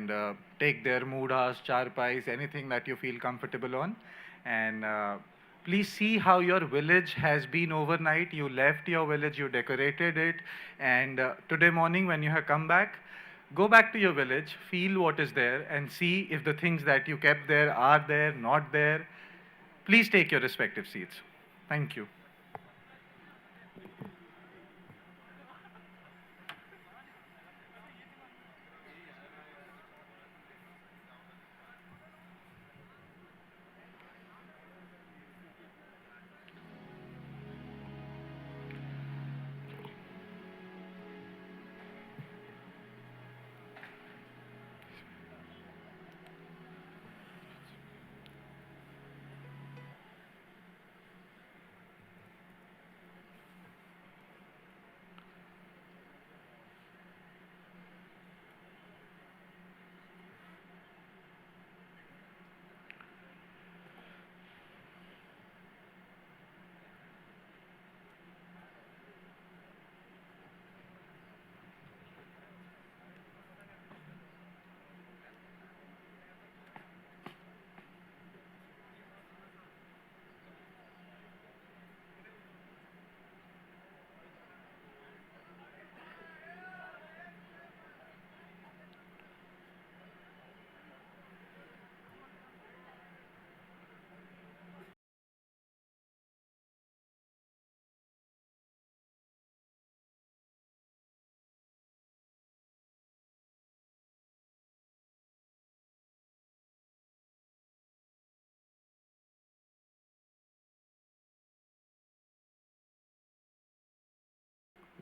and take their mudas, charpais, anything that you feel comfortable on. And please see how your village has been overnight. You left your village, you decorated it, and today morning when you have come back, go back to your village, feel what is there, and see if the things that you kept there are there, not there. Please take your respective seats. Thank you.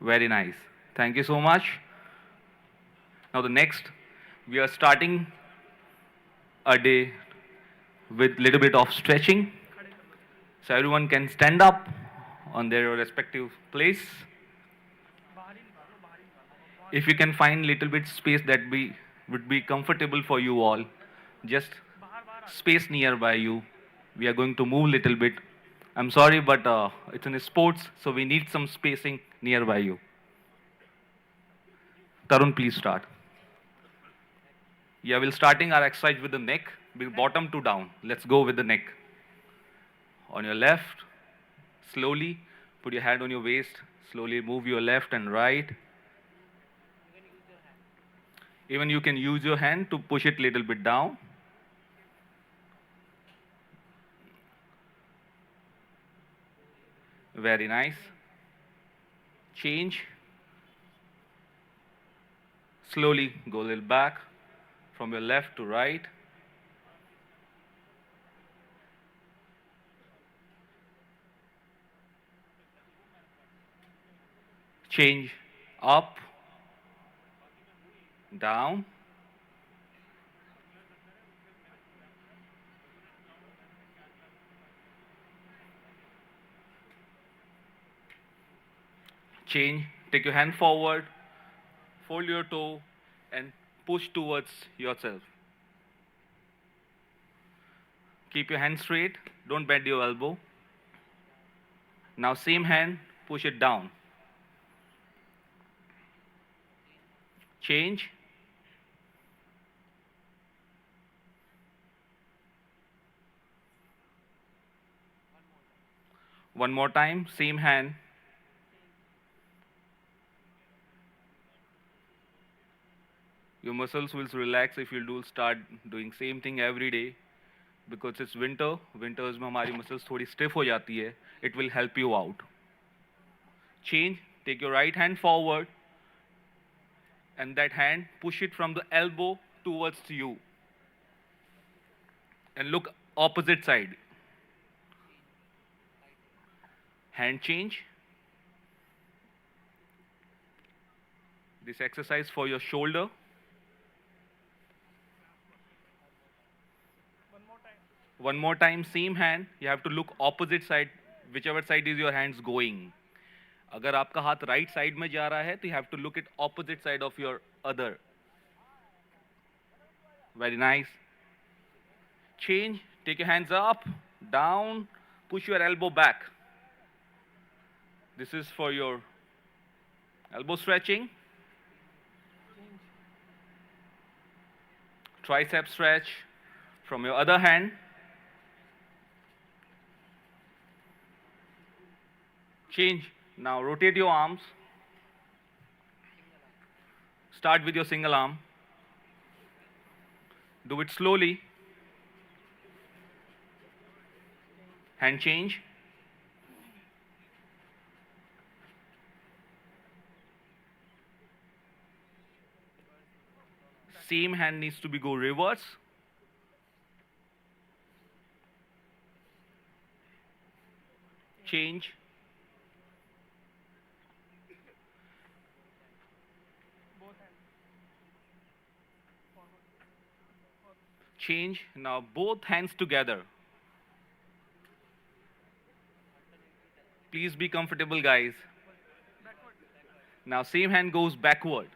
Very nice. Thank you so much. Now the next, we are starting a day with little bit of stretching. So everyone can stand up on their respective place. If you can find little bit space that would be comfortable for you all, just space nearby you. We are going to move little bit. I'm sorry, but it's in sports, so we need some spacing nearby you. Tarun, please start. Yeah, we'll starting our exercise with the neck, bottom to down. Let's go with the neck. On your left, slowly put your hand on your waist. Slowly move your left and right. Even you can use your hand to push it little bit down. Very nice. Change. Slowly go a little back from your left to right. Change up, down. Change. Take your hand forward, fold your toe, and push towards yourself. Keep your hand straight, don't bend your elbow. Now same hand, push it down. Change. One more time, same hand. Your muscles will relax if you start doing same thing every day. Because it's winter, winters में हमारी muscles थोड़ी stiff हो जाती है. It will help you out. Change. Take your right hand forward, and that hand push it from the elbow towards you. And look opposite side. Hand change. This exercise for your shoulder. One more time, same hand. You have to look opposite side, whichever side is your hands going. अगर आपका हाथ right side में जा रहा है, तो you have to look at opposite side of your other. Very nice. Change. Take your hands up, down, push your elbow back. This is for your elbow stretching. tricep stretch. From your other hand, change. Now rotate your arms. Start with your single arm. Do it slowly. Hand change. Same hand needs to be go reverse. Change. Change. Now both hands together. Please be comfortable, guys. Now same hand goes backward.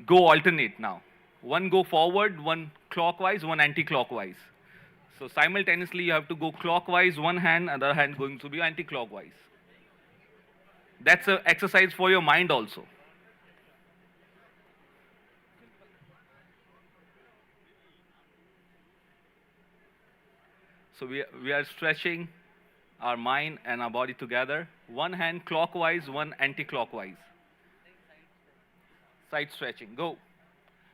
Go alternate now. One go forward, one clockwise, one anti-clockwise. So simultaneously you have to go clockwise, one hand, other hand going to be anti-clockwise. That's an exercise for your mind also. So we are stretching our mind and our body together. One hand clockwise, one anti-clockwise. Side stretching, go.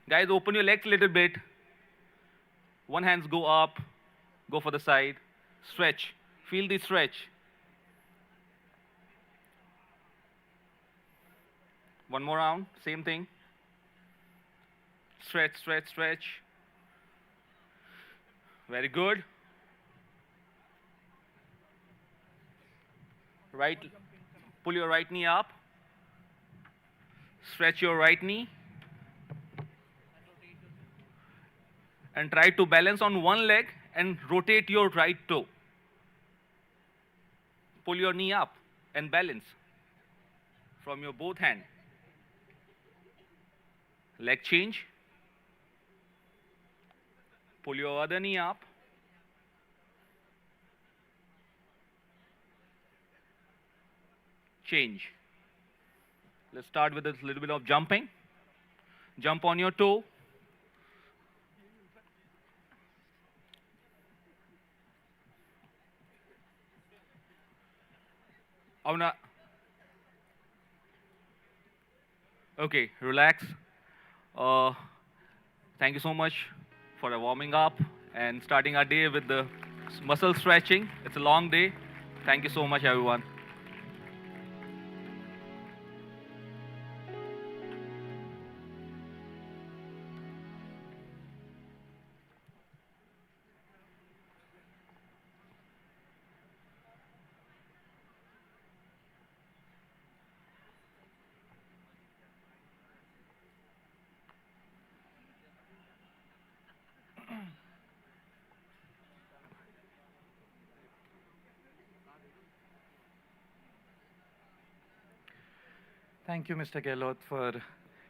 Guys, open your legs a little bit. One hands go up, go for the side. Stretch, feel the stretch. One more round, same thing. Stretch, stretch, stretch. Very good. Right, pull your right knee up. Stretch your right knee. And try to balance on one leg and rotate your right toe. Pull your knee up and balance from your both hand. Leg change. Pull your other knee up. Change. Let's start with a little bit of jumping. Jump on your toe. Okay, relax. Uh, Thank you so much for warming up and starting our day with the muscle stretching. It's a long day. Thank you so much, everyone. Thank you, Mr. Gehlot, for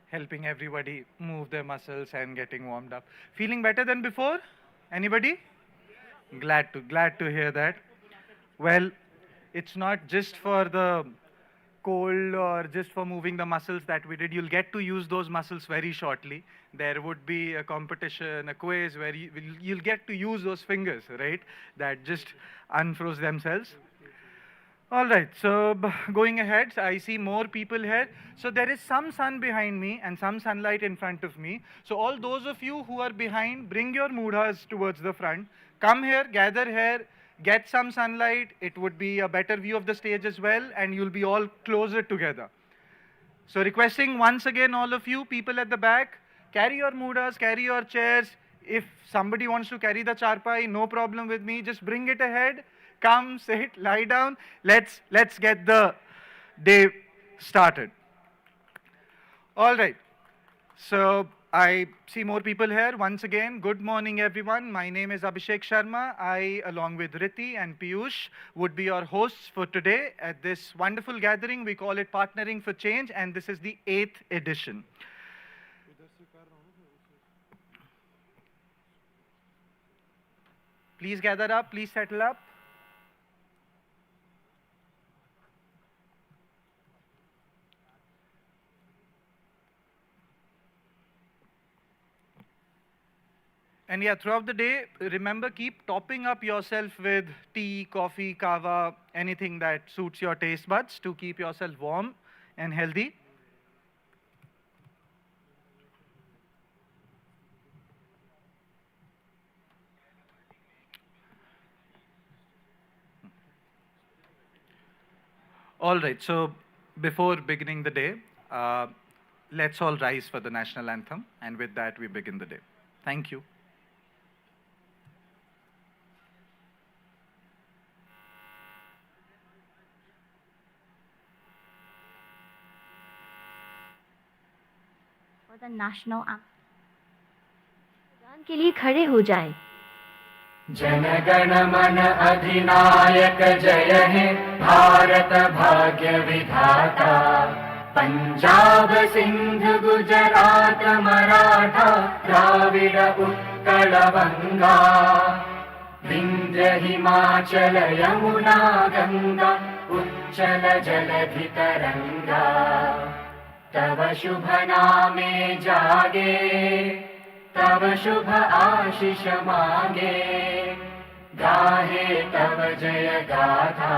helping everybody move their muscles and getting warmed up. Feeling better than before? Anybody? Glad to hear that. Well, it's not just for the cold or just for moving the muscles that we did. You'll get to use those muscles very shortly. There would be a competition, a quiz where you'll get to use those fingers, right? That just unfroze themselves. All right, so going ahead, I see more people here. So there is some sun behind me and some sunlight in front of me. So all those of you who are behind, bring your mudhas towards the front. Come here, gather here, get some sunlight. It would be a better view of the stage as well, and you'll be all closer together. So requesting once again all of you, people at the back, carry your mudhas, carry your chairs. If somebody wants to carry the charpai, no problem with me. Just bring it ahead. Come, sit, lie down. Let's get the day started. All right. So I see more people here. Once again, good morning, everyone. My name is Abhishek Sharma. I, along with Riti and Piyush, would be your hosts for today at this wonderful gathering. We call it Partnering for Change, and this is the 8th edition. Please gather up. Please settle up. And yeah, throughout the day, remember, keep topping up yourself with tea, coffee, kava, anything that suits your taste buds to keep yourself warm and healthy. All right, so before beginning the day, uh, let's all rise for the national anthem, and with that, we begin the day. Thank you. For the national anthem. गान के लिए खड़े हो जाएं। जनगण मन अधिनायक जय हे भारत भाग्य विधाता पंजाब सिंध गुजरात मराठा द्राविड उत्कल बंगा विंध्य हिमाचल यमुना गंगा उच्चल जलधि तरंगा तव शुभ नामे जागे तव शुभ आशीष मांगे गाहे तव जय गाथा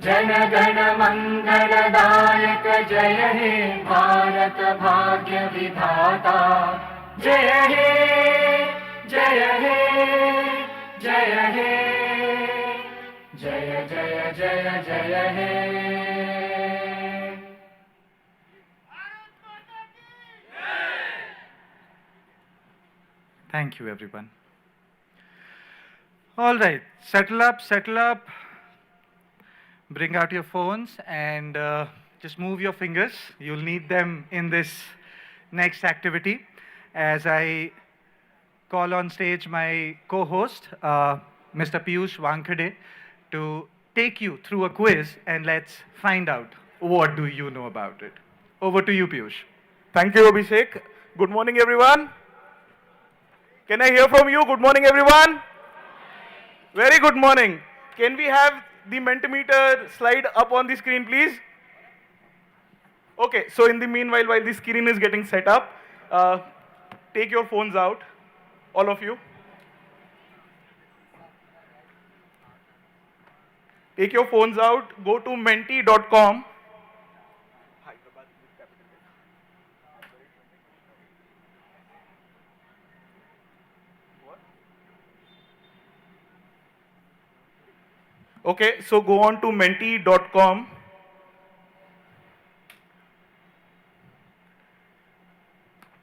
जन गण मंगलदायक जय हे भारत भाग्य विधाता जय हे जय हे जय हे जय जय जय जय हे Thank you, everyone. All right, settle up, settle up. Bring out your phones and just move your fingers. You'll need them in this next activity. As I call on stage my co-host, Mr. Piyush Wankhede, to take you through a quiz, and let's find out what do you know about it. Over to you, Piyush. Thank you, Abhishek. Good morning, everyone. Can I hear from you? Good morning, everyone. Very good morning. Can we have the Mentimeter slide up on the screen, please? Okay, so in the meanwhile, while the screen is getting set up, take your phones out, all of you. Take your phones out, go to menti.com. Okay, so go on to menti.com.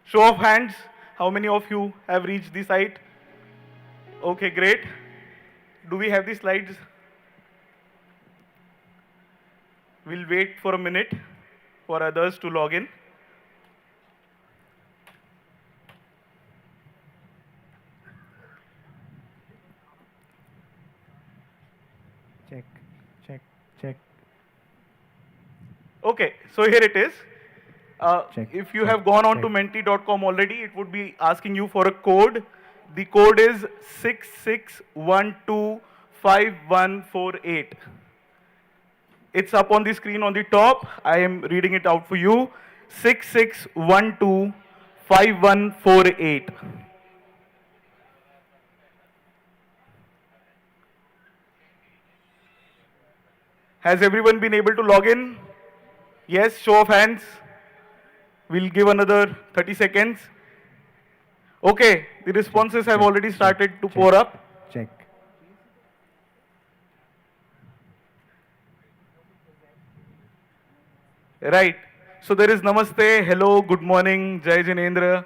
Show of hands, how many of you have reached the site? Okay, great. Do we have the slides? We'll wait for a minute for others to log in. Check, check, check. Okay, so here it is. Check, If you check, have gone on to check. menti.com already, it would be asking you for a code. The code is 66125148. It's up on the screen on the top. I am reading it out for you. 66125148. Has everyone been able to log in? Yes, show of hands. We'll give another 30 seconds. Okay, the responses have check, already started to check, pour up. Check. Right. So there is namaste, hello, good morning, Jai Jinendra,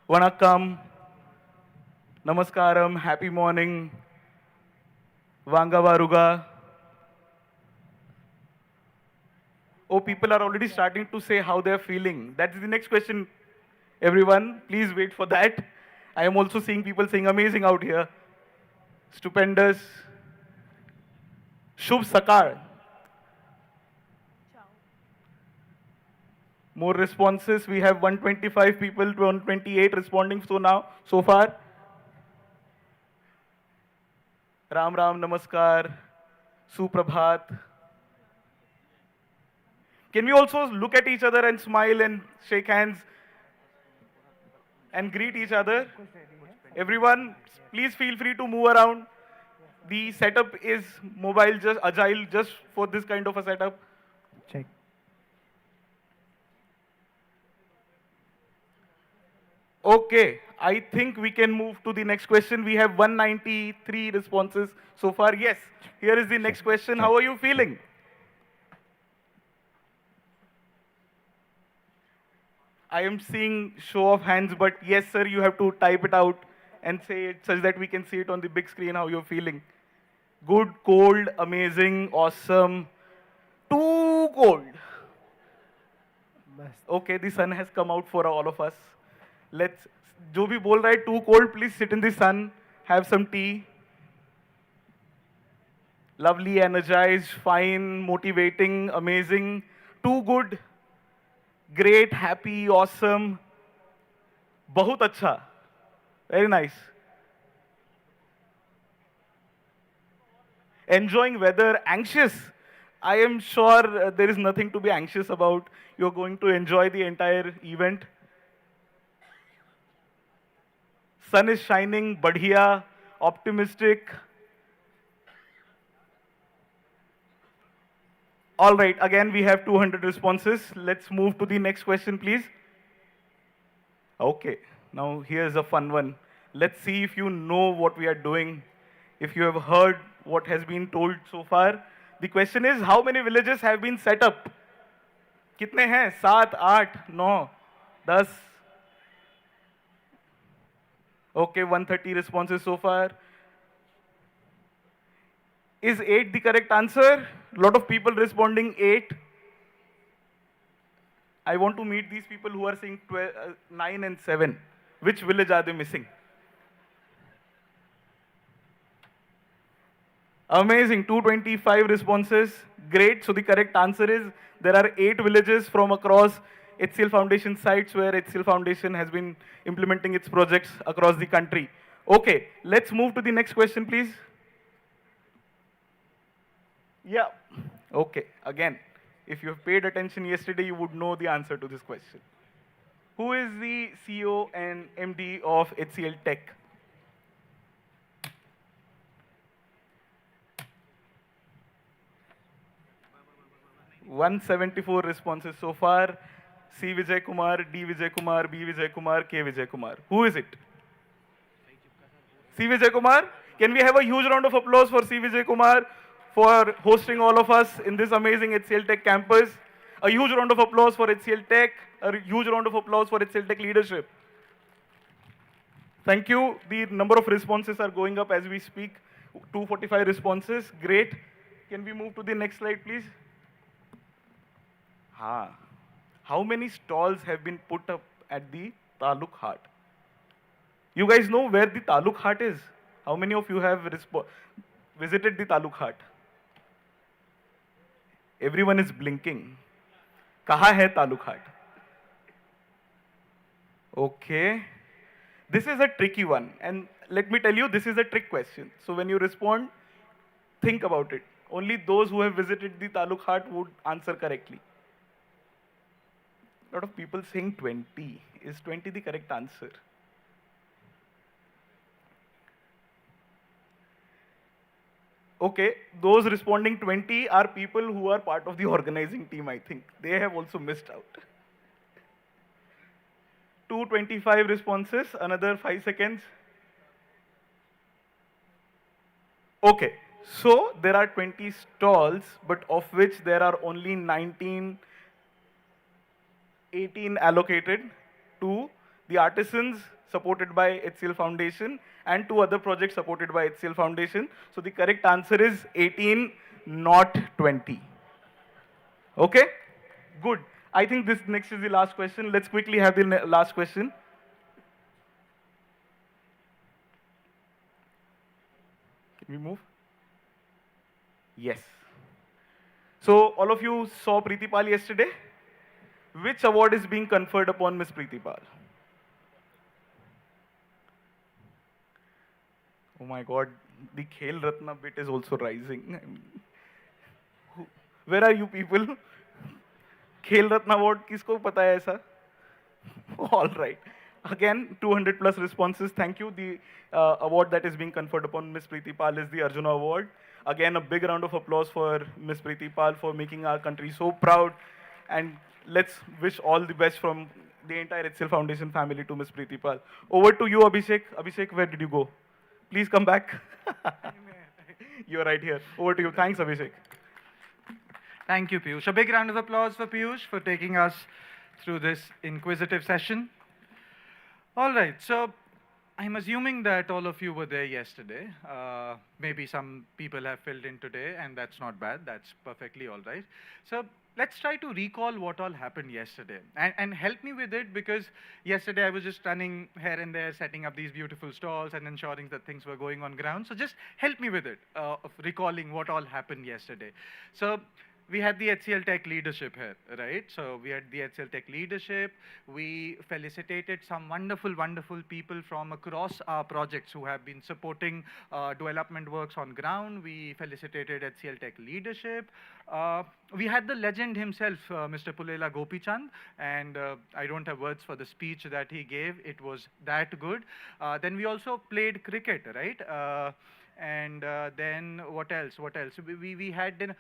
Vanakkam, Namaskaram, happy morning, Vanga Varuga. Oh, people are already starting to say how they are feeling. That's the next question, everyone. Please wait for that. I am also seeing people saying amazing out here. Stupendous. Shubh Sakar. More responses. We have 125 people to 128 responding so far. Ram Ram, Namaskar, Suprabhat. Can we also look at each other and smile and shake hands? and greet each other. Everyone, please feel free to move around. The setup is mobile, just agile, just for this kind of a setup. Check. Okay, I think we can move to the next question. We have 193 responses so far. Yes, here is the next question. How are you feeling? I am seeing show of hands, but yes, sir, you have to type it out and say it such that we can see it on the big screen how you're feeling. Good, cold, amazing, awesome. Too cold. बस Okay, the sun has come out for all of us. Let's, जो भी बोल रहा है too cold, please sit in the sun, have some tea. Lovely, energized, fine, motivating, amazing, too good, great, happy, awesome, बहुत अच्छा, very nice. Enjoying weather, anxious. I am sure there is nothing to be anxious about. You're going to enjoy the entire event. Sun is shining, badhiya, optimistic. All right, again, we have 200 responses. Let's move to the next question, please. Okay, now here's a fun one. Let's see if you know what we are doing, if you have heard what has been told so far. The question is, how many villages have been set up? कितने हैं? 7, 8, 9, 10. Okay, 130 responses so far. Is 8 the correct answer? Lot of people responding 8. I want to meet these people who are saying 12, 9 and 7. Which village are they missing? Amazing, 225 responses. Great. So the correct answer is there are 8 villages from across HCL Foundation sites where HCL Foundation has been implementing its projects across the country. Okay, let's move to the next question, please. Yeah. Okay, again, if you have paid attention yesterday, you would know the answer to this question. Who is the CEO and MD of HCLTech? (174 responses so far. C. Vijay Kumar, D. Vijay Kumar, B. Vijay Kumar, K. Vijay Kumar. Who is it? C. Vijay Kumar? Can we have a huge round of applause for C. Vijay Kumar for hosting all of us in this amazing HCLTech campus? A huge round of applause for HCLTech. A huge round of applause for HCLTech leadership. Thank you. The number of responses are going up as we speak. 245 responses. Great. Can we move to the next slide, please? How many stalls have been put up at the Taluk Hut? You guys know where the Taluk Hut is? How many of you have visited the Taluk Hut? Everyone is blinking. Kaha hai Taluk Hut? Okay. This is a tricky one. And let me tell you, this is a trick question. So when you respond, think about it. Only those who have visited the Taluk Hut would answer correctly. A lot of people saying 20. Is 20 the correct answer? Okay, those responding 20 are people who are part of the organizing team, I think. They have also missed out. 225 responses, another 5 seconds. Okay, so there are 20 stalls, but of which there are only 18 allocated to the artisans supported by HCL Foundation and 2 other projects supported by HCL Foundation. So the correct answer is 18, not 20. Okay? Good. I think this next is the last question. Let's quickly have the last question. Can we move? Yes. So all of you saw Preeti Pal yesterday. Which award is being conferred upon Miss Preeti Pal? Oh my God, the Khel Ratna bit is also rising. Where are you people? Khel Ratna award, kisko pata hai aisa? All right. Again, 200 plus responses. Thank you. The award that is being conferred upon Ms. Preeti Pal is the Arjuna Award. Again, a big round of applause for Ms. Preeti Pal for making our country so proud. And let's wish all the best from the entire HCL Foundation family to Ms. Preeti Pal. Over to you, Abhishek. Abhishek, where did you go? Please come back. You're right here. Over to you. Thanks, Abhishek. Thank you, Piyush. A big round of applause for Piyush for taking us through this inquisitive session. All right, so I'm assuming that all of you were there yesterday. Maybe some people have filled in today, and that's not bad. That's perfectly all right. So let's try to recall what all happened yesterday. And help me with it, because yesterday I was just running here and there, setting up these beautiful stalls and ensuring that things were going on ground. So just help me with it, of recalling what all happened yesterday. So we had the HCLTech leadership here, right? So we had the HCLTech leadership. We felicitated some wonderful, wonderful people from across our projects who have been supporting development works on ground. We felicitated HCLTech leadership. We had the legend himself, Mr. Pulela Gopichand, and I don't have words for the speech that he gave. It was that good. Then we also played cricket, right? And then what else? What else? We had then.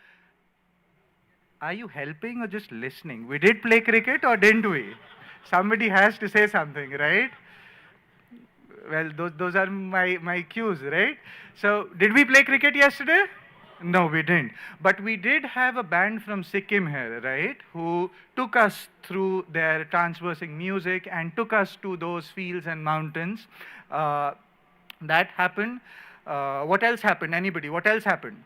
Are you helping or just listening? We did play cricket or didn't we? Somebody has to say something, right? Well, those are my cues, right? So, did we play cricket yesterday? No, we didn't. But we did have a band from Sikkim here, right? Who took us through their transversing music and took us to those fields and mountains. That happened. What else happened? Anybody? What else happened?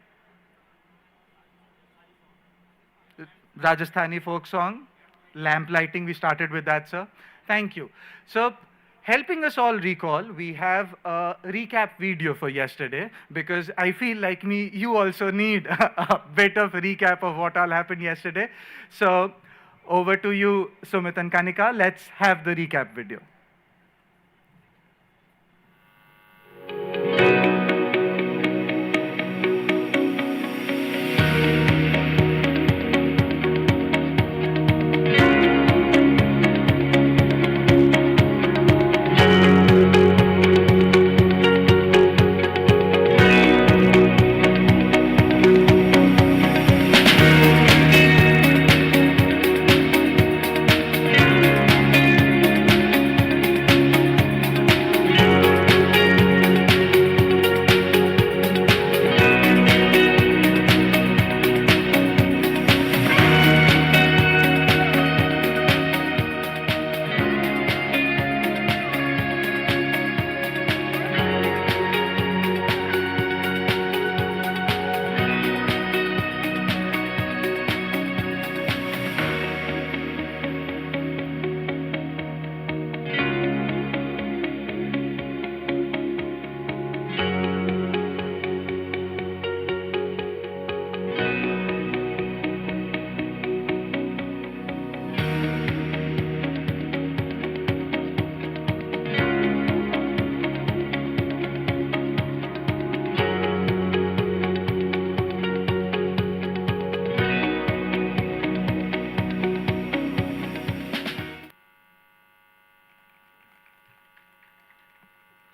Rajasthani folk song, lamp lighting, we started with that, sir. Thank you. So, helping us all recall, we have a recap video for yesterday, because I feel like you also need a bit of a recap of what all happened yesterday. So, over to you, Sumit and Kanika. Let's have the recap video.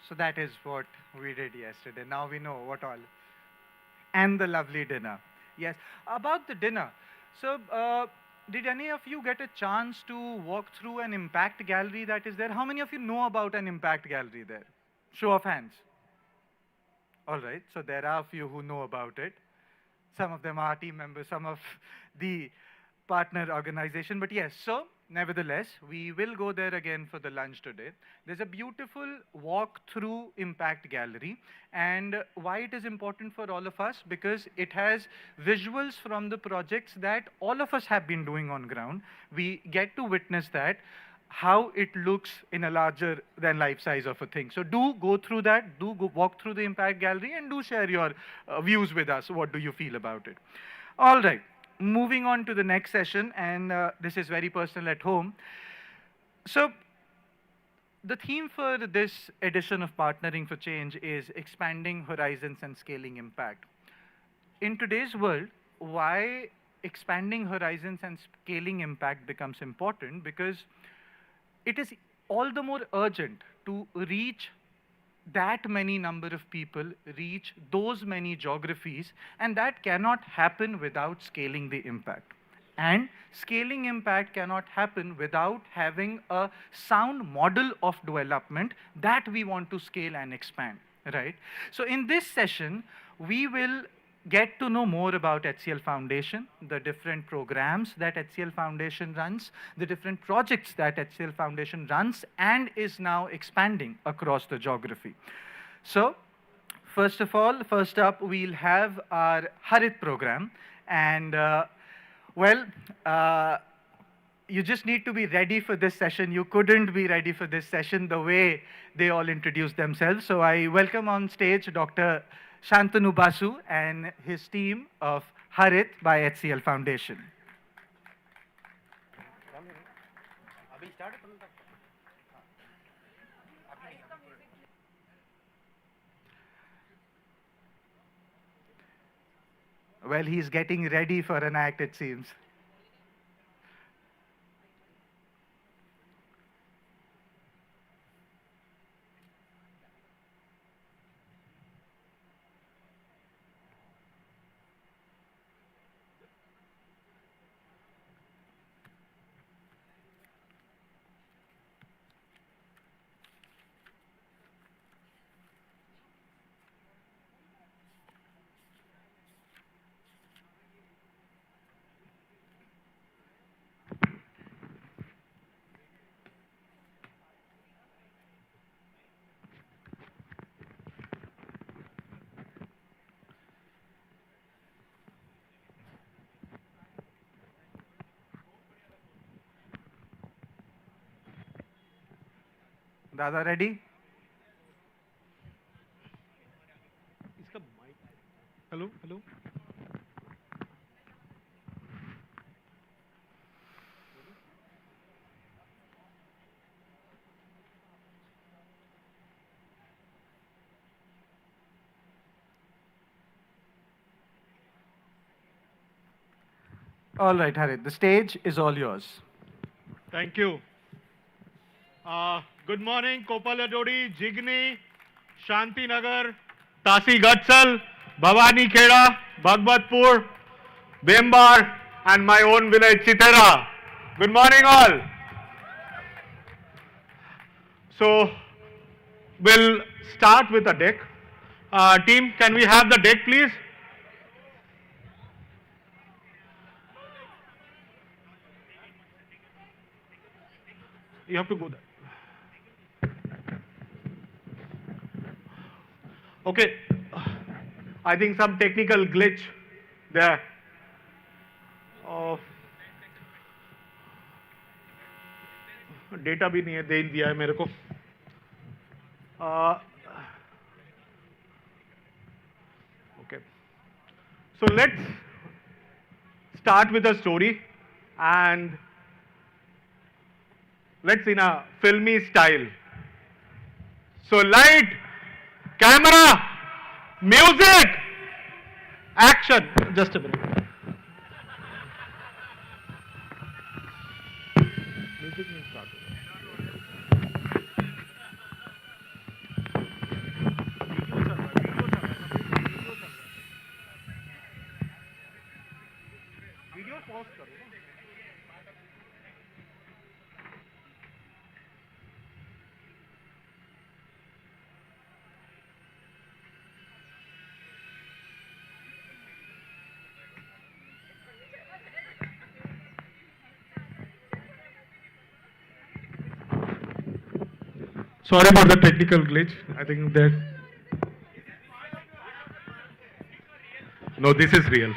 So that is what we did yesterday. Now we know what all. And the lovely dinner. Yes. About the dinner. So, did any of you get a chance to walk through an impact gallery that is there? How many of you know about an impact gallery there? Show of hands. All right. So there are a few who know about it. Some of them are team members, some of the partner organization. But yes, so nevertheless, we will go there again for the lunch today. There's a beautiful walk through impact gallery. And why it is important for all of us? Because it has visuals from the projects that all of us have been doing on ground. We get to witness that, how it looks in a larger than life size of a thing. So do go through that, do go walk through the impact gallery, and do share your views with us. What do you feel about it? All right. Moving on to the next session, and this is very personal at home. So, the theme for this edition of Partnering for Change is expanding horizons and scaling impact. In today's world, why expanding horizons and scaling impact becomes important? Because it is all the more urgent to reach that many number of people, reach those many geographies, and that cannot happen without scaling the impact. And scaling impact cannot happen without having a sound model of development that we want to scale and expand, right? So in this session, we will get to know more about HCL Foundation, the different programs that HCL Foundation runs, the different projects that HCL Foundation runs and is now expanding across the geography. So, first up, we'll have our Harit program. And, you just need to be ready for this session. You couldn't be ready for this session the way they all introduced themselves. So I welcome on stage Dr. Shantanu Basu and his team of Harit by HCL Foundation. Well, he's getting ready for an act, it seems. Dada, ready? Hello, hello. All right, Harit, the stage is all yours. Thank you. Good morning, Kopaladodi, Jigni, Shantinagar, Tasi Gatsal, Bhavani Kheda, Bhagbatpur, Bembar, and my own village, Chitara. Good morning, all. So, we'll start with a deck. Team, can we have the deck, please? You have to go there. Okay, I think some technical glitch there. Data भी नहीं है, दे दिया है मेरे को. Okay, so let's start with a story and let's in a filmy style. So light, camera, music, action. Just a minute. Music means start. Video pause करो ना. Sorry about the technical glitch. I think that. No, this is real.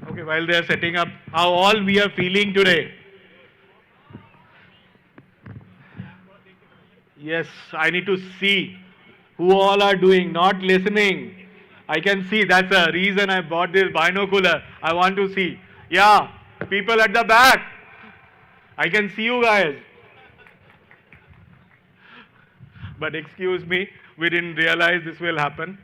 Okay, while they are setting up, how all we are feeling today. Yes, I need to see who all are doing, not listening. I can see, that's the reason I bought this binocular. I want to see. Yeah, people at the back. I can see you guys. but excuse me, we didn't realize this will happen.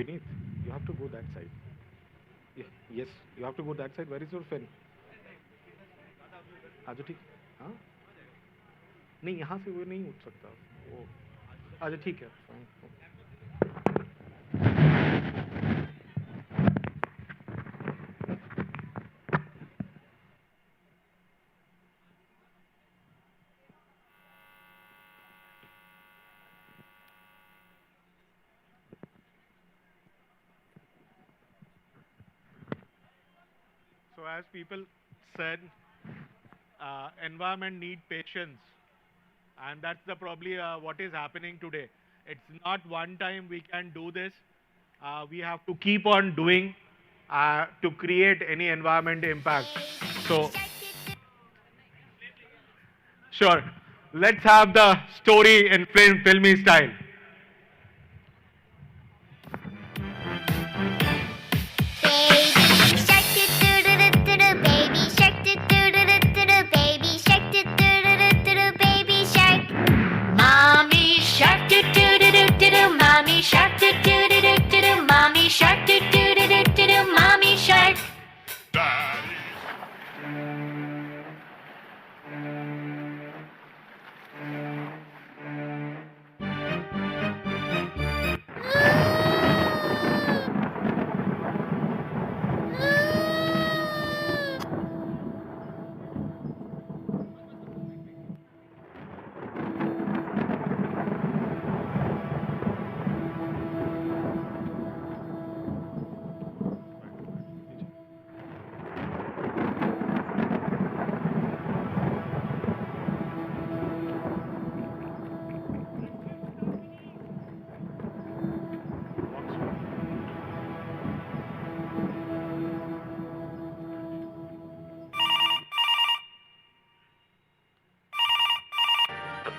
Vineet, you have to go that side. Yes, you have to go that side. Where is your pen? आजा ठीक हाँ नहीं यहाँ से वो नहीं उठ सकता वो आजा ठीक है fine. So as people said, environment need patience, and that's the probably what is happening today. It's not one time we can do this. We have to keep on doing to create any environment impact. So, sure, let's have the story in filmy style. Baby shark doo doo doo doo doo, baby shark doo doo doo doo doo, baby shark. Mommy shark doo doo doo doo doo, mommy shark doo doo doo doo doo, mommy shark doo doo doo doo doo, mommy shark.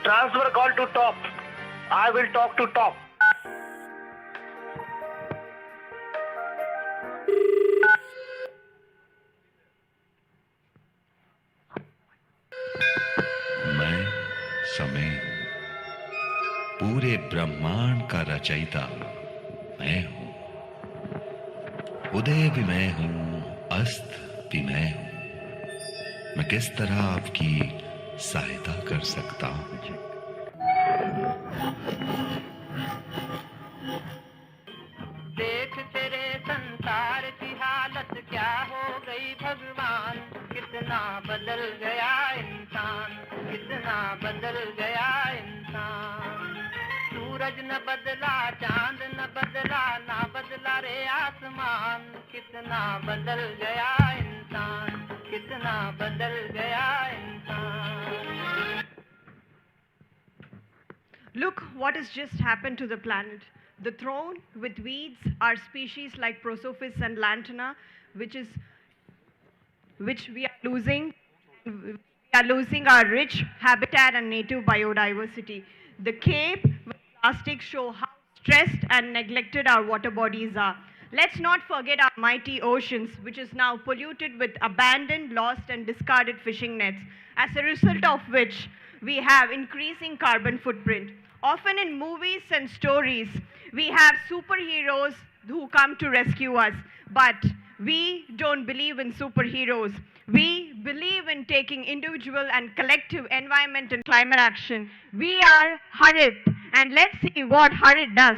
Transfer call to top. I will talk to top. मैं समय पूरे ब्रह्मांड का रचयिता मैं हूं। उदय भी मैं हूं, अस्त भी मैं हूं। मैं किस तरह आपकी सहायता कर सकता हूं? देख तेरे संसार की हालत क्या हो गई भगवान, कितना बदल गया इंसान, कितना बदल गया इंसान। सूरज न बदला, चांद न बदला, ना बदला रे आसमान, कितना बदल गया इंसान, कितना बदल गया इंसान। Look what has just happened to the planet. The throne with weeds are species like Prosophis and Lantana, which we are losing. We are losing our rich habitat and native biodiversity. The Cape with plastics show how stressed and neglected our water bodies are. Let's not forget our mighty oceans, which is now polluted with abandoned, lost, and discarded fishing nets, as a result of which we have increasing carbon footprint. Often in movies and stories, we have superheroes who come to rescue us, but we don't believe in superheroes. We believe in taking individual and collective environment and climate action. We are Harit, and let's see what Harit does.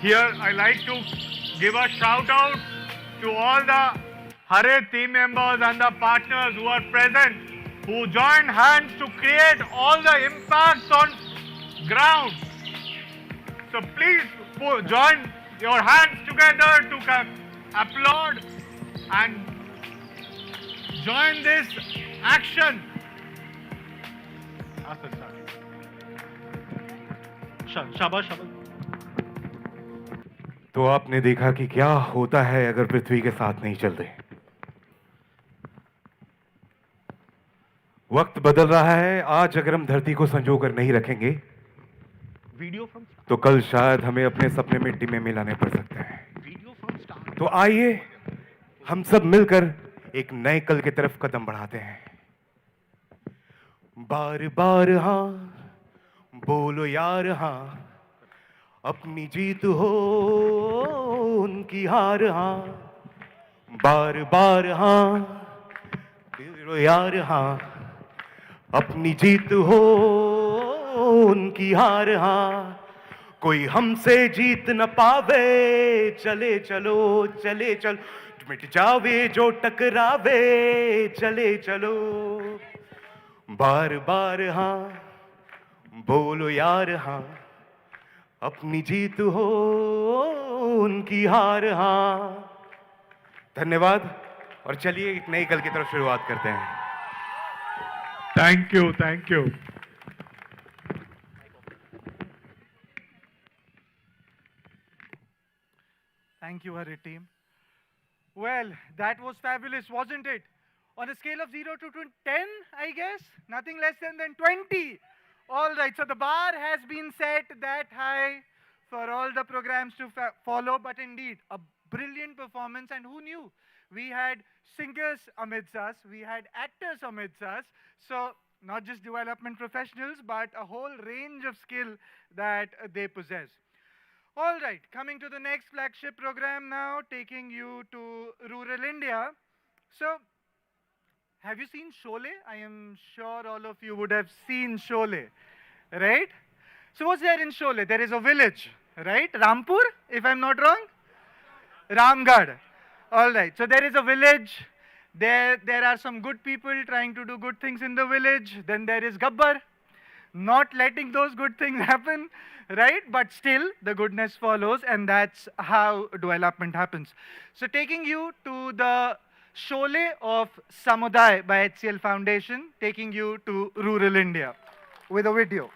Here, I like to give a shout out to all the Harit team members and the partners who are present, who joined hands to create all the impacts on ground. So please join your hands together to applaud and join this action. शाबाश शाबाश. तो आपने देखा कि क्या होता है अगर पृथ्वी के साथ नहीं चलते. वक्त बदल रहा है. आज अगर हम धरती को संजो कर नहीं रखेंगे तो कल शायद हमें अपने सपने मिट्टी में मिलाने पड़ सकते हैं. तो आइए हम सब मिलकर एक नए कल की तरफ कदम बढ़ाते हैं. बार बार हाँ बोलो यार हाँ, अपनी जीत हो उनकी हार हाँ. बार बार हाँ बोलो यार हाँ, अपनी जीत हो उनकी हार हाँ. कोई हमसे जीत न पावे, चले चलो चले चलो, मिट जावे जो टकरावे, चले चलो. बार बार हाँ बोलो यार हाँ, अपनी जीत हो उनकी हार हाँ. धन्यवाद. और चलिए एक नई कल की तरफ शुरुआत करते हैं. Thank you, thank you. Thank you, Harit team. Well, that was fabulous, wasn't it? On a scale of 0 to 10, I guess? Nothing less than 20. All right, so the bar has been set that high for all the programs to follow, but indeed, a brilliant performance. And who knew? We had singers amidst us, we had actors amidst us, so not just development professionals, but a whole range of skill that they possess. All right, coming to the next flagship program now, taking you to rural India. So, have you seen Sholay? I am sure all of you would have seen Sholay, right? So what's there in Sholay? There is a village, right? Rampur, if I'm not wrong? Ramgarh. All right, so there is a village. There are some good people trying to do good things in the village. Then there is Gabbar, not letting those good things happen, right? But still, the goodness follows, and that's how development happens. So taking you to the Sholay of Samuday by HCL Foundation, taking you to rural India with a video.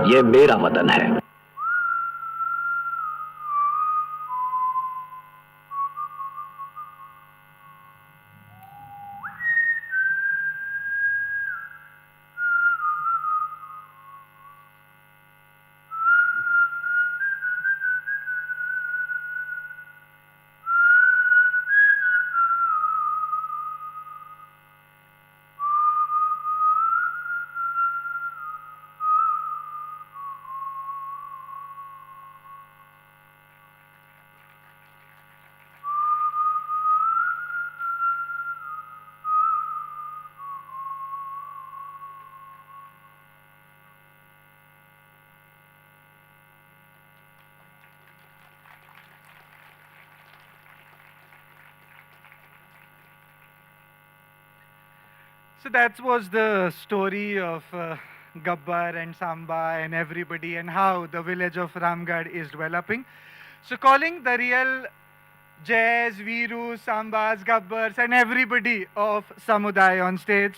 ये मेरा वतन है। So that was the story of Gabbar and Samba and everybody and how the village of Ramgarh is developing. So calling the real Jays, Virus, Sambas, Gabbars and everybody of Samuday on stage.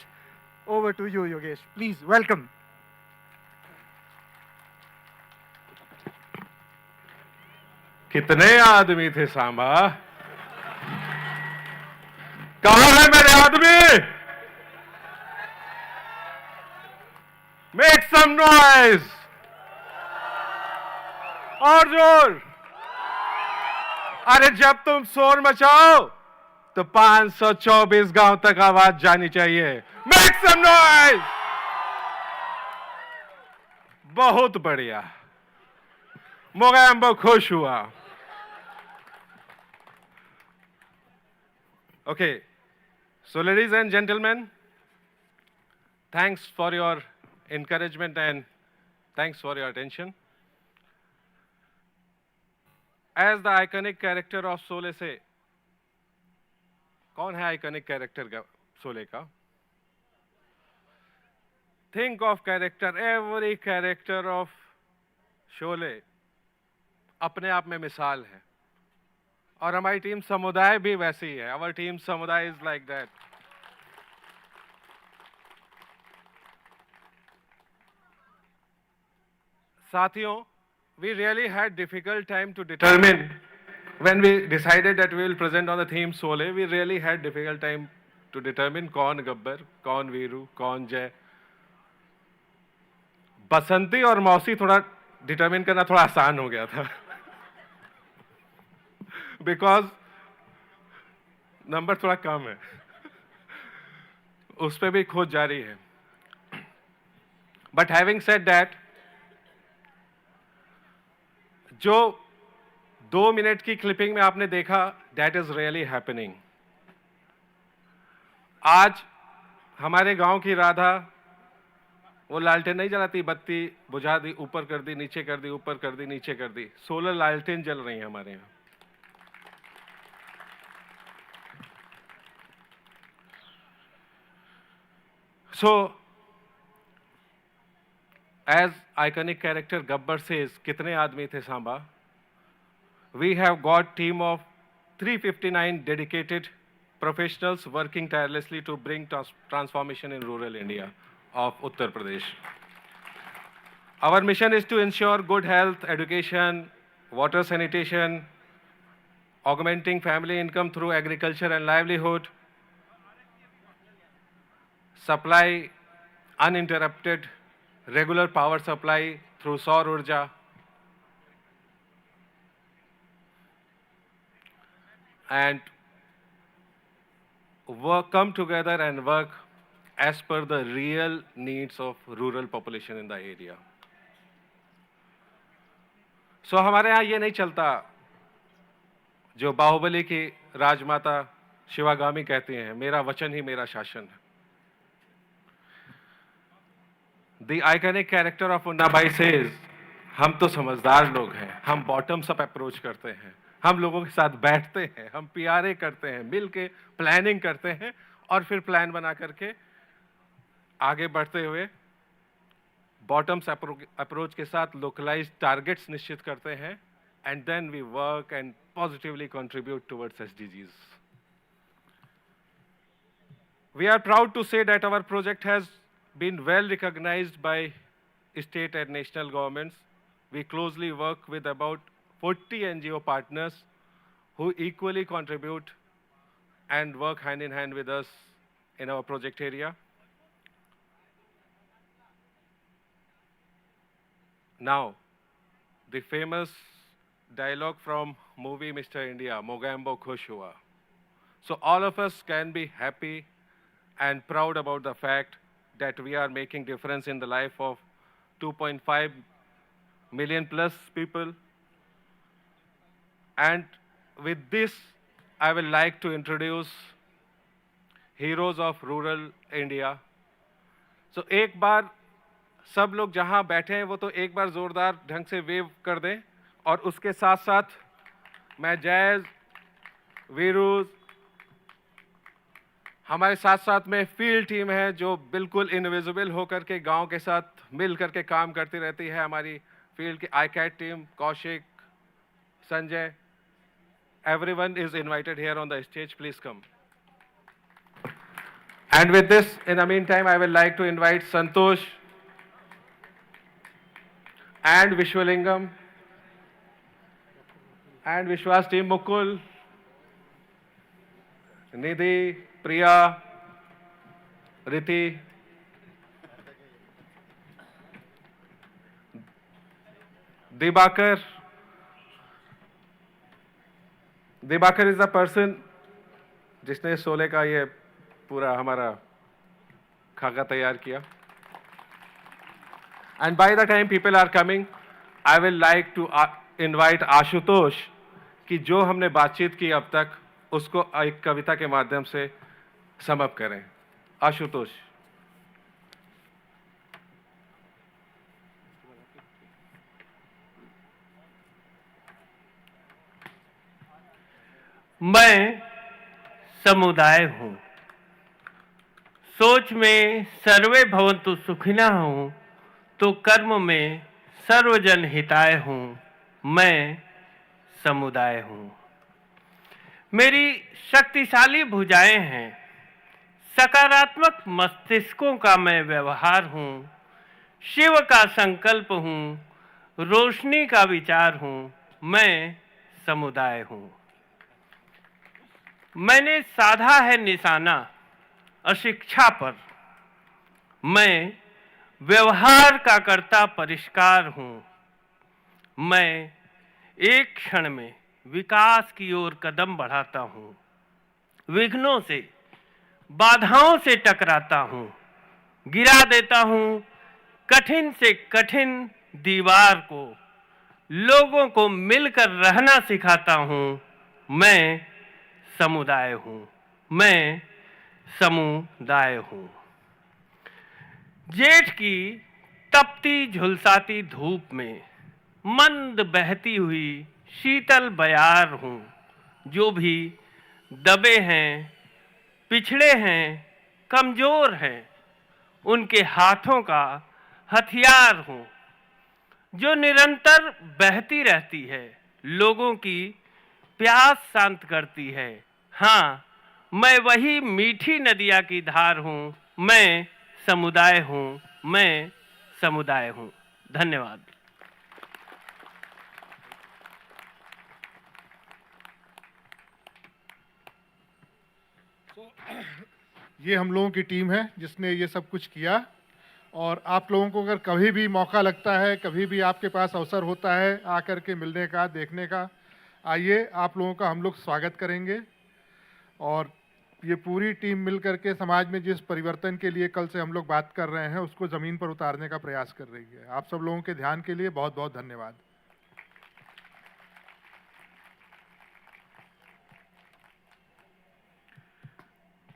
Over to you, Yogesh. Please, welcome. कितने आदमी थे सांबा? कहां है मेरे आदमी? Make some noise! और जोर! अरे जब तुम शोर मचाओ तो 524 गांव तक आवाज जानी चाहिए. Make some noise! बहुत बढ़िया. मोगैम्बो खुश हुआ. Okay, so ladies and gentlemen, thanks for your encouragement and thanks for your attention. As the iconic character of Sole से, कौन है iconic character का Sole का? Think of character, every character of Sole अपने आप में मिसाल है. और हमारी टीम समुदाय भी वैसी ही है. Our team समुदाय is like that. साथियों, we really had difficult time to determine when we decided that we will present on the theme Sole. We really had difficult time to determine कौन गब्बर, कौन वीरू, कौन जय. बसंती और मौसी थोड़ा डिटरमिन करना थोड़ा आसान हो गया था. Because नंबर थोड़ा कम है. उस पे भी खोज जारी है. But having said that, जो 2 मिनट की क्लिपिंग में आपने देखा, that is really happening. आज हमारे गांव की राधा वो लालटेन नहीं जलाती, बत्ती बुझा दी, ऊपर कर दी, नीचे कर दी, ऊपर कर दी, नीचे कर दी. सोलर लालटेन जल रही है हमारे यहाँ. So, as iconic character Gabbar says, कितने आदमी थे Samba? We have got team of 359 dedicated professionals working tirelessly to bring transformation in rural India of Uttar Pradesh. Our mission is to ensure good health, education, water sanitation, augmenting family income through agriculture and livelihood, supply uninterrupted regular power supply through Saur Urja, and come together and work as per the real needs of rural population in the area. So हमारे यहाँ ये नहीं चलता जो बाहुबली की राजमाता शिवागामी कहती हैं, मेरा वचन ही मेरा शासन है. The iconic character of Unnabai says, हम तो समझदार लोग हैं, हम बॉटम्स अप अप्रोच करते हैं, हम लोगों के साथ बैठते हैं, हम पीआरए करते हैं, मिल के प्लानिंग करते हैं और फिर प्लान बना करके आगे बढ़ते हुए बॉटम्स अप्रोच के साथ लोकलाइज्ड टारगेट्स निश्चित करते हैं and then we work and positively contribute towards SDGs. We are proud to say that our project has been well recognized by state and national governments. We closely work with about 40 NGO partners who equally contribute and work hand in hand with us in our project area. Now, the famous dialogue from movie Mr. India, Mogambo Khush Hua. So all of us can be happy and proud about the fact that we are making difference in the life of 2.5 million plus people. And with this, I would like to introduce heroes of rural India. So एक बार सब लोग जहां बैठे हैं वो तो एक बार जोरदार ढंग से वेव कर दें, और उसके साथ साथ मैं जैज, वीरूज, हमारे साथ साथ में फील्ड टीम है जो बिल्कुल इनविजिबल होकर के गांव के साथ मिल करके काम करती रहती है, हमारी फील्ड की ICAT team, Kaushik, Sanjay. Everyone is invited here on the stage. Please come. And with this, in the meantime, I would like to invite Santosh and Vishwalingam and Vishwas team, Mukul, Nidhi, Priya, Riti, Dibakar. Dibakar is the person जिसने शोले का ये पूरा हमारा खाका तैयार किया. And by the time people are coming, I will like to invite Ashutosh कि जो हमने बातचीत की अब तक उसको एक कविता के माध्यम से सम अप करें. आशुतोष. मैं समुदाय हूँ, सोच में सर्वे भवन्तु सुखिनः हूँ, तो कर्म में सर्वजन हिताय हूँ. मैं समुदाय हूँ. मेरी शक्तिशाली भुजाएं हैं, सकारात्मक मस्तिष्कों का मैं व्यवहार हूँ. शिव का संकल्प हूँ, रोशनी का विचार हूँ. मैं समुदाय हूँ. मैंने साधा है निशाना अशिक्षा पर. मैं व्यवहार का कर्ता परिष्कार हूँ. मैं एक क्षण में विकास की ओर कदम बढ़ाता हूँ. विघ्नों से, बाधाओं से टकराता हूँ, गिरा देता हूँ कठिन से कठिन दीवार को. लोगों को मिलकर रहना सिखाता हूँ. मैं समुदाय हूँ. मैं समुदाय हूँ. जेठ की तपती झुलसाती धूप में मंद बहती हुई शीतल बयार हूँ. जो भी दबे हैं, पिछड़े हैं, कमजोर हैं, उनके हाथों का हथियार हूँ. जो निरंतर बहती रहती है, लोगों की प्यास शांत करती है. हाँ, मैं वही मीठी नदिया की धार हूँ. मैं समुदाय हूँ. मैं समुदाय हूँ. धन्यवाद. ये हम लोगों की टीम है जिसने ये सब कुछ किया, और आप लोगों को अगर कभी भी मौका लगता है, कभी भी आपके पास अवसर होता है आकर के मिलने का, देखने का, आइए, आप लोगों का हम लोग स्वागत करेंगे. और ये पूरी टीम मिल करके समाज में जिस परिवर्तन के लिए कल से हम लोग बात कर रहे हैं उसको ज़मीन पर उतारने का प्रयास कर रही है. आप सब लोगों के ध्यान के लिए बहुत बहुत धन्यवाद.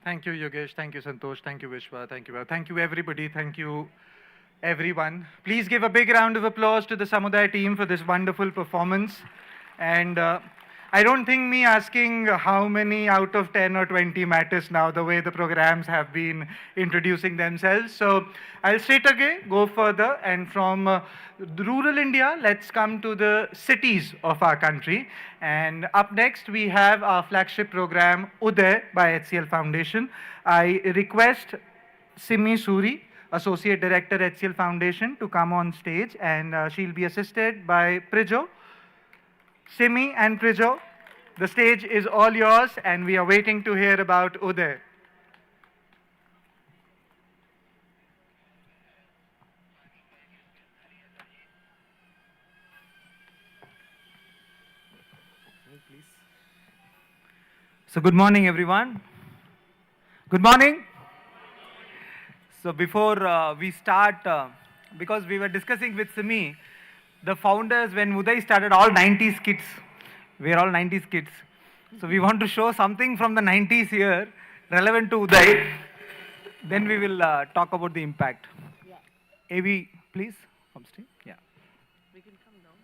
Thank you, Yogesh. Thank you, Santosh. Thank you, Vishwa. Thank you. Thank you, everybody. Thank you, everyone. Please give a big round of applause to the Samuday team for this wonderful performance. And I don't think me asking how many out of 10 or 20 matters now, the way the programs have been introducing themselves. So I'll straight away go further, and from rural India, let's come to the cities of our country. And up next, we have our flagship program, Uday by HCL Foundation. I request Simi Suri, Associate Director, HCL Foundation, to come on stage, and she'll be assisted by Prijo, Simi and Prijo. The stage is all yours, and we are waiting to hear about Uday. So good morning, everyone. Good morning. So before we start, because we were discussing with Simi, the founders, when Uday started, all 90s kids. We are all 90s kids. So we want to show something from the 90s here, relevant to Uday. Then we will talk about the impact. Yeah. AV, please, from stage. Yeah. We can come down.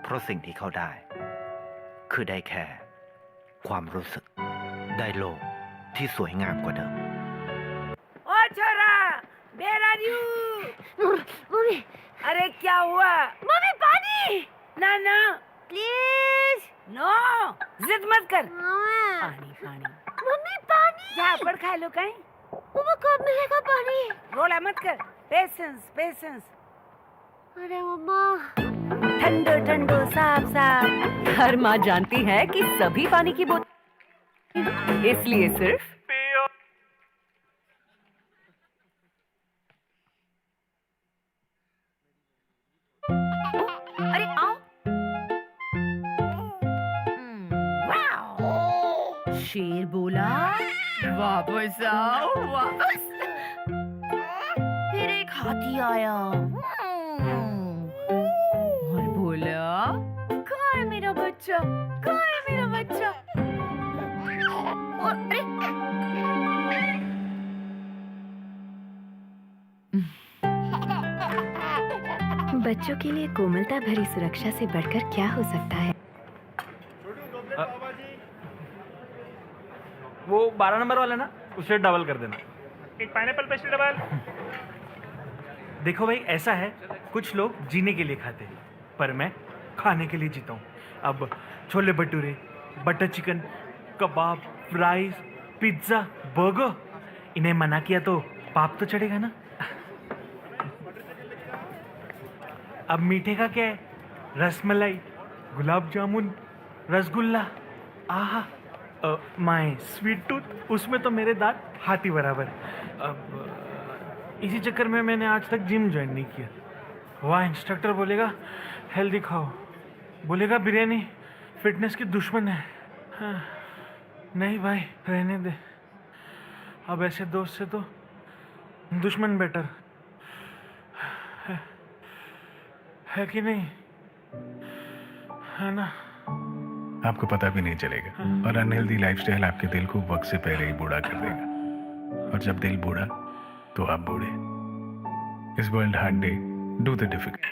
เพราะสิ่งที่เขาได้คือได้แค่ความรู้สึกได้โลกที่สวยงามกว่าเดิม ओ छोरा where are you mummy अरे क्या हुआ mummy पानी ना ना please no जिद मत कर पानी पानी मम्मी पानी झापड़ खा लो कहीं मम्मा कब मिलेगा पानी रोला मत कर पेशेंस पेशेंस अरे मम्मा ठंडो ठंडो साफ साफ हर माँ जानती है कि सभी पानी की बोतल इसलिए सिर्फ अरे आओ शेर बोला वापस आओ वापस फिर एक हाथी आया और बोला कहाँ है मेरा बच्चा कहाँ है मेरा बच्चा और अरे बच्चों के लिए कोमलता भरी सुरक्षा से बढ़कर क्या हो सकता है? वो 12 नंबर वाला ना, उसे डबल कर देना। एक पाइनएप्पल पेस्ट्री डबल। देखो भाई, ऐसा है, कुछ लोग जीने के लिए खाते हैं, पर मैं खाने के लिए जीता हूँ। अब छोले भटूरे, बटर चिकन, कबाब, फ्राइज, पिज्ज़ा, बर्गर, इन्हें मना किया तो पाप तो चढ़ेगा ना। अब मीठे का क्या है? रसमलाई, गुलाब जामुन, रसगुल्ला, आहा, माय स्वीट टूथ, उसमें तो मेरे दांत हाथी बराबर। अब इसी चक्कर में मैंने आज तक जिम ज्वाइन नहीं किया। वहाँ इंस्ट्रक्टर बोलेगा हेल्दी खाओ, बोलेगा बिरयानी फिटनेस की दुश्मन है। हाँ, नहीं भाई, रहने दे। अब ऐसे दोस्त से तो दुश्मन बेटर है कि नहीं, है ना? आपको पता भी नहीं चलेगा। और अनहेल्दी लाइफस्टाइल आपके दिल को वक्त से पहले ही बूढ़ा कर देगा। और जब दिल बूढ़ा तो आप बूढ़े। इस world hard day, do the difficult.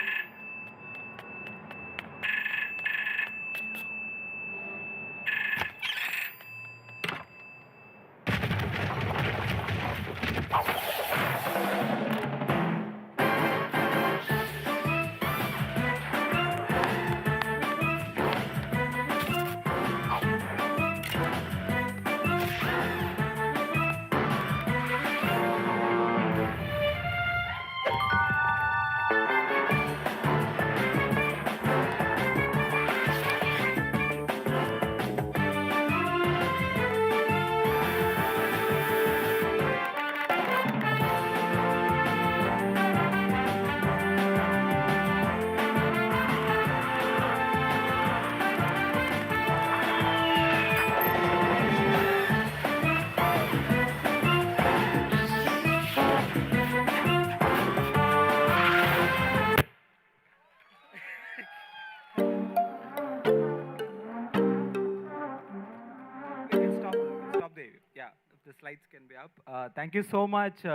lights can be up. Thank you so much,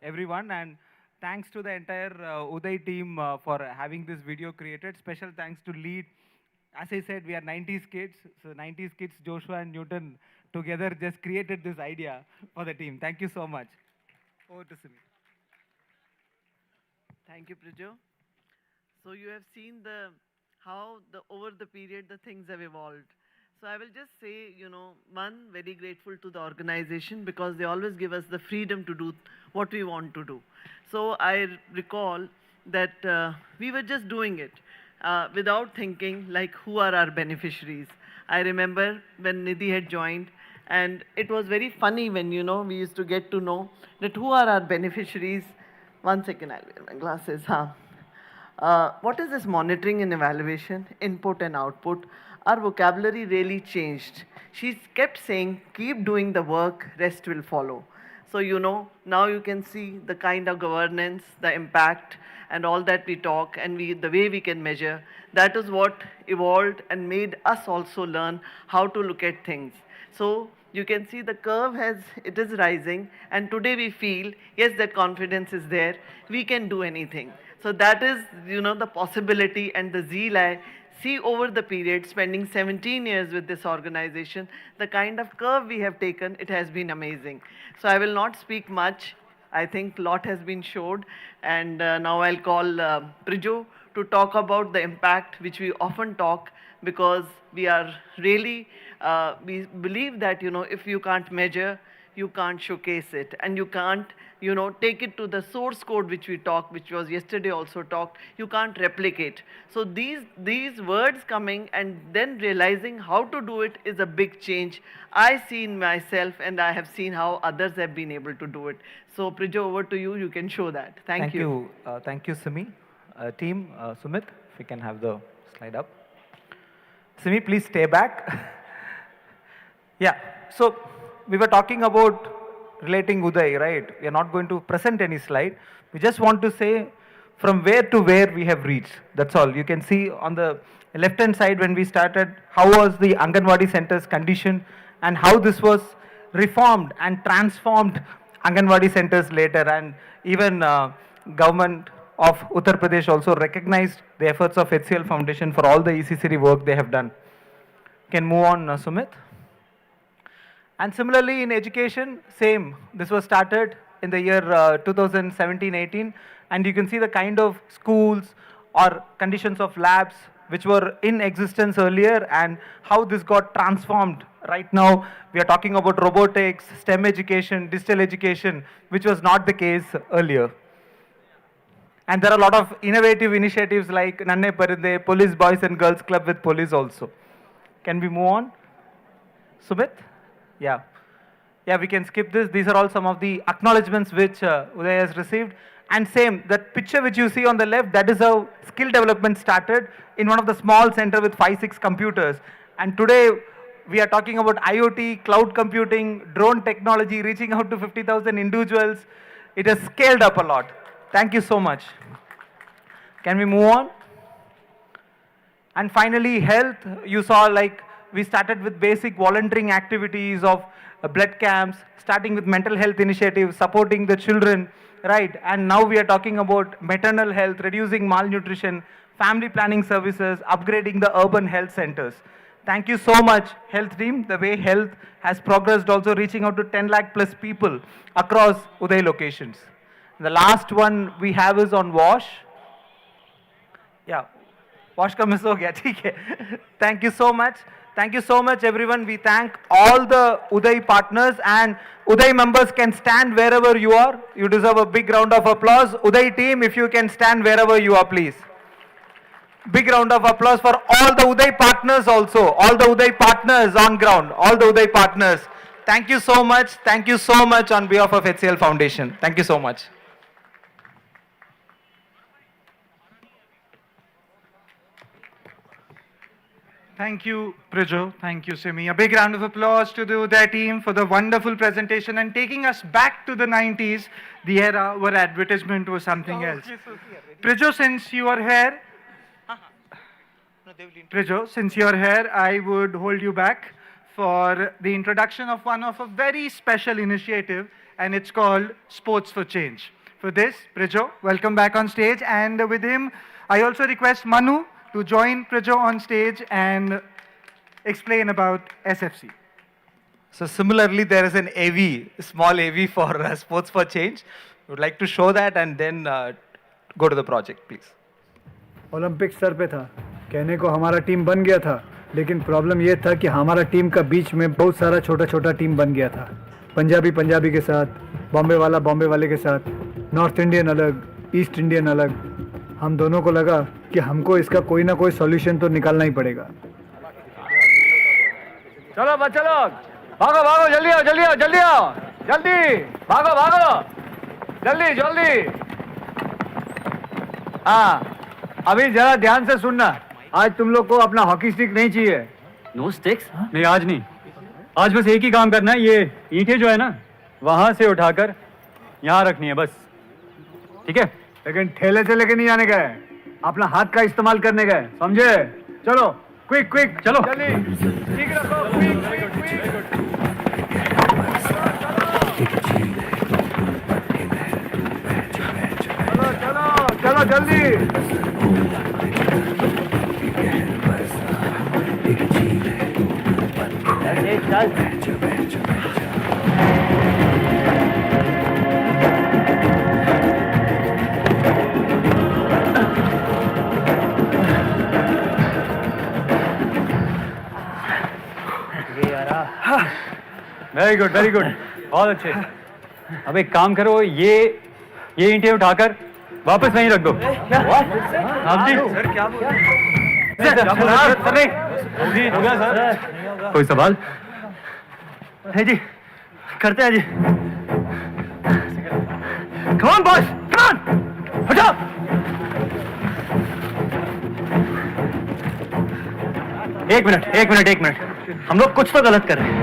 everyone, and thanks to the entire Uday team for having this video created. Special thanks to lead. As I said, we are 90s kids. So 90s kids, Joshua and Newton together just created this idea for the team. Thank you so much. Over to Simi. Thank you, Prijo. So you have seen how over the period the things have evolved. So I will just say, one, very grateful to the organization because they always give us the freedom to do what we want to do. So I recall that we were just doing it without thinking like who are our beneficiaries. I remember when Nidhi had joined, and it was very funny when, we used to get to know that who are our beneficiaries. One second, I'll wear my glasses. What is this monitoring and evaluation, input and output? Our vocabulary really changed. She kept saying, keep doing the work, rest will follow. So, now you can see the kind of governance, the impact, and all that we talk, and the way we can measure. That is what evolved and made us also learn how to look at things. So, you can see the curve it is rising, and today we feel, yes, that confidence is there, we can do anything. So that is, the possibility and the zeal I see over the period, spending 17 years with this organization, the kind of curve we have taken, it has been amazing. So I will not speak much. I think a lot has been showed, and now I'll call Prijo to talk about the impact which we often talk, because we are really, we believe that, if you can't measure, you can't showcase it, and you can't, take it to the source code which we talked, which was yesterday also talked, you can't replicate. So these words coming and then realizing how to do it is a big change I see in myself, and I have seen how others have been able to do it. So Prijo, over to you, you can show that. Thank you. Thank you, Simi. Team, Sumit, if we can have the slide up. Simi, please stay back. Yeah, so we were talking about relating Uday, right? We are not going to present any slide. We just want to say from where to where we have reached. That's all. You can see on the left-hand side when we started, how was the Anganwadi center's condition and how this was reformed and transformed Anganwadi centers later. And even government of Uttar Pradesh also recognized the efforts of HCL Foundation for all the ECCD work they have done. Can move on, Sumit. And similarly in education, same. This was started in the year 2017-18, and you can see the kind of schools or conditions of labs which were in existence earlier and how this got transformed. Right now, we are talking about robotics, STEM education, digital education, which was not the case earlier. And there are a lot of innovative initiatives like Nanne Parinde, Police Boys and Girls Club with police also. Can we move on? Sumit? Yeah. Yeah, we can skip this. These are all some of the acknowledgements which Uday has received. And same, that picture which you see on the left, that is how skill development started in one of the small center with 5-6 computers. And today, we are talking about IoT, cloud computing, drone technology, reaching out to 50,000 individuals. It has scaled up a lot. Thank you so much. Can we move on? And finally, health. You saw like we started with basic volunteering activities of blood camps, starting with mental health initiatives, supporting the children, right? And now we are talking about maternal health, reducing malnutrition, family planning services, upgrading the urban health centers. Thank you so much, health team. The way health has progressed, also reaching out to 10 lakh plus people across Uday locations. The last one we have is on WASH. Yeah, WASH ka miss ho gaya, theek hai. Thank you so much. Thank you so much, everyone. We thank all the Uday partners, and Uday members can stand wherever you are. You deserve a big round of applause. Uday team, if you can stand wherever you are, please. Big round of applause for all the Uday partners also. All the Uday partners on ground. All the Uday partners. Thank you so much. Thank you so much on behalf of HCL Foundation. Thank you so much. Thank you, Prijo. Thank you, Simi. A big round of applause to the Uday team for the wonderful presentation and taking us back to the 90s, the era where advertisement was something else. Prijo, since you are here, I would hold you back. for the introduction of one of a very special initiative, and it's called Sports for Change. For this, Prijo, welcome back on stage, and with him, I also request Manu to join Prijo on stage and explain about SFC. So similarly, there is an AV, small AV for Sports for Change. We would like to show that and then go to the project, please. Olympic sir पे था, कहने को हमारा team बन गया था, लेकिन problem ये था कि हमारा टीम का बीच में बहुत सारा छोटा छोटा टीम बन गया था. पंजाबी पंजाबी के साथ, बॉम्बे वाला बॉम्बे वाले के साथ, नॉर्थ इंडियन अलग, ईस्ट इंडियन अलग. हम दोनों को लगा कि हमको इसका कोई ना कोई सॉल्यूशन तो निकालना ही पड़ेगा. चलो बच्चे लोग, भागो भागो, जल्दी आओ जल्दी आओ जल्दी आओ, जल्दी भागो भागो, जल्दी जल्दी. हाँ, अभी जरा ध्यान से सुनना. आज तुम लोग को अपना हॉकी स्टिक नहीं चाहिए. No sticks? नहीं, आज नहीं. आज बस एक ही काम करना है, ये ईंटें जो है ना, वहां से उठाकर यहाँ रखनी है बस. ठीक है? लेकिन ठेले से लेके नहीं जाने का है, अपना हाथ का इस्तेमाल करने का है, समझे? चलो क्विक क्विक, चलो जल्दी. ठीक रखो, क्विक क्विक क्विक. चलो चलो चलो जल्दी. वेरी गुड वेरी गुड, बहुत अच्छे. अब एक काम करो, ये ईंटें उठाकर वापस वहीं रख दो. आप जी सर क्या बोल रहे हैं? हो गया सर. कोई सवाल है जी? करते हैं जी. Come on boys, come on, हटो. एक मिनट, हम लोग कुछ तो गलत कर रहे हैं.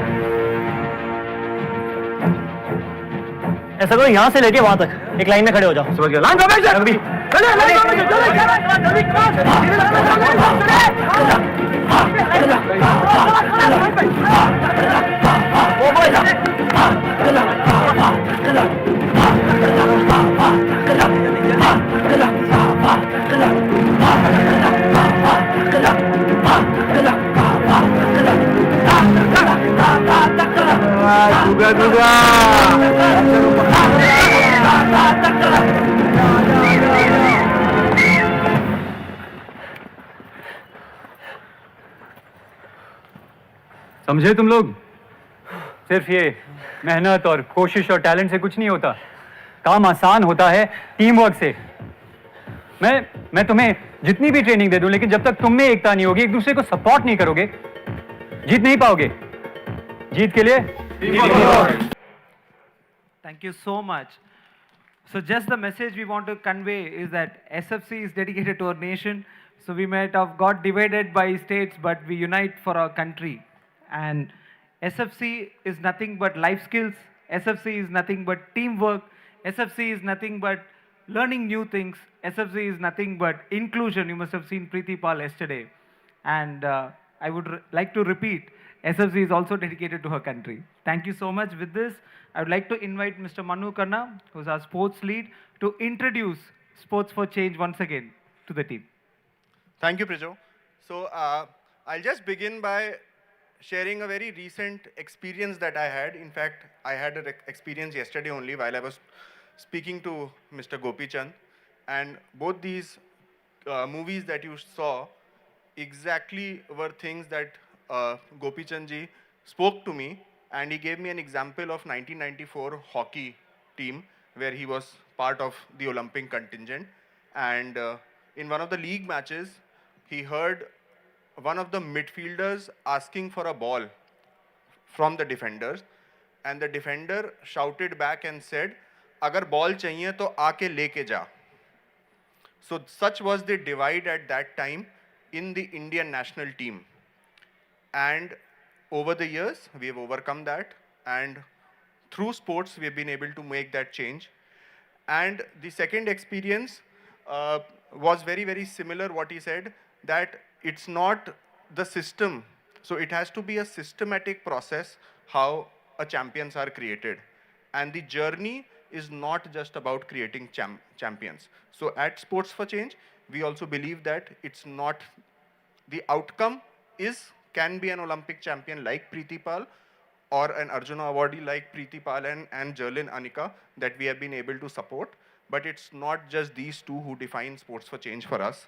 ऐसा करो, यहाँ से लेके वहां तक एक लाइन में खड़े हो जाओ. समझ गया? लाइन समझे तुम लोग? सिर्फ ये मेहनत और कोशिश और टैलेंट से कुछ नहीं होता. काम आसान होता है टीम वर्क से. मैं तुम्हें जितनी भी ट्रेनिंग दे दूं, लेकिन जब तक तुम में एकता नहीं होगी, एक दूसरे को सपोर्ट नहीं करोगे, जीत नहीं पाओगे. जीत के लिए Thank you so much. So just the message we want to convey is that SFC is dedicated to our nation. So we might have got divided by states, but we unite for our country. And SFC is nothing but life skills. SFC is nothing but teamwork. SFC is nothing but learning new things. SFC is nothing but inclusion. You must have seen Preeti Pal yesterday. And I would like to repeat, SFC is also dedicated to her country. Thank you so much. With this, I would like to invite Mr. Manu Karna, who's our sports lead, to introduce Sports for Change once again to the team. Thank you, Prijo. So I'll just begin by sharing a very recent experience that I had. In fact, I had an experience yesterday only while I was speaking to Mr. Gopi Chand. And both these movies that you saw exactly were things that Gopi Chand ji spoke to me, and he gave me an example of 1994 hockey team where he was part of the Olympic contingent. And in one of the league matches, he heard one of the midfielders asking for a ball from the defenders, and the defender shouted back and said, "Agar ball chahiye to aake leke ja." So such was the divide at that time in the Indian national team. And over the years, we have overcome that, and through sports, we have been able to make that change. And the second experience was very, very similar what he said, that it's not the system So it has to be a systematic process how champions are created. And the journey is not just about creating champions. So at Sports for Change, we also believe that it's not the outcome can be an Olympic champion like Preeti Pal or an Arjuna awardee like Preeti Pal and Jerlin Anika that we have been able to support. But it's not just these two who define Sports for Change for us.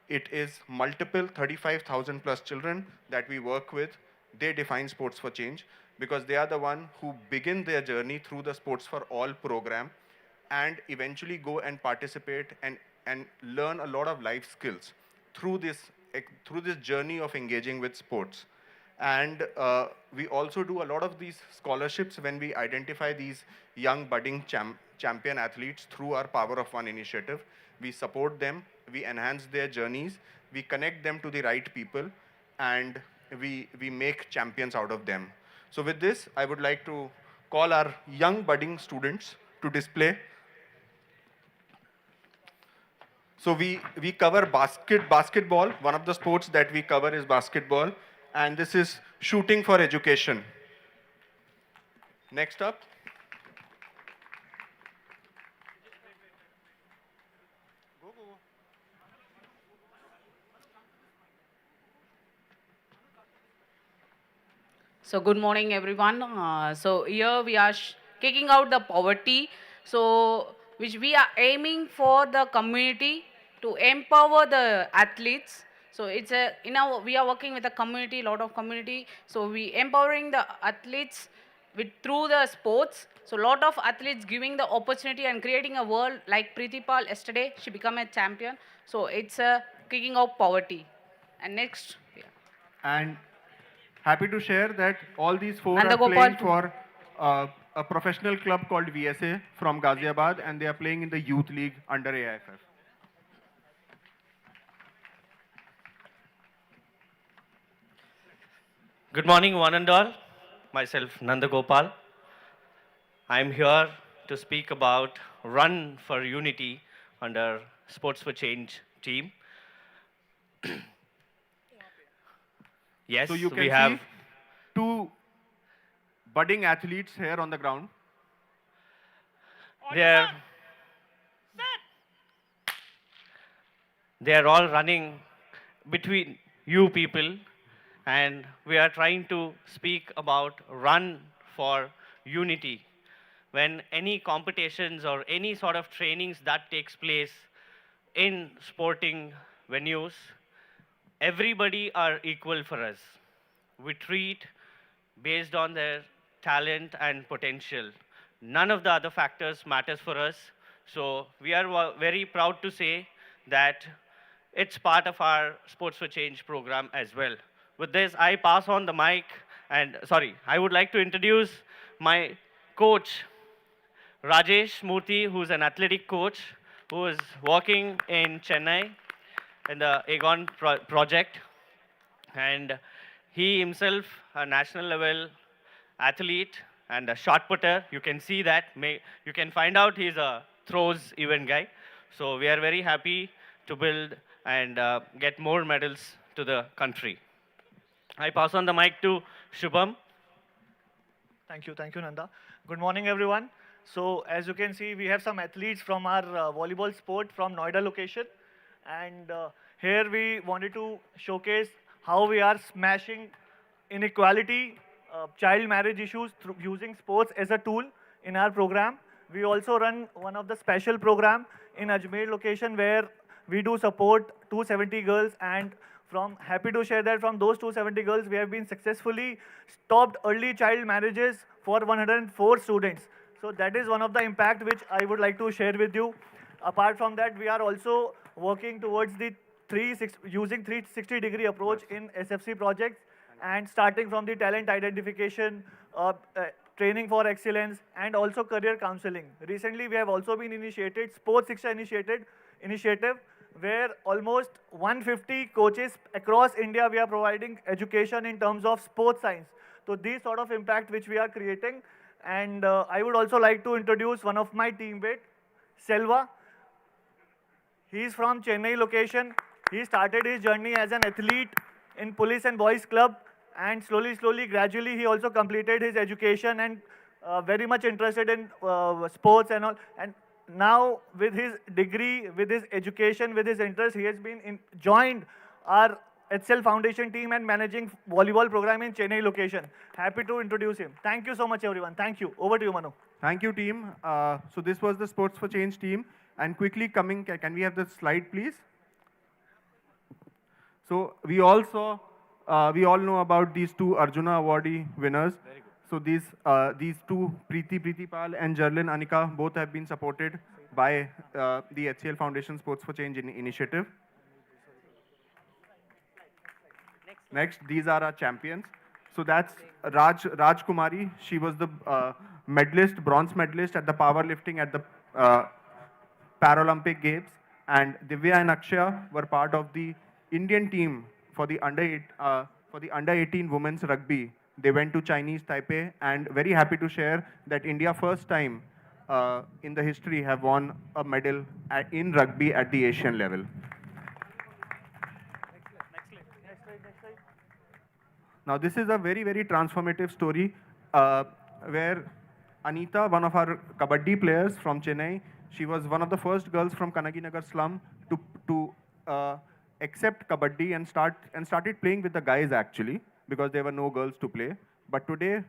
It is multiple 35,000 plus children that we work with. They define Sports for Change because they are the one who begin their journey through the Sports for All program and eventually go and participate and learn a lot of life skills through this journey of engaging with sports. And we also do a lot of these scholarships when we identify these young budding champion athletes through our Power of One initiative. We support them, we enhance their journeys, we connect them to the right people, and we make champions out of them. So with this, I would like to call our young budding students to display. So we cover basketball. One of the sports that we cover is basketball. And this is shooting for education. Next up. So good morning, everyone. So here we are kicking out the poverty. So which we are aiming for the community to empower the athletes. So it's we are working with a community, lot of community. So we empowering the athletes through the sports. So lot of athletes giving the opportunity and creating a world like Preeti Pal yesterday. She become a champion. So it's kicking out poverty. And next. Yeah. And happy to share that all these four Nanda are Gopal playing for a professional club called VSA from Ghaziabad, and they are playing in the youth league under AIFF. Good morning, one and all. Myself, Nanda Gopal. I am here to speak about Run for Unity under Sports for Change team. Yes, So you can we have see two budding athletes here on the ground. They are all running between you people, and we are trying to speak about Run for Unity. When any competitions or any sort of trainings that takes place in sporting venues, everybody are equal for us. We treat based on their talent and potential. None of the other factors matters for us. So we are very proud to say that it's part of our Sports for Change program as well. With this, I pass on the mic and, I would like to introduce my coach, Rajesh Murthy, who's an athletic coach, who is working in Chennai in the Aegon project. And he himself, a national level athlete and a shot putter. You can see that. You can find out he's a throws event guy. So we are very happy to build and get more medals to the country. I pass on the mic to Shubham. Thank you, Nanda. Good morning, everyone. So as you can see, we have some athletes from our volleyball sport from Noida location. And here we wanted to showcase how we are smashing inequality, child marriage issues through using sports as a tool in our program. We also run one of the special program in Ajmer location where we do support 270 girls, and happy to share that from those 270 girls, we have been successfully stopped early child marriages for 104 students. So that is one of the impact which I would like to share with you. Apart from that, we are also working towards the using 360-degree approach in SFC projects, and starting from the talent identification, training for excellence, and also career counseling. Recently, we have also been initiated Sports Shiksha initiative, where almost 150 coaches across India, we are providing education in terms of sports science. So these sort of impact which we are creating. And I would also like to introduce one of my teammates, Selva. He is from Chennai location. He started his journey as an athlete in Police and Boys Club And slowly, gradually, he also completed his education and very much interested in sports and all. And now, with his degree, with his education, with his interest, he has been joined our HCL Foundation team and managing volleyball program in Chennai location. Happy to introduce him. Thank you so much, everyone. Thank you. Over to you, Manu. Thank you, team. So this was the Sports for Change team. And quickly coming, can we have the slide, please? So we all know about these two Arjuna awardee winners. So these two, Preeti Pal and Jarlin Anika, both have been supported by the HCL Foundation Sports for Change initiative. Next, these are our champions. So that's Raj Kumari. She was the bronze medalist at the powerlifting at the Paralympic Games. And Divya and Akshaya were part of the Indian team for the under 18 women's rugby. They went to Chinese Taipei, and very happy to share that India first time in the history have won a medal in rugby at the Asian level. Now this is a very, very transformative story where Anita, one of our Kabaddi players from Chennai, she was one of the first girls from Kanaginagar slum to accept Kabaddi and started playing with the guys actually, because there were no girls to play. But today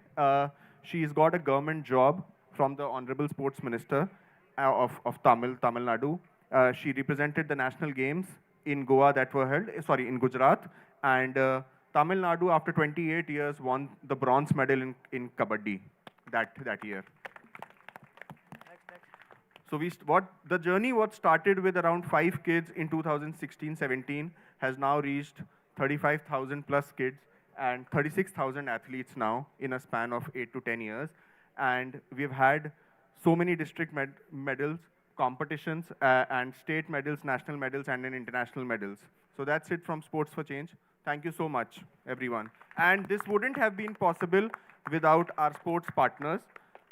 she's got a government job from the Honorable Sports Minister of Tamil Nadu. She represented the national games in Goa that were held, in Gujarat, and Tamil Nadu after 28 years won the bronze medal in Kabaddi that year. So the journey what started with around 5 kids in 2016-17 has now reached 35,000 plus kids and 36,000 athletes now in a span of 8 to 10 years. And we've had so many district medals, competitions, and state medals, national medals, and then international medals. So that's it from Sports for Change. Thank you so much, everyone. And this wouldn't have been possible without our sports partners.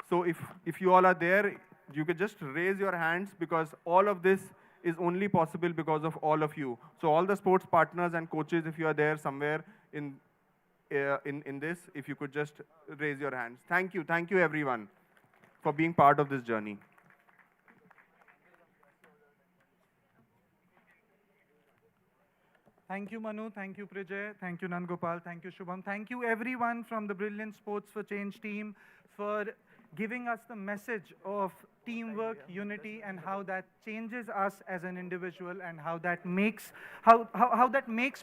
So if you all are there, you could just raise your hands, because all of this is only possible because of all of you. So all the sports partners and coaches, if you are there somewhere in this, if you could just raise your hands. Thank you everyone for being part of this journey. Thank you, Manu. Thank you, Prijay. Thank you, Nangopal. Thank you, Shubham. Thank you, everyone from the brilliant Sports for Change team for giving us the message of teamwork, unity, and how that changes us as an individual, and how that makes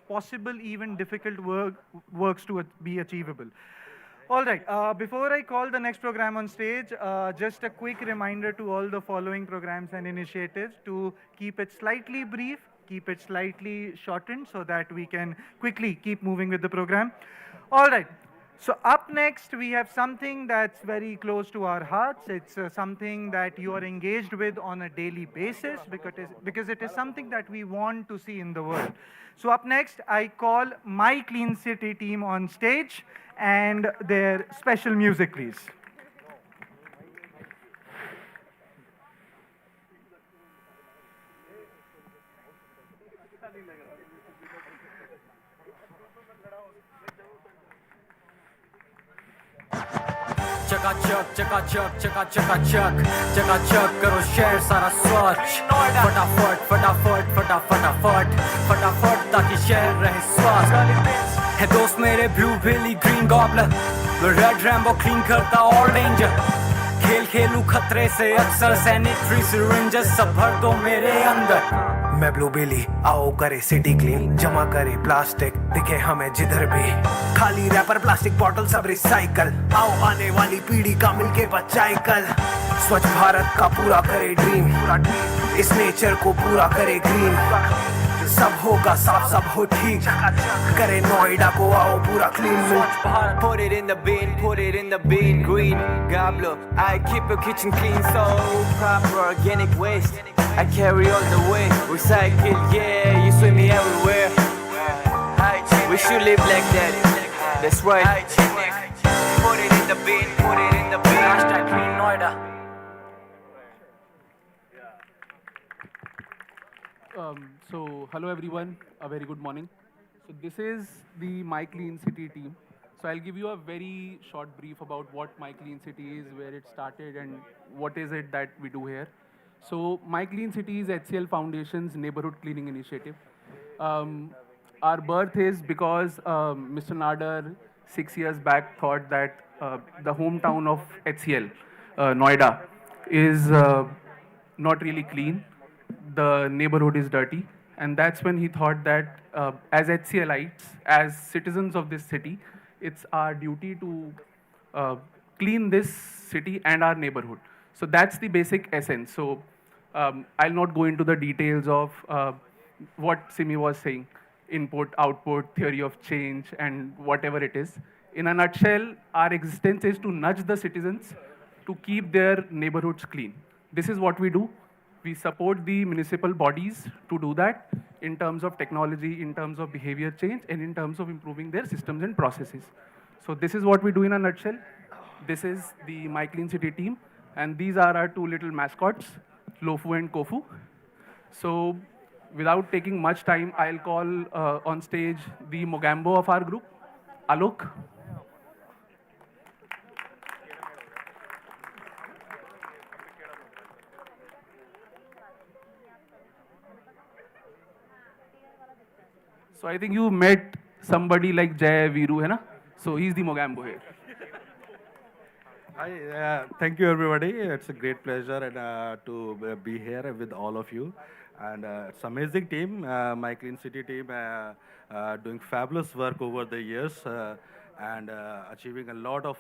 possible even difficult works to be achievable. All right, before I call the next program on stage, just a quick reminder to all the following programs and initiatives to keep it slightly brief, keep it slightly shortened, so that we can quickly keep moving with the program. All right. So up next, we have something that's very close to our hearts. It's something that you are engaged with on a daily basis, because it is something that we want to see in the world. So up next, I call My Clean City team on stage, and their special music, please. चकाचक चकाचक चकाचक चकाचक करो शहर सारा स्वच्छ फटाफट फटाफट फटाफट फटाफट ताकि शहर रहे स्वच्छ है दोस्त मेरे ब्लू वेली ग्रीन गॉबलर रेड रैम्बो क्लीन करता ऑल डेंजर खेल खेलूं खतरे से अक्सर सैनिटरी सिरिंजेस सब भर दो मेरे अंदर मैं ब्लू बेली आओ करे सिटी क्लीन जमा करे प्लास्टिक दिखे हमें जिधर भी खाली रैपर प्लास्टिक बॉटल सब रिसाइकल आओ आने वाली पीढ़ी का मिलके बचाए कल स्वच्छ भारत का पूरा करे ड्रीम इस नेचर को पूरा करे ग्रीन सब होगा साफ सब हो ठीक करे नोएडा को आओ पूरा clean put it in the bin green gobbler I keep your kitchen clean so proper organic waste I carry all the way recycle yeah you see me everywhere we should live like that that's right put it in the bin hashtag clean Noida So hello everyone, a very good morning. So this is the My Clean City team, So I'll give you a very short brief about what My Clean City is, where it started, and what is it that we do here. So My Clean City is HCL Foundation's neighborhood cleaning initiative. Our birth is because Mr. Nadar 6 years back thought that the hometown of HCL, Noida, is not really clean. The neighborhood is dirty. And that's when he thought that as HCLites, as citizens of this city, it's our duty to clean this city and our neighborhood. So that's the basic essence. So I'll not go into the details of what Simi was saying, input, output, theory of change, and whatever it is. In a nutshell, our existence is to nudge the citizens to keep their neighborhoods clean. This is what we do. We support the municipal bodies to do that in terms of technology, in terms of behavior change, and in terms of improving their systems and processes. So this is what we do in a nutshell. This is the My Clean City team, and these are our two little mascots, Lofu and Kofu. So without taking much time, I'll call on stage the Mogambo of our group, Alok. So I think you met somebody like Jay Viru, hai na? So he's the Mogambo here. Hi, thank you everybody. It's a great pleasure and to be here with all of you. And it's amazing team, My Clean City team, doing fabulous work over the years and achieving a lot of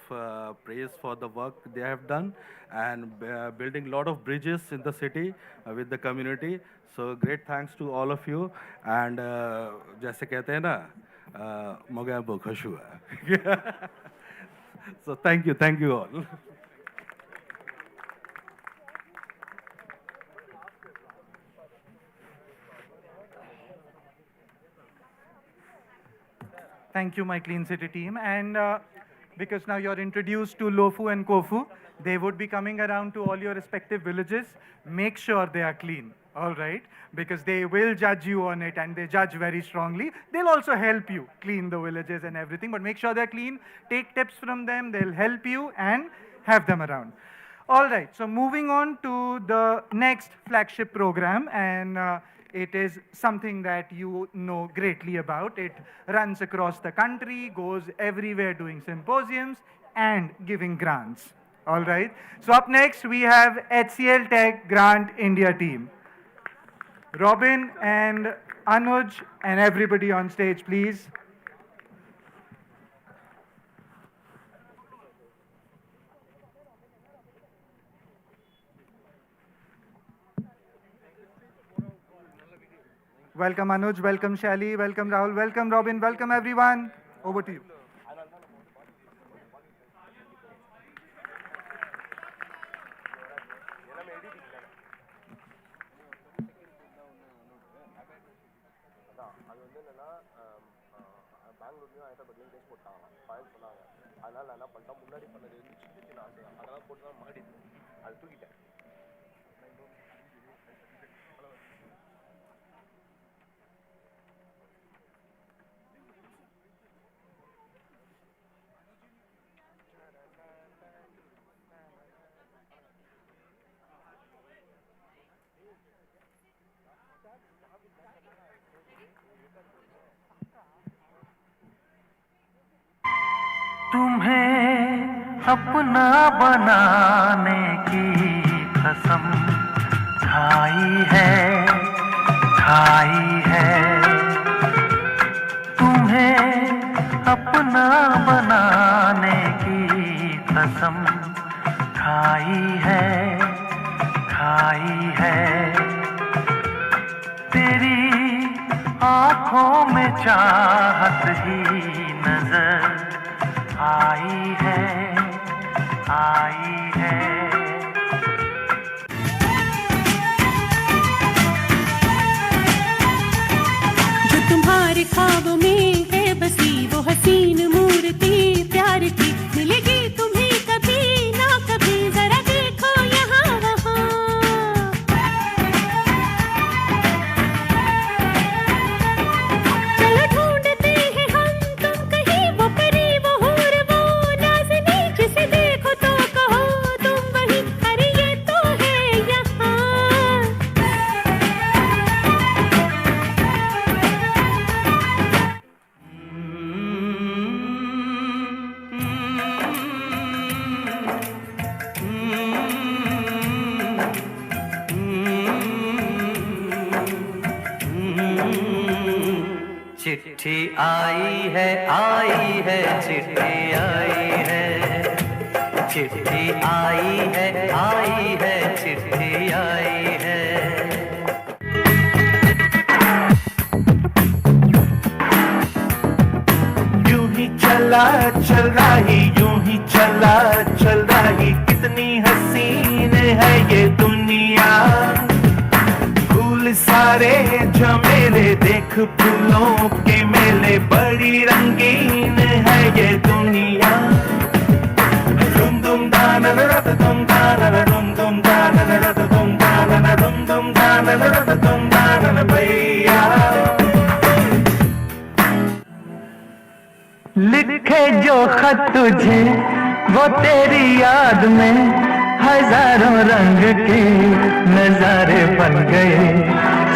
praise for the work they have done and building a lot of bridges in the city with the community. So great thanks to all of you. And जैसे कहते हैं ना, मोगैम्बो खुश हुआ. So thank you all. Thank you, My Clean City team. And because now you're introduced to Lofu and Kofu, they would be coming around to all your respective villages. Make sure they are clean, all right? Because they will judge you on it, and they judge very strongly. They'll also help you clean the villages and everything, but make sure they're clean. Take tips from them. They'll help you and have them around. All right, so moving on to the next flagship program, and it is something that you know greatly about. It runs across the country, goes everywhere doing symposiums and giving grants. All right. So up next, we have HCLTech Grant India team. Robin and Anuj and everybody on stage, please. Welcome Anuj, welcome Shali, welcome Rahul, welcome Robin, welcome everyone. Over to you. तुम्हें अपना बनाने की कसम खाई है तुम्हें अपना बनाने की कसम खाई है तेरी आँखों में चाहत ही नजर आई है जो तुम्हारे ख्वाब में है बसी वो हसीन मूर्ति प्यार की मिलेगी तुम्हें कभी ना कभी जरा देखो यहाँ वहाँ चलो ढूंढते हैं हम तुम कहीं वो परी वो हो आई है चिट्ठी आई है, चिट्ठी आई है चिट्ठी आई है। यूं ही चला चल रही, यूं ही चला चल रही, कितनी हसीन है ये दुनिया। फूल सारे झमेले देख फूलों के मेले, बड़ी रंगीन है ये दुनिया। दुम दुम दाना रत दुम दाना दुम दुम दाना रत दुम दाना दुम दुम दाना रत दुम दाना भैया। लिखे जो खत तुझे वो तेरी याद में हजारों रंग के नजारे बन गए।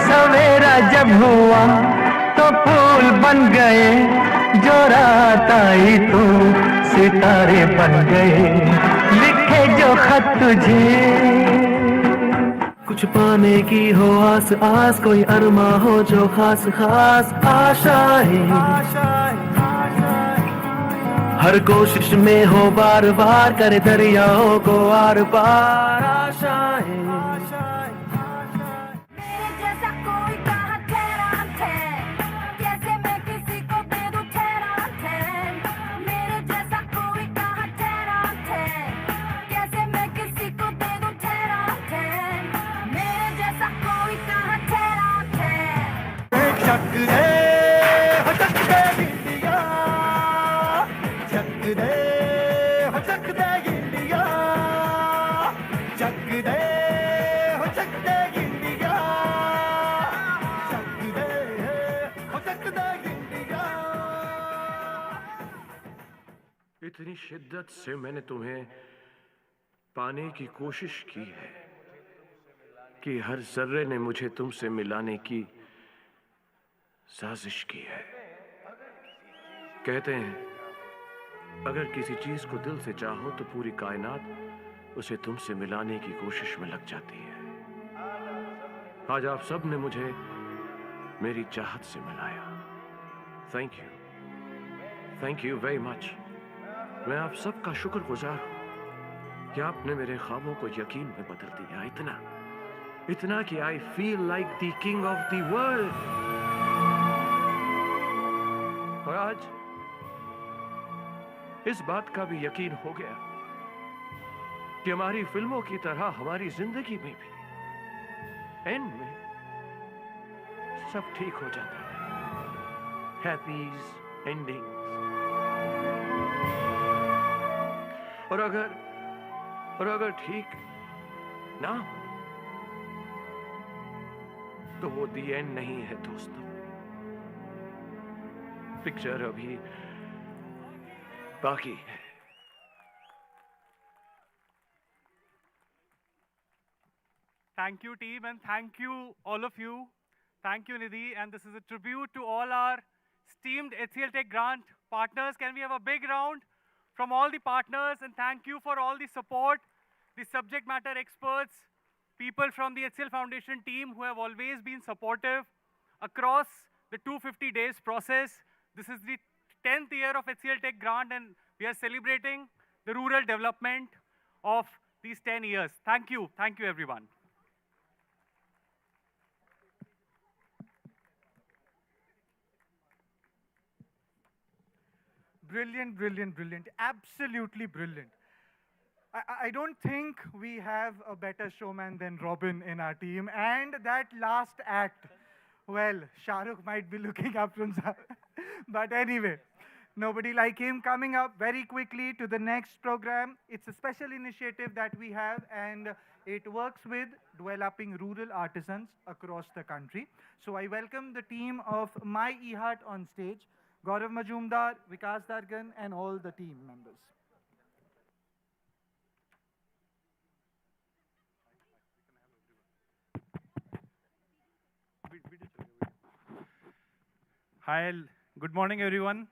सवेरा जब हुआ तो फूल बन गए, जो रात आई तो सितारे बन गए। लिखे जो खत तुझे कुछ पाने की हो आस आस, कोई अरमा हो जो खास खास आशाएं। हर कोशिश में हो बार बार, करे दरियाओं को आर पार आशाएं। इतनी शिद्दत से मैंने तुम्हें पाने की कोशिश की है कि हर जर्रे ने मुझे तुमसे मिलाने की साजिश की है। कहते हैं अगर किसी चीज को दिल से चाहो तो पूरी कायनात उसे तुमसे मिलाने की कोशिश में लग जाती है। आज आप सब ने मुझे मेरी चाहत से मिलाया। Thank you very much. मैं आप सबका शुक्रगुजार हूं कि आपने मेरे ख्वाबों को यकीन में बदल दिया। इतना कि I feel like the king of the world. और आज इस बात का भी यकीन हो गया कि हमारी फिल्मों की तरह हमारी जिंदगी में भी एंड में सब ठीक हो जाता है। हैप्पीज एंडिंग्स। और अगर ठीक ना हो तो वो दी एंड नहीं है दोस्तों। पिक्चर अभी बाकी है। Thank you, team, and thank you, all of you. Thank you, Nidhi. And this is a tribute to all our esteemed HCLTech grant partners. Can we have a big round from all the partners? And thank you for all the support, the subject matter experts, people from the HCL Foundation team who have always been supportive across the 250 days process. This is the 10th year of HCLTech grant, and we are celebrating the rural development of these 10 years. Thank you everyone. Brilliant, brilliant, brilliant. Absolutely brilliant. I don't think we have a better showman than Robin in our team. And that last act, well, Shahrukh might be looking up from but anyway, nobody like him. Coming up very quickly to the next program. It's a special initiative that we have, and it works with developing rural artisans across the country. So I welcome the team of My eHeart on stage. Gaurav Majumdar, Vikas Dargan, and all the team members. Hi, good morning everyone.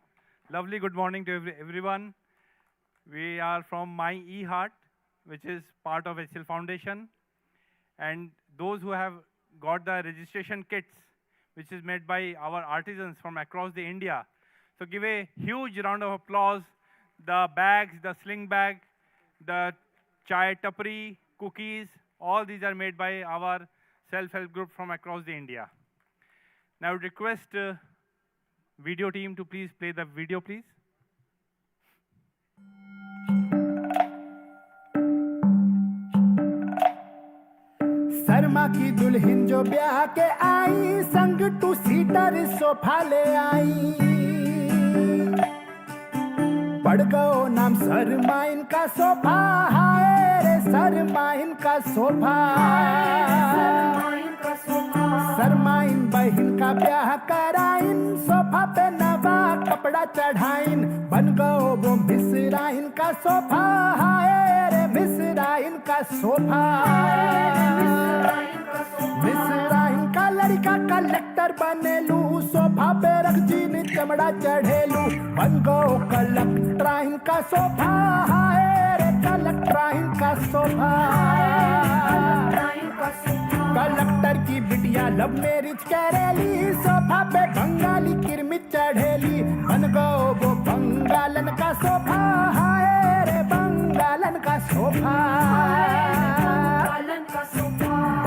Lovely good morning to everyone. We are from My eHeart, which is part of HCL Foundation. And those who have got the registration kits, which is made by our artisans from across the India, So give a huge round of applause. The bags, the sling bag, the chai tapri, cookies, all these are made by our self-help group from across the India. Now I would request video team to please play the video, please. Sharma की दुल्हन जो ब्याह के आई संग two seater sofa ले आई पड़ गयो नाम शर्मा इनका सोफा हाय रे शर्मा इनका सोफा शर्मा इन बहन का ब्याह कराइन सोफा पे नवा कपड़ा चढ़ाइन बन गयो वो मिसरा इनका सोफा हाय रे मिसरा इनका सोफा मिसरा इनका लड़का कलेक्टर बनेलू सोफा पे रख जीन चमड़ा चढ़ेलू बन गो कलेक्टर इनका सोफा हाय रे कलेक्टर इनका सोफा कलेक्टर की बिटिया लव मैरिज करेली सोफा पे बंगाली किरमिट चढ़ेली बन गो वो बंगालन का सोफा हाय रे बंगालन का सोफा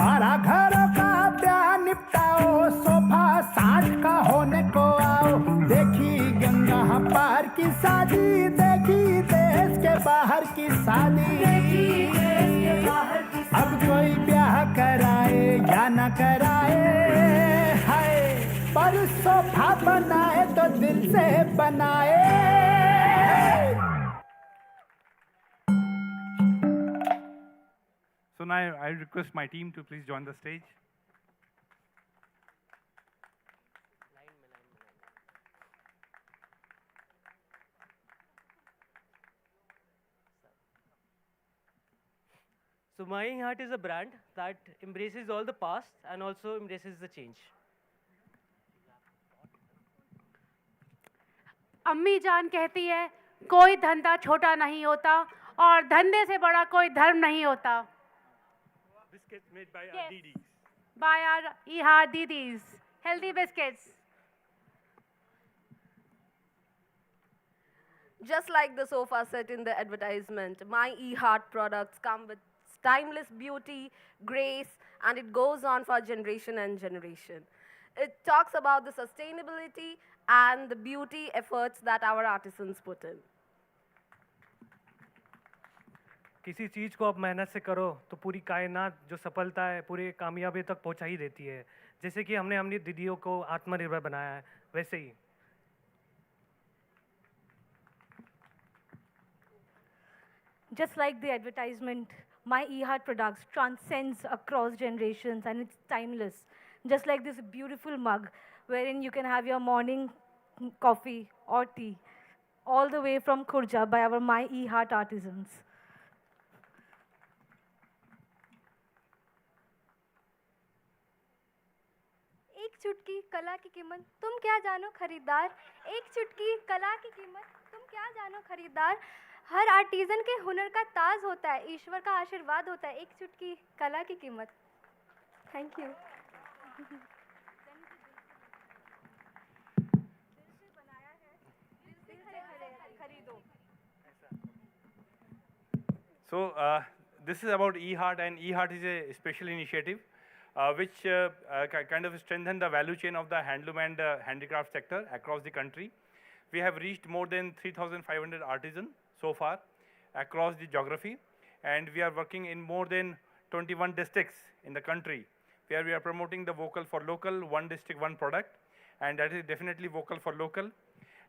12 घरों का ब्याह निपटाओ सोफा 60 का होने को आओ देखी गंगा पार की शादी देखी देश के बाहर की शादी अब कोई ब्याह कराए या न कराए हाय पर सोफा बनाए तो दिल से बनाए So now I request my team to please join the stage. So My Heart is a brand that embraces all the past and also embraces the change. अम्मी जान कहती है कोई धंधा छोटा नहीं होता और धंधे से बड़ा कोई धर्म नहीं होता. Biscuits made by our Didis. By our E-Heart Didis. Healthy biscuits. Just like the sofa set in the advertisement, my E-Heart products come with timeless beauty, grace, and it goes on for generation and generation. It talks about the sustainability and the beauty efforts that our artisans put in. किसी चीज़ को आप मेहनत से करो तो पूरी कायनात जो सफलता है पूरी कामयाबी तक पहुंचा ही देती है. जैसे कि हमने अपनी दीदियों को आत्मनिर्भर बनाया है वैसे ही. Just like the advertisement, my E-Heart products transcends across generations and it's timeless. Just like this beautiful mug wherein you can have your morning coffee or tea all the way from Khurja by our My E-Heart artisans. एक चुटकी कला की कीमत तुम क्या जानो खरीदार. एक चुटकी कला की कीमत तुम क्या जानो खरीदार. हर आर्टिजन के हुनर का ताज होता है, ईश्वर का आशीर्वाद होता है. एक चुटकी कला की कीमत. Thank you. So this is about E-Heart, and E-Heart is a special initiative which kind of strengthen the value chain of the handloom and handicraft sector across the country. We have reached more than 3,500 artisans so far across the geography, and we are working in more than 21 districts in the country, where we are promoting the vocal for local, one district, one product, and that is definitely vocal for local.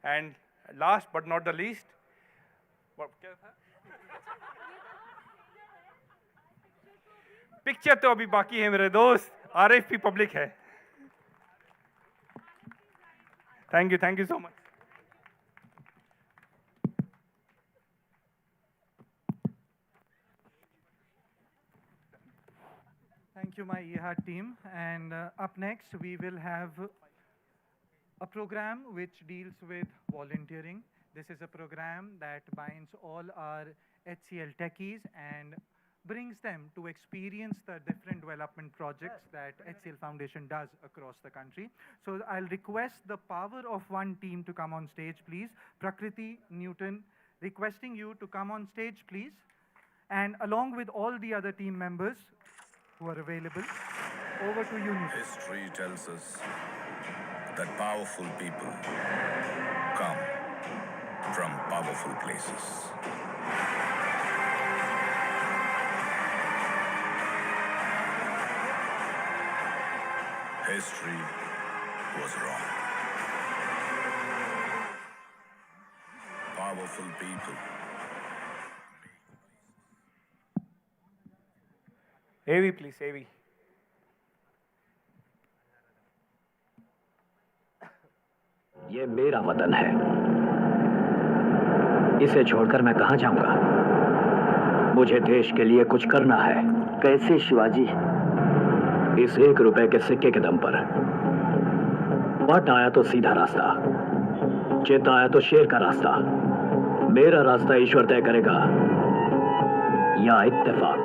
And last but not the least, picture तो अभी बाकी है मेरे दोस्त, RFP public है. Thank you so much. Thank you, my E-Heart team. And up next, we will have a program which deals with volunteering. This is a program that binds all our HCL techies and brings them to experience the different development projects that HCL Foundation does across the country. So I'll request the Power of One team to come on stage, please. Prakriti, Newton, requesting you to come on stage, please. And along with all the other team members who are available, over to you, Newton. History tells us that powerful people come from powerful places. History was wrong. Powerful people. AV, please, AV. ये मेरा वतन है। इसे छोड़कर मैं कहां जाऊंगा? मुझे देश के लिए कुछ करना है। कैसे शिवाजी? इस 1 रुपए के सिक्के के दम पर। पट आया तो सीधा रास्ता, चित आया तो शेर का रास्ता। मेरा रास्ता ईश्वर तय करेगा या इत्तेफाक।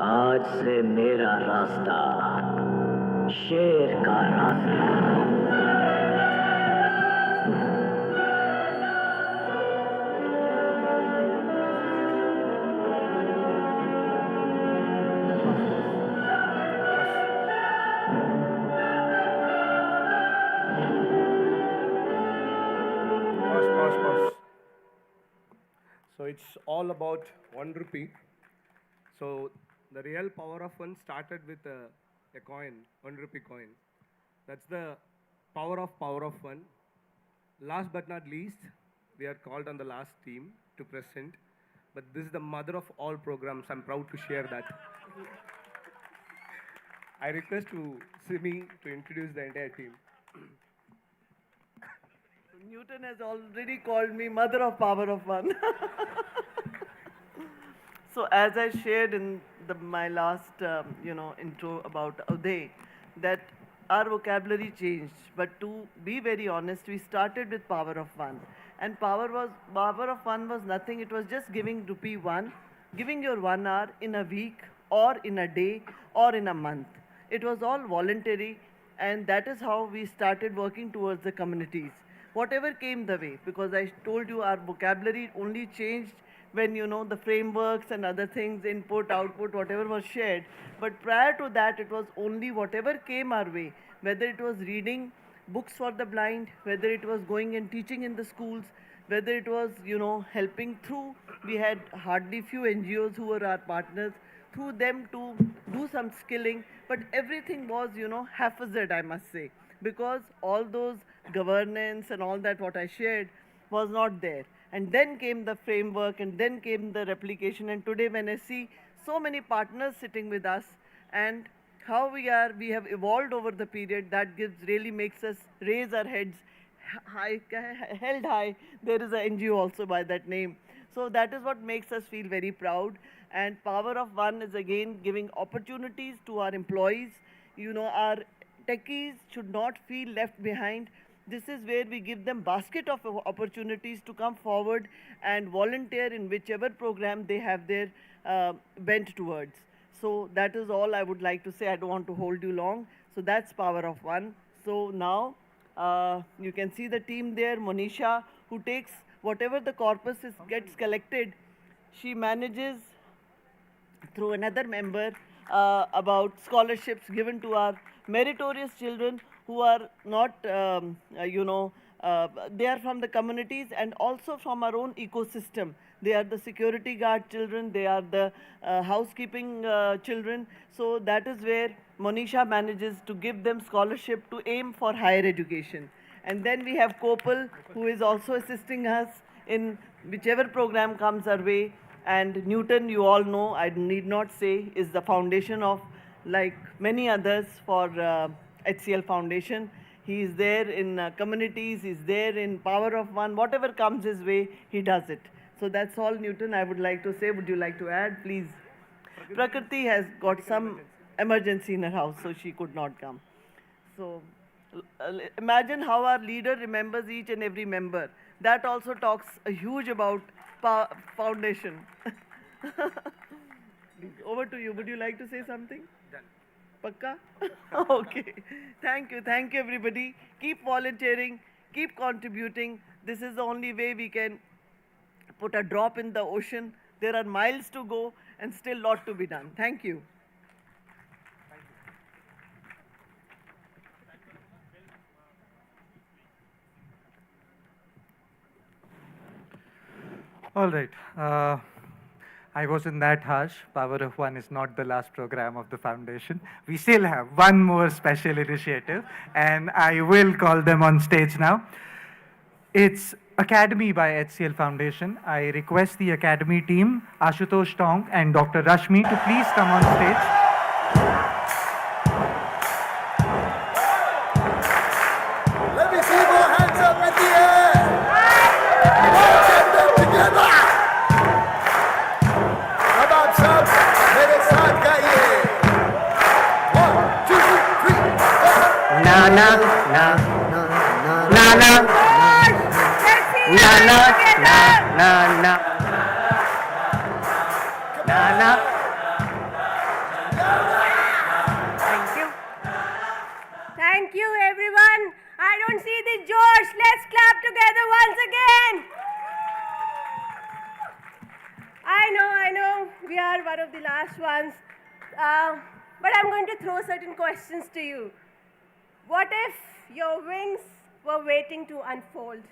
आज से मेरा रास्ता शेर का रास्ता। Pause. So it's all about 1 rupee. So the real power of one started with a coin, 1 rupee coin. That's the power of one. Last but not least, we are called on the last team to present. But this is the mother of all programs. I'm proud to share that. I request to Simi to introduce the entire team. Newton has already called me mother of power of one. So as I shared in my last, intro about Uday, that our vocabulary changed. But to be very honest, we started with power of one, and power of one was nothing. It was just giving rupee 1, giving your 1 hour in a week or in a day or in a month. It was all voluntary, and that is how we started working towards the communities. Whatever came the way, because I told you our vocabulary only changed when, the frameworks and other things, input, output, whatever was shared. But prior to that, it was only whatever came our way, whether it was reading books for the blind, whether it was going and teaching in the schools, whether it was, helping through, we had hardly few NGOs who were our partners, through them to do some skilling, but everything was, haphazard, I must say, because all those governance and all that what I shared was not there. And then came the framework, and then came the replication. And today when I see so many partners sitting with us and how we have evolved over the period, that really makes us raise our heads held high. There is an NGO also by that name. So that is what makes us feel very proud. And power of one is again giving opportunities to our employees. Our techies should not feel left behind. This is where we give them basket of opportunities to come forward and volunteer in whichever program they have their bent towards. So that is all I would like to say. I don't want to hold you long. So that's power of one. So now you can see the team there, Monisha, who takes whatever the corpus gets collected. She manages through another member about scholarships given to our meritorious children who are not, they are from the communities and also from our own ecosystem. They are the security guard children, they are the housekeeping children. So that is where Monisha manages to give them scholarship to aim for higher education. And then we have Kopal, who is also assisting us in whichever program comes our way. And Newton, you all know, I need not say, is the foundation of, like many others, for HCL Foundation. He is there in communities, he is there in Power of One. Whatever comes his way, he does it. So that's all, Newton, I would like to say. Would you like to add, please? Prakriti has got some emergency in her house, so she could not come. So imagine how our leader remembers each and every member. That also talks a huge about foundation. Over to you. Would you like to say something? Done. Pakka? Okay. Thank you. Thank you, everybody. Keep volunteering. Keep contributing. This is the only way we can put a drop in the ocean. There are miles to go and still lot to be done. Thank you. All right. I wasn't that harsh. Power of One is not the last program of the foundation. We still have one more special initiative, and I will call them on stage now. It's Academy by HCL Foundation. I request the Academy team, Ashutosh Tong and Dr. Rashmi, to please come on stage. Let me see more hands up in the air. Get them together. अब आप सब मेरे साथ गाइए. 1, 2, 3. Na na na na na na na na na na na na. Thank you. Thank you, everyone. I don't see the Josh. Let's clap together once again. I know, we are one of the last ones. But I'm going to throw certain questions to you. What if your wings were waiting to unfold?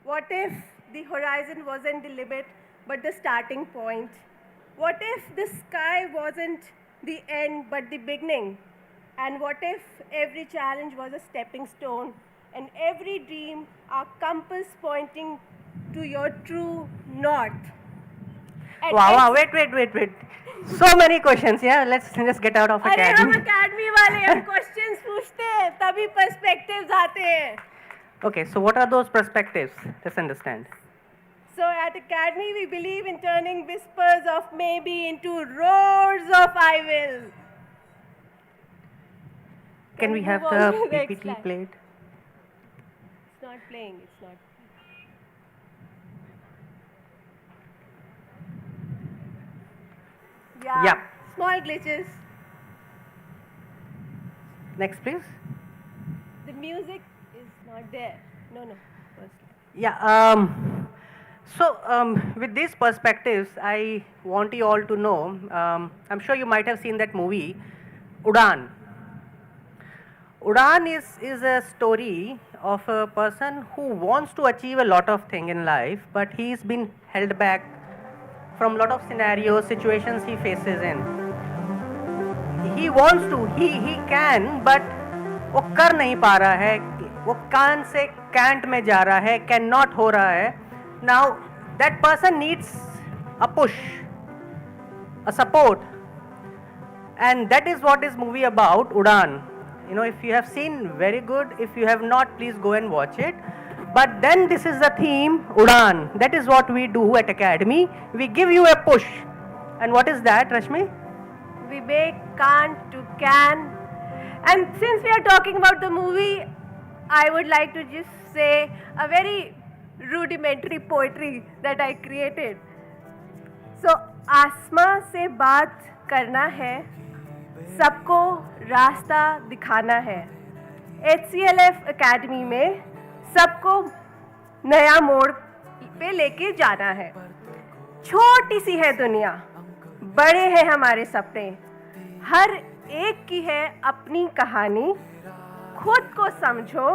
What if the horizon wasn't the limit, but the starting point? What if the sky wasn't the end, but the beginning? And what if every challenge was a stepping stone, and every dream a compass pointing to your true north? And Wow, wait. So many questions, yeah? Let's just get out of अरे हम academy. academy वाले हम questions पूछते हैं तभी perspectives आते हैं. Okay, so what are those perspectives? Let's understand. So at academy we believe in turning whispers of maybe into roars of I will. Can we have move the on to the next PPT slide? played? It's not playing. It's not. Yeah. Yeah. Small glitches. Next, please. The music is not there. No. First. Yeah. With these perspectives, I want you all to know. I'm sure you might have seen that movie, Udan. Udan is a story of a person who wants to achieve a lot of things in life, but he's been held back from a lot of scenarios, situations he faces in. He wants to, he can, but वो कर नहीं पा रहा है, वो कान से can't में जा रहा है, cannot हो रहा है. Now that person needs a push, a support, and that is what this movie about, Udan. You know, if you have seen, very good. If you have not, please go and watch it. But then this is the theme, Udan. That is what we do at Academy. We give you a push. And what is that, Rashmi? We make can't to can. And since we are talking about the movie, I would like to just say a very rudimentary poetry that I created. So, आसमां से बात करना है, सबको रास्ता दिखाना है. HCLF Academy में सबको नया मोड़ पे लेके जाना है. छोटी सी है दुनिया, बड़े हैं हमारे सपने, हर एक की है अपनी कहानी. खुद को समझो,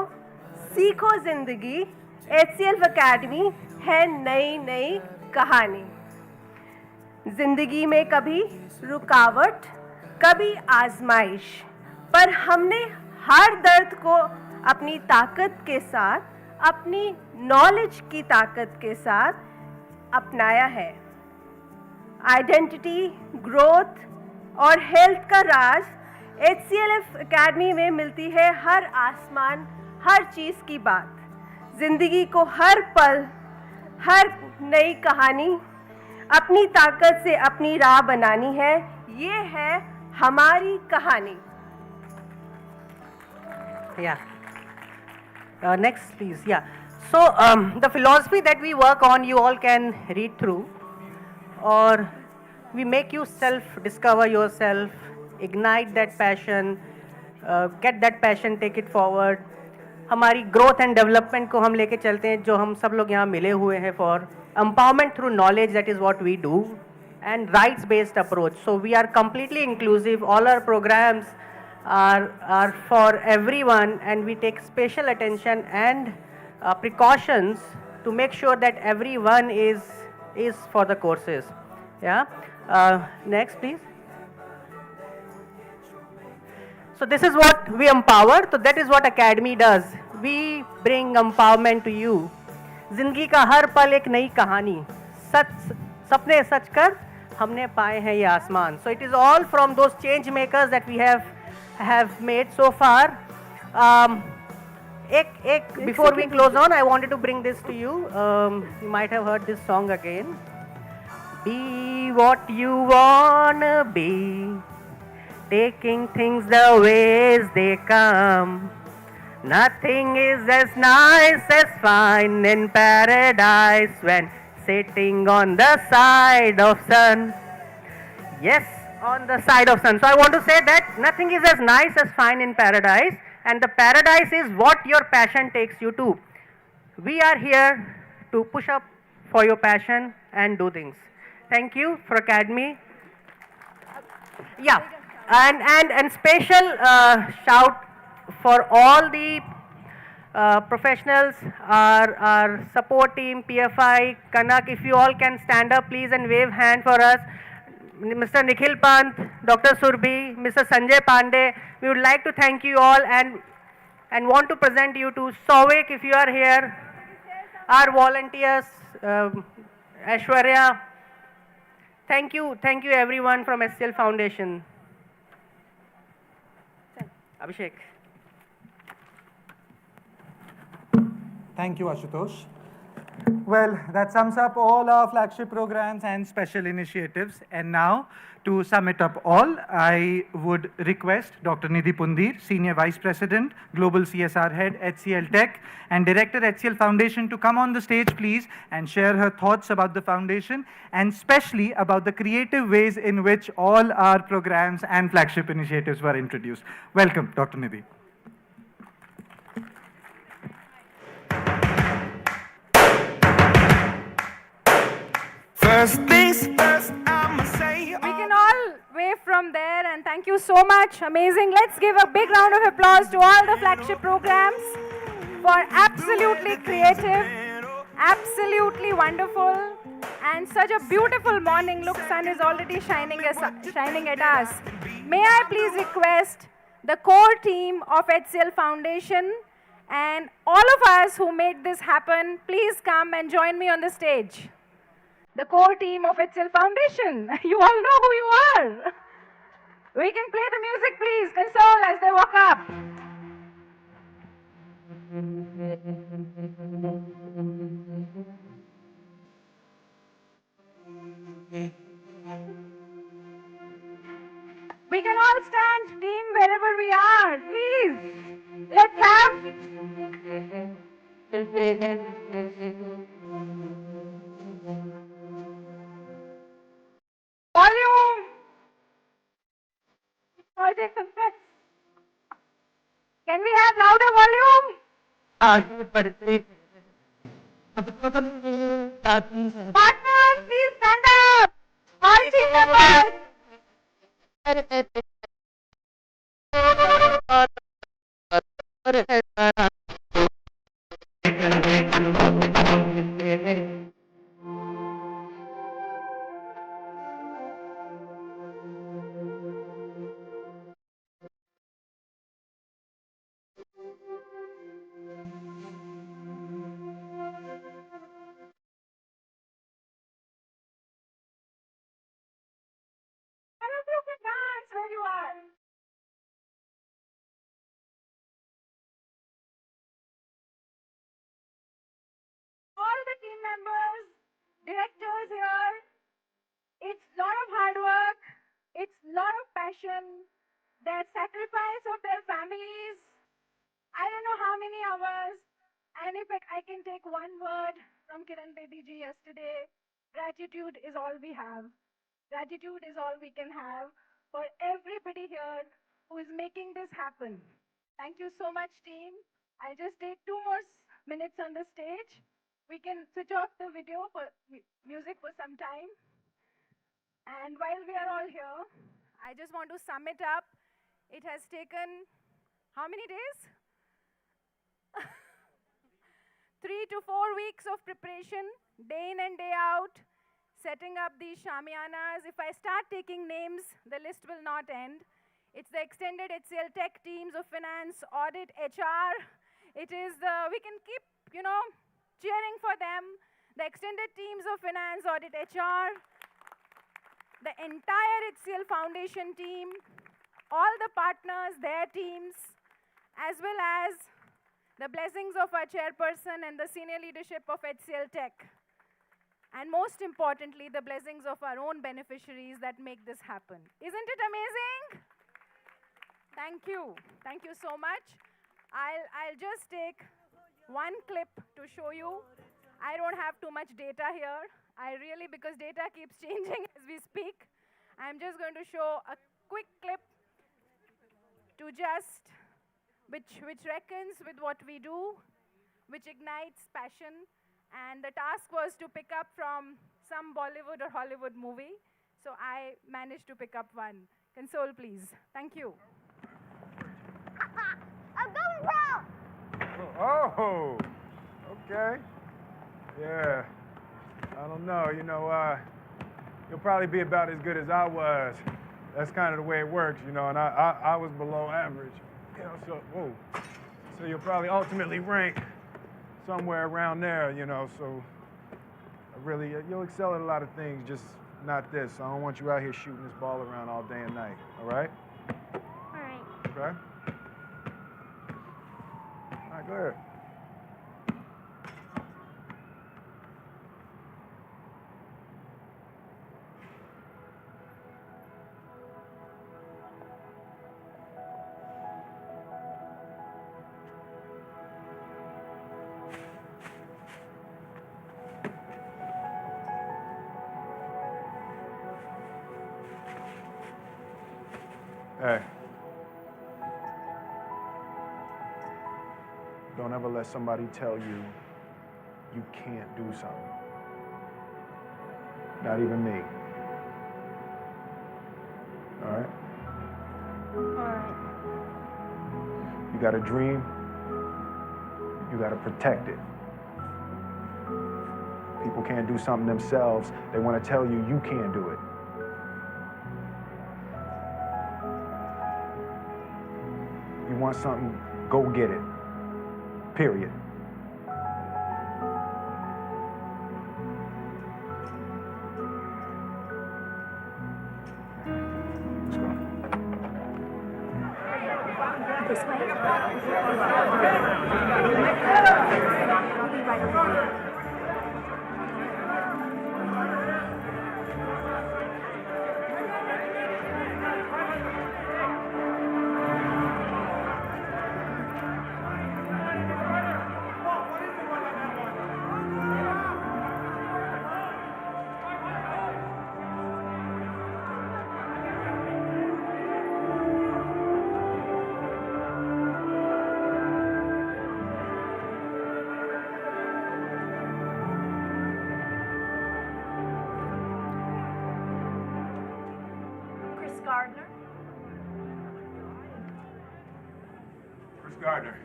सीखो जिंदगी. HCLF Academy है नई नई कहानी. जिंदगी में कभी रुकावट, कभी आजमाइश, पर हमने हर दर्द को अपनी ताकत के साथ, अपनी नॉलेज की ताकत के साथ अपनाया है. आइडेंटिटी, ग्रोथ और हेल्थ का राज HCLF Academy में मिलती है. हर आसमान, हर चीज़ की बात, जिंदगी को हर पल, हर नई कहानी अपनी ताकत से अपनी राह बनानी है, ये है हमारी कहानी. Yeah. Next, please. Yeah. So, the philosophy that we work on, you all can read through, or we make you self-discover yourself, ignite that passion, get that passion, take it forward. हमारी growth and development को हम लेके चलते हैं, जो हम सब लोग यहाँ मिले हुए हैं for empowerment through knowledge. That is what we do, and rights-based approach. So we are completely inclusive. All our programs are for everyone, and we take special attention and precautions to make sure that everyone is for the courses. Yeah. Next, please. So this is what we empower. So that is what Academy does. We bring empowerment to you. जिंदगी का हर पल एक नई कहानी, सपने सच कर हमने पाए हैं ये आसमान. So it is all from those change makers that we have made so far. Before we close on, I wanted to bring this to you. You might have heard this song again. Be what you wanna be, taking things the ways they come. Nothing is as nice as fine in paradise when sitting on the side of sun. Yes, on the side of sun. So I want to say that nothing is as nice as fine in paradise, and the paradise is what your passion takes you to. We are here to push up for your passion and do things. Thank you for Academy. Yeah, and special shout for all the professionals, our support team, PFI, Kanak. If you all can stand up, please, and wave hand for us. Mr. Nikhil Pant, Dr. Surbhi, Mr. Sanjay Pandey. We would like to thank you all and want to present you to Souvik if you are here. Our volunteers, Aishwarya. Thank you everyone from SCL Foundation. Abhishek. Thank you, Ashutosh. Well, that sums up all our flagship programs and special initiatives. And now, to sum it up all, I would request Dr. Nidhi Pundir, Senior Vice President, Global CSR Head, HCLTech, and Director, HCL Foundation, to come on the stage, please, and share her thoughts about the foundation, and especially about the creative ways in which all our programs and flagship initiatives were introduced. Welcome, Dr. Nidhi. First things first, I'ma say. We can all wave from there, and thank you so much. Amazing. Let's give a big round of applause to all the flagship programs for absolutely creative, absolutely wonderful, and such a beautiful morning. Look, sun is already shining at us. May I please request the core team of HCL Foundation and all of us who made this happen, please come and join me on the stage. The core team of HCL Foundation. You all know who you are. We can play the music, please. Console as they walk up. We can all stand, team, wherever we are. Please. Let's have. Volume! Can we have louder volume? Partners, please stand up! All team members! members, directors here. It's a lot of hard work. It's a lot of passion. Their sacrifice of their families. I don't know how many hours. And if I can take one word from Kiran Bedi ji yesterday, gratitude is all we have. Gratitude is all we can have for everybody here who is making this happen. Thank you so much, team. I'll just take 2 more minutes on the stage. We can switch off the video for music for some time. And while we are all here, I just want to sum it up. It has taken how many days? 3 to 4 weeks of preparation, day in and day out, setting up these shamianas. If I start taking names, the list will not end. It's the extended HCLTech teams of finance, audit, HR. It is we can keep, cheering for them. The extended teams of finance, audit, HR. The entire HCL Foundation team, all the partners, their teams, as well as the blessings of our chairperson and the senior leadership of HCLTech. And most importantly, the blessings of our own beneficiaries that make this happen. Isn't it amazing? Thank you. Thank you so much. I'll just take one clip to show you. I don't have too much data here. Because data keeps changing as we speak, I'm just going to show a quick clip to just, which reckons with what we do, which ignites passion. And the task was to pick up from some Bollywood or Hollywood movie. So I managed to pick up one. Console, please. Thank you. I'm going, bro! Oh, okay. Yeah. I don't know, you'll probably be about as good as I was. That's kind of the way it works, and I was below average, so you'll probably ultimately rank somewhere around there, so you'll excel at a lot of things, just not this. I don't want you out here shooting this ball around all day and night, all right? All right. Okay? All right, go ahead. Hey, don't ever let somebody tell you you can't do something. Not even me. All right? All right. You got a dream, you got to protect it. People can't do something themselves. They want to tell you you can't do it. You want something, go get it. Period. This way. Gardner. Chris Gardner.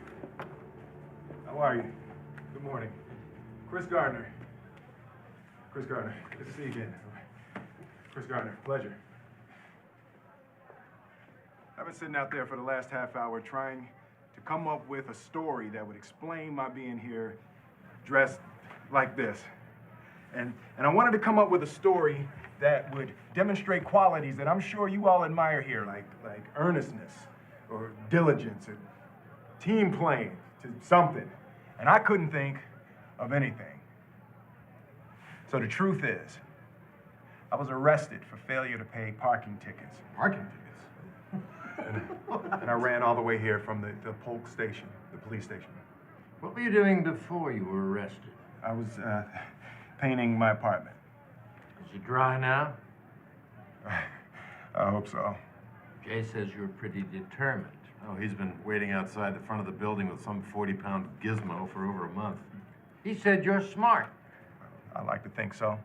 How are you? Good morning. Chris Gardner. Chris Gardner. Good to see you again. Chris Gardner, pleasure. I've been sitting out there for the last half hour trying to come up with a story that would explain my being here dressed like this. And I wanted to come up with a story that would demonstrate qualities that I'm sure you all admire here, like earnestness or diligence or team playing to something. And I couldn't think of anything. So the truth is, I was arrested for failure to pay parking tickets. Parking tickets? And I ran all the way here from the Polk station, the police station. What were you doing before you were arrested? I was painting my apartment. Is it dry now? I hope so. Jay says you're pretty determined. Oh, he's been waiting outside the front of the building with some 40-pound gizmo for over a month. He said you're smart. I like to think so.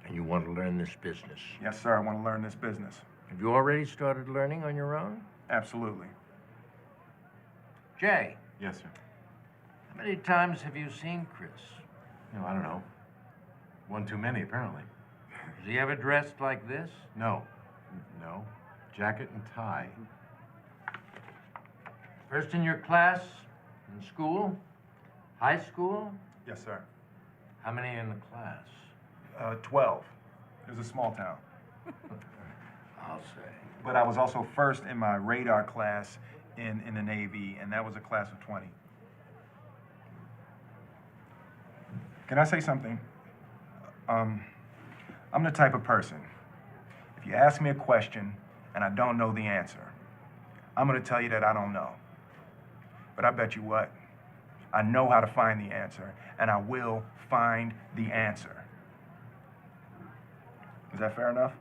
And you want to learn this business. Yes, sir, I want to learn this business. Have you already started learning on your own? Absolutely. Jay. Yes, sir. How many times have you seen Chris? No, I don't know. One too many, apparently. Is he ever dressed like this? No. No. Jacket and tie. First in your class? In school? High school? Yes, sir. How many in the class? 12. It was a small town. I'll say. But I was also first in my radar class in the Navy, and that was a class of 20. Can I say something? I'm the type of person, if you ask me a question and I don't know the answer, I'm gonna tell you that I don't know. But I bet you what, I know how to find the answer, and I will find the answer. Is that fair enough?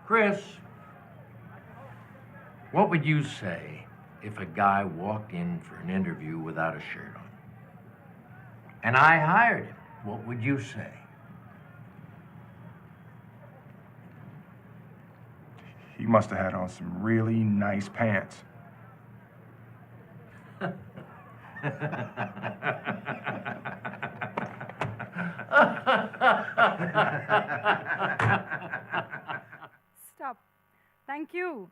Chris, what would you say if a guy walked in for an interview without a shirt on? And I hired him. What would you say? He must have had on some really nice pants. Stop. Thank you.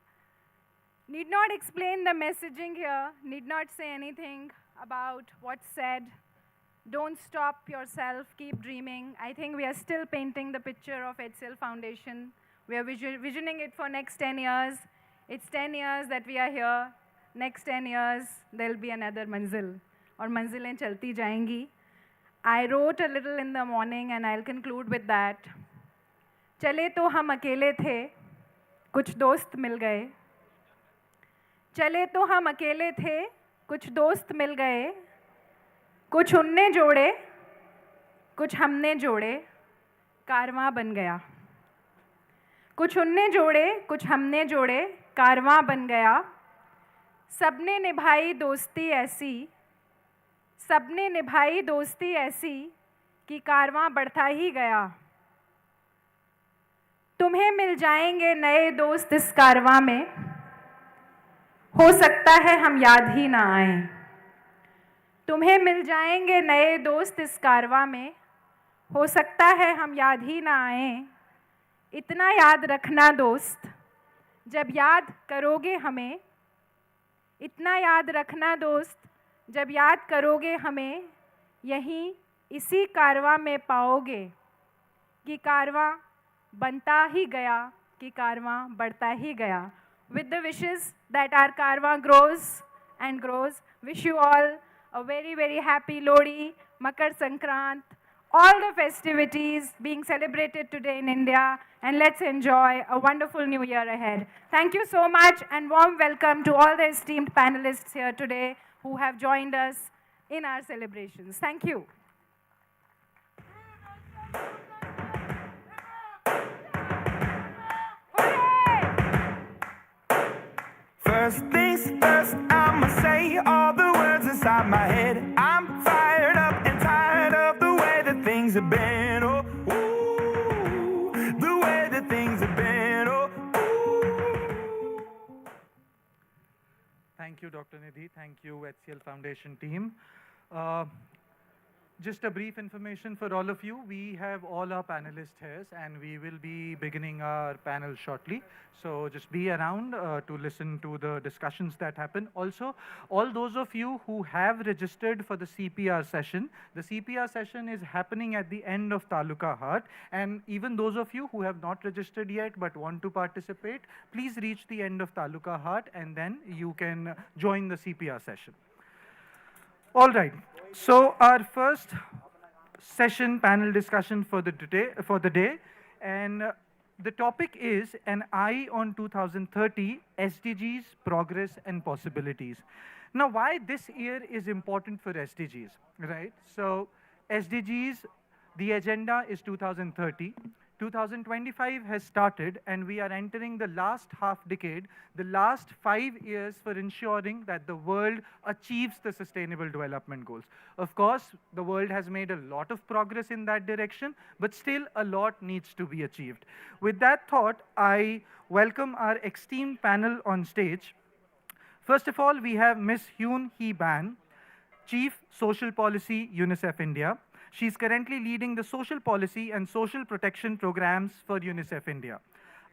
Need not explain the messaging here, need not say anything about what's said. Don't stop yourself, keep dreaming. I think we are still painting the picture of HCL Foundation. We are visioning it for next 10 years. It's 10 years that we are here. Next 10 years, there'll be another manzil. Or manzilein chalti jayengi. I wrote a little in the morning and I'll conclude with that. चले तो हम अकेले थे, कुछ दोस्त मिल गए. चले तो हम अकेले थे, कुछ दोस्त मिल गए. कुछ उनने जोड़े, कुछ हमने जोड़े, कारवां बन गया. कुछ उनने जोड़े, कुछ हमने जोड़े, कारवां बन गया. सबने निभाई दोस्ती ऐसी, सबने निभाई दोस्ती ऐसी कि कारवां बढ़ता ही गया. तुम्हें मिल जाएंगे नए दोस्त इस कारवां में, हो सकता है हम याद ही ना आएं. तुम्हें मिल जाएंगे नए दोस्त इस कारवां में, हो सकता है हम याद ही ना आएं. इतना याद रखना दोस्त, जब याद करोगे हमें. इतना याद रखना दोस्त, जब याद करोगे हमें. यहीं इसी कारवां में पाओगे कि कारवां बनता ही गया, कि कारवां बढ़ता ही गया. With the wishes that our Karwaan grows and grows, wish you all a very, very happy Lodi, Makar Sankrant, all the festivities being celebrated today in India, and let's enjoy a wonderful new year ahead. Thank you so much, and warm welcome to all the esteemed panelists here today who have joined us in our celebrations. Thank you. First things first, I'ma say all the words inside my head. I'm fired up and tired of the way that things have been. Oh, ooh, the way that things have been. Oh, ooh. Thank you, Dr. Nidhi. Thank you, HCL Foundation team. Just a brief information for all of you. We have all our panelists here and we will be beginning our panel shortly. So just be around to listen to the discussions that happen. Also, all those of you who have registered for the CPR session, the CPR session is happening at the end of Taluka Hut. And even those of you who have not registered yet but want to participate, please reach the end of Taluka Hut and then you can join the CPR session. All right, so our first session panel discussion for the day, and the topic is an eye on 2030 SDGs, progress and possibilities. Now, why this year is important for SDGs, right? So, SDGs, the agenda is 2030. 2025 has started and we are entering the last half decade, the last 5 years for ensuring that the world achieves the sustainable development goals. Of course, the world has made a lot of progress in that direction, but still a lot needs to be achieved. With that thought, I welcome our esteemed panel on stage. First of all, we have Ms. Hyun Hee Ban, Chief Social Policy, UNICEF India. She's currently leading the social policy and social protection programs for UNICEF India.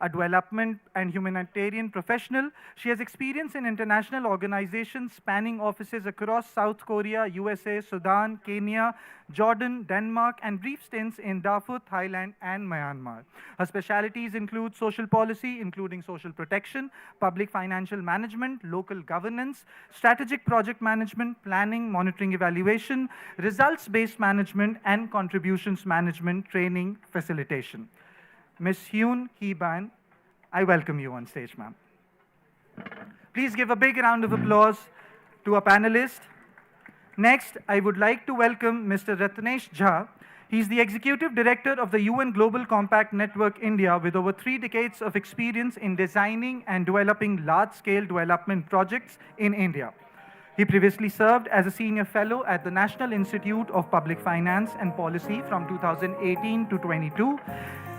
A development and humanitarian professional, she has experience in international organizations spanning offices across South Korea, USA, Sudan, Kenya, Jordan, Denmark, and brief stints in Darfur, Thailand, and Myanmar. Her specialities include social policy, including social protection, public financial management, local governance, strategic project management, planning, monitoring evaluation, results-based management, and contributions management, training, facilitation. Ms. Hyun Hee Ban, I welcome you on stage, ma'am. Please give a big round of applause to our panelists. Next, I would like to welcome Mr. Ratnesh Jha. He's the Executive Director of the UN Global Compact Network India with over 3 decades of experience in designing and developing large-scale development projects in India. He previously served as a senior fellow at the National Institute of Public Finance and Policy from 2018 to 22.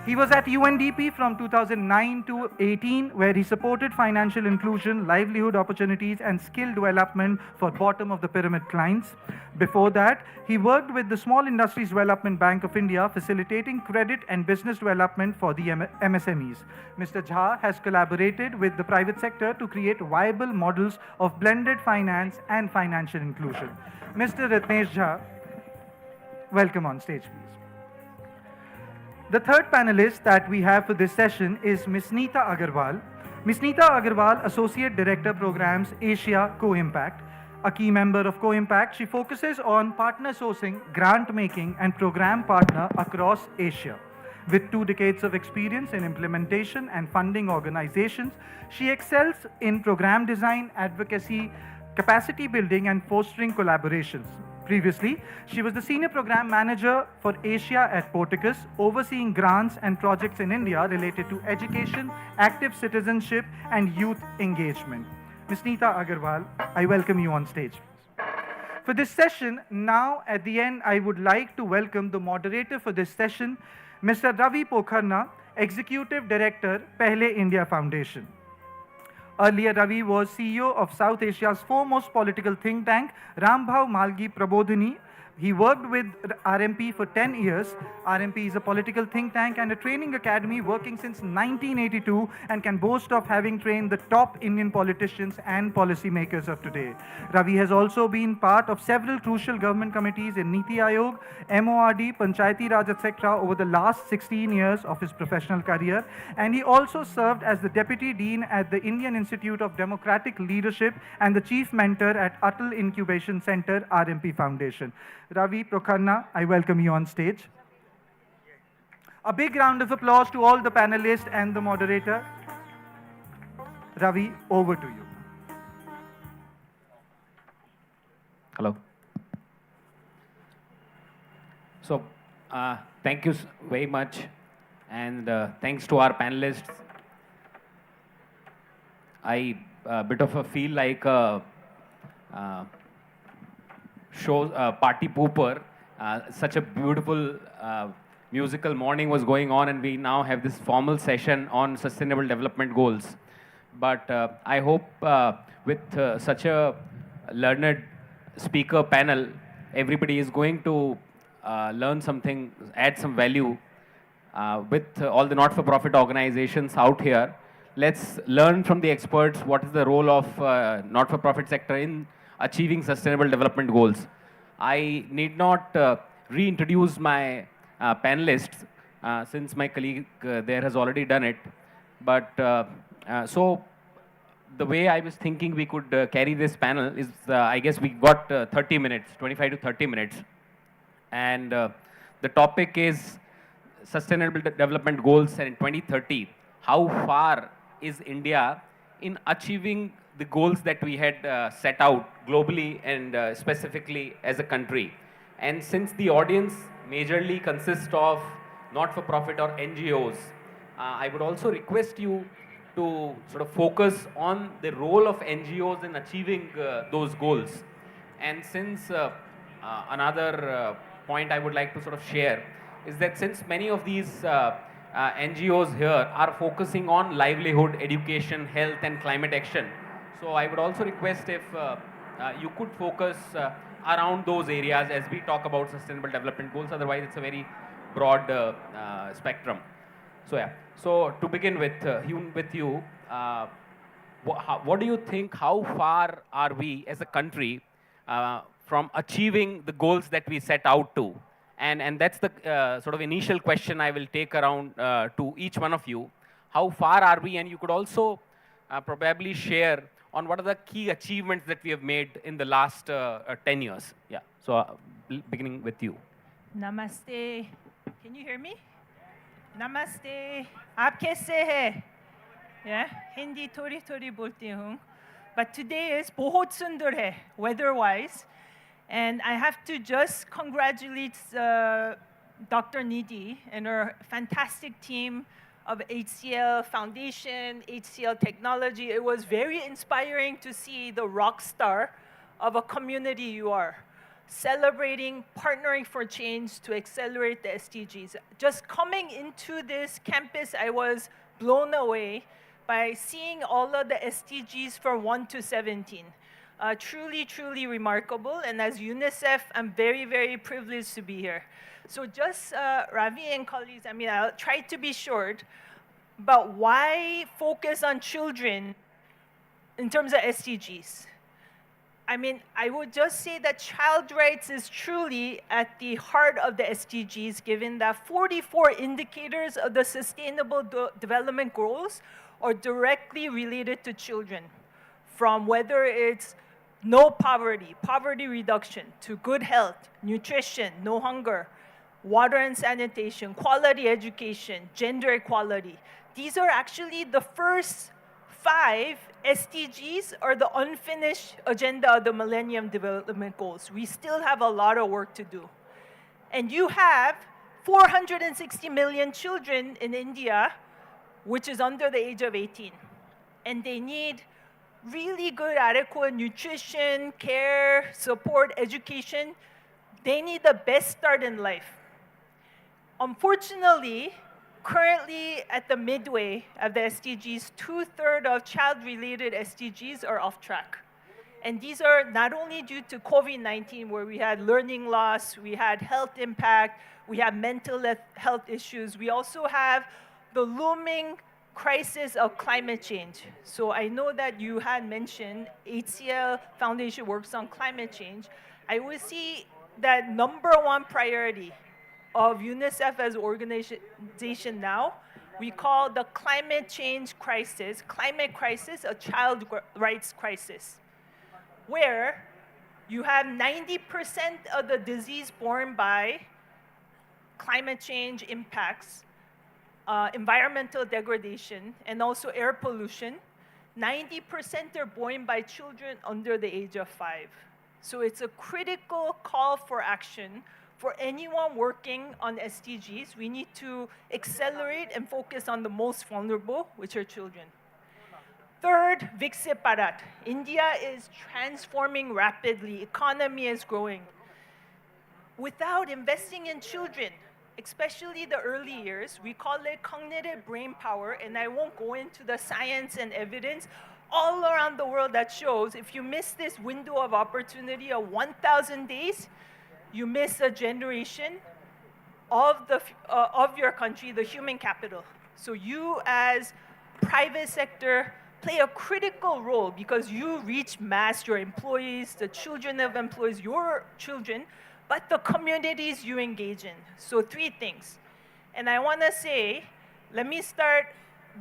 He was at UNDP from 2009 to 18, where he supported financial inclusion, livelihood opportunities, and skill development for bottom-of-the-pyramid clients. Before that, he worked with the Small Industries Development Bank of India, facilitating credit and business development for the MSMEs. Mr. Jha has collaborated with the private sector to create viable models of blended finance and financial inclusion. Mr. Ratnesh Jha, welcome on stage, please. The third panelist that we have for this session is Ms. Neeta Agarwal. Ms. Neeta Agarwal, Associate Director Programs, Asia Co-Impact. A key member of Co-Impact, she focuses on partner sourcing, grant making, and program partner across Asia. With 2 decades of experience in implementation and funding organizations, she excels in program design, advocacy, capacity building, and fostering collaborations. Previously, she was the Senior Program Manager for Asia at Porticus, overseeing grants and projects in India related to education, active citizenship, and youth engagement. Ms. Neeta Agarwal, I welcome you on stage. For this session, now at the end, I would like to welcome the moderator for this session, Mr. Ravi Pokharna, Executive Director, Pehle India Foundation. Earlier, Ravi was CEO of South Asia's foremost political think tank, Rambhav Malgi Prabodhini. He worked with RMP for 10 years. RMP is a political think tank and a training academy working since 1982 and can boast of having trained the top Indian politicians and policymakers of today. Ravi has also been part of several crucial government committees in Niti Aayog, MORD, Panchayati Raj, etc. over the last 16 years of his professional career. And he also served as the Deputy Dean at the Indian Institute of Democratic Leadership and the Chief Mentor at Atal Incubation Center, RMP Foundation. Ravi Pokharna, I welcome you on stage. A big round of applause to all the panelists and the moderator. Ravi, over to you. Hello. So, thank you very much, and thanks to our panelists. I bit of a feel like a party pooper. Such a beautiful musical morning was going on, and we now have this formal session on sustainable development goals. But I hope with such a learned speaker panel, everybody is going to learn something, add some value with all the not-for-profit organizations out here. Let's learn from the experts what is the role of not-for-profit sector in achieving sustainable development goals. I need not reintroduce my panelists since my colleague there has already done it. But so the way I was thinking we could carry this panel is, I guess we got 30 minutes, 25 to 30 minutes. And The topic is Sustainable Development Goals, and in 2030, how far is India in achieving the goals that we had set out globally and specifically as a country. And since the audience majorly consists of not-for-profit or NGOs, I would also request you to sort of focus on the role of NGOs in achieving those goals. And since another point I would like to sort of share is that since many of these NGOs here are focusing on livelihood, education, health, and climate action, so I would also request if you could focus around those areas as we talk about sustainable development goals. Otherwise, it's a very broad spectrum. So yeah. So to begin with, Hyun, with you, what do you think? How far are we as a country from achieving the goals that we set out to? And that's the sort of initial question I will take around to each one of you. How far are we? And you could also probably share on what are the key achievements that we have made in the last 10 years. Yeah. So beginning with you. Namaste. Can you hear me? Namaste. आप कैसे हैं? Yeah, Hindi थोड़ी थोड़ी बोलती हूँ. But today is बहुत सुंदर है weather-wise, and I have to just congratulate Dr. Nidhi and her fantastic team of HCL Foundation, HCL Technology. It was very inspiring to see the rock star of a community you are, celebrating, partnering for change to accelerate the SDGs. Just coming into this campus, I was blown away by seeing all of the SDGs from 1 to 17. Truly, truly remarkable. And as UNICEF, I'm very, very privileged to be here. So just Ravi and colleagues, I mean, I'll try to be short, but why focus on children in terms of SDGs? I mean, I would just say that child rights is truly at the heart of the SDGs, given that 44 indicators of the Sustainable Development Goals are directly related to children, from whether it's no poverty, poverty reduction, to good health, nutrition, no hunger, water and sanitation, quality education, gender equality. These are actually the first 5 SDGs or the unfinished agenda of the Millennium Development Goals. We still have a lot of work to do. And you have 460 million children in India, which is under the age of 18. And they need really good, adequate nutrition, care, support, education. They need the best start in life. Unfortunately, currently at the midway of the SDGs, 2/3 of child-related SDGs are off track. And these are not only due to COVID-19, where we had learning loss, we had health impact, we have mental health issues, we also have the looming crisis of climate change. So I know that you had mentioned HCL Foundation works on climate change. I would see that #1 priority of UNICEF as an organization now, we call the climate change crisis, a child rights crisis, where you have 90% of the disease borne by climate change impacts, environmental degradation, and also air pollution. 90% are borne by children under the age of 5. So it's a critical call for action for anyone working on SDGs. We need to accelerate and focus on the most vulnerable, which are children. Third, Viksit Bharat. India is transforming rapidly. Economy is growing. Without investing in children, especially the early years, we call it cognitive brain power, and I won't go into the science and evidence all around the world that shows if you miss this window of opportunity of 1,000 days, you miss a generation of your country, the human capital. So you as private sector play a critical role because you reach mass, your employees, the children of employees, your children, but the communities you engage in. So 3 things. And I want to say, let me start,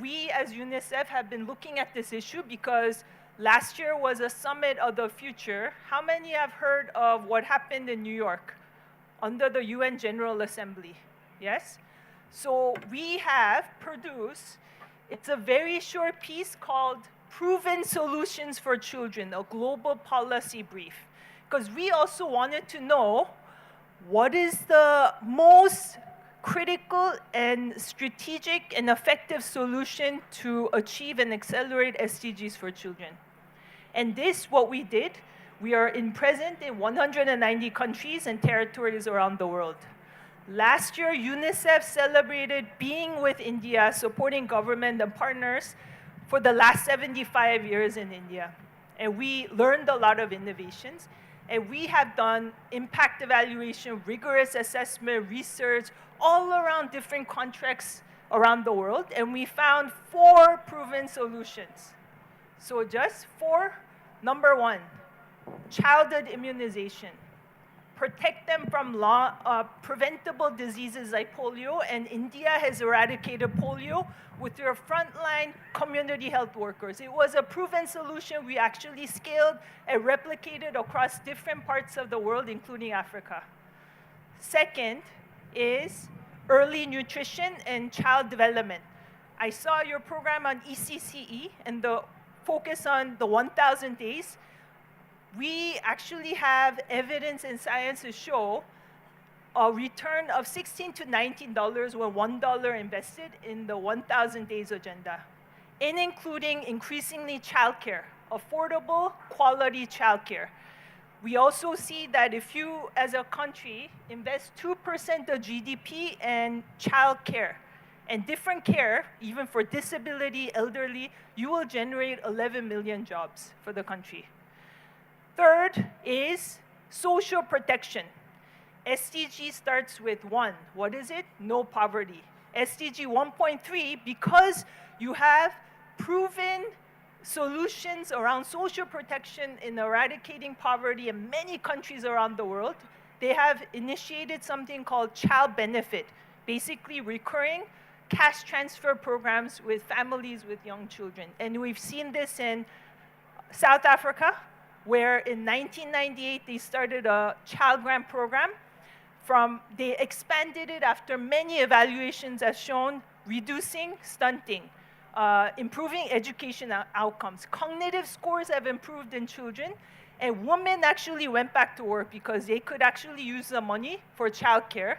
we as UNICEF have been looking at this issue because last year was a summit of the future. How many have heard of what happened in New York under the UN General Assembly. Yes? So we have produced, it's a very short piece called Proven Solutions for Children, a global policy brief. Because we also wanted to know what is the most critical and strategic and effective solution to achieve and accelerate SDGs for children. And this, what we did, we are present in 190 countries and territories around the world. Last year, UNICEF celebrated being with India, supporting government and partners for the last 75 years in India. And we learned a lot of innovations. And we have done impact evaluation, rigorous assessment, research, all around different contracts around the world. And we found 4 proven solutions. So just 4. Number 1, childhood immunization. Protect them from preventable diseases like polio, and India has eradicated polio with their frontline community health workers. It was a proven solution we actually scaled and replicated across different parts of the world, including Africa. Second is early nutrition and child development. I saw your program on ECCE and the focus on the 1,000 days. We actually have evidence and science to show a return of $16 to $19 when $1 invested in the 1,000 days agenda, and including increasingly childcare, affordable, quality childcare. We also see that if you, as a country, invest 2% of GDP in childcare and different care, even for disability, elderly, you will generate 11 million jobs for the country. Third is social protection. SDG starts with 1. What is it? No poverty. SDG 1.3, because you have proven solutions around social protection in eradicating poverty in many countries around the world, they have initiated something called child benefit, basically recurring cash transfer programs with families with young children. And we've seen this in South Africa, where in 1998 they started a child grant program. They expanded it after many evaluations as shown, reducing stunting, improving education outcomes. Cognitive scores have improved in children, and women actually went back to work because they could actually use the money for childcare.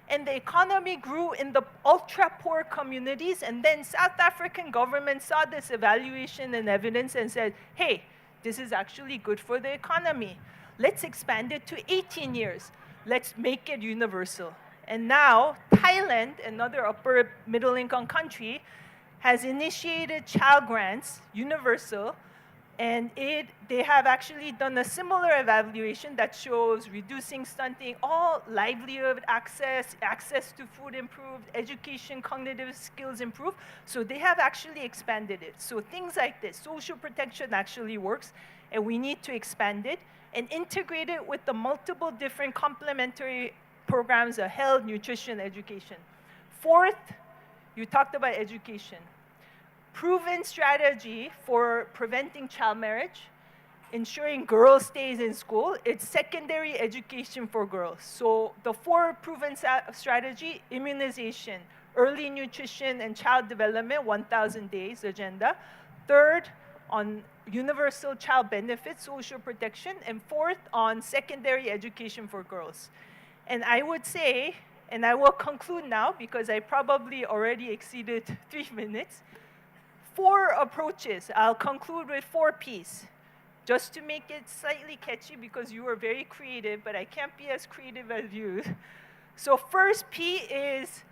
And the economy grew in the ultra-poor communities, and then South African government saw this evaluation and evidence and said, hey, this is actually good for the economy. Let's expand it to 18 years. Let's make it universal. And now Thailand, another upper middle income country, has initiated child grants, universal, and they have actually done a similar evaluation that shows reducing stunting, all livelihood access to food improved, education, cognitive skills improved. So they have actually expanded it. So things like this, social protection actually works, and we need to expand it and integrate it with the multiple different complementary programs of health, nutrition, education. Fourth, you talked about education. Proven strategy for preventing child marriage, ensuring girls stays in school, it's secondary education for girls. So the 4 proven strategy, immunization, early nutrition and child development, 1,000 days agenda. Third, on universal child benefits, social protection. And fourth, on secondary education for girls. And I would say, and I will conclude now because I probably already exceeded 3 minutes, 4 approaches. I'll conclude with 4 Ps, just to make it slightly catchy because you are very creative, but I can't be as creative as you. So first P is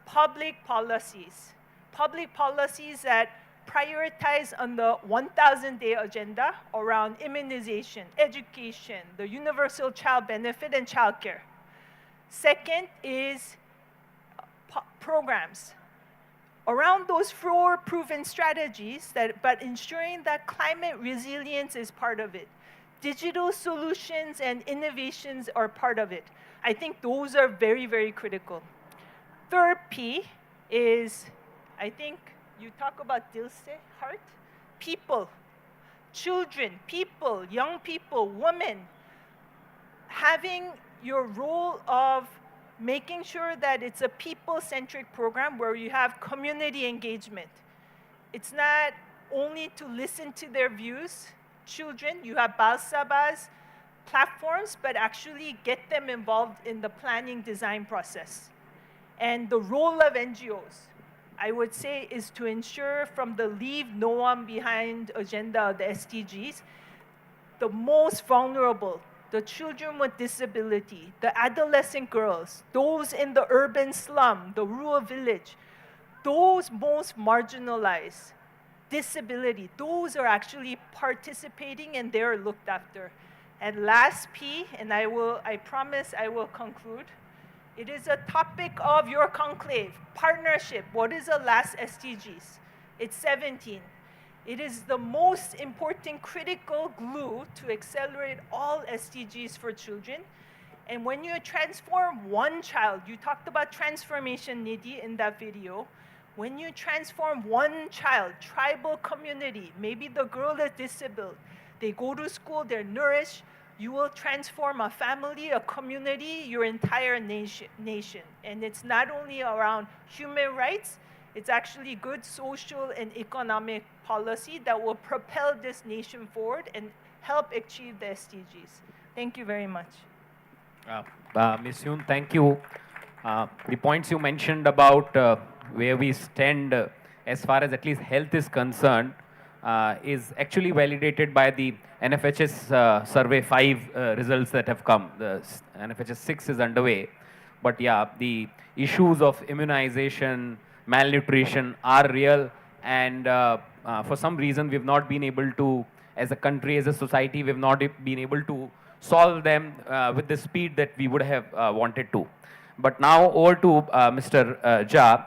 public policies. Public policies that prioritize on the 1,000-day agenda around immunization, education, the universal child benefit, and childcare. Second is programs around those 4 proven strategies, but ensuring that climate resilience is part of it. Digital solutions and innovations are part of it. I think those are very, very critical. Third P is, I think you talk about Dilse, heart, people, children, people, young people, women, having your role of making sure that it's a people-centric program where you have community engagement. It's not only to listen to their views, children, you have Bal Sabas, platforms, but actually get them involved in the planning design process. And the role of NGOs, I would say, is to ensure from the leave no one behind agenda of the SDGs, the most vulnerable, the children with disability, the adolescent girls, those in the urban slum, the rural village, those most marginalized, disability, those are actually participating and they're looked after. And last P, and I promise I will conclude, it is a topic of your conclave, partnership. What is the last SDGs? It's 17. It is the most important critical glue to accelerate all SDGs for children. And when you transform one child, you talked about transformation, Nidhi, in that video. When you transform one child, tribal community, maybe the girl is disabled, they go to school, they're nourished, you will transform a family, a community, your entire nation. And it's not only around human rights, it's actually good social and economic policy that will propel this nation forward and help achieve the SDGs. Thank you very much. Ms. Yoon, thank you. The points you mentioned about where we stand as far as at least health is concerned is actually validated by the NFHS Survey 5 results that have come. The NFHS 6 is underway. But yeah, the issues of immunization, malnutrition are real, and for some reason we've not been able to, as a country, as a society, we've not been able to solve them with the speed that we would have wanted to. But now over to Mr. Jha.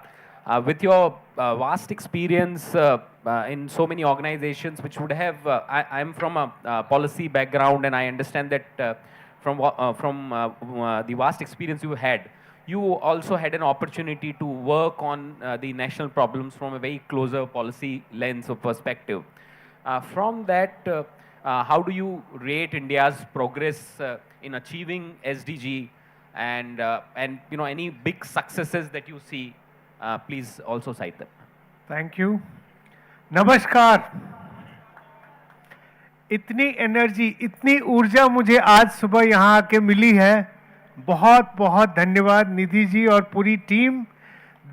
With your vast experience in so many organizations which would have, I'm from a policy background, and I understand that from the vast experience you had, you also had an opportunity to work on the national problems from a very closer policy lens or perspective. From that, how do you rate India's progress in achieving SDG, and you know, any big successes that you see? Please also cite them. Thank you. नमस्कार. इतनी energy, इतनी ऊर्जा मुझे आज सुबह यहाँ आके मिली है. बहुत बहुत धन्यवाद निधि जी और पूरी team.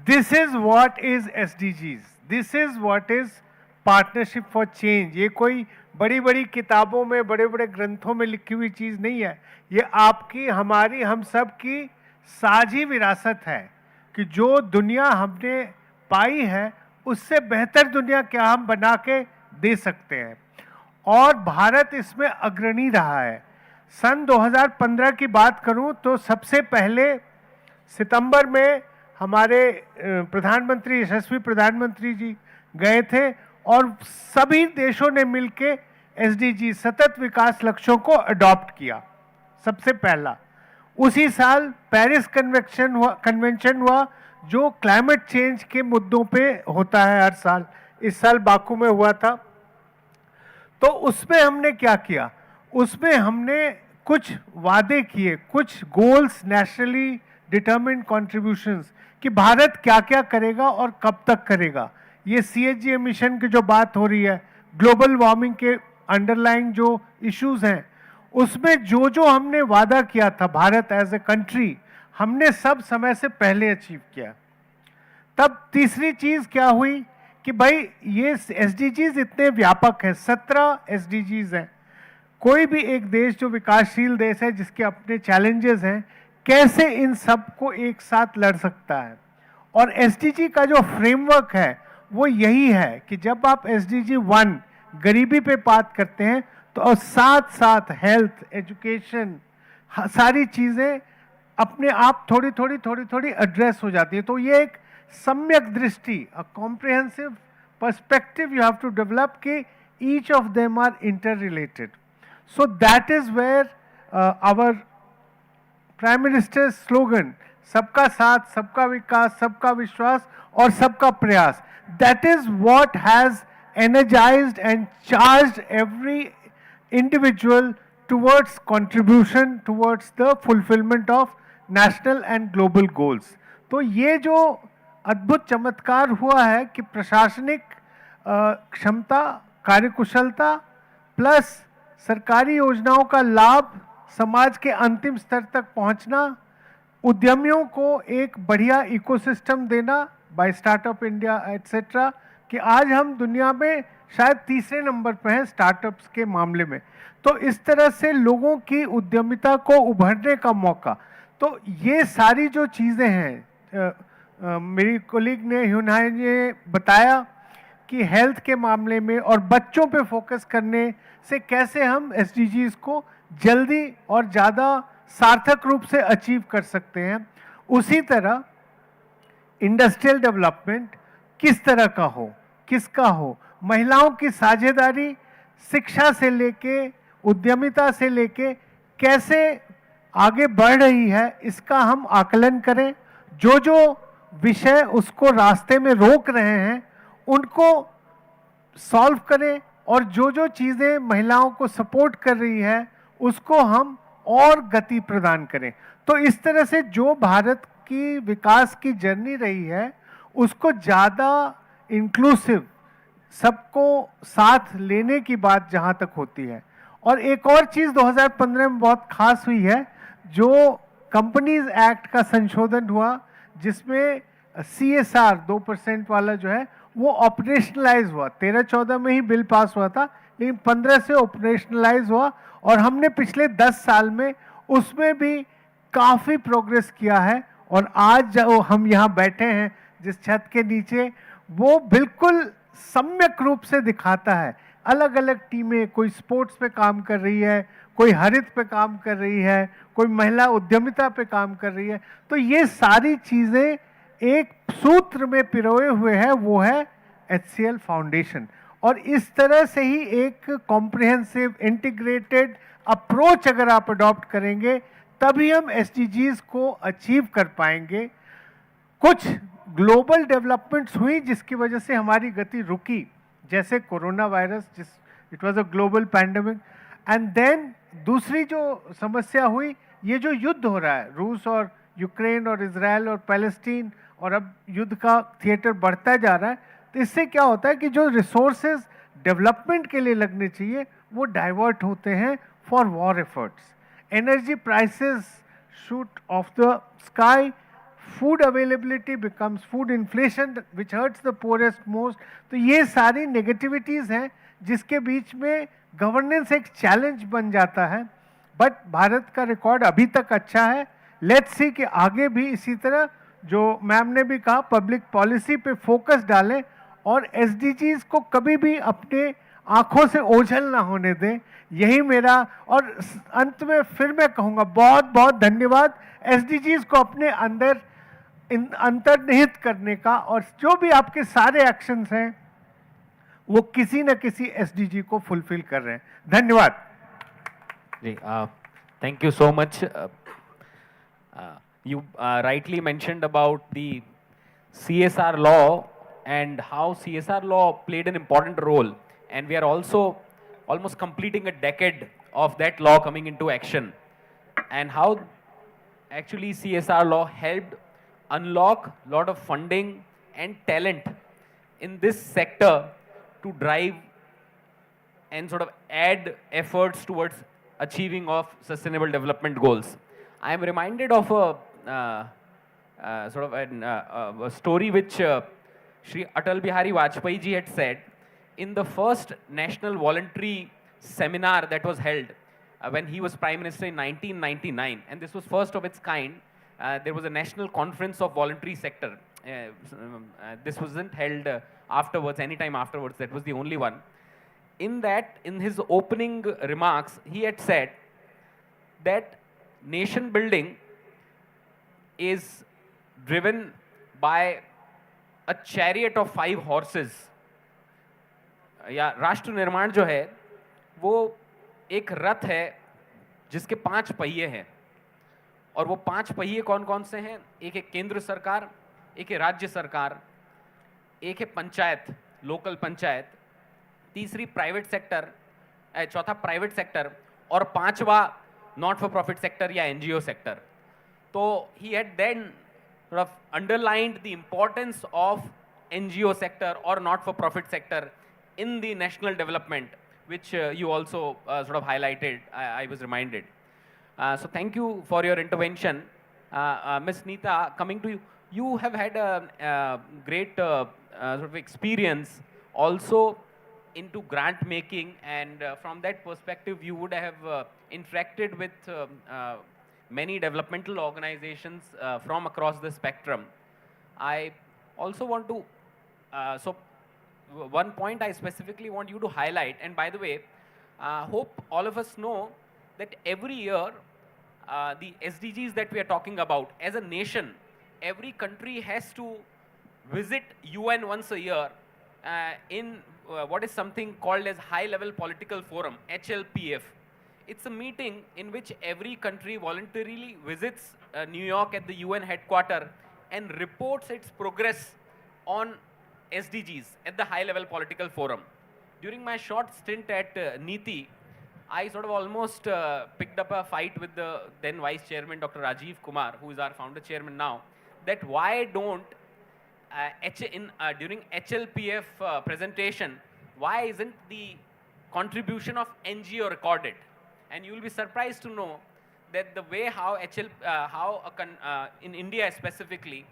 This is what is SDGs. This is what is partnership for change. ये कोई बड़ी बड़ी किताबों में, बड़े बड़े ग्रंथों में लिखी हुई चीज़ नहीं है. ये आपकी, हमारी, हम सब की साझी विरासत है कि जो दुनिया हमने पाई है उससे बेहतर दुनिया क्या हम बना के दे सकते हैं, और भारत इसमें अग्रणी रहा है. सन 2015 की बात करूं तो सबसे पहले सितंबर में हमारे प्रधानमंत्री, यशस्वी प्रधानमंत्री जी गए थे और सभी देशों ने मिलके एसडीजी, सतत विकास लक्ष्यों को अडॉप्ट किया. सबसे पहला उसी साल पेरिस कन्वेंशन हुआ जो क्लाइमेट चेंज के मुद्दों पे होता है हर साल. इस साल बाकू में हुआ था. तो उसमें हमने क्या किया, उसमें हमने कुछ वादे किए, कुछ गोल्स, नेशनली डिटरमिन्ड कॉन्ट्रीब्यूशंस, कि भारत क्या क्या करेगा और कब तक करेगा. ये सीएचजी एमिशन की जो बात हो रही है, ग्लोबल वार्मिंग के अंडरलाइंग जो इश्यूज हैं, उसमें जो जो हमने वादा किया था भारत एज ए कंट्री, हमने सब समय से पहले अचीव किया. तब तीसरी चीज क्या हुई कि भाई ये एसडीजीज इतने व्यापक हैं, 17 एसडीजीज हैं. कोई भी एक देश जो विकासशील देश है जिसके अपने चैलेंजेस हैं, कैसे इन सब को एक साथ लड़ सकता है. और एसडीजी का जो फ्रेमवर्क है वो यही है कि जब आप एसडीजी 1 गरीबी पे बात करते हैं तो साथ साथ हेल्थ, एजुकेशन, सारी चीज़ें अपने आप थोड़ी थोड़ी एड्रेस हो जाती है. तो ये एक सम्यक दृष्टि, a comprehensive perspective you have to develop कि each of them are interrelated. So that is where our prime minister slogan, सबका साथ, सबका विकास, सबका विश्वास और सबका प्रयास, that is what has energized and charged every individual towards contribution towards the fulfillment of national and global goals. तो ये जो अद्भुत चमत्कार हुआ है कि प्रशासनिक क्षमता, कार्यकुशलता प्लस सरकारी योजनाओं का लाभ समाज के अंतिम स्तर तक पहुंचना, उद्यमियों को एक बढ़िया इकोसिस्टम देना बाय स्टार्टअप इंडिया एटसेट्रा, कि आज हम दुनिया में शायद तीसरे नंबर पर हैं स्टार्टअप्स के मामले में। तो इस तरह से लोगों की उद्यमिता को उभरने का मौका, तो ये सारी जो चीज़ें हैं, मेरी कोलीग ने ह्यूनाई ने बताया कि हेल्थ के मामले में और बच्चों पे फोकस करने से कैसे हम एसडीजीज को जल्दी और ज़्यादा सार्थक रूप से अचीव कर सकते हैं। उसी तरह इंडस्ट्रियल डेवलपमेंट किस तरह का हो, किसका हो, महिलाओं की साझेदारी शिक्षा से लेके उद्यमिता से लेके कैसे आगे बढ़ रही है, इसका हम आकलन करें। जो जो विषय उसको रास्ते में रोक रहे हैं उनको सॉल्व करें, और जो जो चीज़ें महिलाओं को सपोर्ट कर रही है उसको हम और गति प्रदान करें। तो इस तरह से जो भारत की विकास की जर्नी रही है उसको ज़्यादा इंक्लूसिव, सबको साथ लेने की बात जहाँ तक होती है। और एक और चीज़ 2015 में बहुत खास हुई है, जो कंपनीज एक्ट का संशोधन हुआ जिसमें CSR 2% वाला जो है वो ऑपरेशनलाइज हुआ। 13-14 में ही बिल पास हुआ था, लेकिन 15 से ऑपरेशनलाइज हुआ, और हमने पिछले 10 साल में उसमें भी काफ़ी प्रोग्रेस किया है। और आज जो हम यहाँ बैठे हैं जिस छत के नीचे, वो बिल्कुल सम्यक रूप से दिखाता है। अलग अलग टीमें, कोई स्पोर्ट्स पे काम कर रही है, कोई हरित पे काम कर रही है, कोई महिला उद्यमिता पे काम कर रही है। तो ये सारी चीज़ें एक सूत्र में पिरोए हुए हैं, वो है HCL फाउंडेशन। और इस तरह से ही एक कॉम्प्रिहेंसिव इंटीग्रेटेड अप्रोच अगर आप अडॉप्ट करेंगे तभी हम SDGs को अचीव कर पाएंगे। कुछ ग्लोबल डेवलपमेंट्स हुई जिसकी वजह से हमारी गति रुकी, जैसे corona virus, it was a global pandemic. And then दूसरी जो समस्या हुई, ये जो युद्ध हो रहा है रूस और यूक्रेन और इजराइल और पैलेस्टीन, और अब युद्ध का थिएटर बढ़ता जा रहा है। तो इससे क्या होता है कि जो रिसोर्सेज डेवलपमेंट के लिए लगने चाहिए वो डाइवर्ट होते हैं for war efforts. Energy prices shoot of the sky, food availability becomes food inflation which hertz the poorest most. तो ये सारी नेगेटिविटीज़ हैं जिसके बीच में गवर्नेंस एक चैलेंज बन जाता है। बट भारत का रिकॉर्ड अभी तक अच्छा है। लेट्स सी कि आगे भी इसी तरह, जो मैम ने भी कहा, पब्लिक पॉलिसी पे फोकस डालें और SDGs को कभी भी अपने आंखों से ओझल ना होने दें। यही मेरा, और अंत में फिर मैं कहूँगा बहुत बहुत धन्यवाद SDGs को अपने अंदर अंतर्निहित करने का, और जो भी आपके सारे एक्शंस हैं वो किसी न किसी SDG को फुलफिल कर रहे हैं। धन्यवाद जी, thank you so much. You rightly mentioned about the CSR law and how CSR law played an important role, and we are also almost completing a decade of that law coming into action, and how actually CSR law helped unlock a lot of funding and talent in this sector to drive and sort of add efforts towards achieving of sustainable development goals. I am reminded of a story which Shri Atal Bihari Vajpayee ji had said in the first national voluntary seminar that was held when he was Prime Minister in 1999, and this was first of its kind. There was a national conference of voluntary sector. This wasn't held afterwards, anytime afterwards. That was the only one. In that, in his opening remarks, he had said that nation building is driven by a chariot of 5 horses. या राष्ट्र निर्माण जो है वो एक रथ है जिसके 5 पहिए हैं, और वो 5 पहिए कौन कौन से हैं? एक है केंद्र सरकार, एक है राज्य सरकार, एक है पंचायत, लोकल पंचायत, तीसरी प्राइवेट सेक्टर, चौथा प्राइवेट सेक्टर, और पांचवा नॉट फॉर प्रॉफिट सेक्टर या एनजीओ सेक्टर. तो he had then sort of underlined the importance of NGO sector or not for profit sector in the national development, which you also sort of highlighted. I was reminded. So thank you for your intervention. Ms. Neeta, coming to you, you have had a great sort of experience also into grant making, and from that perspective you would have interacted with many developmental organizations from across the spectrum. I also want to, so one point I specifically want you to highlight, and by the way, hope all of us know that every year the SDGs that we are talking about, as a nation, every country has to visit UN once a year in what is something called as High Level Political Forum, HLPF. It's a meeting in which every country voluntarily visits New York at the UN headquarters and reports its progress on SDGs at the High Level Political Forum. During my short stint at NITI, I sort of almost picked up a fight with the then Vice Chairman, Dr. Rajiv Kumar, who is our founder chairman now, that why don't during HLPF presentation, why isn't the contribution of NGO recorded? And you will be surprised to know that the way how in India specifically,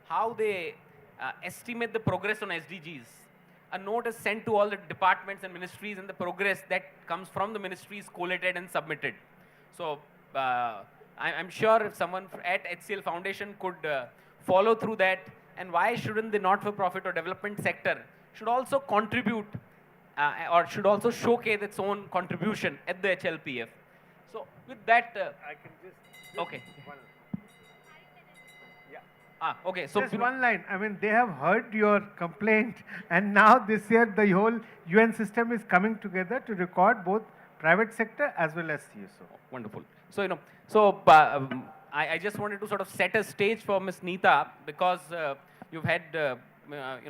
how they estimate the progress on SDGs, a note is sent to all the departments and ministries, and the progress that comes from the ministries collated and submitted. So I'm sure if someone at HCL Foundation could follow through that, and why shouldn't the not-for-profit or development sector should also contribute or should also showcase its own contribution at the HLPF. So with that, I can just okay. One. Okay. So just one line. I mean, they have heard your complaint, and now this year the whole UN system is coming together to record both private sector as well as CSO. Wonderful. So I just wanted to sort of set a stage for Ms. Neeta, because you've had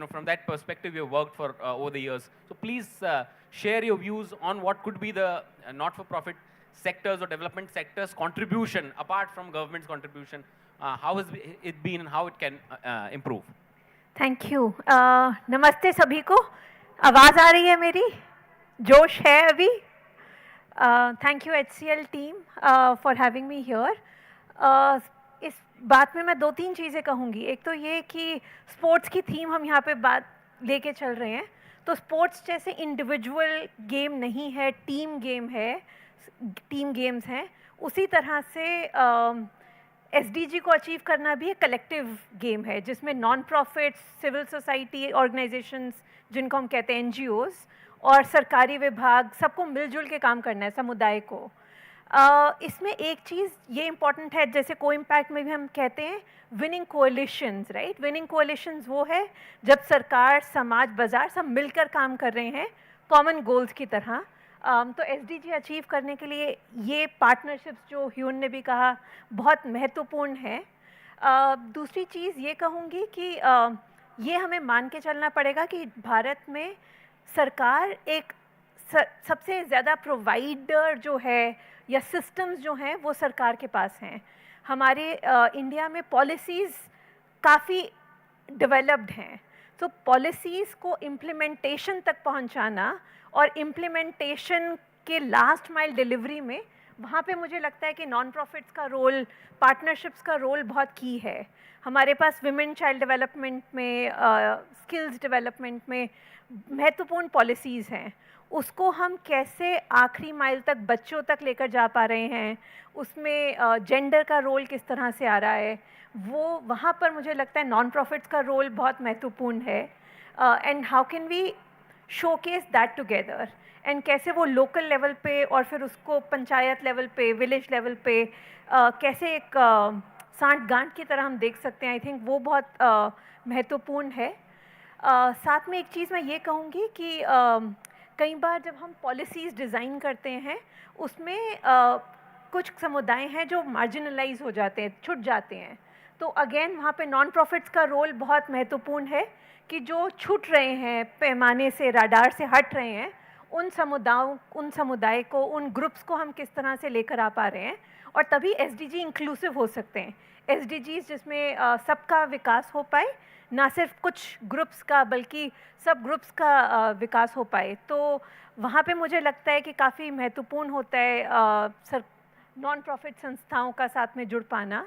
from that perspective you've worked for over the years. So please share your views on what could be the not-for-profit sectors or development sectors contribution apart from government's contribution. How has it been and how it can improve? Thank you. नमस्ते सभी को. आवाज़ आ रही है मेरी? जोश है अभी? Thank you HCL team for having me here. इस बात में मैं दो तीन चीज़ें कहूँगी. एक तो ये कि स्पोर्ट्स की थीम हम यहाँ पे बात लेके चल रहे हैं, तो स्पोर्ट्स जैसे इंडिविजुअल गेम नहीं है, टीम गेम है, टीम गेम्स हैं. उसी तरह से SDG को अचीव करना भी एक कलेक्टिव गेम है, जिसमें non profit, civil society organisations जिनको हम कहते हैं NGOs, और सरकारी विभाग, सबको मिलजुल के काम करना है, समुदाय को. इसमें एक चीज़ ये इम्पॉर्टेंट है, जैसे को इम्पैक्ट में भी हम कहते हैं विनिंग कोalitions, राइट. विनिंग कोalitions वो है जब सरकार, समाज, बाजार सब मिलकर काम कर रहे हैं कॉमन गोल्स की तरह. तो SDG अचीव करने के लिए ये पार्टनरशिप्स जो ह्यून ने भी कहा बहुत महत्वपूर्ण है. दूसरी चीज़ ये कहूँगी कि ये हमें मान के चलना पड़ेगा कि भारत में सरकार एक सबसे ज़्यादा प्रोवाइडर जो है या सिस्टम्स जो हैं वो सरकार के पास हैं. हमारे इंडिया में पॉलिसीज़ काफ़ी डेवलप्ड हैं, तो पॉलिसीज़ को इम्प्लीमेंटेशन तक पहुंचाना और इम्प्लीमेंटेशन के लास्ट माइल डिलीवरी में, वहाँ पे मुझे लगता है कि नॉन प्रॉफिट्स का रोल, पार्टनरशिप्स का रोल बहुत की है. हमारे पास विमेन चाइल्ड डेवलपमेंट में, स्किल्स डेवलपमेंट में महत्वपूर्ण पॉलिसीज़ हैं. उसको हम कैसे आखिरी माइल तक बच्चों तक लेकर जा पा रहे हैं, उसमें जेंडर का रोल किस तरह से आ रहा है, वो वहाँ पर मुझे लगता है नॉन प्रॉफिट्स का रोल बहुत महत्वपूर्ण है. And how can we showcase that together, and कैसे वो लोकल लेवल पे और फिर उसको पंचायत लेवल पे, विलेज लेवल पे कैसे एक सांठ गांठ की तरह हम देख सकते हैं. आई थिंक वो बहुत महत्वपूर्ण है. साथ में एक चीज़ मैं ये कहूँगी कि कई बार जब हम पॉलिसीज़ डिज़ाइन करते हैं उसमें कुछ समुदाय हैं जो मार्जिनलाइज हो जाते हैं, छूट जाते हैं. तो अगेन वहाँ पे नॉन प्रॉफिट्स का रोल बहुत महत्वपूर्ण है कि जो छूट रहे हैं, पैमाने से, राडार से हट रहे हैं, उन समुदाय को, उन ग्रुप्स को हम किस तरह से लेकर आ पा रहे हैं, और तभी SDG इंक्लूसिव हो सकते हैं। SDGs जिसमें सबका विकास हो पाए, ना सिर्फ कुछ ग्रुप्स का बल्कि सब ग्रुप्स का विकास हो पाए। तो वहाँ पे मुझे लगता है कि काफ़ी महत्वपूर्ण होता है नॉन प्रॉफिट संस्थाओं का साथ में जुड़ पाना।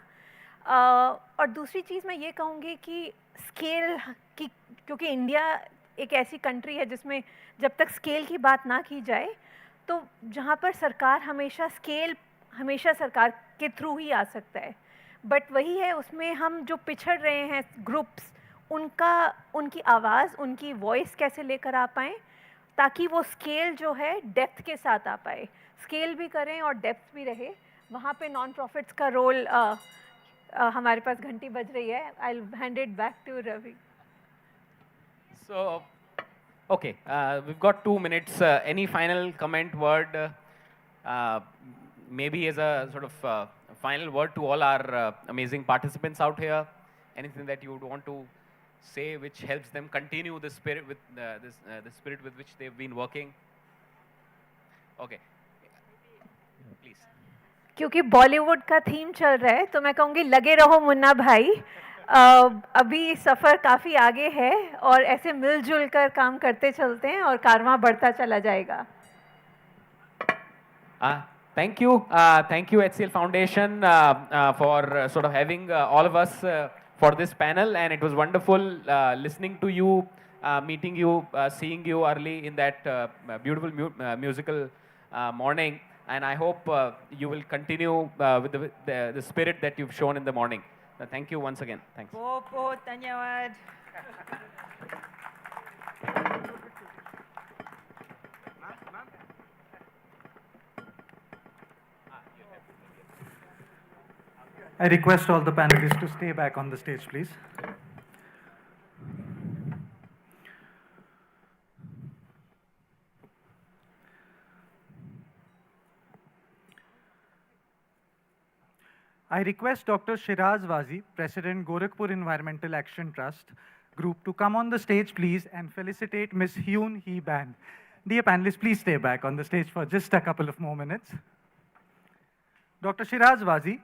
और दूसरी चीज़ मैं ये कहूँगी कि स्केल की, क्योंकि इंडिया एक ऐसी कंट्री है जिसमें जब तक स्केल की बात ना की जाए, तो जहाँ पर सरकार हमेशा सरकार के थ्रू ही आ सकता है। बट वही है, उसमें हम जो पिछड़ रहे हैं ग्रुप्स, उनकी आवाज़, उनकी वॉइस कैसे लेकर आ पाएँ, ताकि वो स्केल जो है डेप्थ के साथ आ पाए। स्केल भी करें और डेप्थ भी रहे। वहाँ पे नॉन प्रॉफिट्स का रोल, हमारे पास घंटी बज रही है, I will hand it back to Ravi. So, okay, we've got 2 minutes. Any final comment, word, maybe as a sort of final word to all our amazing participants out here? Anything that you would want to say which helps them continue the spirit with the spirit with which they've been working? Okay, please. क्योंकि बॉलीवुड का theme चल रहा है, तो मैं कहूँगी लगे रहो मुन्ना भाई। अभी सफ़र काफ़ी आगे है और ऐसे मिलजुल कर काम करते चलते हैं और कारवां बढ़ता चला जाएगा। Thank you HCL Foundation for sort of having all of us for this panel, and it was wonderful listening to you, meeting you, seeing you early in that beautiful musical morning, and I hope you will continue with the spirit that you've shown in the morning. Thank you once again. Thanks. बहुत धन्यवाद। I request all the panelists to stay back on the stage, please. I request Dr. Shiraz Wazi, President, Gorakhpur Environmental Action Trust Group, to come on the stage, please, and felicitate Ms. Hyun Hee Ban. Dear panelists, please stay back on the stage for just a couple of more minutes. Dr. Shiraz Wazi,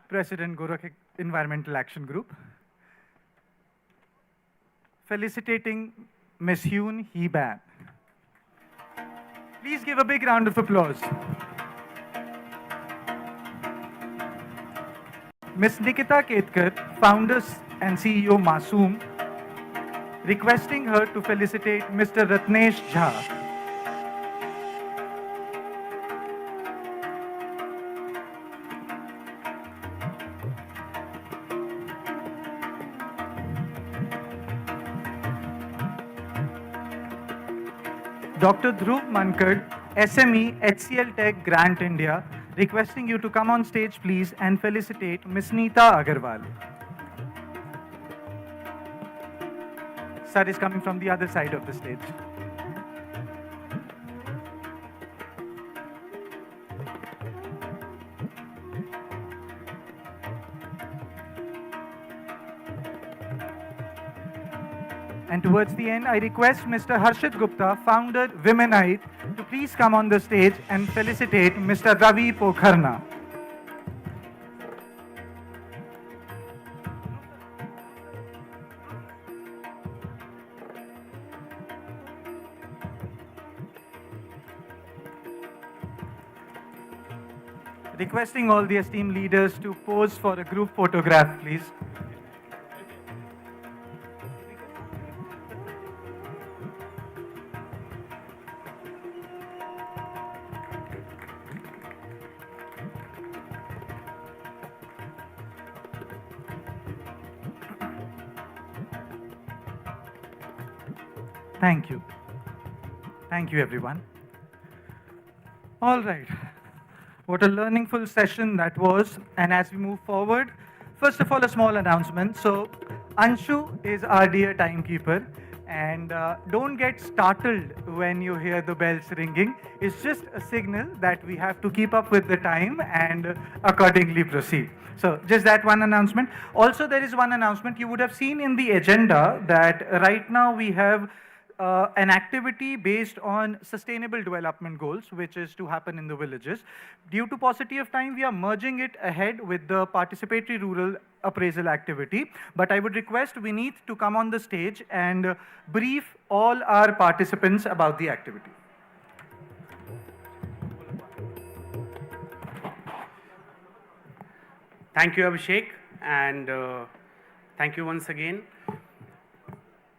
President, Gorakh Environmental Action Group, felicitating Ms. Hyun Hee Ban. Please give a big round of applause. Ms. Nikita Ketkar, founder and CEO Masoom, requesting her to felicitate Mr. Ratnesh Jha. Dr. Dhruv Mankad, SME, HCLTech Grant India, requesting you to come on stage, please, and felicitate Ms. Neeta Agarwal. Sir is coming from the other side of the stage. And towards the end, I request Mr. Harshit Gupta, founder Womenite, to please come on the stage and felicitate Mr. Ravi Pokharna. Requesting all the esteemed leaders to pose for a group photograph, please. Thank you. Thank you, everyone. All right. What a learningful session that was. And as we move forward, first of all, a small announcement. So, Anshu is our dear timekeeper. And don't get startled when you hear the bells ringing. It's just a signal that we have to keep up with the time and accordingly proceed. So just that one announcement. Also, there is one announcement. You would have seen in the agenda that right now we have an activity based on sustainable development goals, which is to happen in the villages. Due to paucity of time, we are merging it ahead with the participatory rural appraisal activity. But I would request Vineet to come on the stage and brief all our participants about the activity. Thank you, Abhishek, and thank you once again.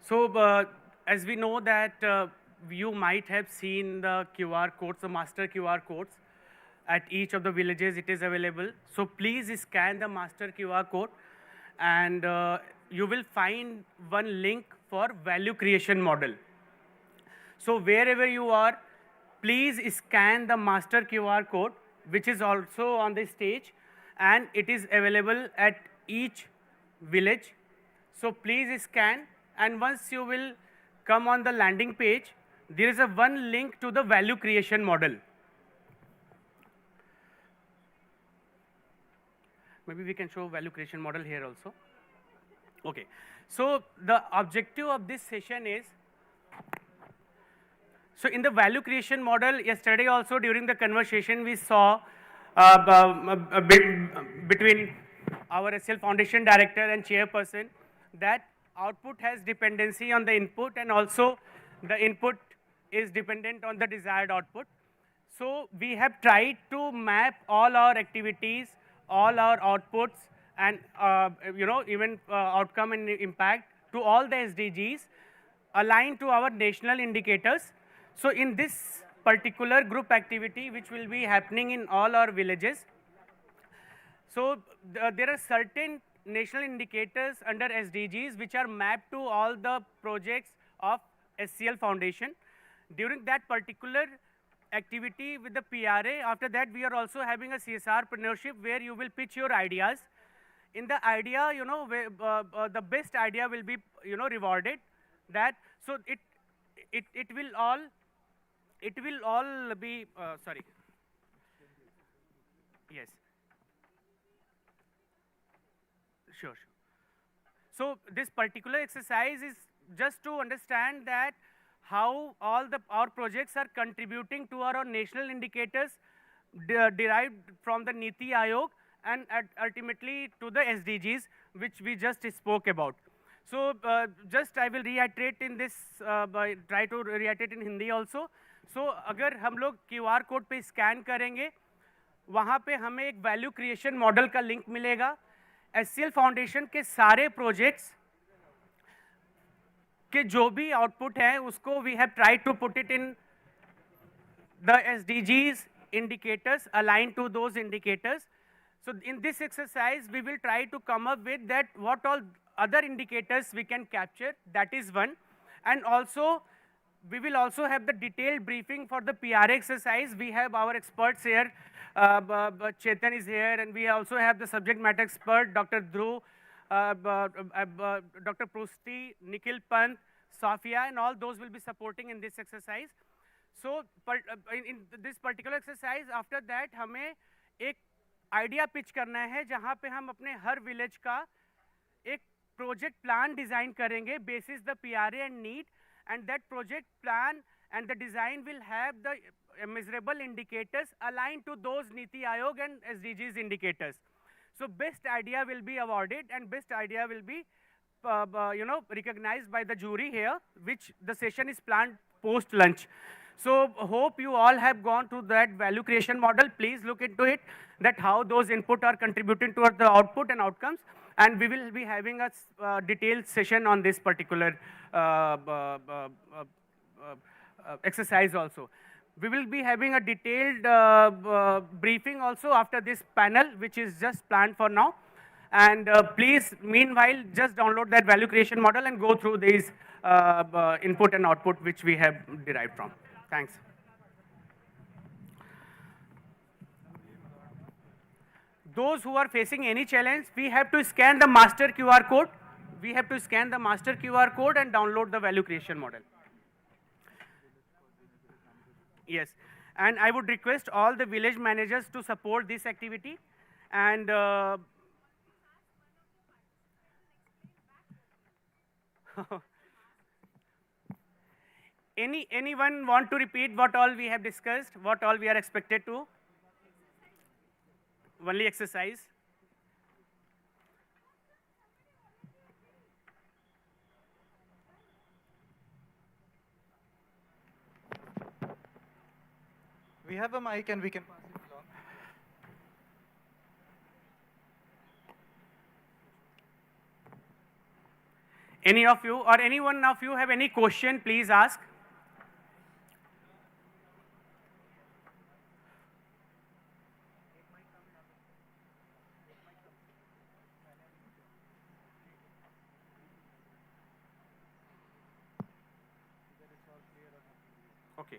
So, as we know that you might have seen the QR codes, the master QR codes. At each of the villages, it is available. So please scan the master QR code, and you will find one link for value creation model. So wherever you are, please scan the master QR code, which is also on the stage, and it is available at each village. So please scan, and once you will come on the landing page, there is a one link to the value creation model. Maybe we can show value creation model here also. Okay. So the objective of this session is, so in the value creation model, yesterday also during the conversation we saw between our SL Foundation Director and Chairperson that output has dependency on the input, and also the input is dependent on the desired output. So we have tried to map all our activities, all our outputs, and even outcome and impact to all the SDGs aligned to our national indicators. So in this particular group activity, which will be happening in all our villages, so there are certain national indicators under SDGs which are mapped to all the projects of SCL Foundation. During that particular activity with the PRA, after that we are also having a CSR-preneurship where you will pitch your ideas. In the idea, the best idea will be, rewarded. That so it will all be sorry. Yes. Sure. So this particular exercise is just to understand that how all our projects are contributing to our national indicators derived from the Niti Aayog, and ultimately to the SDGs, which we just spoke about. So just I will reiterate in this, try to reiterate in Hindi also. So अगर हम लोग QR code पे scan करेंगे, वहाँ पे हमें एक value creation model का लिंक मिलेगा. SCL फाउंडेशन के सारे प्रोजेक्ट्स के जो भी आउटपुट है उसको we have tried to put it in the SDGs indicators, aligned to those indicators. So in this exercise, we will try to come up with that what all other indicators we can capture. That is one. And also, we will also have the detailed briefing for the PRA exercise. We have our experts here. Chetan is here, and we also have the subject matter expert, Dr. Dhruv, Dr. Prusti, Nikhil Pant, Safia, and all those will be supporting in this exercise. So in this particular exercise, after that, हमें एक idea pitch करना है जहाँ पे हम अपने हर village का एक प्रोजेक्ट प्लान डिज़ाइन करेंगे basis the PRA and need, and that project plan and the design will have the measurable indicators aligned to those Niti Aayog and SDGs indicators. So best idea will be awarded, and best idea will be recognized by the jury here, which the session is planned post lunch. So hope you all have gone through that value creation model. Please look into it, that how those input are contributing towards the output and outcomes, and we will be having a detailed session on this particular exercise also. We will be having a detailed briefing also after this panel, which is just planned for now. And please, meanwhile, just download that value creation model and go through these input and output which we have derived from. Thanks. Those who are facing any challenge, we have to scan the master QR code. We have to scan the master QR code and download the value creation model. Yes, and I would request all the village managers to support this activity. And Anyone want to repeat what all we have discussed, what all we are expected to? Only exercise. We have a mic and we can pass it along. Any of you or any one of you have any question, please ask. Okay.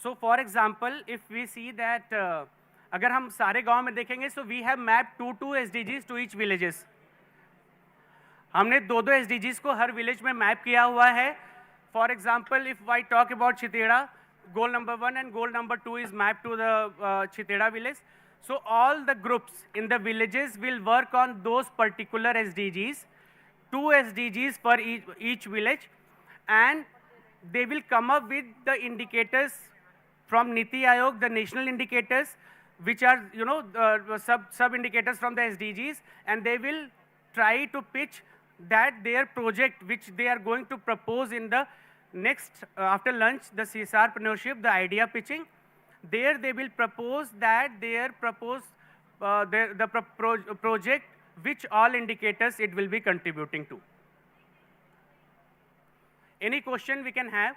So for example, if we see that अगर हम सारे गांव में देखेंगे, so we have mapped two SDGs to each villages. हमने दो SDGs को हर village में मैप किया हुआ है. For example, if I talk about Chiteda, goal number 1 and goal number 2 is mapped to the Chiteda village. So all the groups in the villages will work on those particular SDGs, 2 SDGs for each village, and they will come up with the indicators from Niti Aayog, the national indicators, which are, you know, sub indicators from the SDGs, and they will try to pitch that their project which they are going to propose in the next, after lunch, the CSR-preneurship, the idea pitching, there they will propose that their proposed, project, which all indicators it will be contributing to. Any question we can have?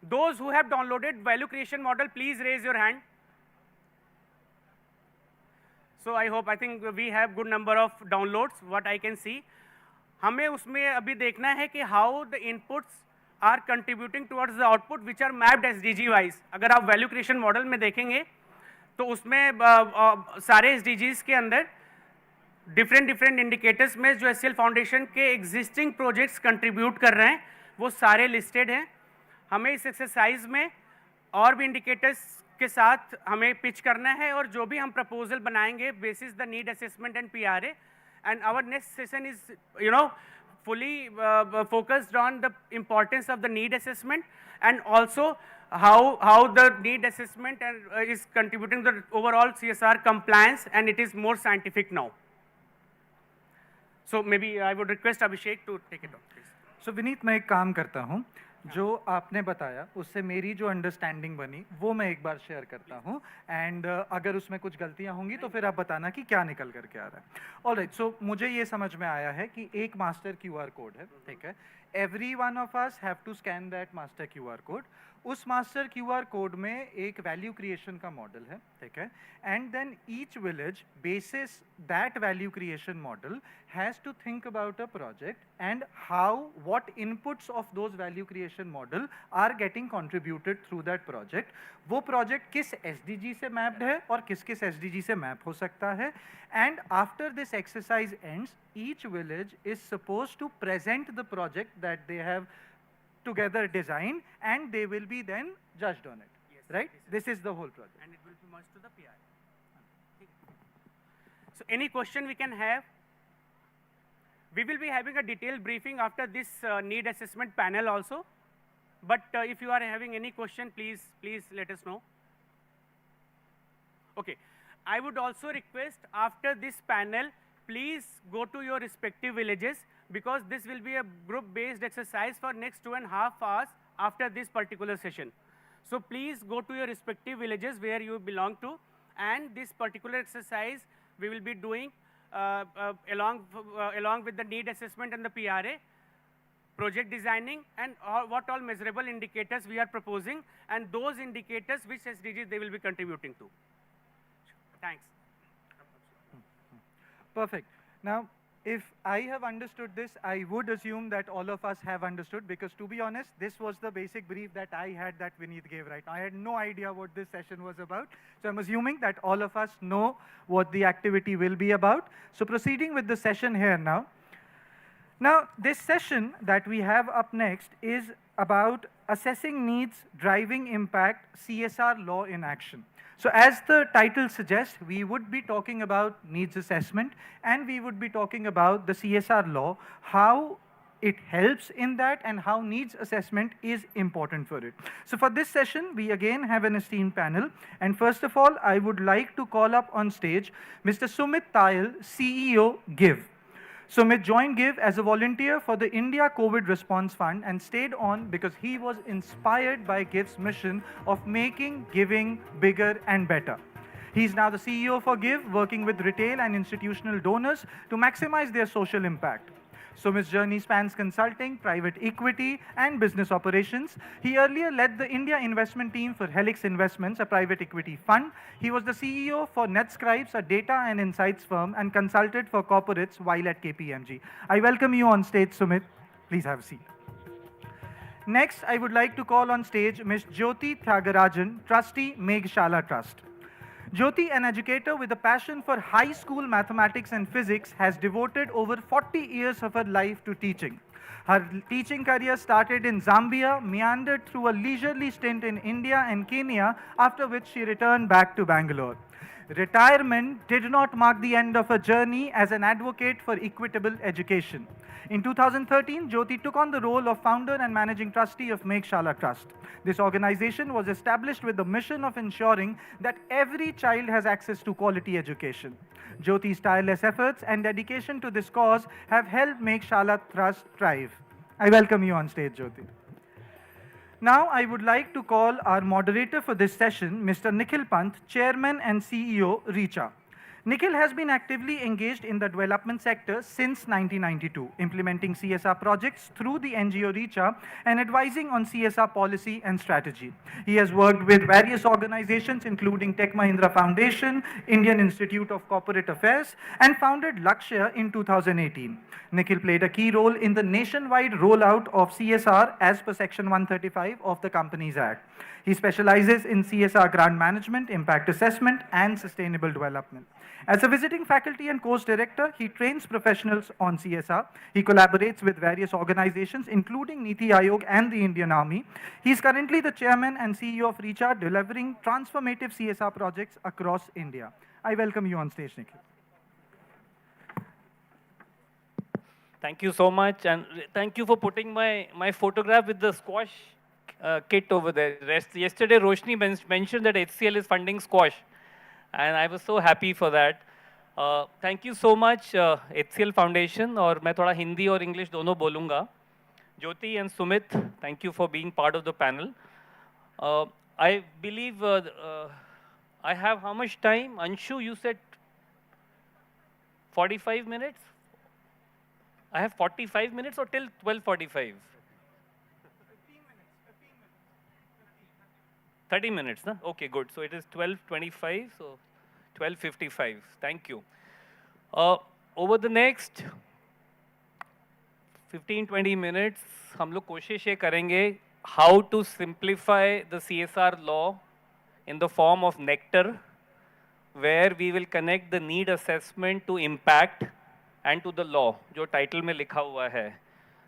Those who have downloaded value creation model, please raise your hand. So I think we have good number of downloads, what I can see. हमें उसमें अभी देखना है कि how the inputs are contributing towards the output which are mapped SDG wise. अगर आप value creation model में देखेंगे तो उसमें सारे SDGs के अंदर different indicators में जो HCL फाउंडेशन के existing projects contribute कर रहे हैं वो सारे listed हैं. हमें इस एक्सरसाइज में और भी इंडिकेटर्स के साथ हमें पिच करना है और जो भी हम प्रपोजल बनाएंगे basis the need assessment and PRA, and our next session is fully focused on the importance of the need assessment and also how the need assessment is contributing to the overall CSR compliance, and it is more scientific now. So maybe I would request Abhishek to take it on, please. So Vineet, मैं एक काम करता हूँ, जो आपने बताया उससे मेरी जो अंडरस्टैंडिंग बनी वो मैं एक बार शेयर करता हूँ, एंड अगर उसमें कुछ गलतियाँ होंगी तो फिर आप बताना कि क्या निकल करके आ रहा है. ऑलराइट, सो मुझे ये समझ में आया है कि एक मास्टर QR कोड है, ठीक है. Every one of us have to scan that master QR code. उस मास्टर QR कोड में एक वैल्यू क्रिएशन का मॉडल है, ठीक है. And then each village basis that value creation model has to think about a project and how what inputs of those value creation model are getting contributed through that project. वो project किस SDG से mapped है और किस SDG से map हो सकता है. And after this exercise ends, each village is supposed to present the project that they have together designed, and they will be then judged on it. Yes, right? This is the whole project. And it will be merged to the PI. So any question we can have? We will be having a detailed briefing after this need assessment panel also. But if you are having any question, please let us know. Okay. I would also request after this panel, please go to your respective villages, because this will be a group-based exercise for next 2.5 hours after this particular session. So please go to your respective villages where you belong to, and this particular exercise we will be doing along with the need assessment and the PRA, project designing, and what all measurable indicators we are proposing, and those indicators which SDGs they will be contributing to. Thanks. Perfect. Now, if I have understood this, I would assume that all of us have understood, because to be honest, this was the basic brief that I had that Vineet gave right now. I had no idea what this session was about. So I'm assuming that all of us know what the activity will be about. So proceeding with the session here now. Now, this session that we have up next is about assessing needs, driving impact, CSR law in action. So as the title suggests, we would be talking about needs assessment, and we would be talking about the CSR law, how it helps in that and how needs assessment is important for it. So for this session, we again have an esteemed panel. And first of all, I would like to call up on stage Mr. Sumit Tayal, CEO, GIVE. Sumit joined GIVE as a volunteer for the India COVID Response Fund and stayed on because he was inspired by GIVE's mission of making giving bigger and better. He's now the CEO for GIVE, working with retail and institutional donors to maximize their social impact. Sumit's journey spans consulting, private equity, and business operations. He earlier led the India investment team for Helix Investments, a private equity fund. He was the CEO for NetScribes, a data and insights firm, and consulted for corporates while at KPMG. I welcome you on stage, Sumit. Please have a seat. Next, I would like to call on stage Ms. Jyoti Tyagarajan, trustee, Meghshala Trust. Jyoti, an educator with a passion for high school mathematics and physics, has devoted over 40 years of her life to teaching. Her teaching career started in Zambia, meandered through a leisurely stint in India and Kenya, after which she returned back to Bangalore. Retirement did not mark the end of her journey as an advocate for equitable education. In 2013, Jyoti took on the role of founder and managing trustee of Meghshala Trust. This organization was established with the mission of ensuring that every child has access to quality education. Jyoti's tireless efforts and dedication to this cause have helped Meghshala Trust thrive. I welcome you on stage, Jyoti. Now, I would like to call our moderator for this session, Mr. Nikhil Pant, Chairman and CEO, Richa. Nikhil has been actively engaged in the development sector since 1992, implementing CSR projects through the NGO Richa and advising on CSR policy and strategy. He has worked with various organizations including Tech Mahindra Foundation, Indian Institute of Corporate Affairs, and founded Lakshya in 2018. Nikhil played a key role in the nationwide rollout of CSR as per Section 135 of the Companies Act. He specializes in CSR grant management, impact assessment, and sustainable development. As a visiting faculty and course director, he trains professionals on CSR. He collaborates with various organizations, including Niti Aayog and the Indian Army. He is currently the chairman and CEO of Richa, delivering transformative CSR projects across India. I welcome you on stage, Nikhil. Thank you so much, and thank you for putting my photograph with the squash kit over there. Yesterday, Roshni mentioned that HCL is funding squash, and I was so happy for that. Thank you so much, HCL Foundation, और मैं थोड़ा हिंदी और English दोनों बोलूँगा. Jyoti and Sumit, thank you for being part of the panel. I believe I have how much time? Anshu, you said 45 minutes? I have 45 minutes or till 12:45? 30 minutes, na? Okay, good. So it is 12:25, so 12:55. Thank you. Over the next 15-20 minutes, हम लोग कोशिश ये करेंगे how to simplify the CSR law in the form of nectar, where we will connect the need assessment to impact and to the law, जो title में लिखा हुआ है.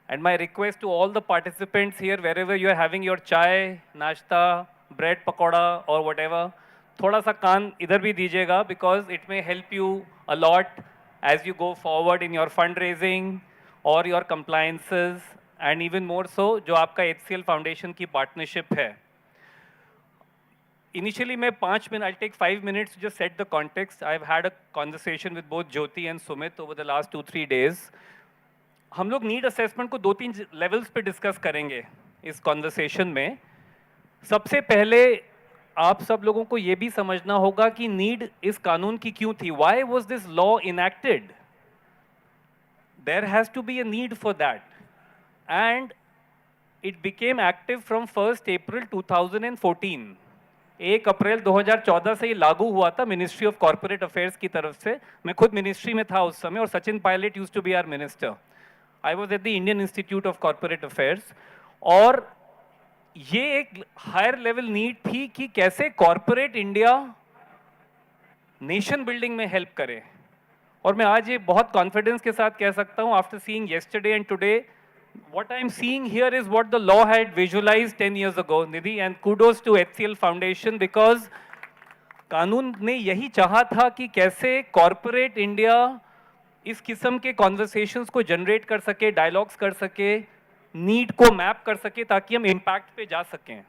And my request to all the participants here, wherever you are having your chai, nashta, bread pakoda or whatever, थोड़ा सा कान इधर भी दीजिएगा, because it may help you a lot as you go forward in your fundraising or your compliances, and even more so जो आपका HCL Foundation की partnership है. Initially, I'll take 5 minutes to just set the context. I've had a conversation with both Jyoti and Sumit over the last 2-3 days. हम लोग need assessment को 2-3 levels पे discuss करेंगे इस कॉन्वर्सेशन में. सबसे पहले आप सब लोगों को ये भी समझना होगा कि नीड इस कानून की क्यों थी. Why was this law enacted? There has to be a need for that. And it became active from 1st April 2014. 1 अप्रैल 2014 से ये लागू हुआ था मिनिस्ट्री ऑफ कॉर्पोरेट अफेयर्स की तरफ से. मैं खुद मिनिस्ट्री में था उस समय, और Sachin Pilot used to be our minister. I was at the Indian Institute of Corporate Affairs. और ये एक हायर लेवल नीड थी कि कैसे कॉर्पोरेट इंडिया नेशन बिल्डिंग में हेल्प करे. और मैं आज ये बहुत कॉन्फिडेंस के साथ कह सकता हूँ, after seeing yesterday and today, what I'm seeing here is what the law had visualized 10 years ago, Nidhi, and kudos to HCL Foundation, because कानून ने यही चाहा था कि कैसे कॉर्पोरेट इंडिया इस किस्म के कॉन्वर्सेशंस को जनरेट कर सके, डायलॉग्स कर सके, नीड को मैप कर सके ताकि हम इम्पैक्ट पे जा सकें।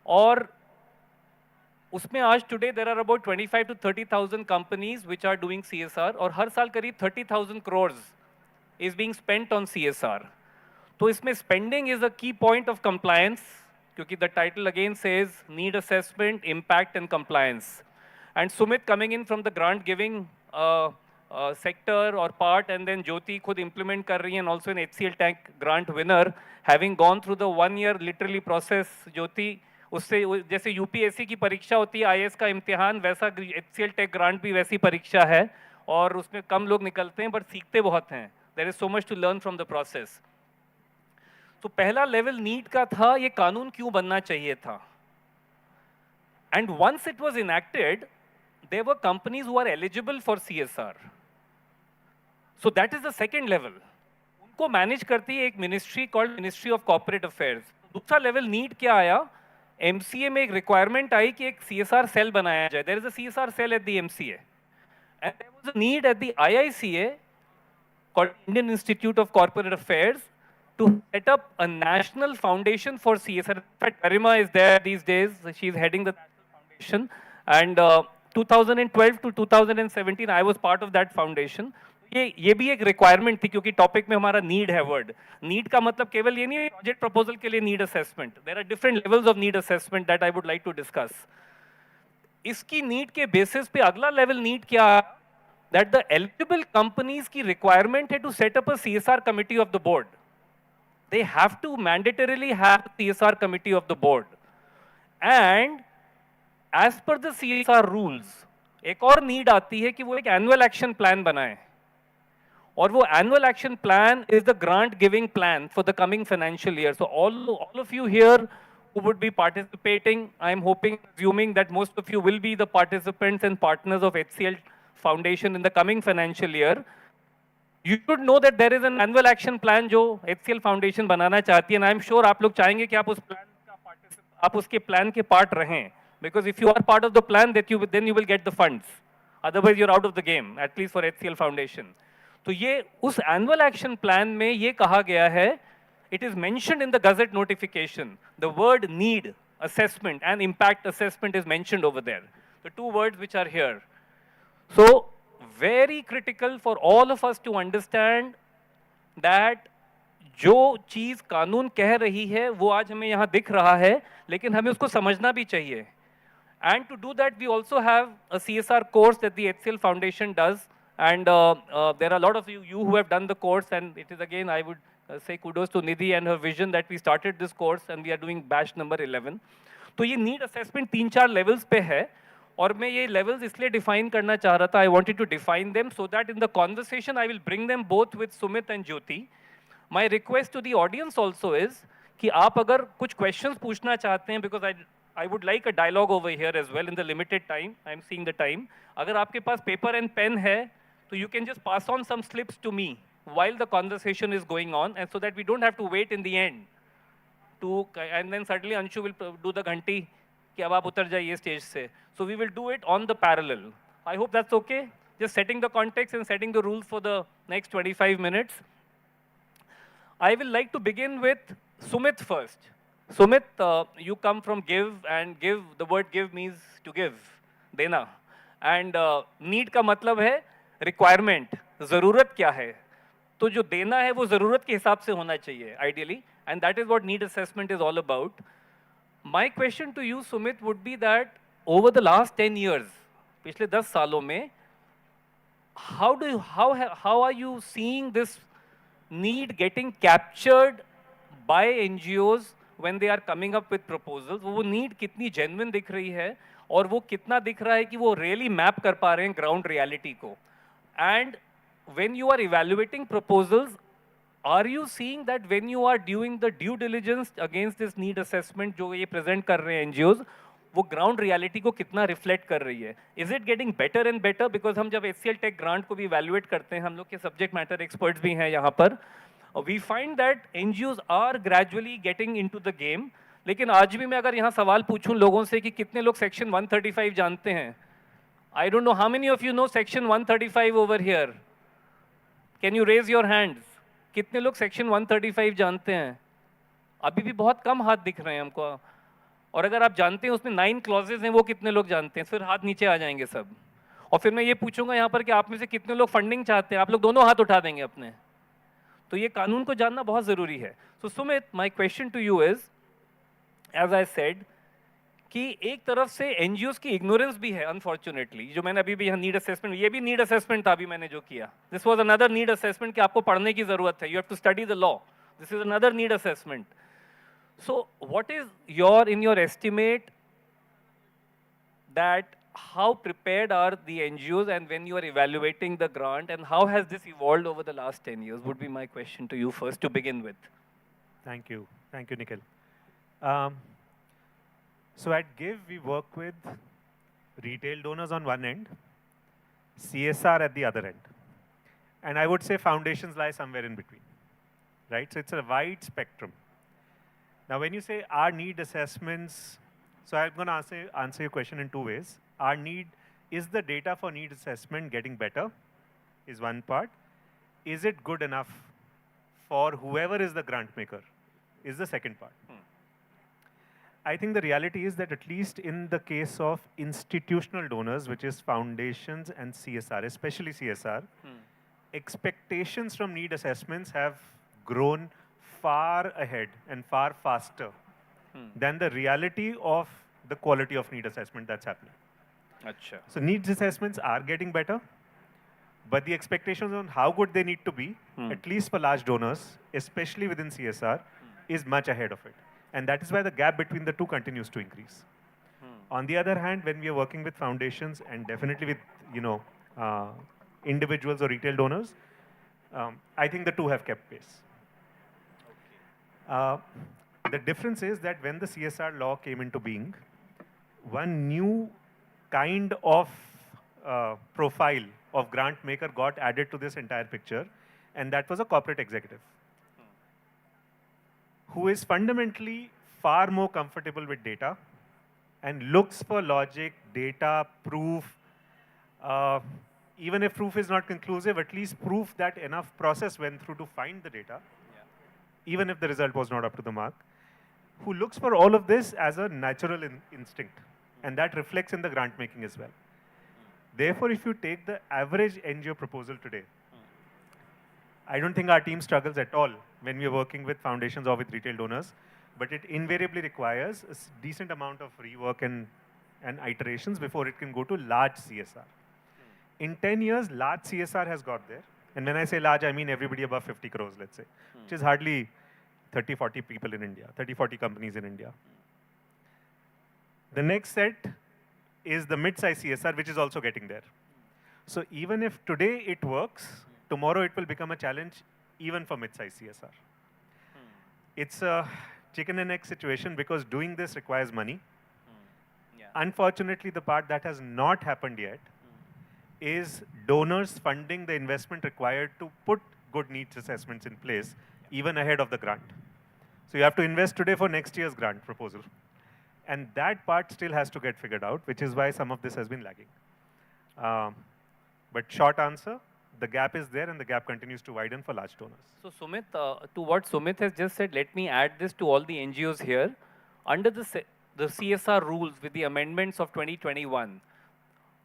और उसमें आज today there are about 25 to 30,000 companies which are doing CSR और हर साल करीब 30,000 crores is being spent on CSR। तो इसमें spending is a key point of compliance, क्योंकि the title again says need assessment, impact and compliance. And Sumit coming in from the grant giving sector or part, and then Jyoti खुद implement कर रही है, and also an HCLTech grant winner, having gone through the 1 year literally process. Jyoti उससे जैसे UPSC की परीक्षा होती है, IAS का इम्तिहान, वैसा HCLTech grant भी वैसी परीक्षा है और उसमें कम लोग निकलते हैं, पर सीखते बहुत हैं. There is so much to learn from the process. तो पहला लेवल नीड का था, ये कानून क्यों बनना चाहिए था. And once it was enacted, there were companies who are eligible for CSR. So that is the second level. उनको मैनेज करती है एक ministry called ministry of Corporate affairs. दूसरा लेवल नीड क्या आया, MCA में एक रिक्वायरमेंट आई कि एक CSR सेल बनाया जाए. There is a CSR cell at the MCA. And there was a need at the IICA, called Indian Institute of Corporate Affairs, to set up a national foundation for CSR. In fact, Garima is there these days. She is heading the foundation. And 2012 to 2017, I was part of that foundation. ये भी एक requirement थी, क्योंकि topic में हमारा need है word. Need का मतलब केवल ये नहीं है प्रोजेक्ट प्रपोजल के लिए need assessment. There are different levels of need assessment that I would like to discuss. इसकी नीड के बेसिस पे अगला लेवल नीड क्या, दैट द एलिजिबल कंपनीज की रिक्वायरमेंट है to set up a CSR committee of the board. They have to mandatorily have CSR committee of the board. And as per the CSR rules, एक और need आती है कि वो एक annual action plan बनाए. और वो annual action plan is the grant giving plan for the coming financial year. So all of you here who would be participating, I am hoping, assuming that most of you will be the participants and partners of HCL Foundation in the coming financial year. You should know that there is an annual action plan जो HCL Foundation बनाना चाहती है, and I am sure आप लोग चाहेंगे कि आप उस plan का आप उसके प्लान के पार्ट रहें, because if you are part of the plan, that then you will get the funds. Otherwise, you're out of the game, at least for HCL Foundation. तो ये उस annual action plan में ये कहा गया है, it is mentioned in the Gazette notification. The word need assessment and impact assessment is mentioned over there. The two words which are here. So very critical for all of us to understand that जो चीज कानून कह रही है वो आज हमें यहाँ दिख रहा है, लेकिन हमें उसको समझना भी चाहिए. And to do that, we also have a CSR course that the HCL Foundation does, and there are a lot of you who have done the course, and it is again, I would say kudos to Nidhi and her vision that we started this course and we are doing batch number 11. तो ये need assessment 3-4 levels पे है, और मैं ये levels इसलिए define करना चाह रहा था. I wanted to define them so that in the conversation I will bring them both with Sumit and Jyoti. My request to the audience also is कि आप अगर कुछ questions पूछना चाहते हैं, because I would like a dialogue over here as well in the limited time. I am seeing the time. अगर आपके पास paper and pen है, तो you can just pass on some slips to me while the conversation is going on, and so that we don't have to wait in the end to, and then suddenly Anshu will do the ghanti कि अब आप उतर जाइए stage से. So we will do it on the parallel. I hope that's okay. Just setting the context and setting the rules for the next 25 minutes. I will like to begin with Sumit first. Sumit, you come from give, and give, the word give means to give, देना. And need का मतलब है requirement, ज़रूरत क्या है. तो जो देना है वो ज़रूरत के हिसाब से होना चाहिए ideally, and that is what need assessment is all about. My question to you, Sumit, would be that over the last 10 years, पिछले 10 सालों में, how are you seeing this need getting captured by NGOs when they are coming up with proposals? वो need कितनी genuine दिख रही है, और वो कितना दिख रहा है कि वो really map कर पा रहे हैं ground reality को. And when you are evaluating proposals, are you seeing that when you are doing the due diligence against this need assessment जो ये present कर रहे हैं NGOs, वो ground reality को कितना reflect कर रही है? Is it getting better and better? Because हम जब HCLTech grant को भी evaluate करते हैं, हम लोग के subject matter experts भी हैं यहाँ पर, we find that NGOs are gradually getting into the game. लेकिन आज भी मैं अगर यहाँ सवाल पूछूं लोगों से कि कितने लोग section 135 जानते हैं? I don't know how many of you know section 135 over here. Can you raise your hands? कितने लोग सेक्शन 135 जानते हैं? अभी भी बहुत कम हाथ दिख रहे हैं हमको. और अगर आप जानते हैं उसमें 9 क्लॉजेज हैं, वो कितने लोग जानते हैं? फिर हाथ नीचे आ जाएंगे सब. और फिर मैं ये पूछूंगा यहाँ पर कि आप में से कितने लोग फंडिंग चाहते हैं? आप लोग दोनों हाथ उठा देंगे अपने. तो ये कानून को जानना बहुत ज़रूरी है. So Sumit, my question to you is, as I said, कि एक तरफ से एनजीओस की इग्नोरेंस भी है अनफॉर्चुनेटली. जो मैंने अभी भी यहाँ नीड असेसमेंट, ये भी नीड असेसमेंट था अभी मैंने जो किया. This was another need assessment कि आपको पढ़ने की जरूरत है. You have to study the law. This is another need assessment. So what is your, in your estimate, that how prepared are the NGOs and when you are evaluating the grant, and how has this evolved over the last 10 years would be my question to you first to begin with. Thank you, Nikhil. So at GIVE, we work with retail donors on one end, CSR at the other end. And I would say foundations lie somewhere in between, right? So it's a wide spectrum. Now, when you say our need assessments, so I'm going to answer your question in two ways. Our need, is the data for need assessment getting better, is one part. Is it good enough for whoever is the grant maker, is the second part. I think the reality is that at least in the case of institutional donors, which is foundations and CSR, especially CSR, expectations from need assessments have grown far ahead and far faster than the reality of the quality of need assessment that's happening. Achha. So needs assessments are getting better, but the expectations on how good they need to be, at least for large donors, especially within CSR, is much ahead of it. And that is why the gap between the two continues to increase. On the other hand, when we are working with foundations and definitely with individuals or retail donors, I think the two have kept pace. The difference is that when the CSR law came into being, one new kind of profile of grant maker got added to this entire picture, and that was a corporate executive who is fundamentally far more comfortable with data and looks for logic, data, proof. Even if proof is not conclusive, at least proof that enough process went through to find the data, even if the result was not up to the mark, who looks for all of this as a natural instinct. And that reflects in the grant making as well. Therefore, if you take the average NGO proposal today, I don't think our team struggles at all when we are working with foundations or with retail donors, but it invariably requires a decent amount of rework and iterations before it can go to large CSR. In 10 years, large CSR has got there. And when I say large, I mean everybody above 50 crores, let's say, which is hardly 30, 40 people in India, 30, 40 companies in India. The next set is the mid-size CSR, which is also getting there. So even if today it works, tomorrow it will become a challenge even for mid-size CSR. It's a chicken and egg situation because doing this requires money. Unfortunately, the part that has not happened yet is donors funding the investment required to put good needs assessments in place even ahead of the grant. So you have to invest today for next year's grant proposal. And that part still has to get figured out, which is why some of this has been lagging. But short answer, the gap is there and the gap continues to widen for large donors. So Sumit, to what Sumit has just said, let me add this to all the NGOs here. Under the CSR rules with the amendments of 2021,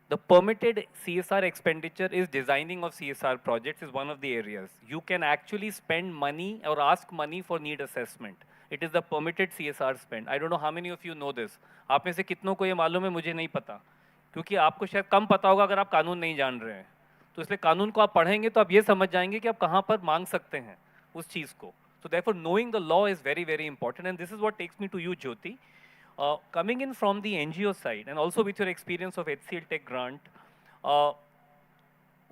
the permitted CSR expenditure is designing of CSR projects is one of the areas. You can actually spend money or ask money for need assessment. It is the permitted CSR spend. I don't know how many of you know this. आप में से कितनों को ये मालूम है, मुझे नहीं पता, क्योंकि आपको शायद कम पता होगा अगर आप कानून नहीं जान रहे हैं. तो इसलिए कानून को आप पढ़ेंगे तो आप ये समझ जाएंगे कि आप कहाँ पर मांग सकते हैं उस चीज़ को. So therefore, knowing the law is very, very important. And this is what takes me to you, Jyoti. Coming in from the NGO side and also with your experience of HCLTech grant,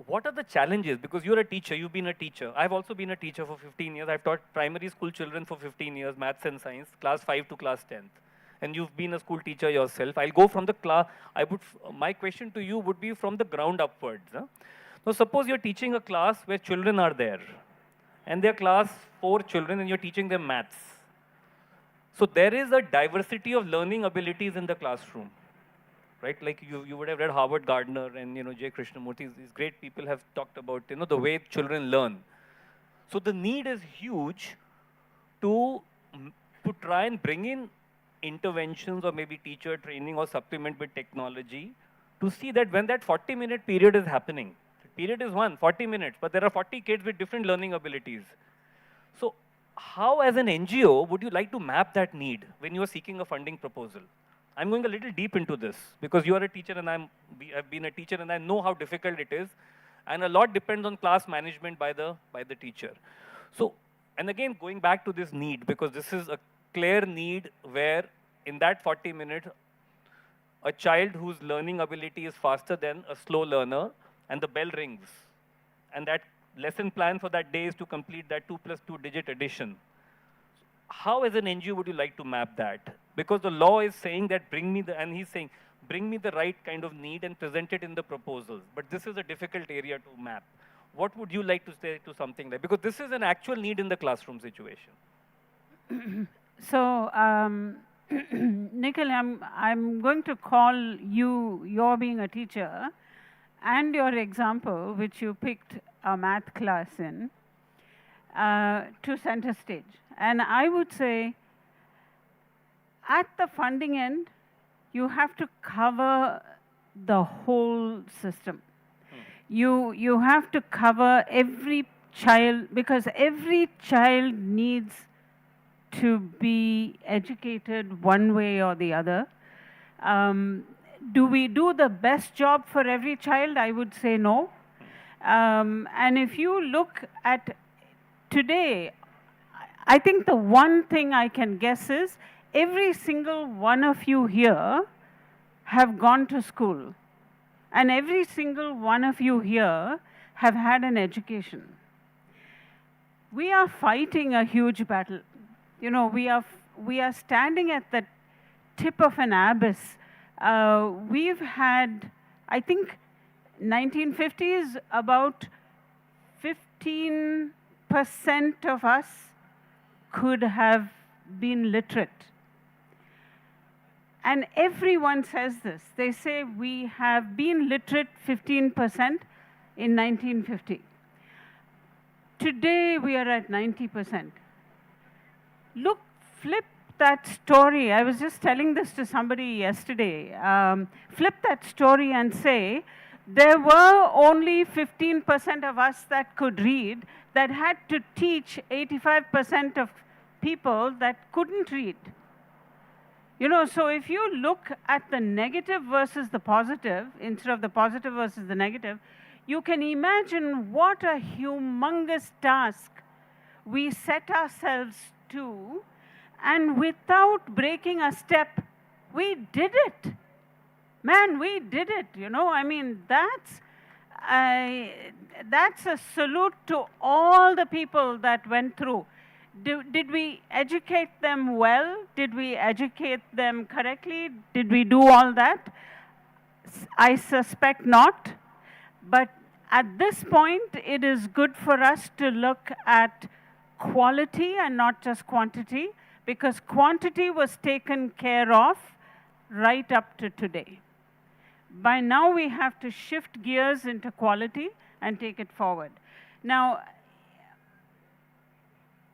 what are the challenges? Because you're a teacher, you've been a teacher. I've also been a teacher for 15 years. I've taught primary school children for 15 years, maths and science, class 5 to class 10th. And you've been a school teacher yourself. I'll go from the class, my question to you would be from the ground upwards. Huh? Now suppose you're teaching a class where children are there and they're class 4 children and you're teaching them maths. So there is a diversity of learning abilities in the classroom, right? Like you would have read Howard Gardner and J. Krishnamurti. These great people have talked about the way children learn. So the need is huge to try and bring in interventions or maybe teacher training or supplement with technology to see that when that 40-minute period is happening, the period is 40 minutes, but there are 40 kids with different learning abilities. So how as an NGO would you like to map that need when you are seeking a funding proposal? I'm going a little deep into this because you are a teacher and I've been a teacher and I know how difficult it is. And a lot depends on class management by the teacher. So, and again, going back to this need, because this is a clear need where in that 40 minutes, a child whose learning ability is faster than a slow learner and the bell rings. And that lesson plan for that day is to complete that 2 + 2 digit addition. How as an NGO would you like to map that? Because the law is saying that and he's saying, bring me the right kind of need and present it in the proposals. But this is a difficult area to map. What would you like to say to something like, because this is an actual need in the classroom situation. So, Nikhil, I'm going to call you're being a teacher, and your example, which you picked a math class in, to center stage. And I would say, at the funding end, you have to cover the whole system. You have to cover every child, because every child needs to be educated one way or the other. Do we do the best job for every child? I would say no. And if you look at today, I think the one thing I can guess is every single one of you here have gone to school. And every single one of you here have had an education. We are fighting a huge battle. We are standing at the tip of an abyss. We've had, I think, 1950s, about 15% of us could have been literate. And everyone says this. They say we have been literate 15% in 1950. Today we are at 90%. Look, flip that story. I was just telling this to somebody yesterday. Flip that story and say, there were only 15% of us that could read that had to teach 85% of people that couldn't read. So if you look at the negative versus the positive, instead of the positive versus the negative, you can imagine what a humongous task we set ourselves to, and without breaking a step, we did it. Man, we did it, I mean, that's a salute to all the people that went through. Did we educate them well? Did we educate them correctly? Did we do all that? I suspect not. But at this point, it is good for us to look at quality and not just quantity, because quantity was taken care of right up to today. By now, we have to shift gears into quality and take it forward. Now,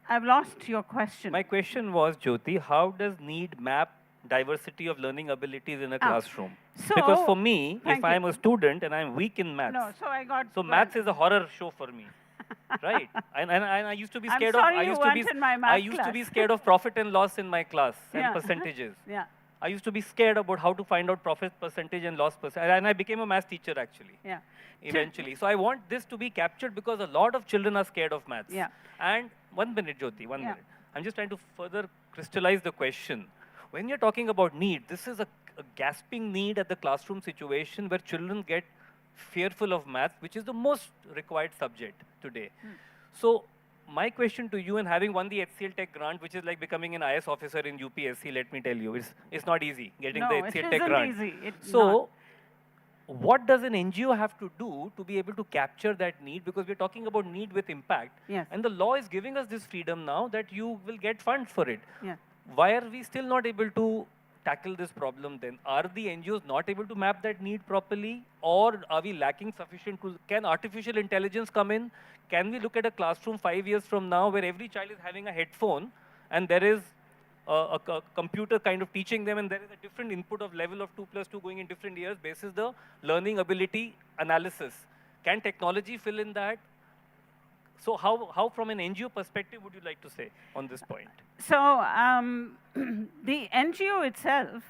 I've lost your question. My question was, Jyoti, how does need map diversity of learning abilities in a classroom? Because for me, if I'm a student and I'm weak in maths, maths is a horror show for me. Right? And I used to be scared I used to be scared of profit and loss in my class and percentages. Yeah. I used to be scared about how to find out profit percentage and loss percentage. And I became a math teacher actually. Yeah. Eventually. So I want this to be captured because a lot of children are scared of maths. Yeah. And 1 minute, Jyoti, 1 minute. I'm just trying to further crystallize the question. When you're talking about need, this is a gasping need at the classroom situation where children get fearful of maths, which is the most required subject today. So my question to you, and having won the HCLTech grant, which is like becoming an IS officer in UPSC, let me tell you, it's not easy getting the HCLTech grant. Easy. It's so not. What does an NGO have to do to be able to capture that need? Because we're talking about need with impact. Yes. And the law is giving us this freedom now that you will get funds for it. Yeah. Why are we still not able to tackle this problem then? Are the NGOs not able to map that need properly, or are we lacking sufficient tools? Can artificial intelligence come in? Can we look at a classroom 5 years from now where every child is having a headphone and there is a computer kind of teaching them, and there is a different input of level of 2 plus 2 going in different years basis the learning ability analysis? Can technology fill in that? So how from an NGO perspective would you like to say on this point? So the NGO itself,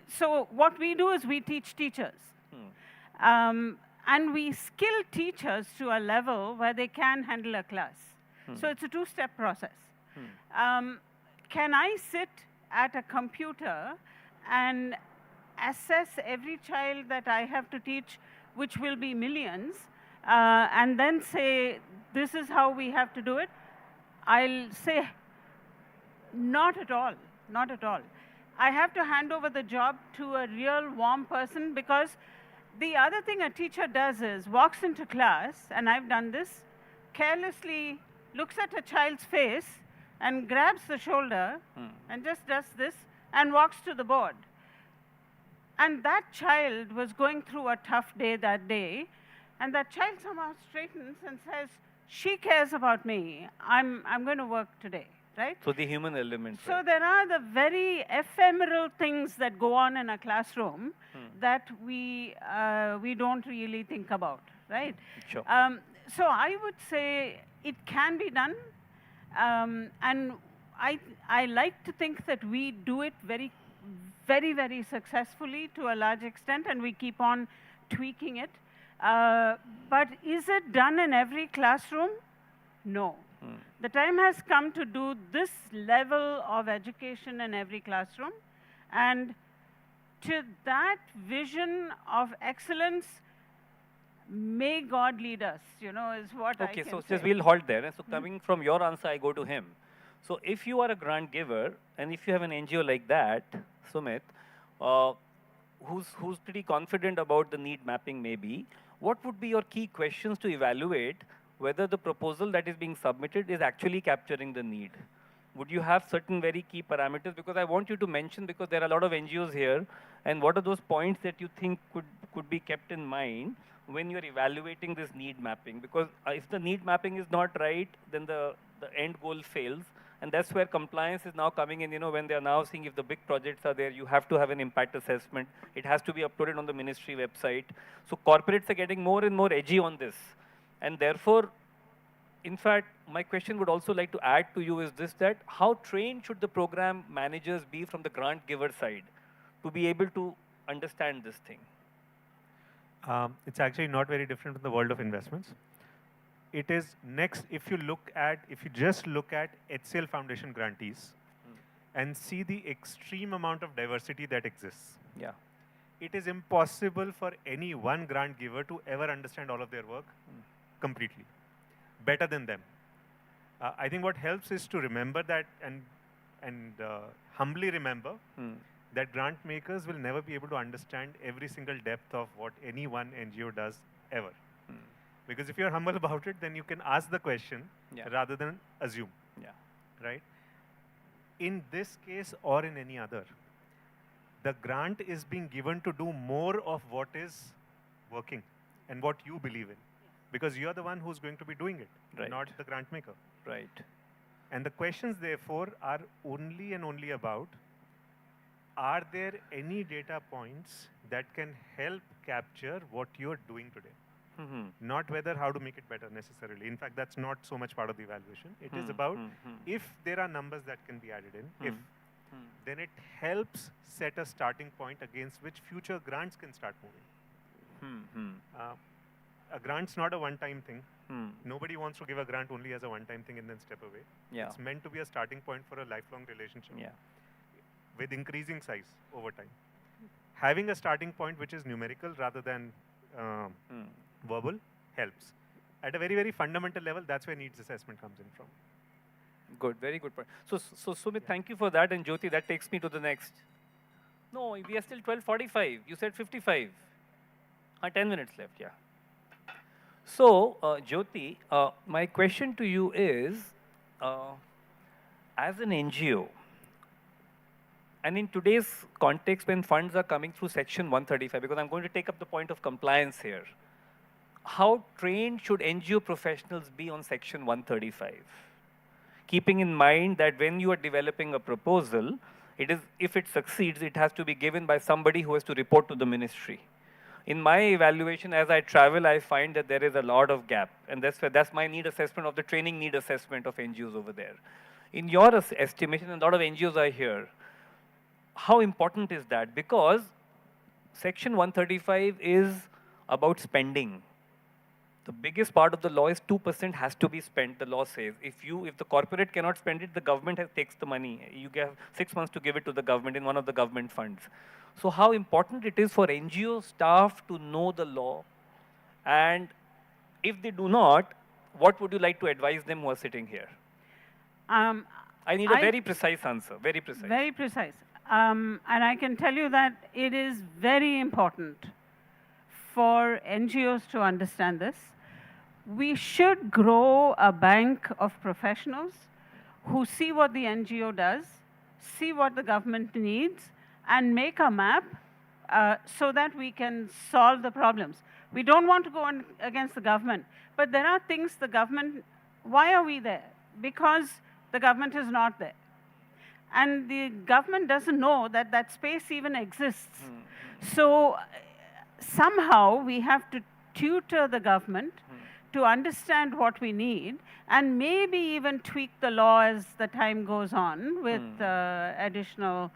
so what we do is we teach teachers. And we skill teachers to a level where they can handle a class. So it's a two-step process. Can I sit at a computer and assess every child that I have to teach, which will be millions, and then say, this is how we have to do it? I'll say, not at all, not at all. I have to hand over the job to a real warm person, because the other thing a teacher does is walks into class, and I've done this, carelessly looks at a child's face and grabs the shoulder and just does this and walks to the board. And that child was going through a tough day that day, and that child somehow straightens and says, she cares about me, I'm going to work today, right? So the human element. So right? there are the very ephemeral things that go on in a classroom that we don't really think about, right? Sure. So I would say it can be done, and I like to think that we do it very, very successfully to a large extent, and we keep on tweaking it. But is it done in every classroom? No. The time has come to do this level of education in every classroom, and to that vision of excellence, may God lead us, is what I can say. Okay, so just we'll halt there. So coming from your answer, I go to him. So if you are a grant giver, and if you have an NGO like that, Sumit, who's pretty confident about the need mapping maybe, what would be your key questions to evaluate whether the proposal that is being submitted is actually capturing the need? Would you have certain very key parameters? Because I want you to mention, because there are a lot of NGOs here, and what are those points that you think could be kept in mind when you're evaluating this need mapping? Because if the need mapping is not right, then the end goal fails. And that's where compliance is now coming in, when they are now seeing if the big projects are there, you have to have an impact assessment. It has to be uploaded on the ministry website. So corporates are getting more and more edgy on this. And therefore, in fact, my question would also like to add to you is this, that how trained should the program managers be from the grant giver side to be able to understand this thing? It's actually not very different from the world of investments. It is next, if you just look at HCL Foundation grantees and see the extreme amount of diversity that exists. Yeah. It is impossible for any one grant giver to ever understand all of their work completely, better than them. I think what helps is to remember that and humbly remember that grant makers will never be able to understand every single depth of what any one NGO does ever. Because if you're humble about it, then you can ask the question rather than assume. Yeah. Right? In this case or in any other, the grant is being given to do more of what is working and what you believe in. Because you're the one who's going to be doing it, not the grant maker. Right. And the questions, therefore, are only and only about, are there any data points that can help capture what you're doing today? Not whether how to make it better necessarily. In fact, that's not so much part of the evaluation. It is about if there are numbers that can be added in, then it helps set a starting point against which future grants can start moving. A grant's not a one-time thing. Nobody wants to give a grant only as a one-time thing and then step away. Yeah. It's meant to be a starting point for a lifelong relationship with increasing size over time. Having a starting point which is numerical rather than verbal helps. At a very, very fundamental level, that's where needs assessment comes in from. Good, very good point. So Sumit, thank you for that. And Jyoti, that takes me to the next. No, we are still 12:45. You said 55. 10 minutes left, yeah. So, Jyoti, my question to you is, as an NGO, And in today's context, when funds are coming through Section 135, because I'm going to take up the point of compliance here, how trained should NGO professionals be on Section 135? Keeping in mind that when you are developing a proposal, if it succeeds, it has to be given by somebody who has to report to the ministry. In my evaluation, as I travel, I find that there is a lot of gap. And that's my need assessment of the training need assessment of NGOs over there. In your estimation, and a lot of NGOs are here, how important is that? Because Section 135 is about spending. The biggest part of the law is 2% has to be spent, the law says. If the corporate cannot spend it, the government takes the money. You have 6 months to give it to the government in one of the government funds. So how important it is for NGO staff to know the law, and if they do not, what would you like to advise them who are sitting here? I need a very precise answer, very precise. Very precise. And I can tell you that it is very important for NGOs to understand this. We should grow a bank of professionals who see what the NGO does, see what the government needs, and make a map so that we can solve the problems. We don't want to go against the government, but there are things the government, why are we there? Because the government is not there. And the government doesn't know that that space even exists. So somehow we have to tutor the government to understand what we need, and maybe even tweak the law as the time goes on with additional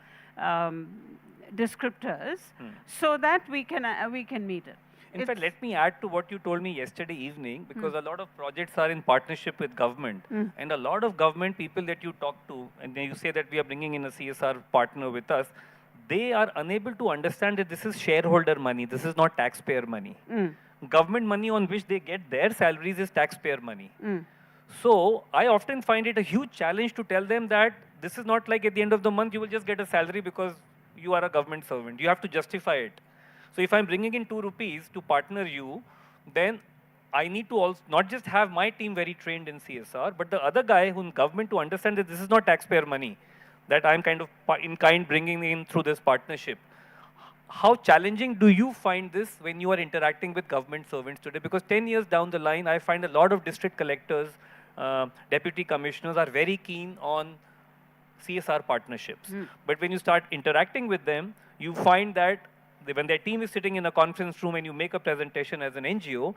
descriptors, so that we can meet it. In fact, let me add to what you told me yesterday evening, because a lot of projects are in partnership with government, and a lot of government people that you talk to, and then you say that we are bringing in a CSR partner with us, they are unable to understand that this is shareholder money, this is not taxpayer money. Government money on which they get their salaries is taxpayer money. So I often find it a huge challenge to tell them that this is not like at the end of the month you will just get a salary because you are a government servant. You have to justify it. So if I'm bringing in 2 rupees to partner you, then I need to also not just have my team very trained in CSR, but the other guy who in government to understand that this is not taxpayer money, that I'm kind of in kind bringing in through this partnership. How challenging do you find this when you are interacting with government servants today? Because 10 years down the line, I find a lot of district collectors, deputy commissioners are very keen on CSR partnerships. But when you start interacting with them, you find that when their team is sitting in a conference room and you make a presentation as an NGO,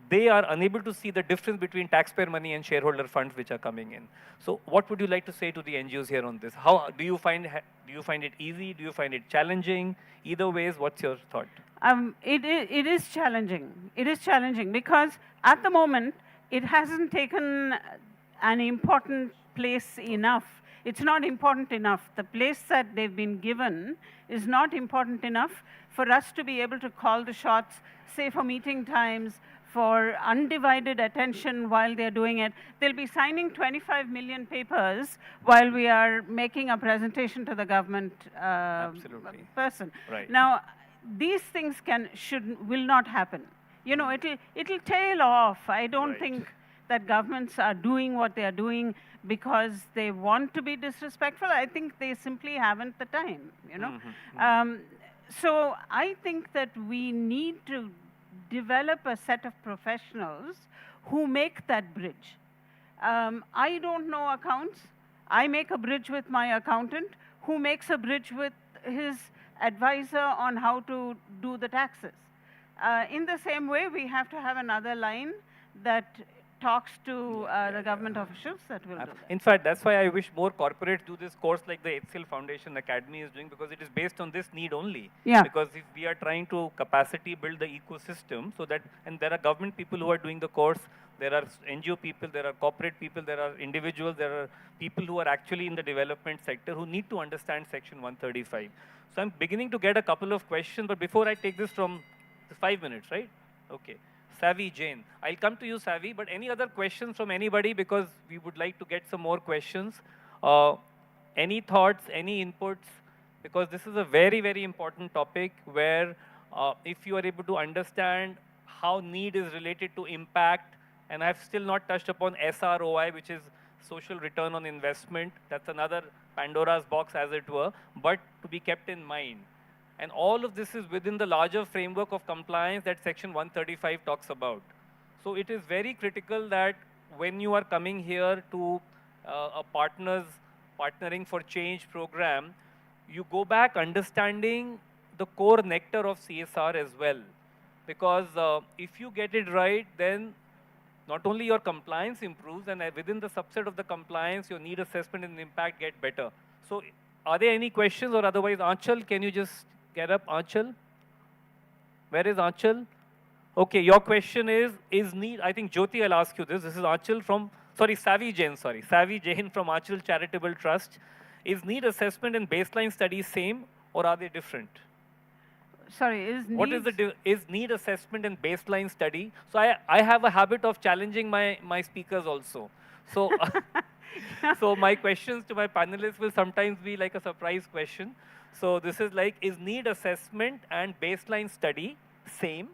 they are unable to see the difference between taxpayer money and shareholder funds which are coming in. So what would you like to say to the NGOs here on this? How do you find it easy? Do you find it challenging? Either ways, what's your thought? It is challenging. It is challenging because at the moment, it hasn't taken an important place enough. It's not important enough. The place that they've been given is not important enough for us to be able to call the shots, say for meeting times, for undivided attention while they're doing it. They'll be signing 25 million papers while we are making a presentation to the government person. Right. Now, these things will not happen. You know, it'll tail off. I don't think that governments are doing what they are doing because they want to be disrespectful. I think they simply haven't the time, you know. So I think that we need to develop a set of professionals who make that bridge. I don't know accounts. I make a bridge with my accountant who makes a bridge with his advisor on how to do the taxes. In the same way, we have to have another line that talks to the government officials that will do that. In fact, that's why I wish more corporates do this course like the HCL Foundation Academy is doing, because it is based on this need only. Yeah. Because if we are trying to capacity build the ecosystem, so that, and there are government people who are doing the course, there are NGO people, there are corporate people, there are individuals, there are people who are actually in the development sector who need to understand Section 135. So I'm beginning to get a couple of questions, but before I take this from 5 minutes, right? Okay. Savi Jain. I'll come to you, Savi, but any other questions from anybody, because we would like to get some more questions. Any thoughts, any inputs? Because this is a very, very important topic where if you are able to understand how need is related to impact, and I've still not touched upon SROI, which is social return on investment. That's another Pandora's box as it were, but to be kept in mind. And all of this is within the larger framework of compliance that Section 135 talks about. So it is very critical that when you are coming here to a partnering for change program, you go back understanding the core nectar of CSR as well. Because if you get it right, then not only your compliance improves, and within the subset of the compliance, your need assessment and impact get better. So are there any questions, or otherwise, Aanchal, can you just get up, Aanchal? Where is Aanchal? Okay, your question is need, I think Jyoti, I'll ask you this. This is Aanchal from, Savi Jain from Aanchal Charitable Trust. Is need assessment and baseline studies same, or are they different? Sorry, is need assessment and baseline study? So I have a habit of challenging my speakers also. So, so my questions to my panelists will sometimes be like a surprise question. So this is like, is need assessment and baseline study same,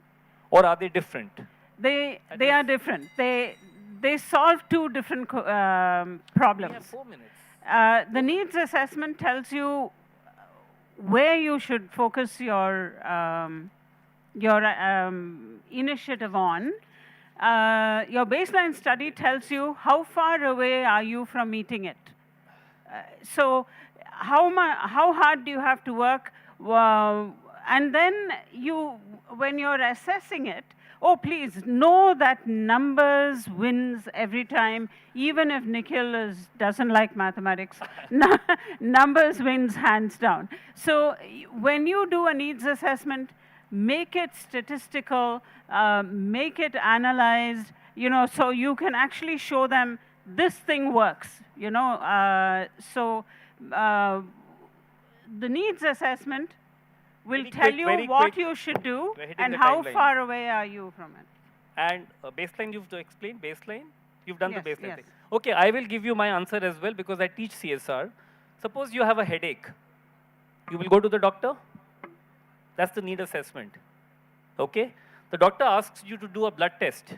or are they different? They are different. They solve two different problems. We have 4 minutes. The needs assessment tells you where you should focus your initiative on. Your baseline study tells you how far away are you from meeting it. So how hard do you have to work? And then when you're assessing it, oh, please know that numbers wins every time, even if Nikhil doesn't like mathematics. Numbers wins hands down. So when you do a needs assessment, make it statistical, make it analyzed, so you can actually show them this thing works, the needs assessment will tell you what you should do and how far away are you from it. And baseline, you've to explain baseline? You've done the baseline yes. thing. Okay, I will give you my answer as well because I teach CSR. Suppose you have a headache. You will go to the doctor. That's the need assessment. Okay? The doctor asks you to do a blood test.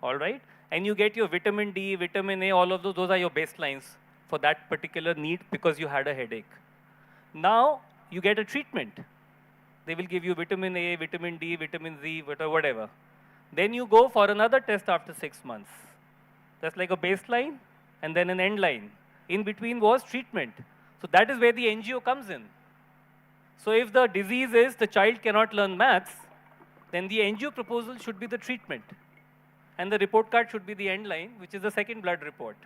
All right? And you get your vitamin D, vitamin A, all of those are your baselines for that particular need because you had a headache. Now, you get a treatment. They will give you vitamin A, vitamin D, vitamin Z, whatever. Then you go for another test after 6 months. That's like a baseline and then an end line. In between was treatment. So that is where the NGO comes in. So if the disease is the child cannot learn maths, then the NGO proposal should be the treatment. And the report card should be the end line, which is the second blood report.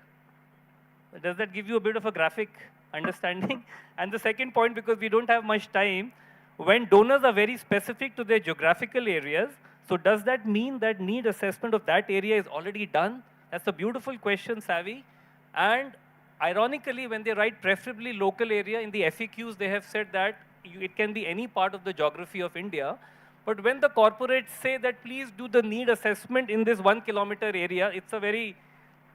Does that give you a bit of a graphic understanding? And the second point, because we don't have much time, when donors are very specific to their geographical areas, so does that mean that need assessment of that area is already done? That's a beautiful question, Savi. And ironically, when they write preferably local area, in the FAQs, they have said that it can be any part of the geography of India. But when the corporates say that please do the need assessment in this 1 kilometer area, it's a very,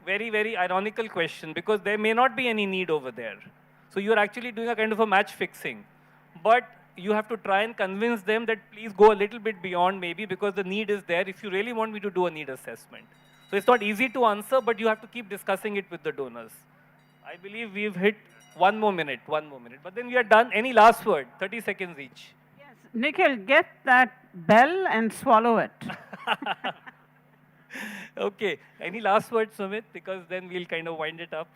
very ironical question because there may not be any need over there. So you're actually doing a kind of a match fixing. But you have to try and convince them that please go a little bit beyond maybe because the need is there if you really want me to do a need assessment. So it's not easy to answer, but you have to keep discussing it with the donors. I believe we've hit one more minute. But then we are done. Any last word? 30 seconds each. Yes. Nikhil, get that bell and swallow it. Okay. Any last word, Sumit? Because then we'll kind of wind it up.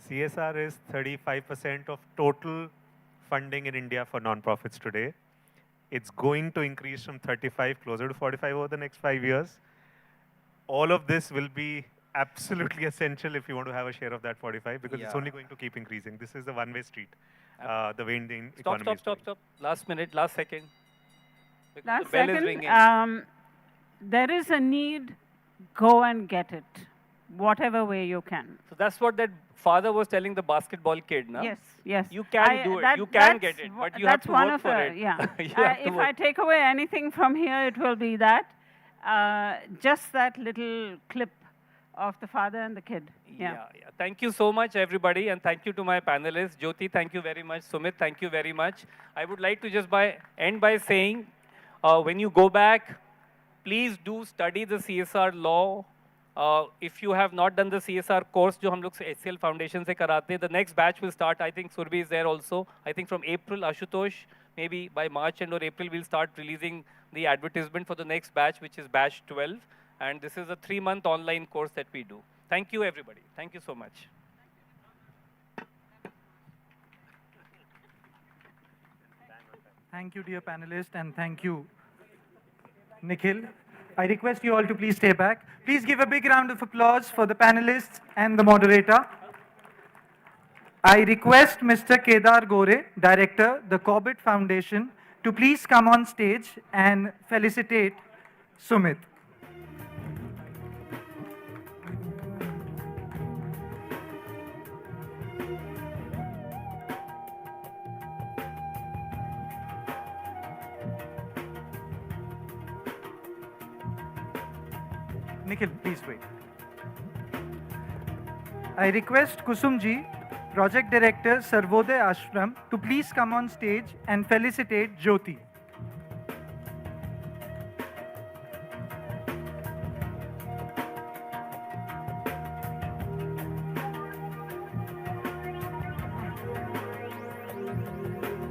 CSR is 35% of total funding in India for nonprofits today. It's going to increase from 35 closer to 45 over the next 5 years. All of this will be absolutely essential if you want to have a share of that 45 because it's only going to keep increasing. This is the one-way street, the way Indian economy is going. Stop. Last minute, last second. Because Last the bell second, is ringing. there is a need, go and get it, whatever way you can. So that's what that father was telling the basketball kid, no? Yes. You can do it. You can get it, but you have to work for it. Yeah. If I take away anything from here, it will be that. Just that little clip of the father and the kid. Yeah. Thank you so much, everybody, and thank you to my panelists. Jyoti, thank you very much. Sumit, thank you very much. I would like to just end by saying, when you go back, please do study the CSR law If you have not done the CSR course, जो हम लोग HCL Foundation से कराते हैं, the next batch will start. I think Surbi is there also. I think from April, Ashutosh, maybe by March and or April, we'll start releasing the advertisement for the next batch, which is batch 12. And this is a 3-month online course that we do. Thank you, everybody. Thank you so much. Thank you, dear panelists, and thank you, Nikhil. I request you all to please stay back. Please give a big round of applause for the panelists and the moderator. I request Mr. Kedar Gore, Director, the Corbett Foundation, to please come on stage and felicitate Sumit. Nikhil, please wait. I request Kusumji, Project Director, Sarvodaya Ashram, to please come on stage and felicitate Jyoti.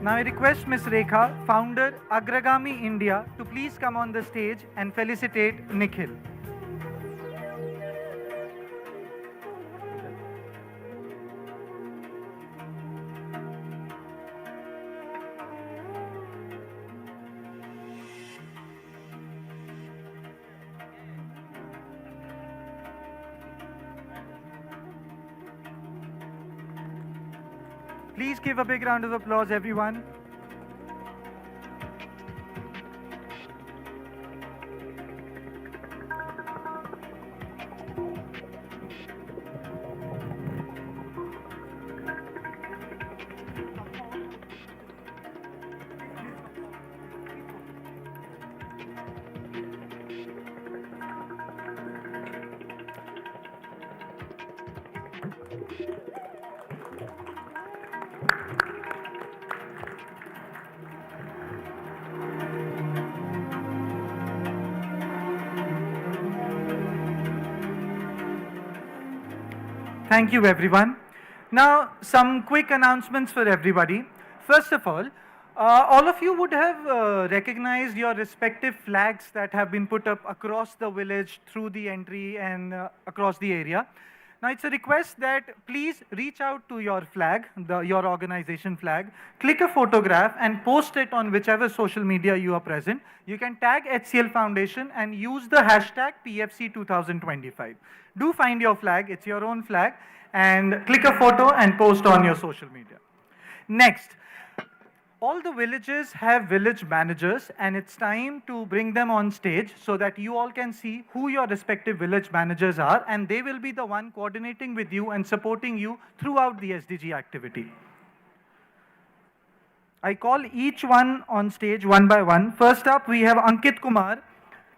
Now I request Ms. Rekha, Founder, Agragami India, to please come on the stage and felicitate Nikhil. Please give a big round of applause, everyone. Thank you, everyone. Now, some quick announcements for everybody. First of all of you would have recognized your respective flags that have been put up across the village, through the entry, and across the area. Now, it's a request that please reach out to your flag, your organization flag, click a photograph and post it on whichever social media you are present. You can tag HCL Foundation and use the hashtag PFC2025. Do find your flag, it's your own flag, and click a photo and post on your social media. Next, all the villages have village managers, and it's time to bring them on stage so that you all can see who your respective village managers are, and they will be the one coordinating with you and supporting you throughout the SDG activity. I call each one on stage one by one. First up, we have Ankit Kumar,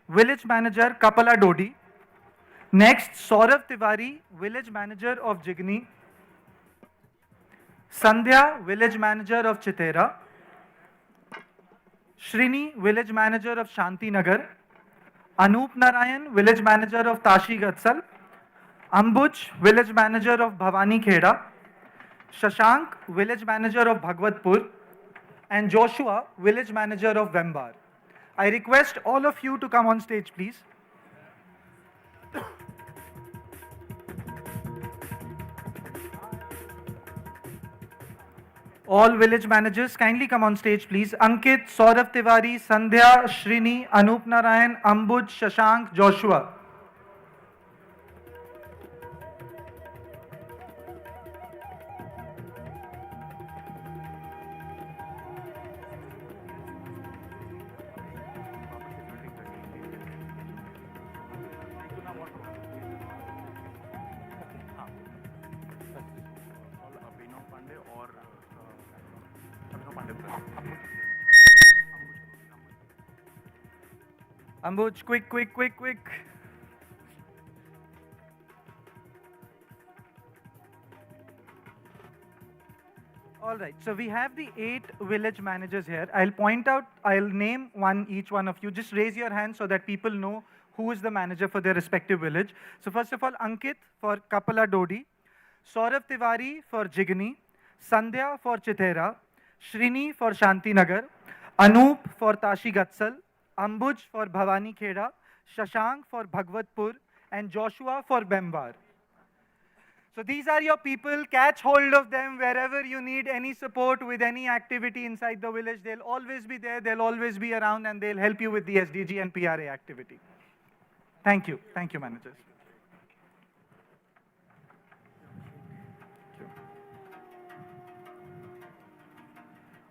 village manager, Kapala Dodi. Next, Saurav Tiwari, village manager of Jigni. Sandhya, village manager of Chitera. Shrini, village manager of Shanti Nagar. Anup Narayan, village manager of Tashi Gatsal. Ambuj, village manager of Bhavani Kheda. Shashank, village manager of Bhagwatpur. And Joshua, village manager of Vembar. I request all of you to come on stage, please. All village managers, kindly come on stage, please. Ankit, Saurav Tiwari, Sandhya, Shrini, Anup Narayan, Ambuj, Shashank, Joshua. Ambuj, quick. All right, so we have the 8 village managers here. I'll name each one of you. Just raise your hand so that people know who is the manager for their respective village. So first of all, Ankit for Kapala Dodi, Saurav Tiwari for Jigni, Sandhya for Chithera, Shrini for Shantinagar, Anup for Tashi Gatsal, Ambuj for Bhavani Kheda, Shashank for Bhagwatpur, and Joshua for Bembar. So these are your people. Catch hold of them wherever you need any support with any activity inside the village. They'll always be there, they'll always be around, and they'll help you with the SDG and PRA activity. Thank you. Thank you, managers.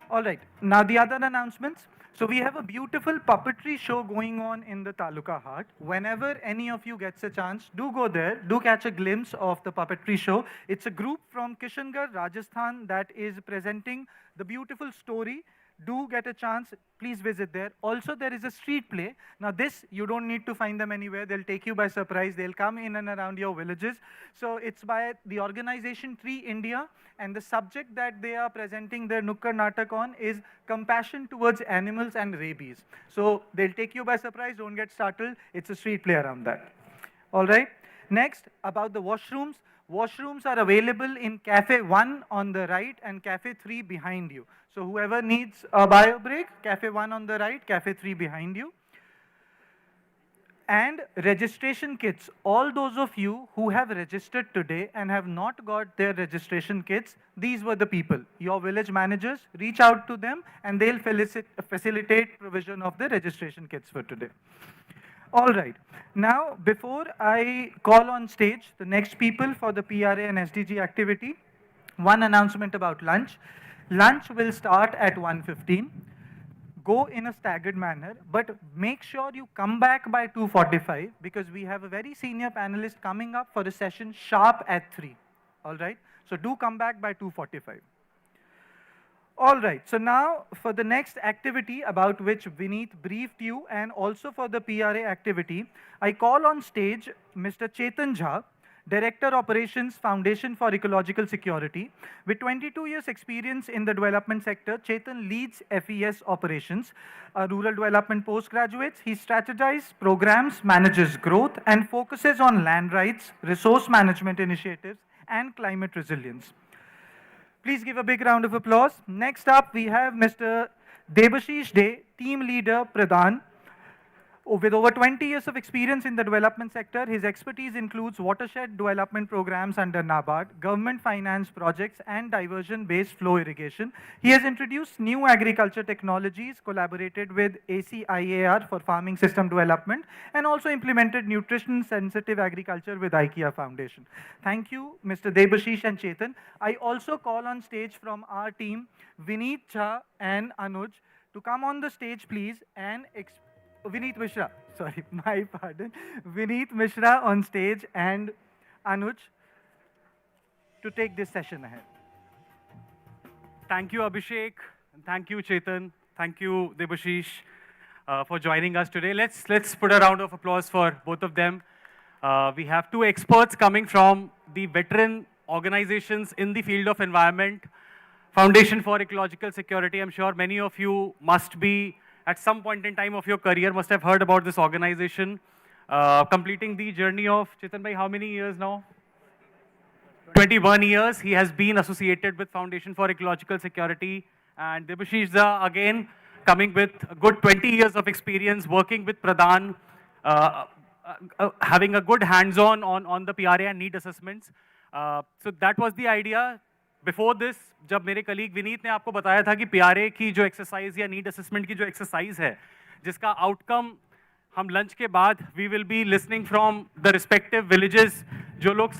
All right, now the other announcements. So we have a beautiful puppetry show going on in the Taluka Haat. Whenever any of you gets a chance, do go there, do catch a glimpse of the puppetry show. It's a group from Kishangarh, Rajasthan that is presenting the beautiful story. Do get a chance, please visit there. Also, there is a street play. Now this, you don't need to find them anywhere. They'll take you by surprise. They'll come in and around your villages. So it's by the organization Tree India, and the subject that they are presenting their Nukkad Natak on is compassion towards animals and rabies. So they'll take you by surprise. Don't get startled. It's a street play around that. All right. Next, about the washrooms. Washrooms are available in Cafe 1 on the right and Cafe 3 behind you. So whoever needs a bio break, Cafe 1 on the right, Cafe 3 behind you. And registration kits. All those of you who have registered today and have not got their registration kits, these were the people. Your village managers, reach out to them and they'll facilitate provision of the registration kits for today. All right. Now, before I call on stage the next people for the PRA and SDG activity, one announcement about lunch. Lunch will start at 1:15. Go in a staggered manner, but make sure you come back by 2:45 because we have a very senior panelist coming up for a session sharp at 3. All right. So do come back by 2:45. All right, so now for the next activity about which Vineet briefed you and also for the PRA activity, I call on stage Mr. Chetan Jha, Director Operations, Foundation for Ecological Security. With 22 years experience in the development sector, Chetan leads FES operations, rural development postgraduates. He strategizes programs, manages growth, and focuses on land rights, resource management initiatives, and climate resilience. Please give a big round of applause. Next up, we have Mr. Debashish Dey, Team Leader Pradhan. With over 20 years of experience in the development sector, his expertise includes watershed development programs under NABARD, government finance projects, and diversion-based flow irrigation. He has introduced new agriculture technologies, collaborated with ACIAR for farming system development, and also implemented nutrition-sensitive agriculture with IKEA Foundation. Thank you, Mr. Debashish and Chetan. I also call on stage from our team, Vineet Jha and Anuj, to come on the stage, please, and Vineet Mishra, sorry, my pardon. Vineet Mishra on stage and Anuj to take this session ahead. Thank you, Abhishek. And thank you, Chetan. Thank you, Debashish, for joining us today. Let's put a round of applause for both of them. We have two experts coming from the veteran organizations in the field of environment, Foundation for Ecological Security. I'm sure many of you must be at some point in time of your career, must have heard about this organization, completing the journey of, Chetan bhai, how many years now? 21 years. He has been associated with Foundation for Ecological Security, and Debashish Jha, again, coming with a good 20 years of experience working with Pradhan, having a good hands-on on the PRA and need assessments. So that was the idea. Before this, जब मेरे colleague Vineet ने आपको बताया था कि PRA की जो exercise या नीड असेसमेंट की जो एक्सरसाइज है, जिसका आउटकम हम लंच के बाद we will be listening from the respective villages, जो लोग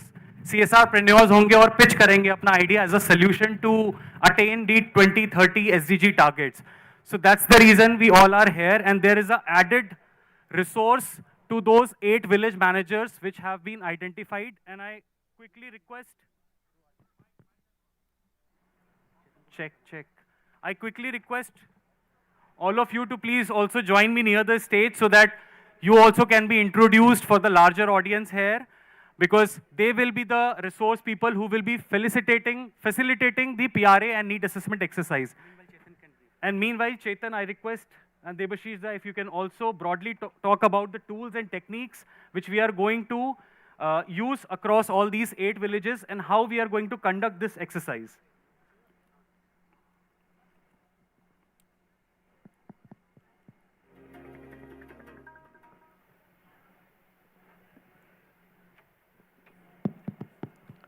CSR-preneurs होंगे और pitch करेंगे अपना idea as a solution to attain the 2030 SDG targets. So that's the reason we all are here, and there is an added resource to those 8 village managers which have been identified, and I quickly request check. I quickly request all of you to please also join me near the stage so that you also can be introduced for the larger audience here, because they will be the resource people who will be facilitating the PRA and need assessment exercise. And meanwhile, Chetan, I request And Debashishda, if you can also broadly talk about the tools and techniques which we are going to use across all these 8 villages and how we are going to conduct this exercise.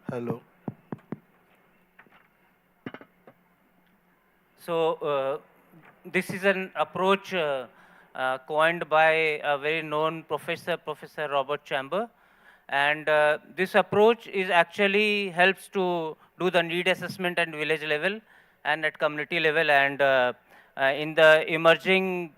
Hello. So this is an approach coined by a very known professor, Professor Robert Chamber. And this approach is actually helps to do the need assessment at village level and at community level. And in the emerging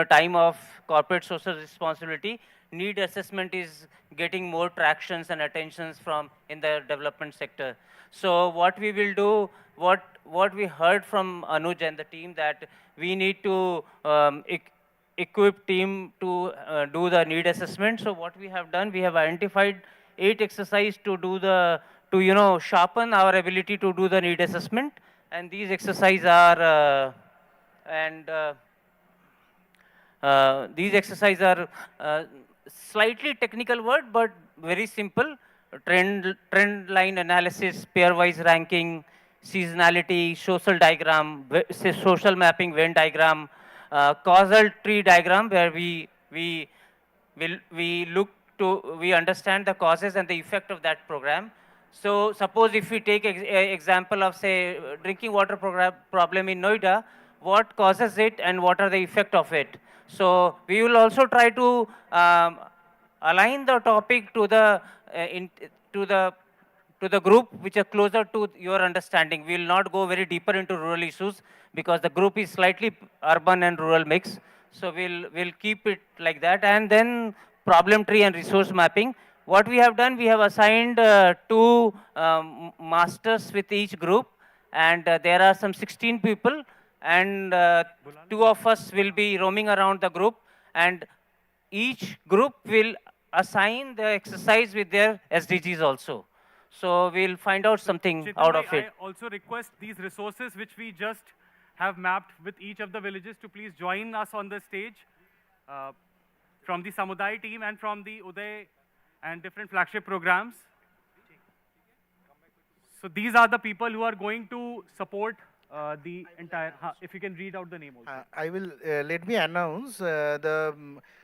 time of corporate social responsibility, need assessment is getting more tractions and attentions from in the development sector. So what we will do, what we heard from Anuj and the team, that we need to equip team to do the need assessment. So what we have done, we have identified 8 exercises to do the, to sharpen our ability to do the need assessment. And these exercises are, these exercises are slightly technical word, but very simple. Trend line analysis, pairwise ranking, seasonality, social diagram, social mapping, Venn diagram, causal tree diagram, where we understand the causes and the effect of that program. So suppose if we take example of, say, drinking water problem in Noida, what causes it and what are the effect of it? So we will also try to align the topic to the to the group which are closer to your understanding. We will not go very deeper into rural issues because the group is slightly urban and rural mix. So we'll keep it like that. And then problem tree and resource mapping. What we have done, we have assigned 2 masters with each group, and there are some 16 people, and 2 of us will be roaming around the group, and each group will assign the exercise with their SDGs also. So we'll find out something out of it. I also request these resources which we just have mapped with each of the villages to please join us on the stage from the Samuday team and from the Uday and different flagship programs. So these are the people who are going to support the entire, if you can read out the name also. I will, let me announce the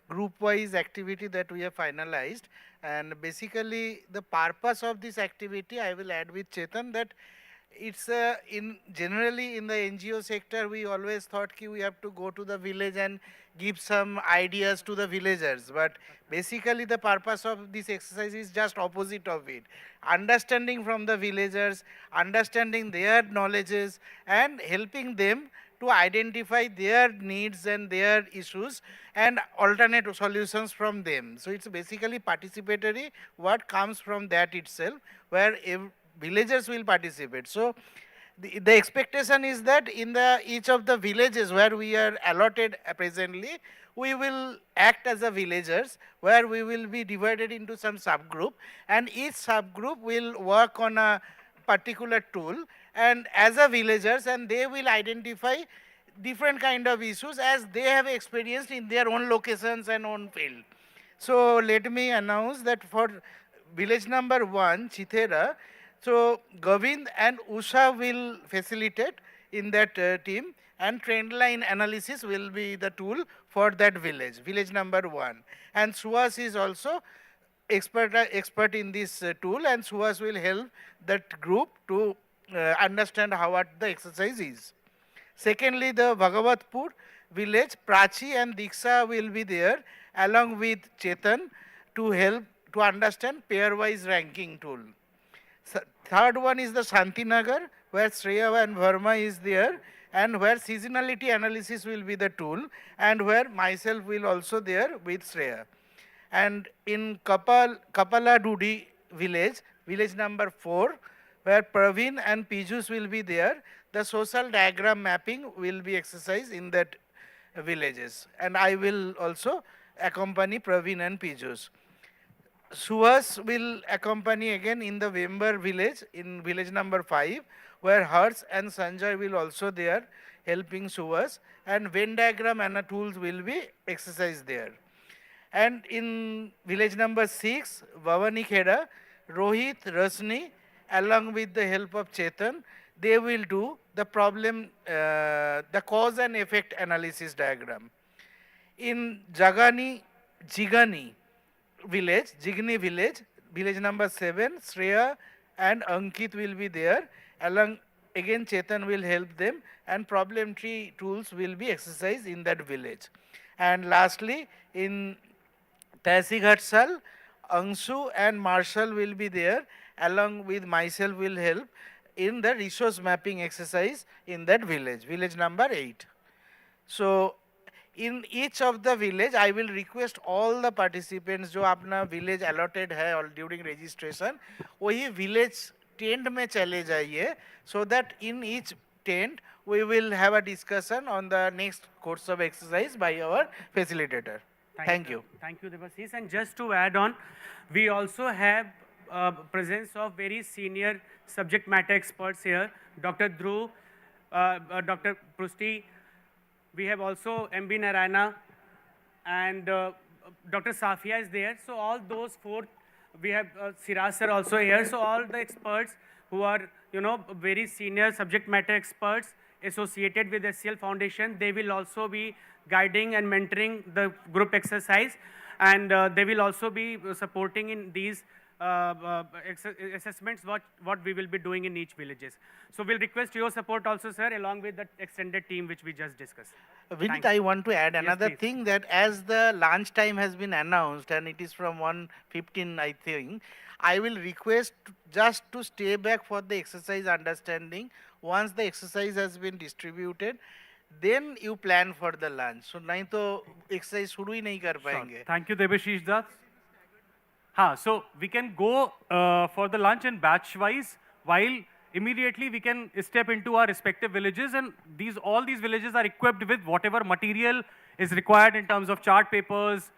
group-wise activity that we have finalized. And basically, the purpose of this activity, I will add with Chetan, that it's generally in the NGO sector, we always thought that we have to go to the village and give some ideas to the villagers. But basically, the purpose of this exercise is just opposite of it. Understanding from the villagers, understanding their knowledges, and helping them to identify their needs and their issues and alternate solutions from them. So it's basically participatory, what comes from that itself, where villagers will participate. So the expectation is that in each of the villages where we are allotted presently, we will act as a villagers, where we will be divided into some subgroup, and each subgroup will work on a particular tool, and as a villagers, and they will identify different kind of issues as they have experienced in their own locations and own field. So let me announce that for village number 1, Chithera, so Govind and Usha will facilitate in that team, and trend line analysis will be the tool for that village, village number 1. And Suhas is also expert in this tool, and Suhas will help that group to understand what the exercise is. Secondly, the Bhagavatpur village, Prachi and Diksha will be there along with Chetan to help to understand pairwise ranking tool. Third one is the Shantinagar, where Shreya and Verma is there, and where seasonality analysis will be the tool, and where myself will also there with Shreya. And in Kapala Dudi village, village number 4, where Praveen and Pijus will be there, the social diagram mapping will be exercised in that villages. And I will also accompany Praveen and Pijus. Suhas will accompany again in the Vember village, in village number 5, where Hers and Sanjay will also there helping sewers, and Venn diagram and tools will be exercised there. And in village number 6, Bhavani Kheda, Rohit, Rasni, along with the help of Chetan, they will do the problem, the cause and effect analysis diagram. In Jigani village, village number 7, Shreya and Ankit will be there. Along again, Chetan will help them, and problem tree tools will be exercised in that village. And lastly, in Tehsighatsal, Angshu and Marshall will be there, along with myself will help in the resource mapping exercise in that village, village number 8. So, in each of the village, I will request all the participants जो अपना village allotted है और during registration, वही village tent में चले जाइए, so that in each tent we will have a discussion on the next course of exercise by our facilitator. Thank you. Thank you, Debashish. And just to add on, we also have presence of very senior subject matter experts here, Dr. Dhruv, Dr. Prusti. We have also MB Narayana, and Dr. Safia is there. So all those 4, we have Siraj sir also here. So all the experts who are, very senior subject matter experts associated with SCL Foundation, they will also be guiding and mentoring the group exercise, and they will also be supporting in these assessments what we will be doing in each villages. So we'll request your support also, sir, along with the extended team which we just discussed. Vinit, I want to add another thing, that as the lunch time has been announced and it is from 1:15, I think, I will request just to stay back for the exercise understanding. Once the exercise has been distributed, then you plan for the lunch. So नहीं तो exercise शुरू ही नहीं कर पाएंगे. Thank you, Debashish Das. So we can go for the lunch in batch wise, while immediately we can step into our respective villages, and all these villages are equipped with whatever material is required in terms of chart papers,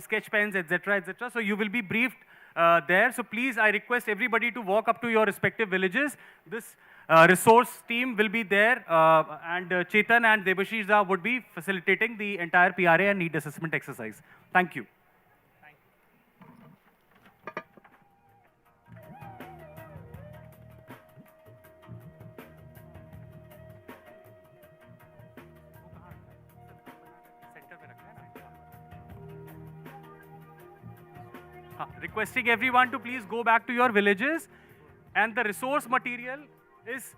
sketch pens, etc., etc. So you will be briefed there. So please, I request everybody to walk up to your respective villages. This resource team will be there, and Chetan and Debashish Da would be facilitating the entire PRA and need assessment exercise. Thank you. Requesting everyone to please go back to your villages, and the resource material is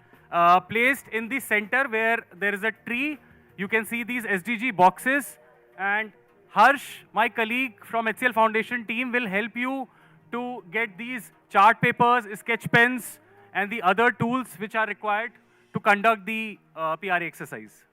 placed in the center where there is a tree. You can see these SDG boxes, and Harsh, my colleague from HCL Foundation team, will help you to get these chart papers, sketch pens, and the other tools which are required to conduct the PRA exercise.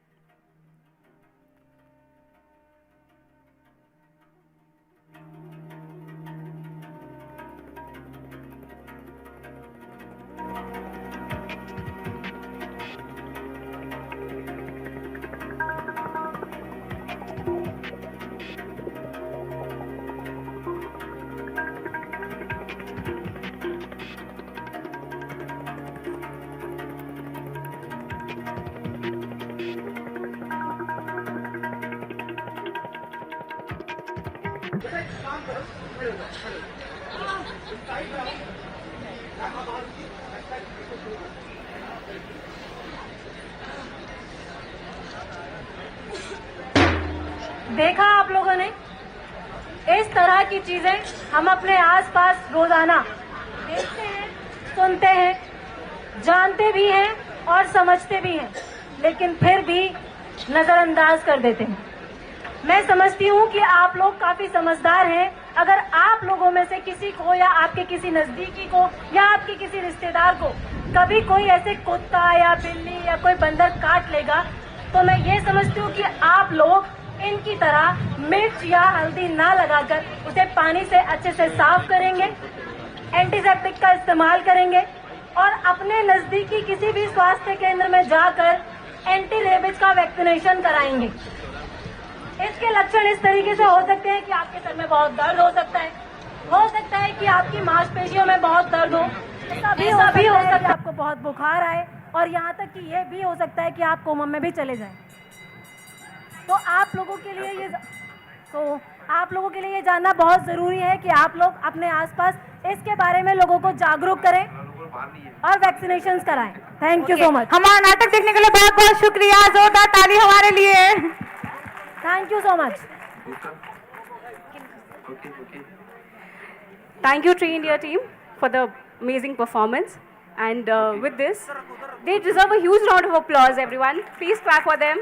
देखा आप लोगों ने, इस तरह की चीजें हम अपने आसपास रोजाना देखते हैं, सुनते हैं, जानते भी हैं और समझते भी हैं, लेकिन फिर भी नजरअंदाज कर देते हैं। मैं समझती हूँ कि आप लोग काफी समझदार हैं। अगर आप लोगों में से किसी को या आपके किसी नजदीकी को या आपके किसी रिश्तेदार को कभी कोई ऐसे कुत्ता या बिल्ली या कोई बंदर काट लेगा, तो मैं ये समझती हूँ कि आप लोग इनकी तरह मिर्च या हल्दी ना लगाकर उसे पानी से अच्छे से साफ करेंगे, एंटीसेप्टिक का इस्तेमाल करेंगे और अपने नजदीकी किसी भी स्वास्थ्य केंद्र में जाकर एंटी रेबिज का वैक्सीनेशन कराएंगे। इसके लक्षण इस तरीके से हो सकते हैं कि आपके सर में बहुत दर्द हो सकता है कि आपकी मांसपेशियों में बहुत दर्द हो, ऐसा भी हो सकता है आपको बहुत बुखार आए, और यहाँ तक कि ये भी हो सकता है कि आप कोमा में भी चले जाएं। तो आप लोगों के लिए ये जानना बहुत ज़रूरी है कि आप लोग अपने आसपास इसके बारे में लोगों को जागरूक करें और वैक्सीनेशंस कराएं। Thank you so much. हमारा नाटक देखने के लिए बहुत बहुत शुक्रिया, जोरदार ताली हमारे लिए। Thank you so much. Thank you, Tree India team, for the amazing performance. And with this, they deserve a huge round of applause, everyone. Please clap for them.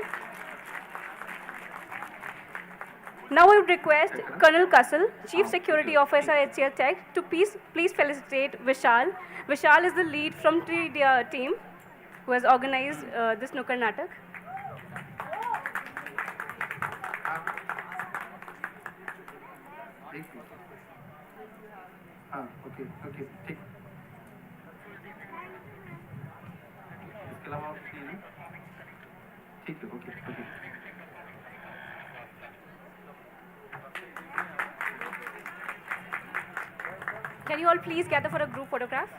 Now I would request Colonel Kassel, Chief Security Officer at HCLTech, to please felicitate Vishal. Vishal is the lead from Tree India team who has organized this Nukkad Natak. Can you all please gather for a group photograph?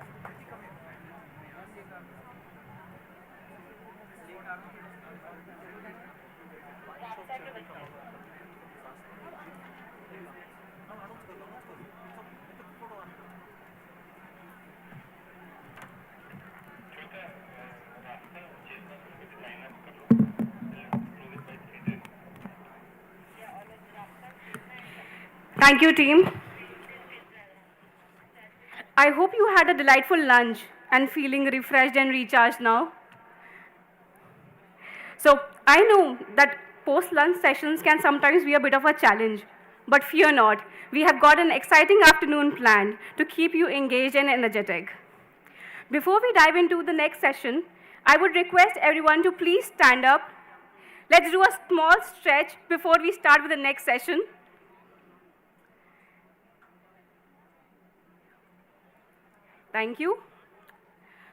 Thank you, team. I hope you had a delightful lunch and feeling refreshed and recharged now. So I know that post-lunch sessions can sometimes be a bit of a challenge, but fear not. We have got an exciting afternoon planned to keep you engaged and energetic. Before we dive into the next session, I would request everyone to please stand up. Let's do a small stretch before we start with the next session. Thank you.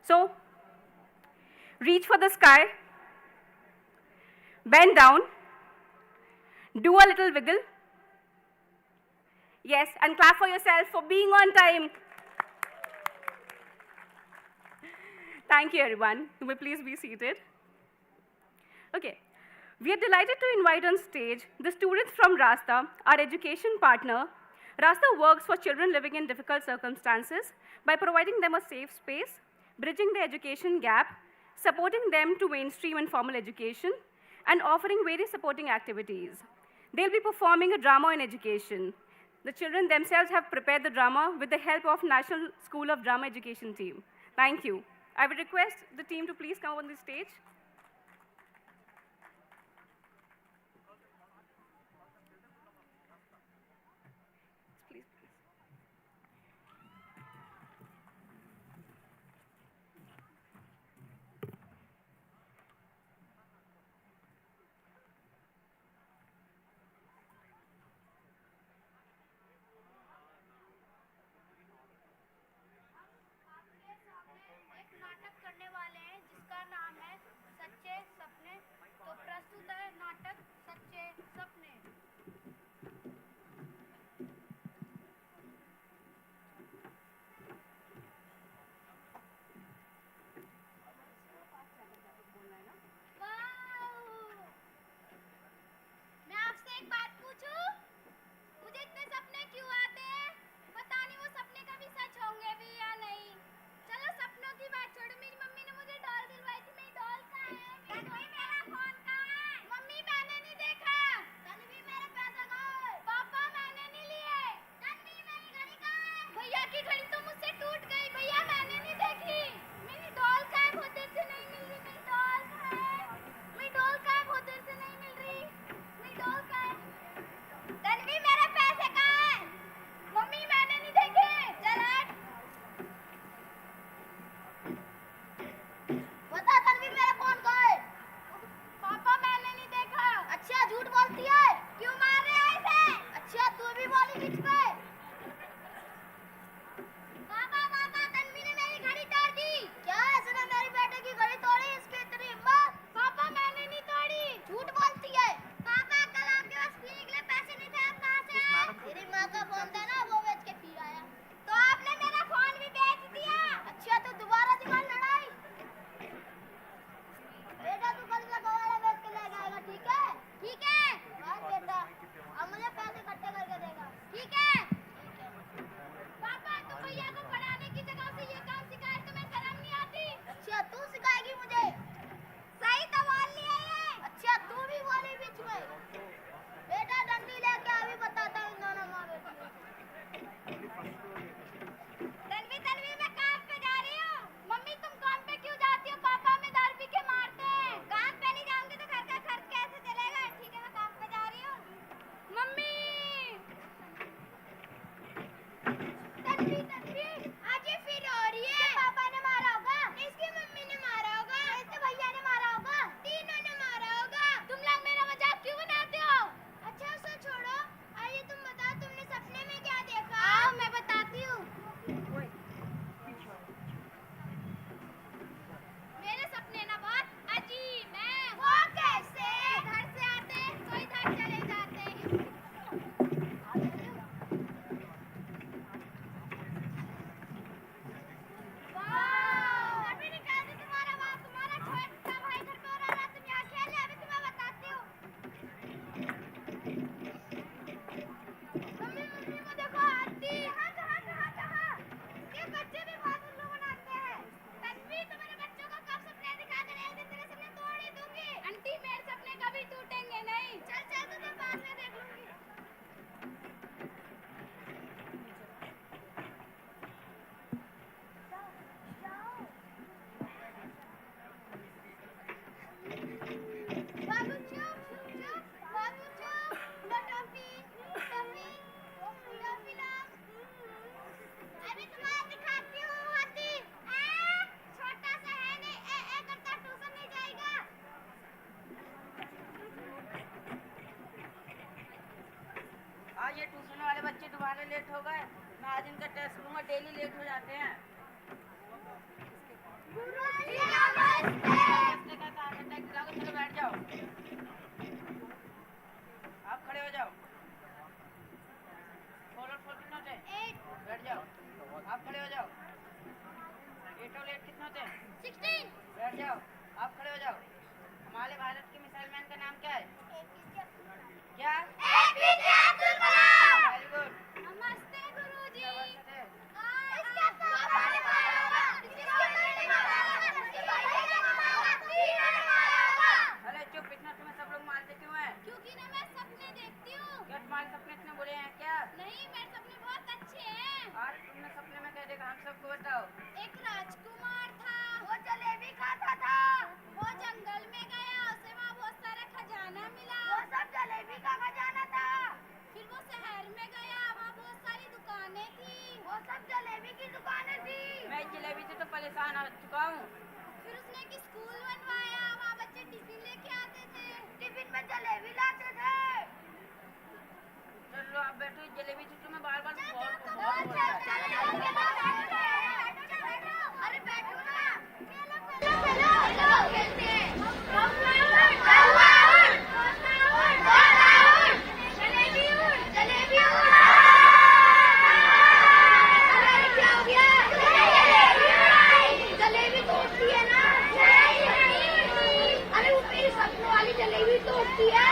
So, reach for the sky, bend down, do a little wiggle. Yes, and clap for yourself for being on time. Thank you, everyone. You may please be seated. Okay. We are delighted to invite on stage the students from Rasta, our education partner. Rasta works for children living in difficult circumstances by providing them a safe space, bridging the education gap, supporting them to mainstream and formal education, and offering various supporting activities. They'll be performing a drama in education. The children themselves have prepared the drama with the help of National School of Drama Education team. Thank you. I would request the team to please come on the stage. नाटक करने वाले हैं जिसका नाम है बच्चे दोबारा late हो गए, मैं आज इनका टेस्ट लूंगा, डेली लेट हो जाते हैं। चलो बैठ जाओ, आप खड़े हो जाओ। कितने होते हैं? 8। बैठ जाओ, आप खड़े हो जाओ। 8 और 8 कितने होते हैं? 16। बैठ जाओ, आप खड़े हो जाओ। हमारे भारत के मिसाइल मैन का नाम क्या है? क्या? APJ Abdul Kalam. Very good. नमस्ते गुरुजी। अरे चुप, इतना तुम्हें सब लोग मारते क्यों हैं? क्योंकि ना मैं सपने देखती हूँ। क्या तुम्हारे सपने इतने बुरे हैं क्या? नहीं, मेरे सपने बहुत अच्छे हैं। आज तुमने सपने में क्या देखा, हम सबको बताओ। एक राजकुमार था, वो जलेबी खाता था, वो जंगल में गया, उसे वहाँ बहुत सारा खजाना मिला, वो सब जलेबी का खजाना था। फिर वो शहर में गया, वहाँ बहुत सारी दुकानें थी, वो सब जलेबी की दुकानें थी। मैं जलेबी से तो परेशान हो चुका हूँ। फिर उसने एक स्कूल बनवाया, वहाँ बच्चे टिफिन लेके आते थे, टिफिन में जलेबी लाते थे। चलो आप बैठो, इस जलेबी से तुम्हें बार बार अरे बैठो ना। जलेबी तोड़ती है ना? अरे वो मेरी सपनों वाली जलेबी तोड़ती है।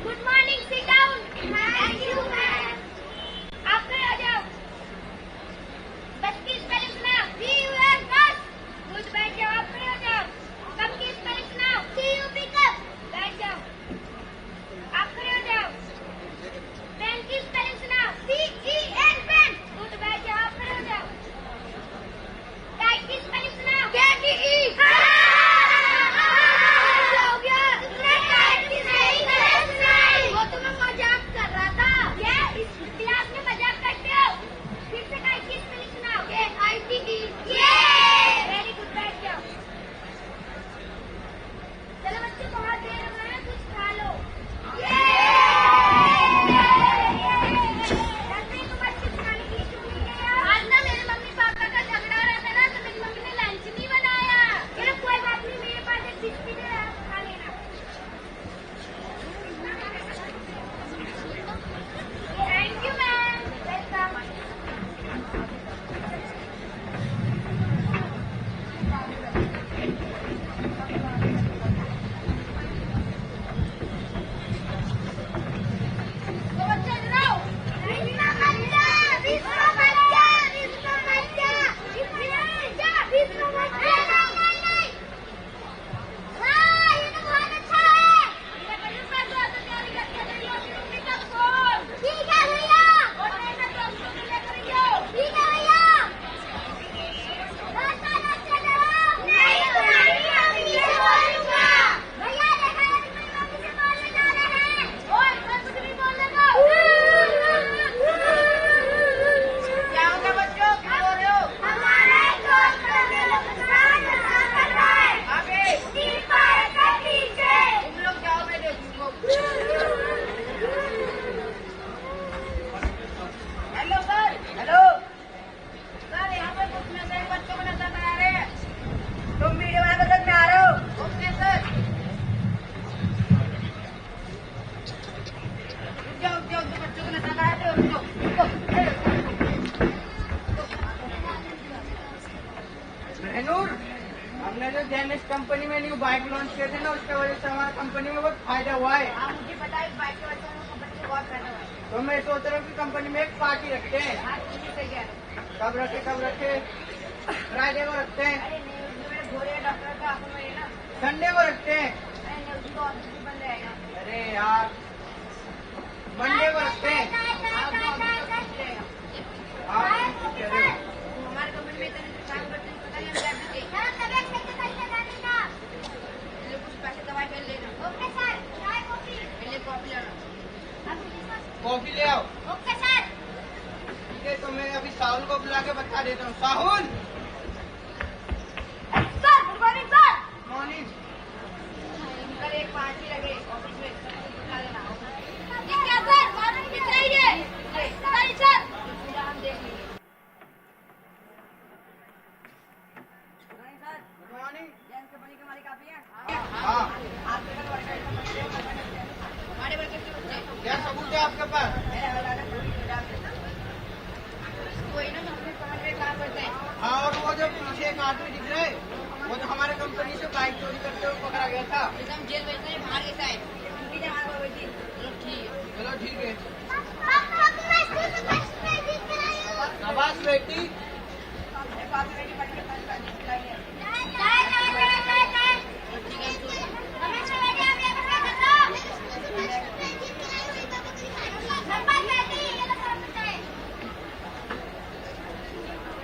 Good morning, sit down. Thank you ma'am. आप खड़े हो जाओ। बस की स्पेलिंग सुनाओ। CUS। गुड, बैठ जाओ, आप खड़े हो जाओ। कप की स्पेलिंग सुनाओ। CUP cup. बैठ जाओ, आप खड़े हो जाओ। पेन की स्पेलिंग सुनाओ। CEN pen. गुड, बैठ जाओ, आप खड़े हो जाओ। काइट की स्पेलिंग सुनाओ। KTE। वो तो मैं मजाक कर रहा था। क्या इस क्लास में मजाक करते हो? फिर से काइट की स्पेलिंग सुनाओ। KITE। वेरी गुड, बैठ जाओ। चलो बच्चे, बहुत देर हो गई है, कुछ खा लो। आज ना मेरे मम्मी पापा का झगड़ा हो रहा था ना, तो मेरी मम्मी ने लंच नहीं बनाया। चलो कोई बात नहीं, मेरे पास एक बिस्किट है, आप खा लेना। Thank you ma'am, welcome. तो बच्चे इधर कंपनी में न्यू बाइक लॉन्च किए थे ना, उसके वजह से हमारी कंपनी में बहुत फायदा हुआ है। हाँ, मुझे पता है, इस बाइक की वजह से कंपनी को बहुत फायदा हुआ है। तो मैं सोच रहा हूँ कि कंपनी में एक पार्टी रखते हैं। कब रखे फ्राइडे को रखते हैं। डॉक्टर का संडे को रखते हैं। बंद रहेगा। अरे यार, मंडे को रखते हैं। हमारे कंपनी में काम करते हैं, पता नहीं कुछ पैसे दवाई कर लेना। ओके सर, चाय कॉफी। पहले कॉफी लाना। कॉफी ले आओ। Okay sir. ठीक है, तो मैं अभी साउल को बुला के बता देता हूँ। Sahul sir, good morning sir. Morning. कल एक पार्टी लगे ऑफिस में, बुला लेना। ये क्या सर, मॉर्निंग भी चाहिए। नहीं सर, हम देख लेंगे। नहीं sir, good morning. Gents company के मालिक आप ही हैं? हाँ। आपके कल वर्कर हमारे वर्कर के बच्चे। क्या सबूत है आपके पास? मेरे हवाले पूरी हो जाती है। कोई ना, तो हमने समझ में काम करते हैं। हाँ, और वो जो पीछे एक आदमी दिख रहे, वो जो हमारे कंपनी से बाइक चोरी करते हुए पकड़ा गया था। एकदम जेल में से बाहर के साइड। उनकी जमानत हो गई थी। चलो ठीक है। चलो ठीक है। शाबाश बेटी।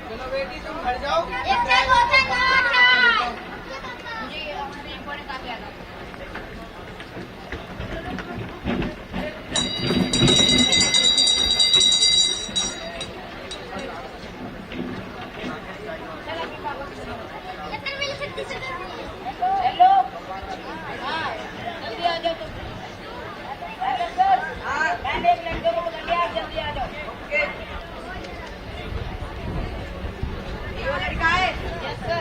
चलो बेटी तुम घर जाओ। मुझे अपने इम्पोर्टेंट काफी आता है। हेलो, हाँ, जल्दी आ जाओ तुम। हेलो सर, हाँ, मैंने एक लड़के को पकड़ लिया, जल्दी आ जाओ। ओके। ये वो लड़का है? Yes sir.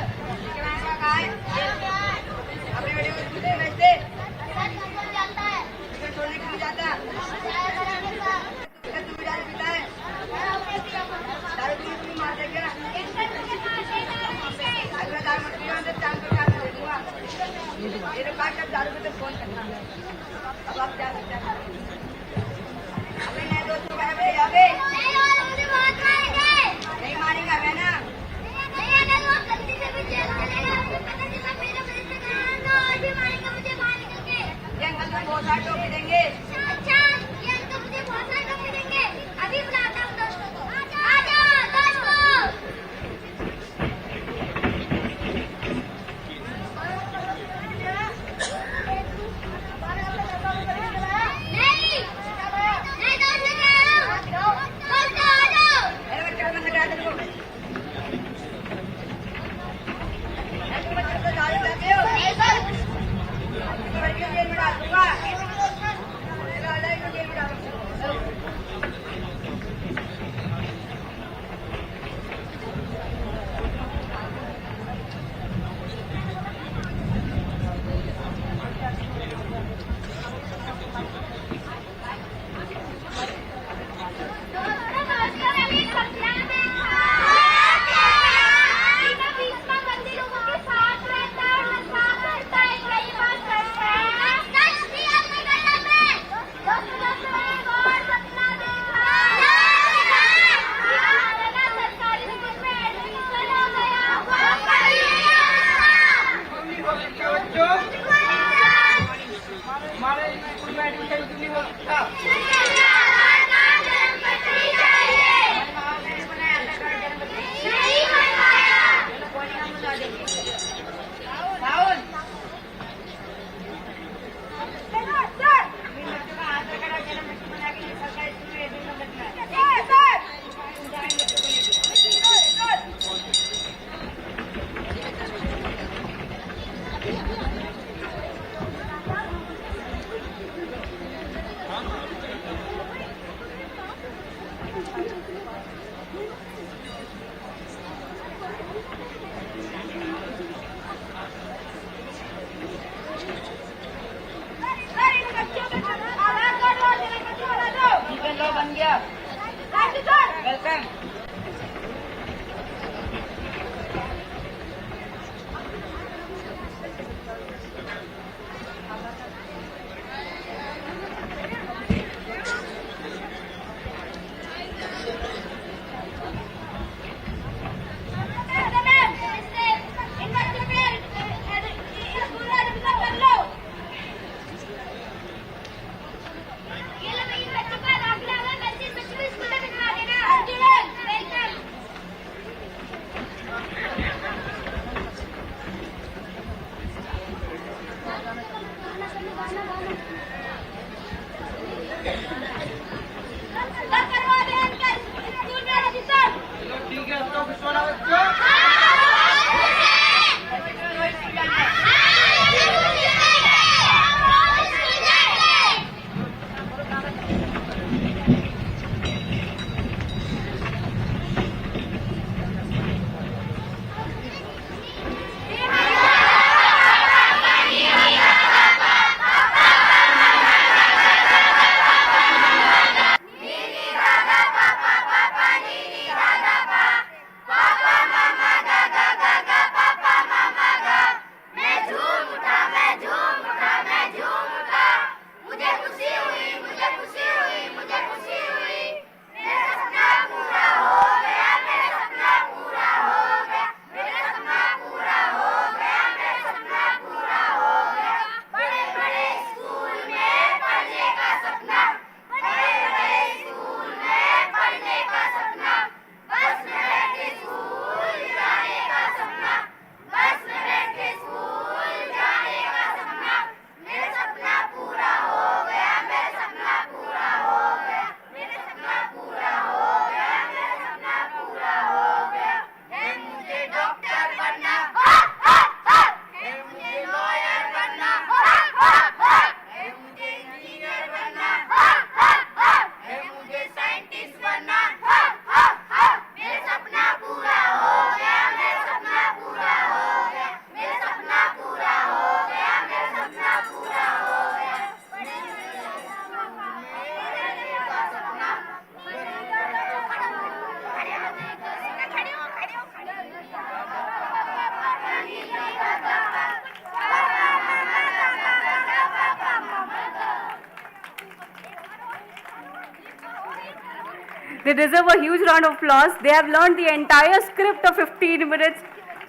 They deserve a huge round of applause. They have learned the entire script of 15 minutes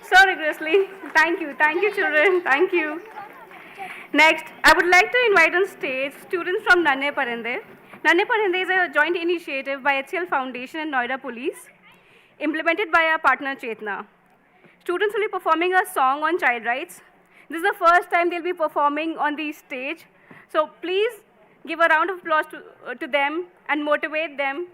so rigorously. Thank you children, thank you. Next, I would like to invite on stage students from Nanne Parinde. Nanne Parinde is a joint initiative by HCL Foundation and Noida Police, implemented by our partner Chetna. Students will be performing a song on child rights. This is the first time they'll be performing on the stage. So please give a round of applause to them and motivate them.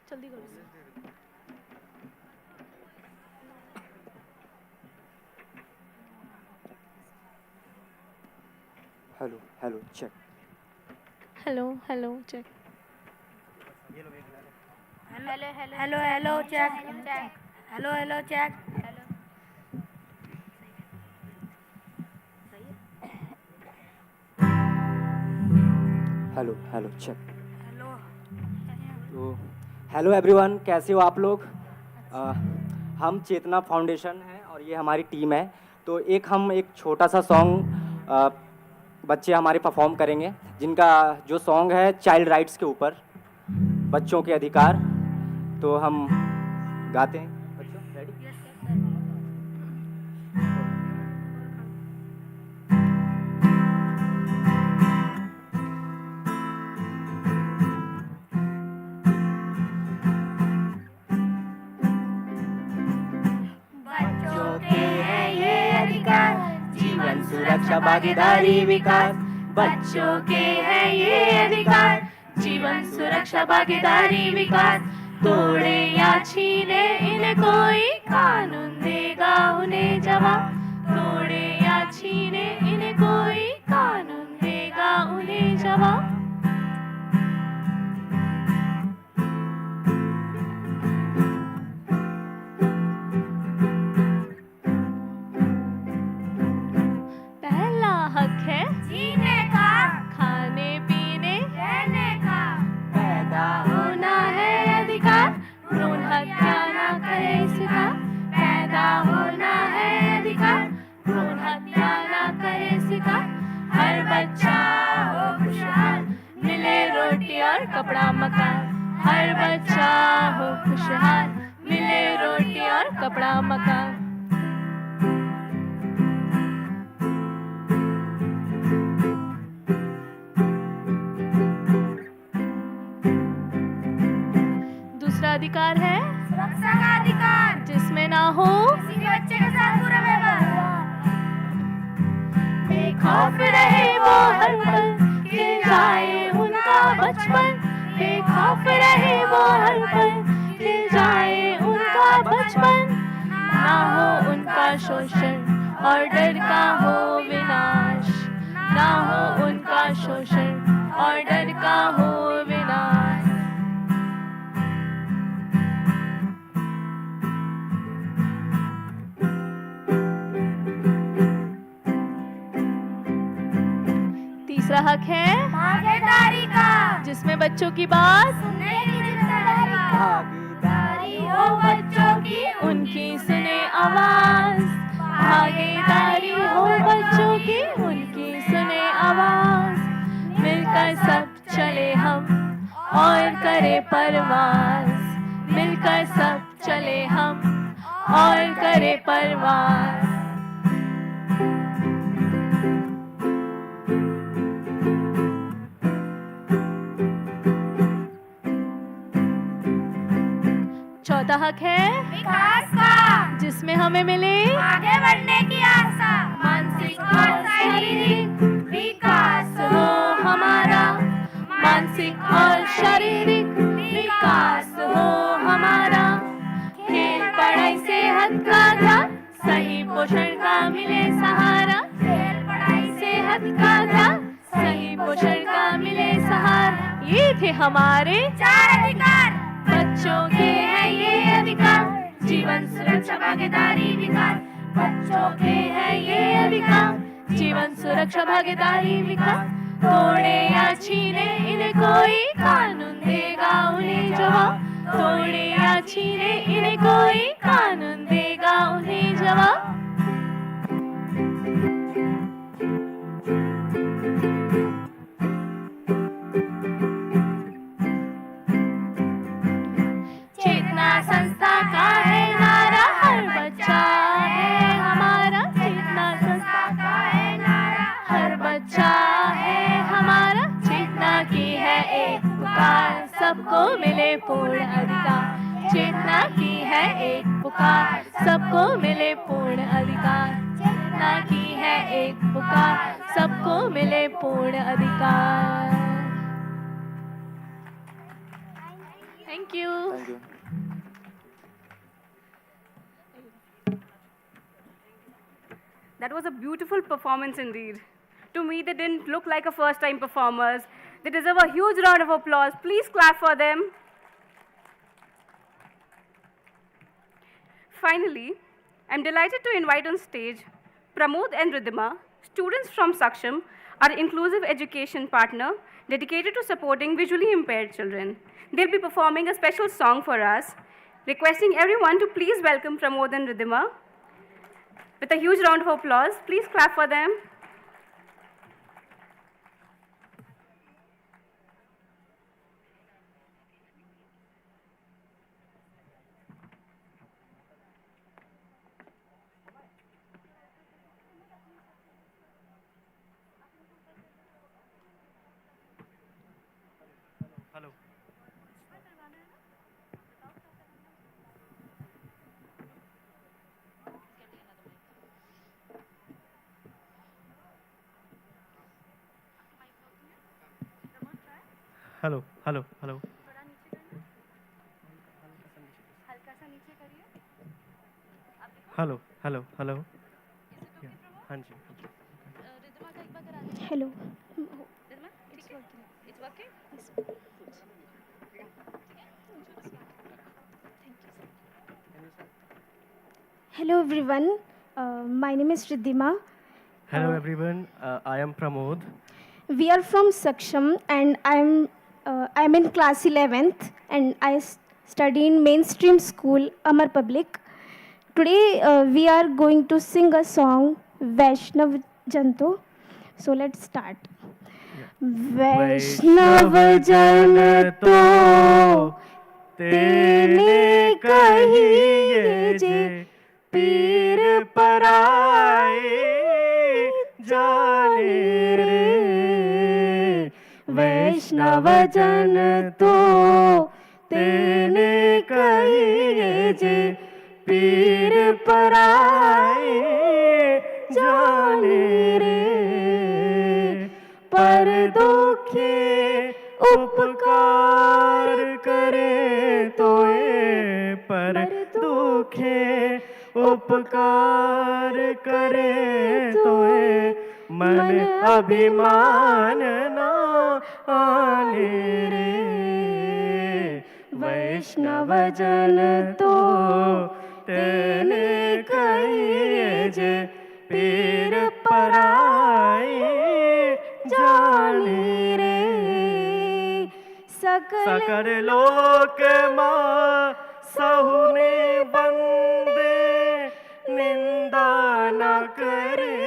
जल्दी करो hello hello check hello hello check hello hello hello check hello hello check hello hello check तो hello everyone, कैसे हो आप लोग? हम चेतना foundation हैं और ये हमारी टीम है। तो हम एक छोटा सा सॉन्ग बच्चे हमारे परफॉर्म करेंगे, जिनका जो सॉन्ग है चाइल्ड राइट्स के ऊपर, बच्चों के अधिकार। तो हम गाते हैं। बच्चों रेडी? जीवन सुरक्षा भागीदारी विकास, बच्चों के हैं ये अधिकार। जीवन सुरक्षा भागीदारी विकास, तोड़े या छीने इन्हें कोई कानून देगा उन्हें जवाब। तोड़े या छीने इन्हें कोई कानून देगा उन्हें जवाब। जीने का, खाने पीने रहने का, पैदा होना है अधिकार, भ्रूण हत्या ना करे इसका। पैदा होना है अधिकार, भ्रूण हत्या ना करे इसका। हर बच्चा हो खुशहाल, मिले रोटी और कपड़ा मकान। हर बच्चा हो खुशहाल, मिले रोटी और कपड़ा मकान। अधिकार है सुरक्षा का अधिकार, जिसमें ना हो किसी भी बच्चे के साथ बुरा व्यवहार। बेखौफ रहे वो हर पल, खिल जाए उनका बचपन। बेखौफ रहे वो हर पल, खिल जाए उनका बचपन। ना हो उनका शोषण और डर का हो विनाश, ना हो उनका शोषण और डर का हो विनाश। तीसरा हक है भागीदारी का, जिसमें बच्चों की बात सुनने की जिम्मेदारी, भागीदारी हो बच्चों की उनकी सुने आवाज, भागीदारी हो बच्चों की उनकी सुने आवाज। मिलकर सब चले हम और करे परवाज, मिलकर सब चले हम और करे परवाज। चौथा हक है विकास का, जिसमें हमें मिले आगे बढ़ने की आशा, मानसिक और शारीरिक विकास हो हमारा, मानसिक और शारीरिक विकास हो हमारा। खेल पढ़ाई सेहत का ध्यान, सही पोषण का मिले सहारा, खेल पढ़ाई सेहत का ध्यान, सही पोषण का मिले सहारा। ये थे हमारे 4 अधिकार, बच्चों के हैं ये अधिकार, जीवन सुरक्षा भागीदारी विकास, बच्चों के हैं ये अधिकार, जीवन सुरक्षा भागीदारी विकास। तोड़े या छीने इन्हें कोई, कानून देगा उन्हें जवाब, तोड़े या छीने इन्हें कोई, कानून देगा उन्हें जवाब। चेतना संस्था का है नारा, हर बच्चा है हमारा, चेतना संस्था का है नारा, हर बच्चा है हमारा। चेतना की है एक पुकार, सबको मिले पूर्ण अधिकार, चेतना की है एक पुकार, सबको मिले पूर्ण अधिकार, चेतना की है एक पुकार, सबको मिले पूर्ण अधिकार। Thank you. Thank you. That was a beautiful performance indeed. To me, they didn't look like a first-time performers. They deserve a huge round of applause. Please clap for them. Finally, I'm delighted to invite on stage Pramod and Ridhima, students from Saksham, our inclusive education partner dedicated to supporting visually impaired children. They'll be performing a special song for us, requesting everyone to please welcome Pramod and Ridhima with a huge round of applause. Please clap for them. Hello. Hello hello hello hello hello hello हाँ जी hello Hello everyone, my name is Ridhima. Hello everyone, I am Pramod. We are from Saksham and I'm in class 11th and I study in mainstream school, Amar Public. Today we are going to sing a song, Vaishnav Janto. So let's start. वैष्णव जन तो तेने कहिए जे पीर पराए जाने रे वैष्णव जन तो तेने कहिए जे पीर पराए जाने रे पर दुखे उपकार करे तोए पर दुखे उपकार करे तोए मन अभिमान ना आने रे। वैष्णव जन तो तेने कहिए जे पीर पराई जानी रे। सकल लोक मां सहुने बंदे निंदा न करे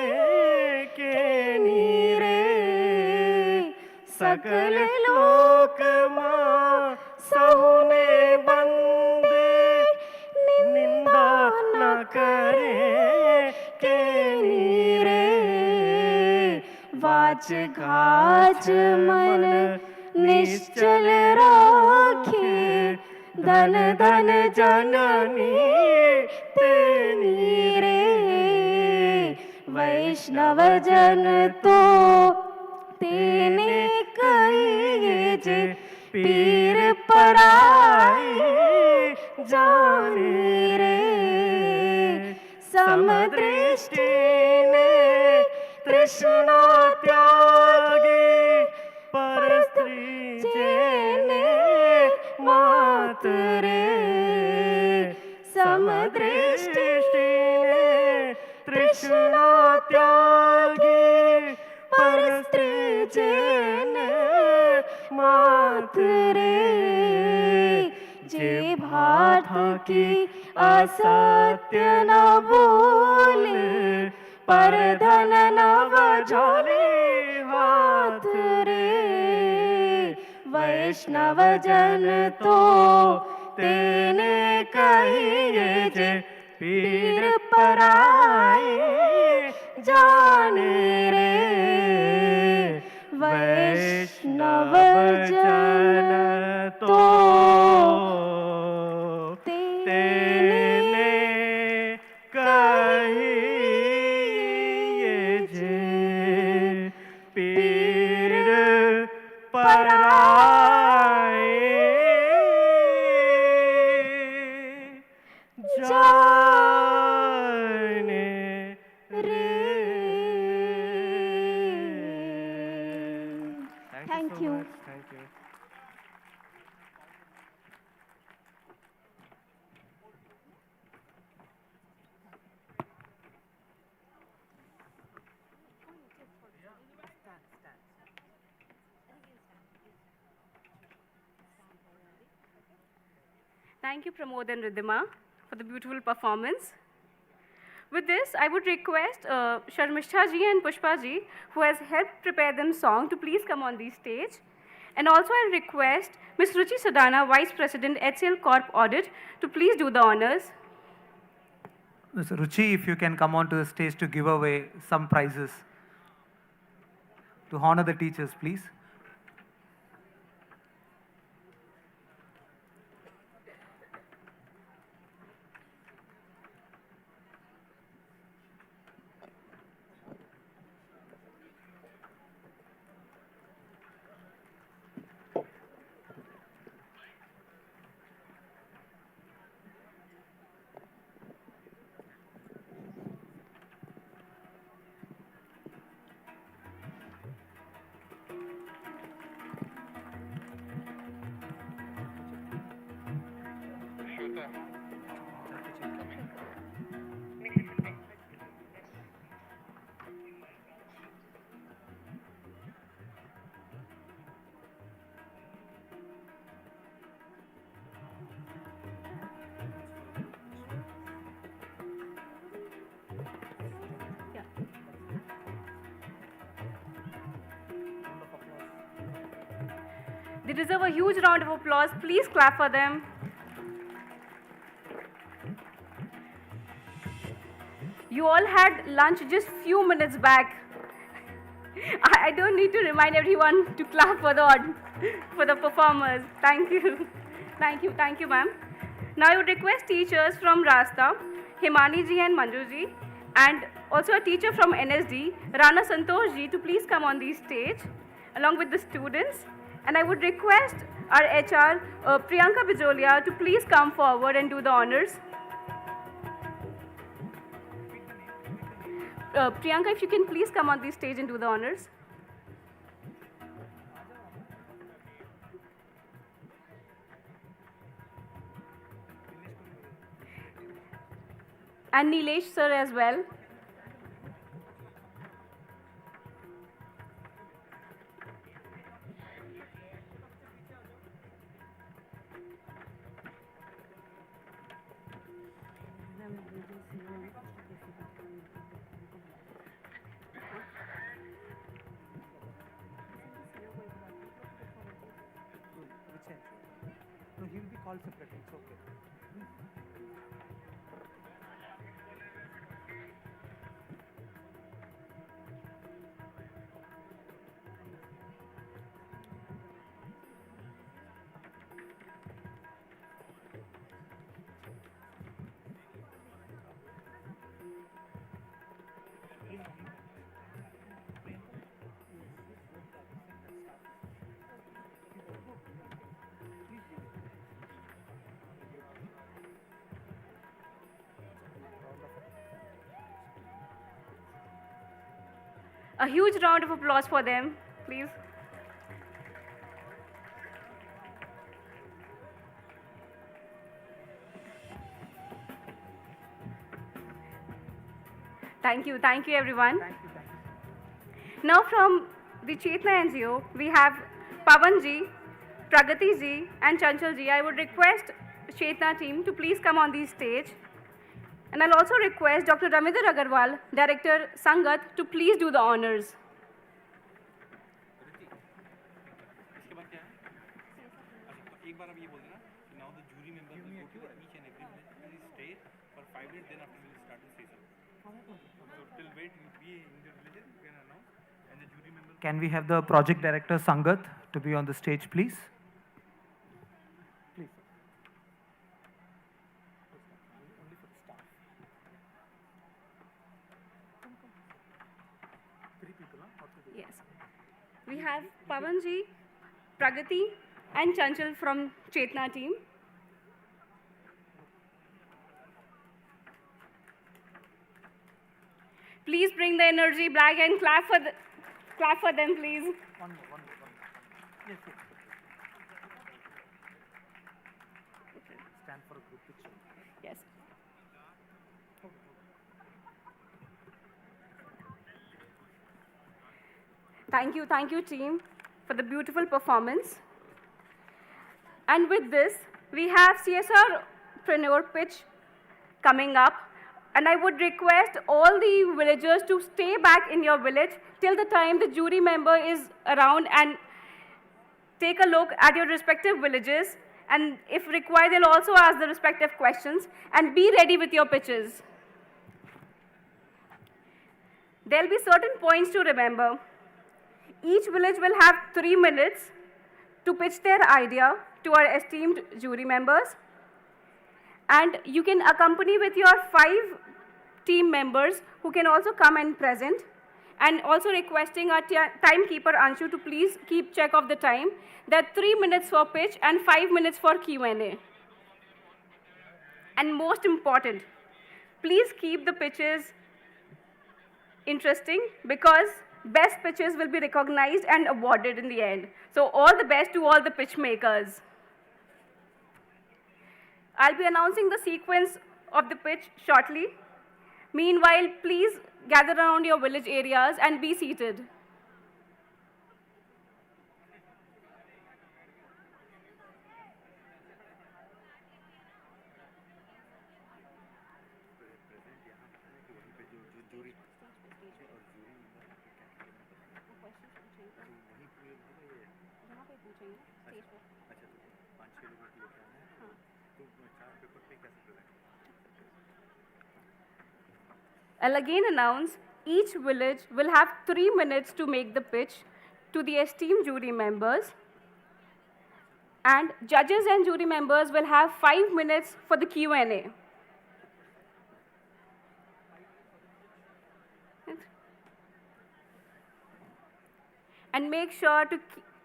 के नीरे। सकल लोक मां सहुने बंदे निंदा न करे के नीरे। वाच घाच मन निश्चल राखे धन धन जननी तेनी रे। वैष्णव जन तो तेने कहिए जे पीर पराई जाने रे। समदृष्टि ने तृष्णा त्यागी पर स्त्री जेने मात रे। समदृष्टि ने तृष्णा त्यागी पर स्त्री जेने मात रे। जे भाठा की असत्य न बोले पर धन न बझाले हाथ रे। वैष्णव जन तो तेने कहिए जे पीर पराई जाने रे। वैष्णव जन तो तेने कहिए जे पीर पराई जाने रे। Thank you. Thank you. Thank you, Pramod and Ridhima, for the beautiful performance. With this, I would request Sharmishta ji and Pushpa ji, who has helped prepare them song, to please come on the stage. And also, I'll request Ms. Ruchi Sadana, Vice President, HCL Corp Audit, to please do the honors. Ms. Ruchi, if you can come onto the stage to give away some prizes to honor the teachers, please. They deserve a huge round of applause. Please clap for them. You all had lunch just few minutes back. I don't need to remind everyone to clap for the performers. Thank you. Thank you, ma'am. Now I would request teachers from Rasta, Himani ji and Manju ji, and also a teacher from NSD, Rana Santosh ji, to please come on the stage along with the students. And I would request our HR, Priyanka Bijolia, to please come forward and do the honors. Priyanka, if you can please come on the stage and do the honors. And Nilesh sir as well. No, he will be called separately. It's okay. A huge round of applause for them, please. Thank you everyone. Now from the Chetna NGO, we have Pavan ji, Pragati ji and Chanchal ji. I would request Chetna team to please come on the stage. And I'll also request Dr. Ramendra Agarwal, Director Sangat, to please do the honors. Can we have the project director Sangat to be on the stage, please? Yes. We have Pavan ji, Pragati and Chanchal from Chetna team. Please bring the energy back and clap for them, please. One more. Yes, yes. Okay. Stand for a group picture. Yes. Thank you team for the beautiful performance. And with this, we have CSR-preneur pitch coming up. And I would request all the villagers to stay back in your village till the time the jury member is around and take a look at your respective villages. And if required, they'll also ask the respective questions. And be ready with your pitches. There'll be certain points to remember. Each village will have 3 minutes to pitch their idea to our esteemed jury members. And you can accompany with your 5 team members who can also come and present. And also requesting our timekeeper Anshu to please keep check of the time. There are 3 minutes for pitch and 5 minutes for Q&A. And most important, please keep the pitches interesting because best pitches will be recognized and awarded in the end. So all the best to all the pitch makers. I'll be announcing the sequence of the pitch shortly. Meanwhile, please gather around your village areas and be seated. I'll again announce each village will have 3 minutes to make the pitch to the esteemed jury members. And judges and jury members will have 5 minutes for the Q&A. And make sure to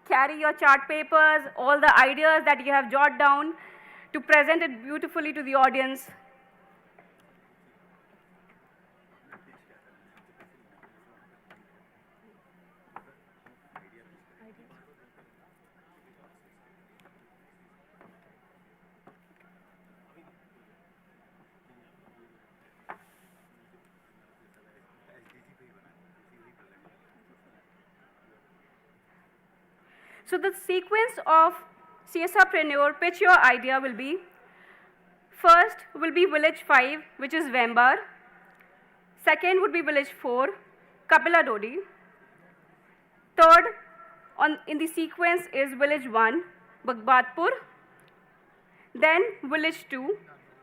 carry your chart papers, all the ideas that you have jotted down to present it beautifully to the audience. So the sequence of CSR-preneur pitch your idea will be, first will be village 5, which is Vembar. Second would be village 4, Kapila Dodi. Third in the sequence is village 1, Bagbatpur. Then village 2,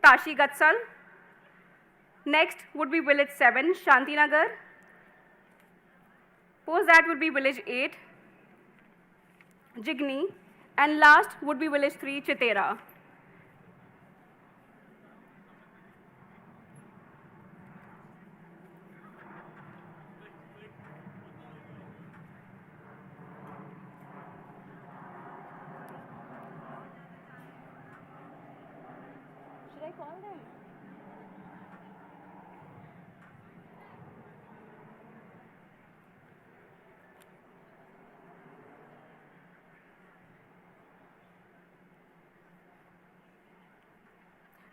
Tashi Gatsal. Next would be village 7, Shantinagar. Post that would be village 8, Jigni. And last would be village 3, Chitera. Should I call them?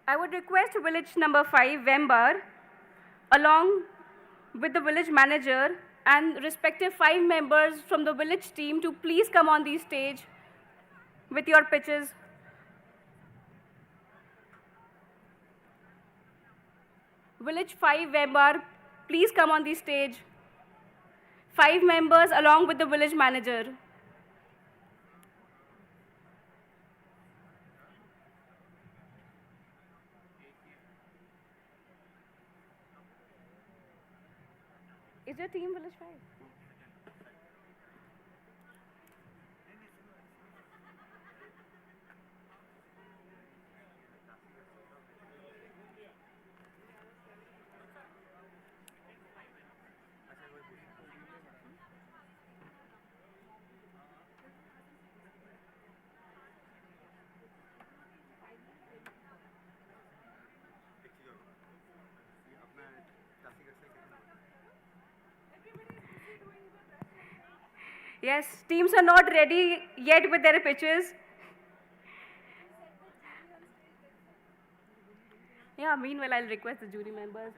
I would request village number 5, Vembar, along with the village manager and respective 5 members from the village team to please come on the stage with your pitches. Village 5, Vembar, please come on the stage. 5 members along with the village manager. Is your team village 5? Yes, teams are not ready yet with their pitches. Yeah, meanwhile, I'll request the jury members.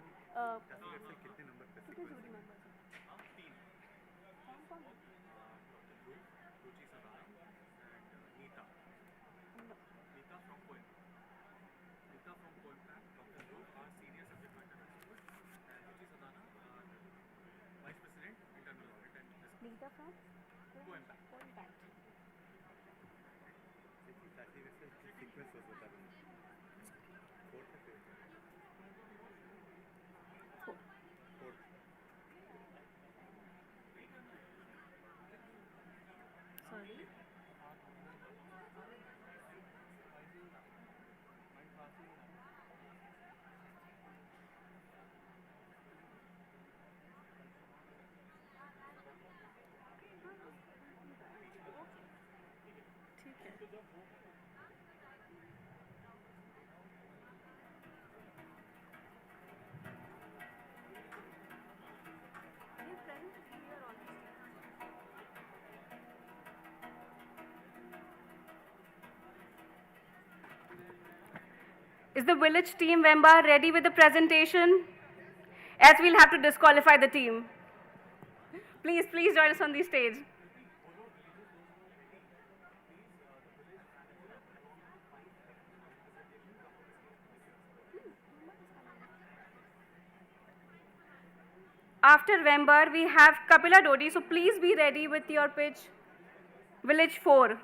Is the village team Vemba ready with the presentation? As we'll have to disqualify the team. Please join us on the stage. After Vembar, we have Kapila Dodi, so please be ready with your pitch. Village 4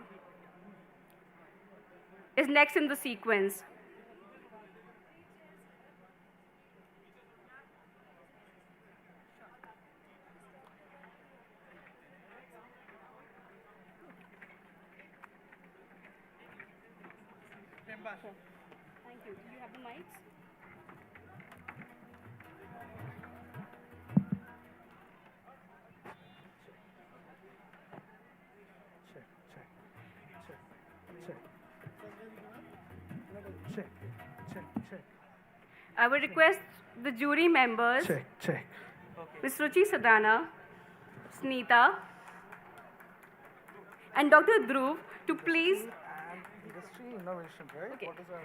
is next in the sequence. Thank you. Do you have the mics? Check. I would request the jury members, Check. Ms. Ruchi Sadana, Snita, and Dr. Dhruv to please. Industry innovation, right? Okay. What is that?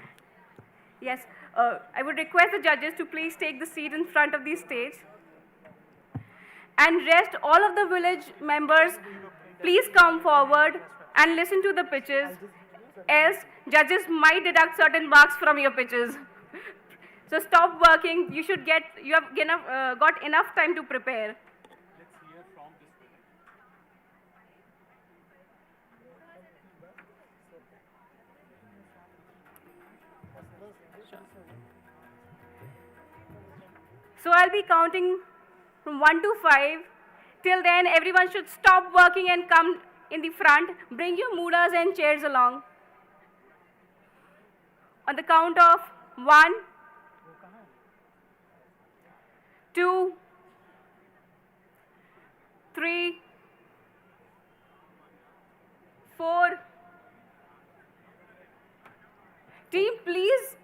Yes, I would request the judges to please take the seat in front of the stage. And rest all of the village members, please come forward and listen to the pitches, else judges might deduct certain marks from your pitches. So stop working. You have got enough time to prepare. So I'll be counting from 1 to 5. Till then, everyone should stop working and come in the front. Bring your moodas and chairs along. On the count of 1, 2, 3, 4. Team, please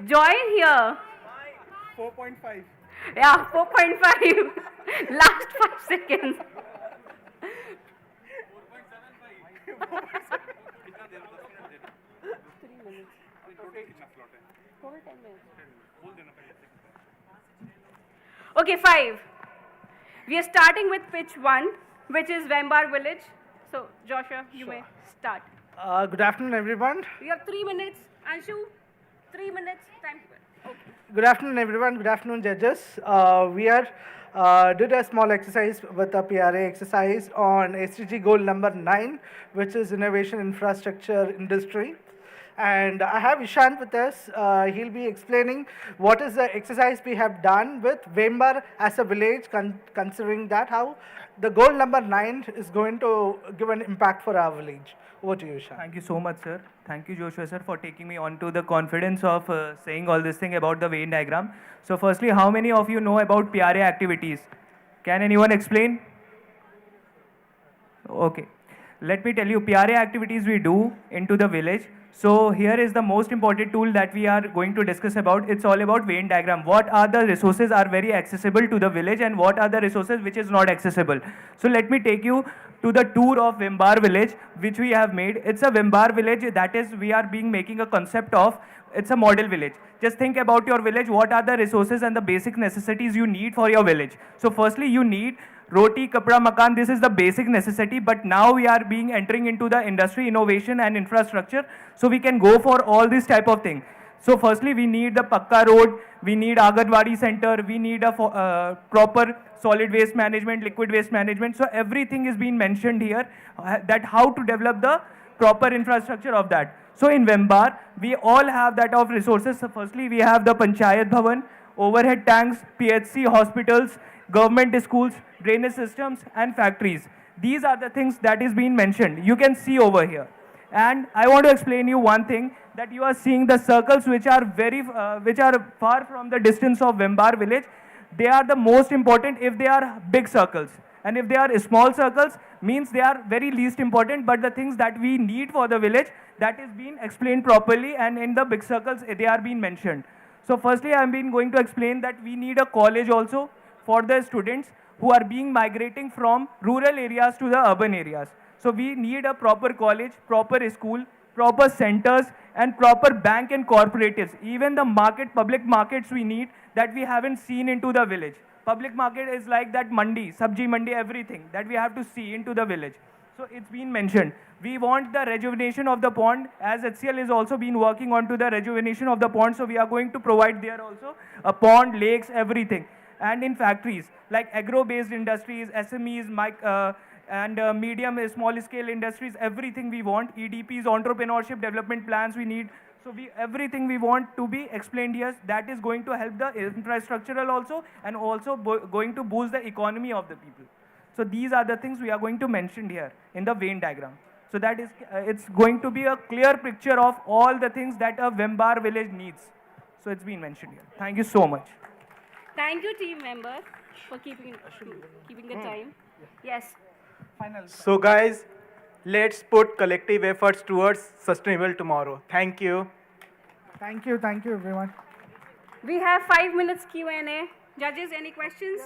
join here. 4.5. Yeah, 4.5. Last 5 seconds. Okay, 5. We are starting with pitch 1, which is Vembar village. So, Joshua, you may start. Good afternoon, everyone. You have 3 minutes. Anshu, 3 minutes. Time. Okay. Good afternoon, everyone. Good afternoon, judges. We did a small exercise with a PRA exercise on SDG goal number 9, which is innovation infrastructure industry. And I have Ishant with us. He'll be explaining what is the exercise we have done with Vembar as a village, considering that how the goal number 9 is going to give an impact for our village. Over to you, Ishant. Thank you so much, sir. Thank you, Joshua, sir, for taking me on to the confidence of saying all this thing about the Venn diagram. So firstly, how many of you know about PRA activities? Can anyone explain? Okay. Let me tell you, PRA activities we do into the village. So here is the most important tool that we are going to discuss about. It's all about Venn diagram. What are the resources are very accessible to the village and what are the resources which is not accessible. So let me take you to the tour of Vembar village, which we have made. It's a Vembar village, that is we are making a concept of, it's a model village. Just think about your village, what are the resources and the basic necessities you need for your village. So firstly, you need roti, kapda, makan, this is the basic necessity, but now we are entering into the industry, innovation and infrastructure, so we can go for all this type of thing. So firstly, we need the Pakka road, we need Agarwadi center, we need a proper solid waste management, liquid waste management. So everything is being mentioned here, that how to develop the proper infrastructure of that. So in Vembar, we all have that of resources. So firstly, we have the Panchayat Bhavan, overhead tanks, PHC, hospitals, government schools, drainage systems and factories. These are the things that is being mentioned. You can see over here. And I want to explain you one thing, that you are seeing the circles which are far from the distance of Vembar village. They are the most important if they are big circles. And if they are small circles, means they are very least important, but the things that we need for the village, that is being explained properly, and in the big circles, they are being mentioned. So firstly, I am going to explain that we need a college also for the students who are being migrating from rural areas to the urban areas. So we need a proper college, proper school, proper centers, and proper bank and cooperatives. Even the public markets we need, that we haven't seen into the village. Public market is like that mandi, sabji mandi, everything that we have to see into the village. So it's been mentioned. We want the rejuvenation of the pond, as HCL is also been working on to the rejuvenation of the pond. So we are going to provide there also a pond, lakes, everything. And in factories like agro-based industries, SMEs, and medium, small scale industries, everything we want. EDPs, entrepreneurship development plans we need. So everything we want to be explained here, that is going to help the infrastructural also, and also going to boost the economy of the people. So these are the things we are going to mention here in the Venn diagram. So that is, it's going to be a clear picture of all the things that a Vembar village needs. So it's been mentioned here. Thank you so much. Thank you, team members, for keeping the time. Yes. So guys, let's put collective efforts towards sustainable tomorrow. Thank you. Thank you, everyone. We have 5 minutes Q&A. Judges, any questions?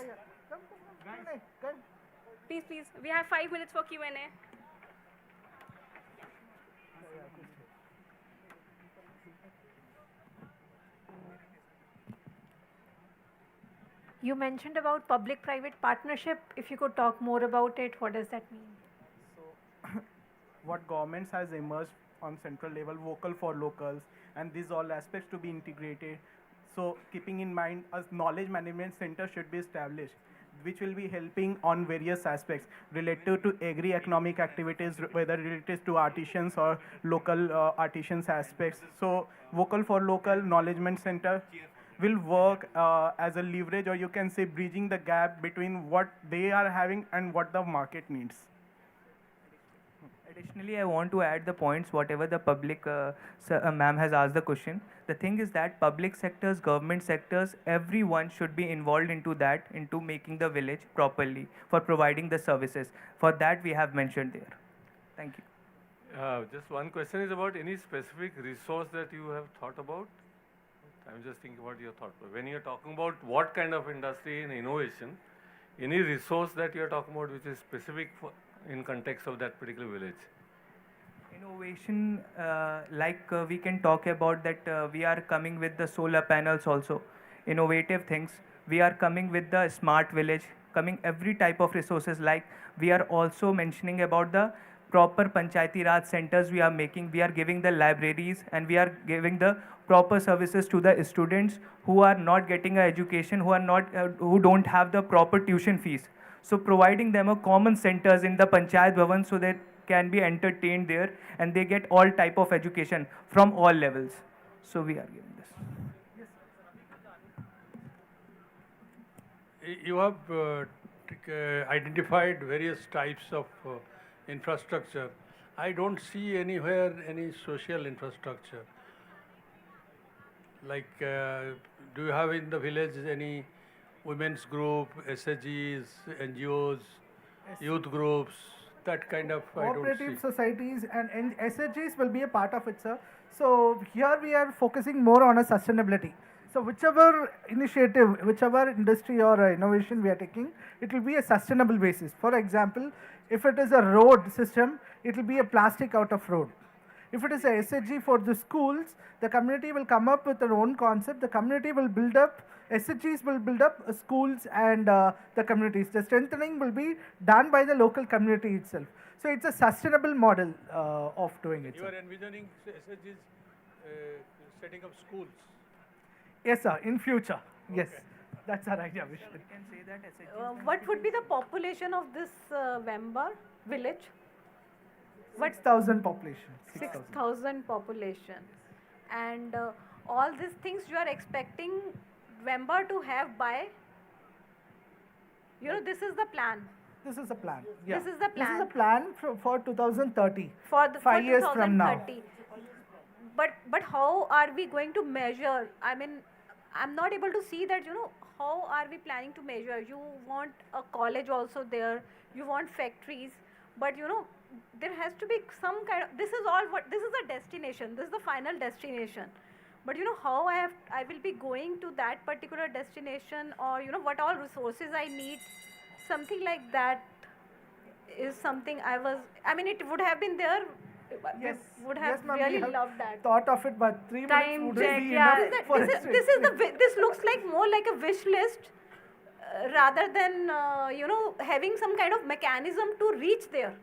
Please. We have 5 minutes for Q&A. You mentioned about public-private partnership. If you could talk more about it, what does that mean? what governments has emerged on central level, vocal for locals, and these all aspects to be integrated. So keeping in mind, a knowledge management center should be established, which will be helping on various aspects related to agri-economic activities, whether related to artisans or local artisans aspects. So vocal for local knowledge center will work as a leverage, or you can say bridging the gap between what they are having and what the market needs. Additionally, I want to add the points, whatever the public, ma'am has asked the question. The thing is that public sectors, government sectors, everyone should be involved into that, into making the village properly, for providing the services. For that, we have mentioned there. Thank you. Just one question is about any specific resource that you have thought about? I'm just thinking about your thought. When you're talking about what kind of industry and innovation, any resource that you're talking about which is specific for, in context of that particular village? Innovation, we can talk about that we are coming with the solar panels also, innovative things. We are coming with the smart village, coming every type of resources, like we are also mentioning about the proper Panchayati Raj centers we are making. We are giving the libraries and we are giving the proper services to the students who are not getting an education, who don't have the proper tuition fees. So providing them a common centers in the Panchayat Bhavan so that can be entertained there and they get all type of education from all levels. So we are giving this. You have identified various types of infrastructure. I don't see anywhere any social infrastructure. Like, do you have in the village any women's group, SDGs, NGOs, youth groups, that kind of, I don't Cooperative see. societies and SDGs will be a part of it, sir. So here we are focusing more on a sustainability. So whichever initiative, whichever industry or innovation we are taking, it will be a sustainable basis. For example, if it is a road system, it will be a plastic out of road. If it is a SDG for the schools, the community will come up with their own concept. The community will build up, SDGs will build up schools and the communities. The strengthening will be done by the local community itself. So it's a sustainable model of doing it. You are envisioning SDGs setting up schools. Yes, sir, in future. Yes, that's our idea. We can say that SDGs. What would be the population of this Vemba village? 6,000 population. 6,000 population. And all these things you are expecting Vemba to have by, this is the plan. This is the plan. Yeah. This is the plan. This is the plan for 2030. For 5 years from now. But how are we going to measure? I mean, I'm not able to see that, how are we planning to measure? You want a college also there, you want factories, but there has to be some kind of, this is a destination, this is the final destination. But how I will be going to that particular destination, or what all resources I need, something like that is something it would have been there. Yes, would have yes, really we have loved that. Thought of it, but 3 Time minutes check, would be yeah. enough for us. This looks like more like a wish list rather than having some kind of mechanism to reach there.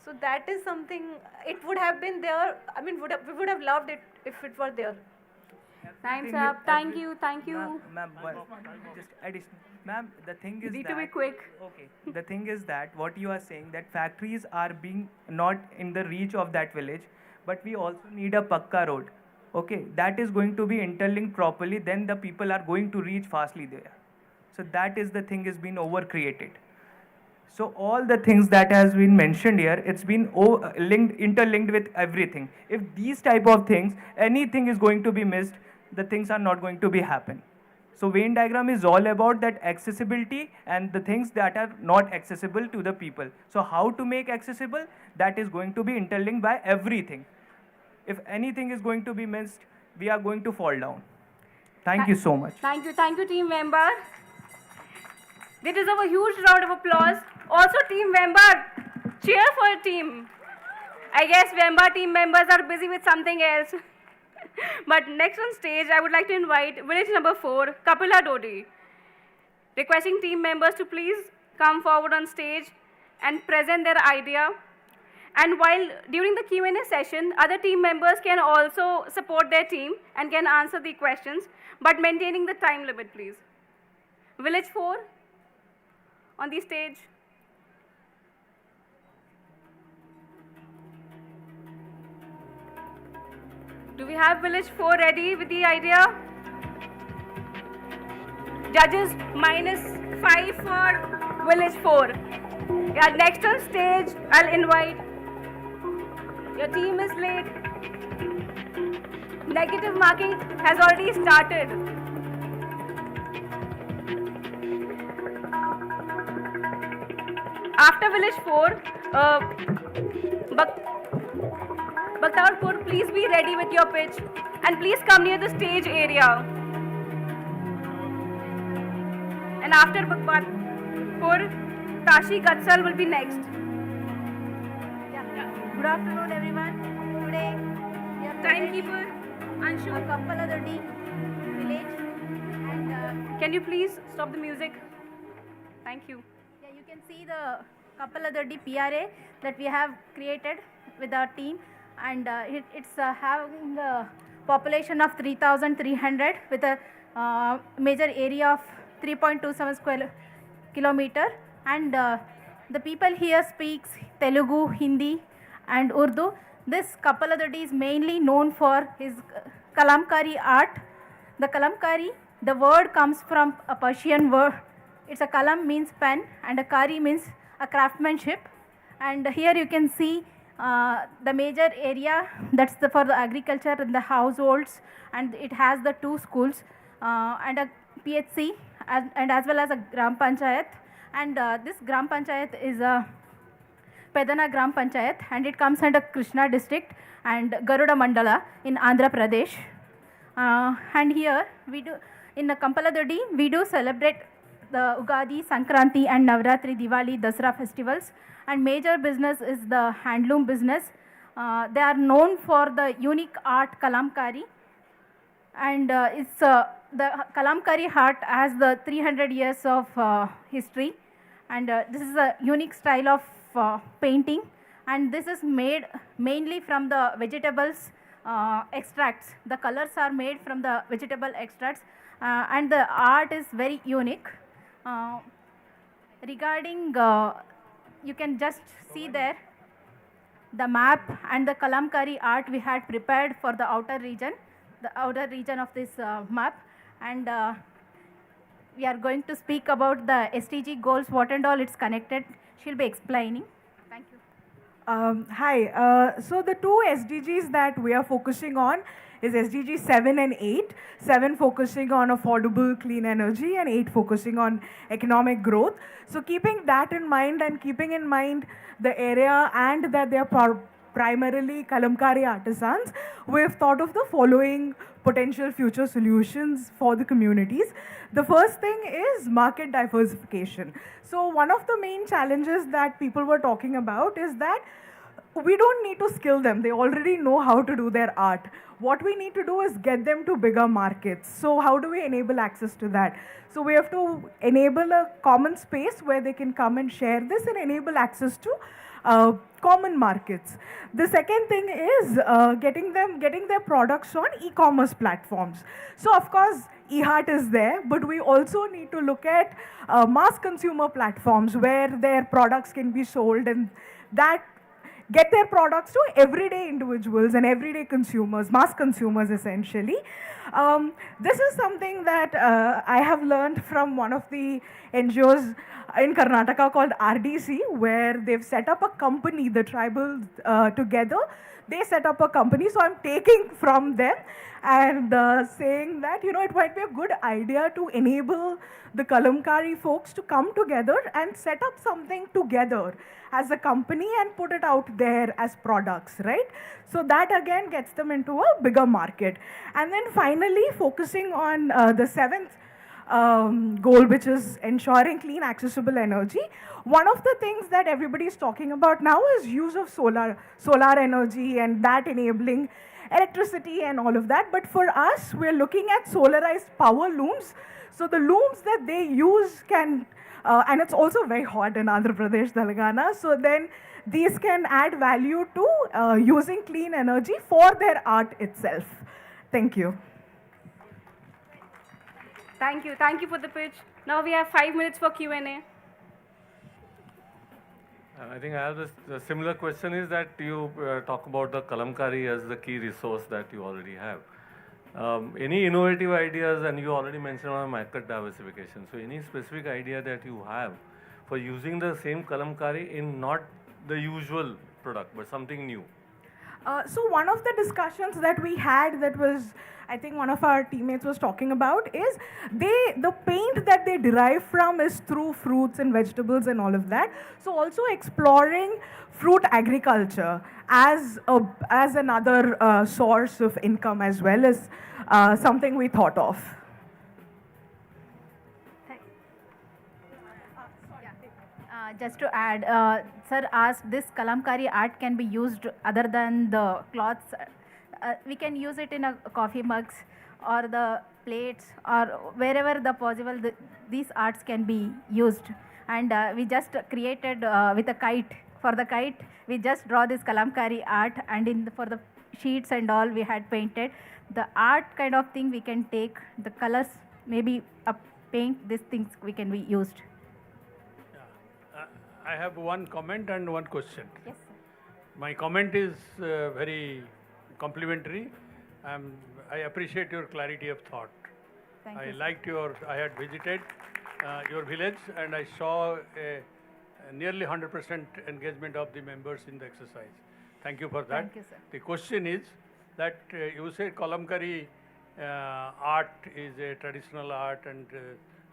So that is something, it would have been there. We would have loved it if it were there. Time's up. Thank you. Ma'am, just additional. Ma'am, the thing is Need that... to be quick. Okay. The thing is that what you are saying, that factories are being not in the reach of that village, but we also need a Pakka road. Okay. That is going to be interlinked properly, then the people are going to reach fastly there. So that is the thing is been over-created. So all the things that has been mentioned here, it's been interlinked with everything. If these type of things, anything is going to be missed, the things are not going to be happen. So Venn diagram is all about that accessibility and the things that are not accessible to the people. So how to make accessible, that is going to be interlinked by everything. If anything is going to be missed, we are going to fall down. Thank you so much. Thank you, team member. They deserve a huge round of applause. Also, team member, cheer for team. I guess member team members are busy with something else. But next on stage, I would like to invite village number 4, Kapila Dodi, requesting team members to please come forward on stage and present their idea. And while during the Q&A session, other team members can also support their team and can answer the questions, but maintaining the time limit, please. Village 4 on the stage. Do we have Village 4 ready with the idea? Judges, -5 for Village 4. Yeah, next on stage, I'll invite. Your team is late. Negative marking has already started. After Village 4, Baktawarpur, please be ready with your pitch and please come near the stage area. And after Baktawarpur, Tashi Katsal will be next. Good afternoon, everyone. Today, we are Timekeeper, Anshu. a Kappaladodi village, and Can you please stop the music? Thank you. yeah, you can see the Kappaladodi PRA that we have created with our team, and it's having a population of 3,300 with a major area of 3.27 square kilometer, and the people here speaks Telugu, Hindi, and Urdu. This Kappaladodi is mainly known for his kalamkari art. The kalamkari, the word comes from a Persian word. It's a kalam means pen and a kari means a craftsmanship. And here you can see the major area that's for the agriculture and the households, and it has the 2 schools and a PHC and as well as a Gram Panchayat. And this Gram Panchayat is a Pedana Gram Panchayat, and it comes under Krishna district and Garuda Mandala in Andhra Pradesh. And here we do, in Kappaladodi, we do celebrate the Ugadi, Sankranti and Navratri, Diwali, Dasara festivals. And major business is the handloom business. They are known for the unique art kalamkari. And the kalamkari art has the 300 years of history. And this is a unique style of painting, and this is made mainly from the vegetables extracts. The colors are made from the vegetable extracts, and the art is very unique. Regarding, you can just see there the map and the kalamkari art we had prepared for the outer region of this map, and we are going to speak about the SDG goals, what and all it's connected. She'll be explaining. Thank you. Hi. So the 2 SDGs that we are focusing on is SDG 7 and 8. 7 focusing on affordable clean energy and 8 focusing on economic growth. So keeping that in mind and keeping in mind the area and that they are primarily kalamkari artisans, we've thought of the following potential future solutions for the communities. The first thing is market diversification. So one of the main challenges that people were talking about is that we don't need to skill them. They already know how to do their art. What we need to do is get them to bigger markets. So how do we enable access to that? So we have to enable a common space where they can come and share this and enable access to common markets. The second thing is getting their products on e-commerce platforms. So of course, e-art is there, but we also need to look at mass consumer platforms where their products can be sold, and that get their products to everyday individuals and everyday consumers, mass consumers essentially. This is something that I have learned from one of the NGOs in Karnataka called RDC, where they've set up a company, the tribal together. They set up a company, so I'm taking from them and saying that, you know, it might be a good idea to enable the kalamkari folks to come together and set up something together as a company and put it out there as products, right? So that again gets them into a bigger market. And then finally, focusing on the 7th goal, which is ensuring clean, accessible energy. One of the things that everybody is talking about now is use of solar energy and that enabling electricity and all of that. But for us, we're looking at solarized power looms. So the looms that they use can, and it's also very hot in Andhra Pradesh, Telangana. So then these can add value to using clean energy for their art itself. Thank you. Thank you. Thank you for the pitch. Now we have 5 minutes for Q&A. I think I have the similar question is that you talk about the Kalamkari as the key resource that you already have. Any innovative ideas, and you already mentioned on market diversification. So any specific idea that you have for using the same Kalamkari in not the usual product, but something new? So one of the discussions that we had that was, I think one of our teammates was talking about is the paint that they derive from is through fruits and vegetables and all of that. So also exploring fruit agriculture as another source of income as well is something we thought of. Just to add, sir asked, this Kalamkari art can be used other than the cloths. We can use it in a coffee mugs or the plates or wherever the possible. These arts can be used. And we just created with a kite. For the kite, we just draw this Kalamkari art, and for the sheets and all, we had painted. The art kind of thing we can take, the colors, maybe paint, these things we can be used. I have one comment and one question. Yes, sir. My comment is very complimentary. I appreciate your clarity of thought. Thank I you, sir. liked I had visited your village and I saw a nearly 100% engagement of the members in the exercise. Thank you for that. Thank you, sir. The question is that you say Kalamkari art is a traditional art and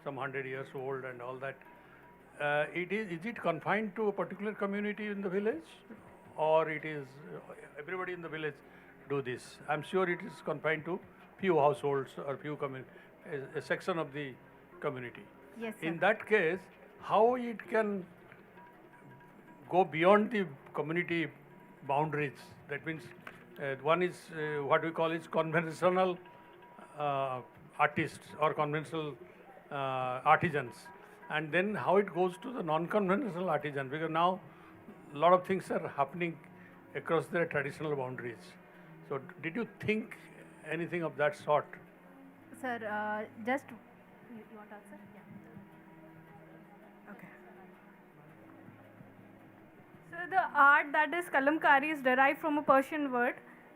some 100 years old and all that. Is it confined to a particular community in the village, or it is everybody in the village do this? I'm sure it is confined to few households or few a section of the community. Yes, sir. In that case, how it can go beyond the community boundaries? That means one is what we call is conventional artists or conventional artisans. And then how it goes to the non-conventional artisan, because now a lot of things are happening across their traditional boundaries. So did you think anything of that sort? Sir, just, you want to answer? Yeah. Okay. So the art that is Kalamkari is derived from a Persian word,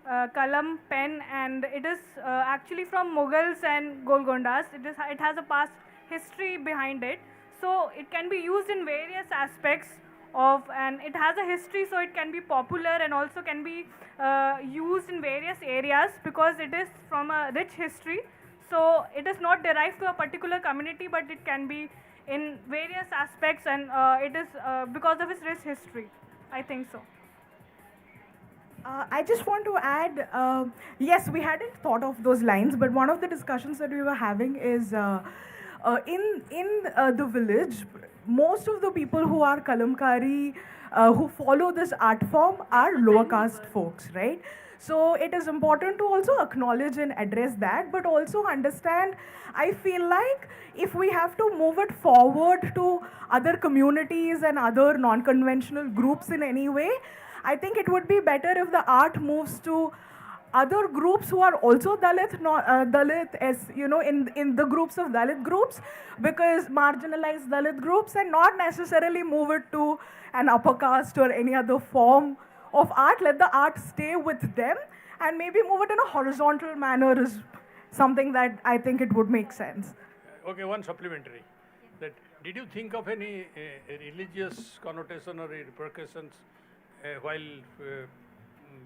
kalam, pen, and it is actually from Mughals and Golcondas. It has a past history behind it. So it can be used in various aspects and it has a history, so it can be popular and also can be used in various areas because it is from a rich history. So it is not derived to a particular community, but it can be in various aspects, and it is because of its rich history. I think so. I just want to add, yes, we hadn't thought of those lines, but one of the discussions that we were having is in the village, most of the people who are Kalamkari, who follow this art form are lower caste folks, right? So it is important to also acknowledge and address that, but also understand, I feel like if we have to move it forward to other communities and other non-conventional groups in any way, I think it would be better if the art moves to other groups who are also Dalit, Dalit as, you know, in the groups of Dalit groups, because marginalized Dalit groups, and not necessarily move it to an upper caste or any other form of art. Let the art stay with them and maybe move it in a horizontal manner is something that I think it would make sense. Okay, one supplementary. That did you think of any religious connotation or repercussions while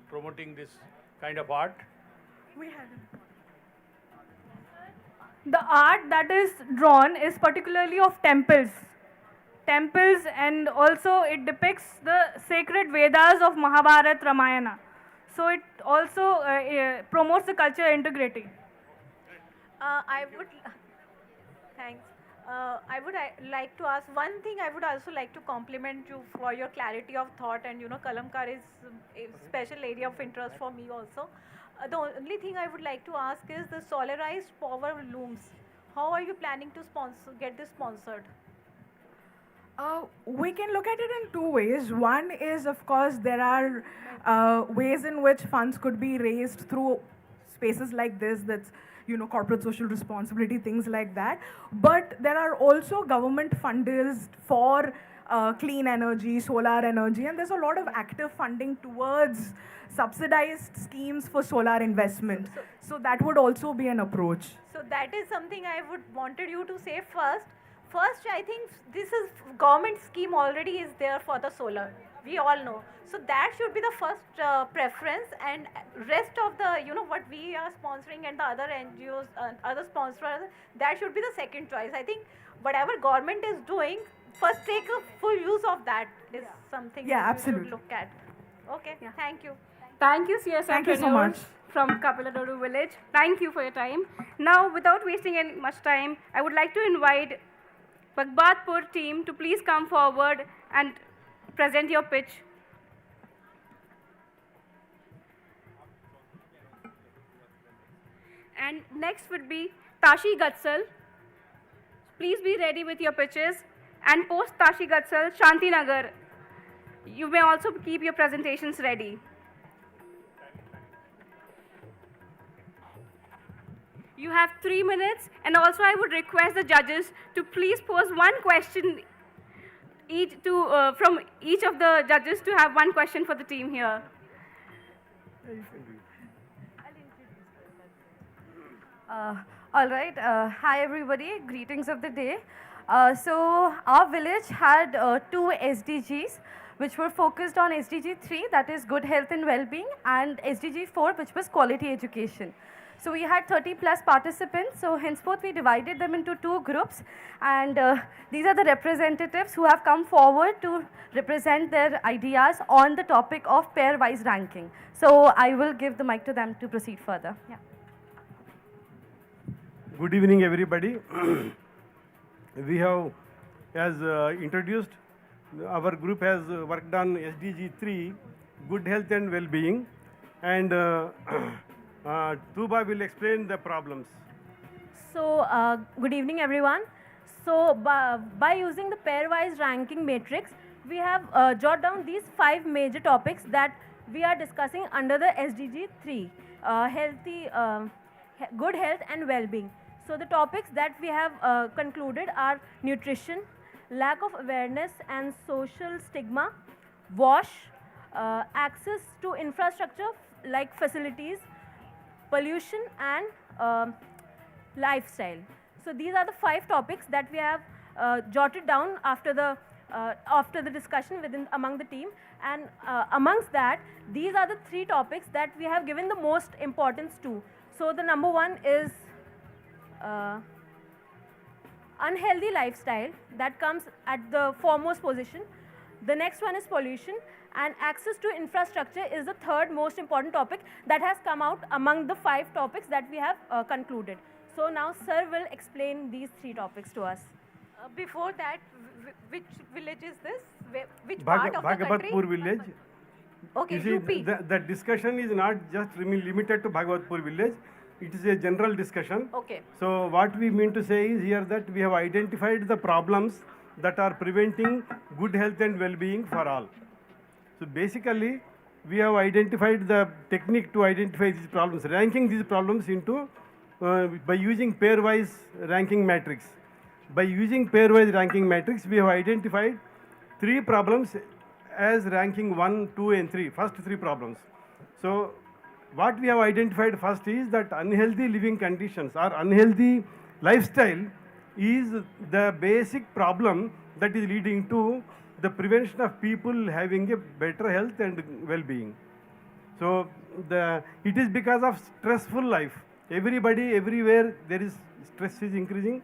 promoting this kind of art? We hadn't. The art that is drawn is particularly of temples. Temples, and also it depicts the sacred Vedas of Mahabharata, Ramayana. So it also promotes the cultural integrity. I would, thanks. I would like to ask one thing. I would also like to compliment you for your clarity of thought, and you know, Kalamkar is a special area of interest for me also. The only thing I would like to ask is the solarized power looms. How are you planning to get this sponsored? We can look at it in two ways. One is, of course, there are ways in which funds could be raised through spaces like this, that's, corporate social responsibility, things like that. But there are also government funders for clean energy, solar energy, and there's a lot of active funding towards subsidized schemes for solar investment. So that would also be an approach. So that is something I would wanted you to say first. First, I think this is government scheme already is there for the solar. We all know. So that should be the first preference, and rest of the, what we are sponsoring and the other NGOs, other sponsors, that should be the second choice. I think whatever government is doing, first take a full use of that is something that we absolutely. should look at. Okay, thank you. Thank you, CSR-preneur Thank you so much. from Kapilatoru village. Thank you for your time. Now, without wasting any much time, I would like to invite Bagbatpur team to please come forward and present your pitch. And next would be Tashi Gatsal. Please be ready with your pitches. And post Tashi Gatsal, Shantinagar. You may also keep your presentations ready. You have 3 minutes, and also I would request the judges to please pose one question from each of the judges to have one question for the team here. All right. Hi, everybody. Greetings of the day. So our village had 2 SDGs, which were focused on SDG 3, that is good health and well-being, and SDG 4, which was quality education. So we had 30 plus participants, so henceforth we divided them into 2 groups, and these are the representatives who have come forward to represent their ideas on the topic of pair-wise ranking. So I will give the mic to them to proceed further. Yeah. Good evening, everybody. We have, as introduced, our group has worked on SDG 3, good health and well-being, and Tuba will explain the problems. So, good evening, everyone. So, by using the pair-wise ranking matrix, we have jotted down these 5 major topics that we are discussing under the SDG 3, good health and well-being. So, the topics that we have concluded are nutrition, lack of awareness and social stigma, wash, access to infrastructure like facilities, pollution and lifestyle. So these are the 5 topics that we have jotted down after the discussion among the team, and amongst that, these are the 3 topics that we have given the most importance to. So the number 1 is unhealthy lifestyle, that comes at the foremost position. The next one is pollution, and access to infrastructure is the 3rd most important topic that has come out among the 5 topics that we have concluded. So now sir will explain these 3 topics to us. Before that, which village is this? Which part of the country? Bhagavatpur village. Okay, you see, UP. the discussion is not just limited to Bhagavatpur village. It is a general discussion. Okay. So what we mean to say is here that we have identified the problems that are preventing good health and well-being for all. So basically, we have identified the technique to identify these problems, ranking these problems into by using pair-wise ranking matrix. By using pair-wise ranking matrix, we have identified 3 problems as ranking 1, 2, and 3. First 3 problems. So what we have identified first is that unhealthy living conditions or unhealthy lifestyle is the basic problem that is leading to the prevention of people having a better health and well-being. So it is because of stressful life. Everybody, everywhere, there is stress is increasing.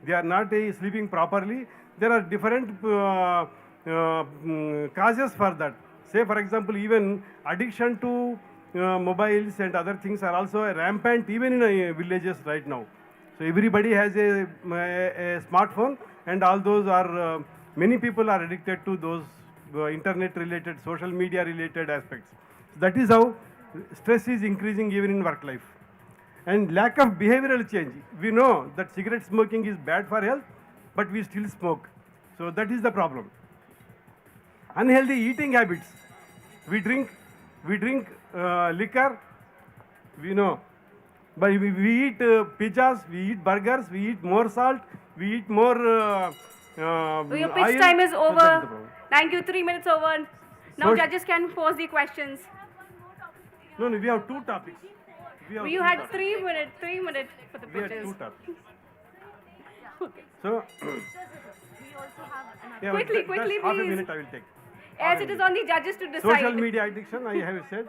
They are not sleeping properly. There are different causes for that. Say, for example, even addiction to mobiles and other things are also rampant even in villages right now. So everybody has a smartphone, and all those are, many people are addicted to those internet-related, social media-related aspects. So that is how stress is increasing even in work life. and lack of behavioral change. We know that cigarette smoking is bad for health, but we still smoke. So that is the problem. Unhealthy eating habits. We drink liquor, we know. But we eat pizzas, we eat burgers, we eat more salt, we eat more Your pitch oil. time is So that over. is the problem. Thank you. 3 minutes over. Now So- judges can pose the questions. No, we have two topics. You had 3 minutes. 3 minutes for the We had pitches. two topics. So, yeah, Quickly, that's quickly, half a please. minute I will take. As it is on the judges to decide. Social media addiction, I have said.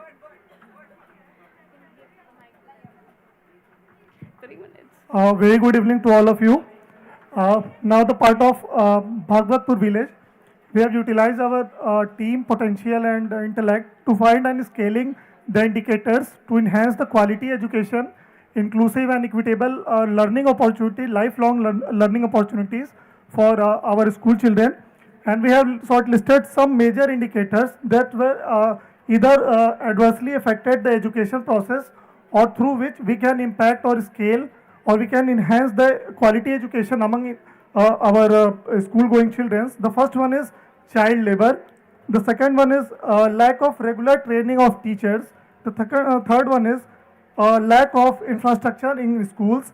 3 minutes. Very good evening to all of you. Now the part of Bhagwatpur village, we have utilized our team potential and intellect to find and scaling the indicators to enhance the quality education, inclusive and equitable learning opportunity, lifelong learning opportunities for our school children. And we have shortlisted some major indicators that were either adversely affected the education process or through which we can impact or scale or we can enhance the quality education among our school-going children. The first one is child labor. The second one is lack of regular training of teachers. The third one is lack of infrastructure in schools.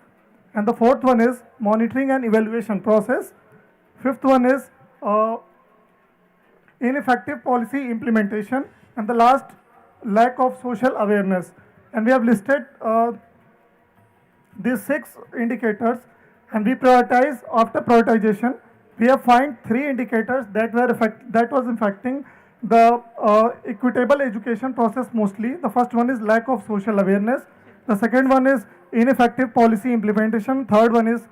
And the fourth one is monitoring and evaluation process. Fifth one is ineffective policy implementation. And the last, lack of social awareness. And we have listed these 6 indicators and we prioritize. After prioritization, we have found 3 indicators that was affecting the equitable education process mostly. The first one is lack of social awareness. The second one is ineffective policy implementation. Third one is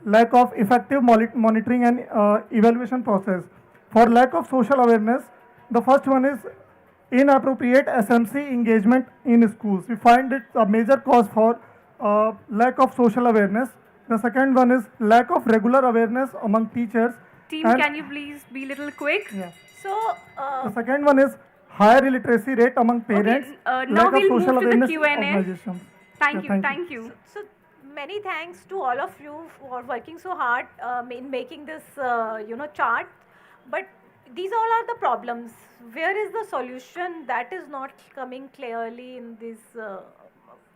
lack of effective monitoring and evaluation process. For lack of social awareness, the first one is inappropriate SMC engagement in schools. We find it a major cause for lack of social awareness. The second one is lack of regular awareness among teachers. Team, And can you please be a little quick? Yeah. So, the second one is higher illiteracy rate among parents. Now lack of we'll move social to the awareness Q&A. organizations. Thank Yeah, you. Thank you. So many thanks to all of you for working so hard in making this chart. But these all are the problems. Where is the solution? That is not coming clearly in this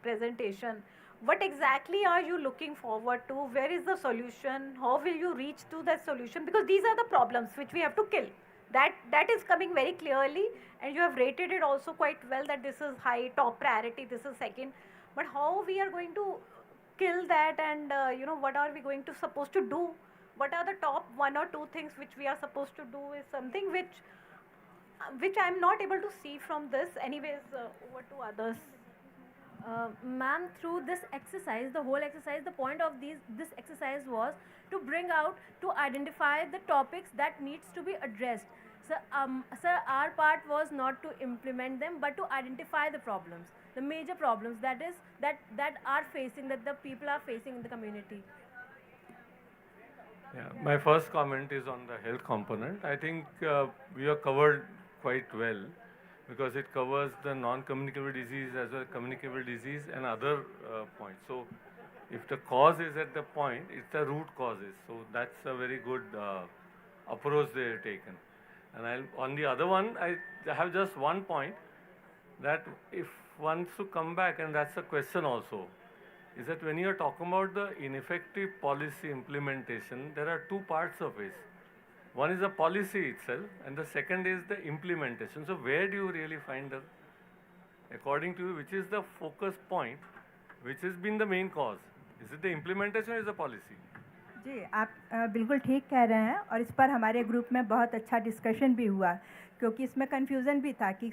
presentation. What exactly are you looking forward to? Where is the solution? How will you reach to that solution? Because these are the problems which we have to kill. That is coming very clearly, and you have rated it also quite well that this is high, top priority, this is second. But how we are going to kill that, and what are we going to supposed to do? What are the top 1 or 2 things which we are supposed to do is something which I am not able to see from this. Anyways, over to others. Ma'am, through this exercise, the whole exercise, the point of this exercise was to bring out, to identify the topics that needs to be addressed. Sir, our part was not to implement them, but to identify the problems, the major problems that are facing, that the people are facing in the community. Yeah, my first comment is on the health component. I think we have covered quite well because it covers the non-communicable disease as well as communicable disease and other points. So if the cause is at the point, it's the root causes. So that's a very good approach they have taken. And on the other one, I have just one point that if one to come back, and that's a question also, is that when you are talking about the ineffective policy implementation, there are 2 parts of it. One is the policy itself, and the second is the implementation. So where do you really find the, according to you, which is the focus point, which has been the main cause? Is it the implementation or is the policy? जी, आप बिल्कुल ठीक कह रहे हैं और इस पर हमारे ग्रुप में बहुत अच्छा डिस्कशन भी हुआ क्योंकि इसमें कन्फ्यूज़न भी था कि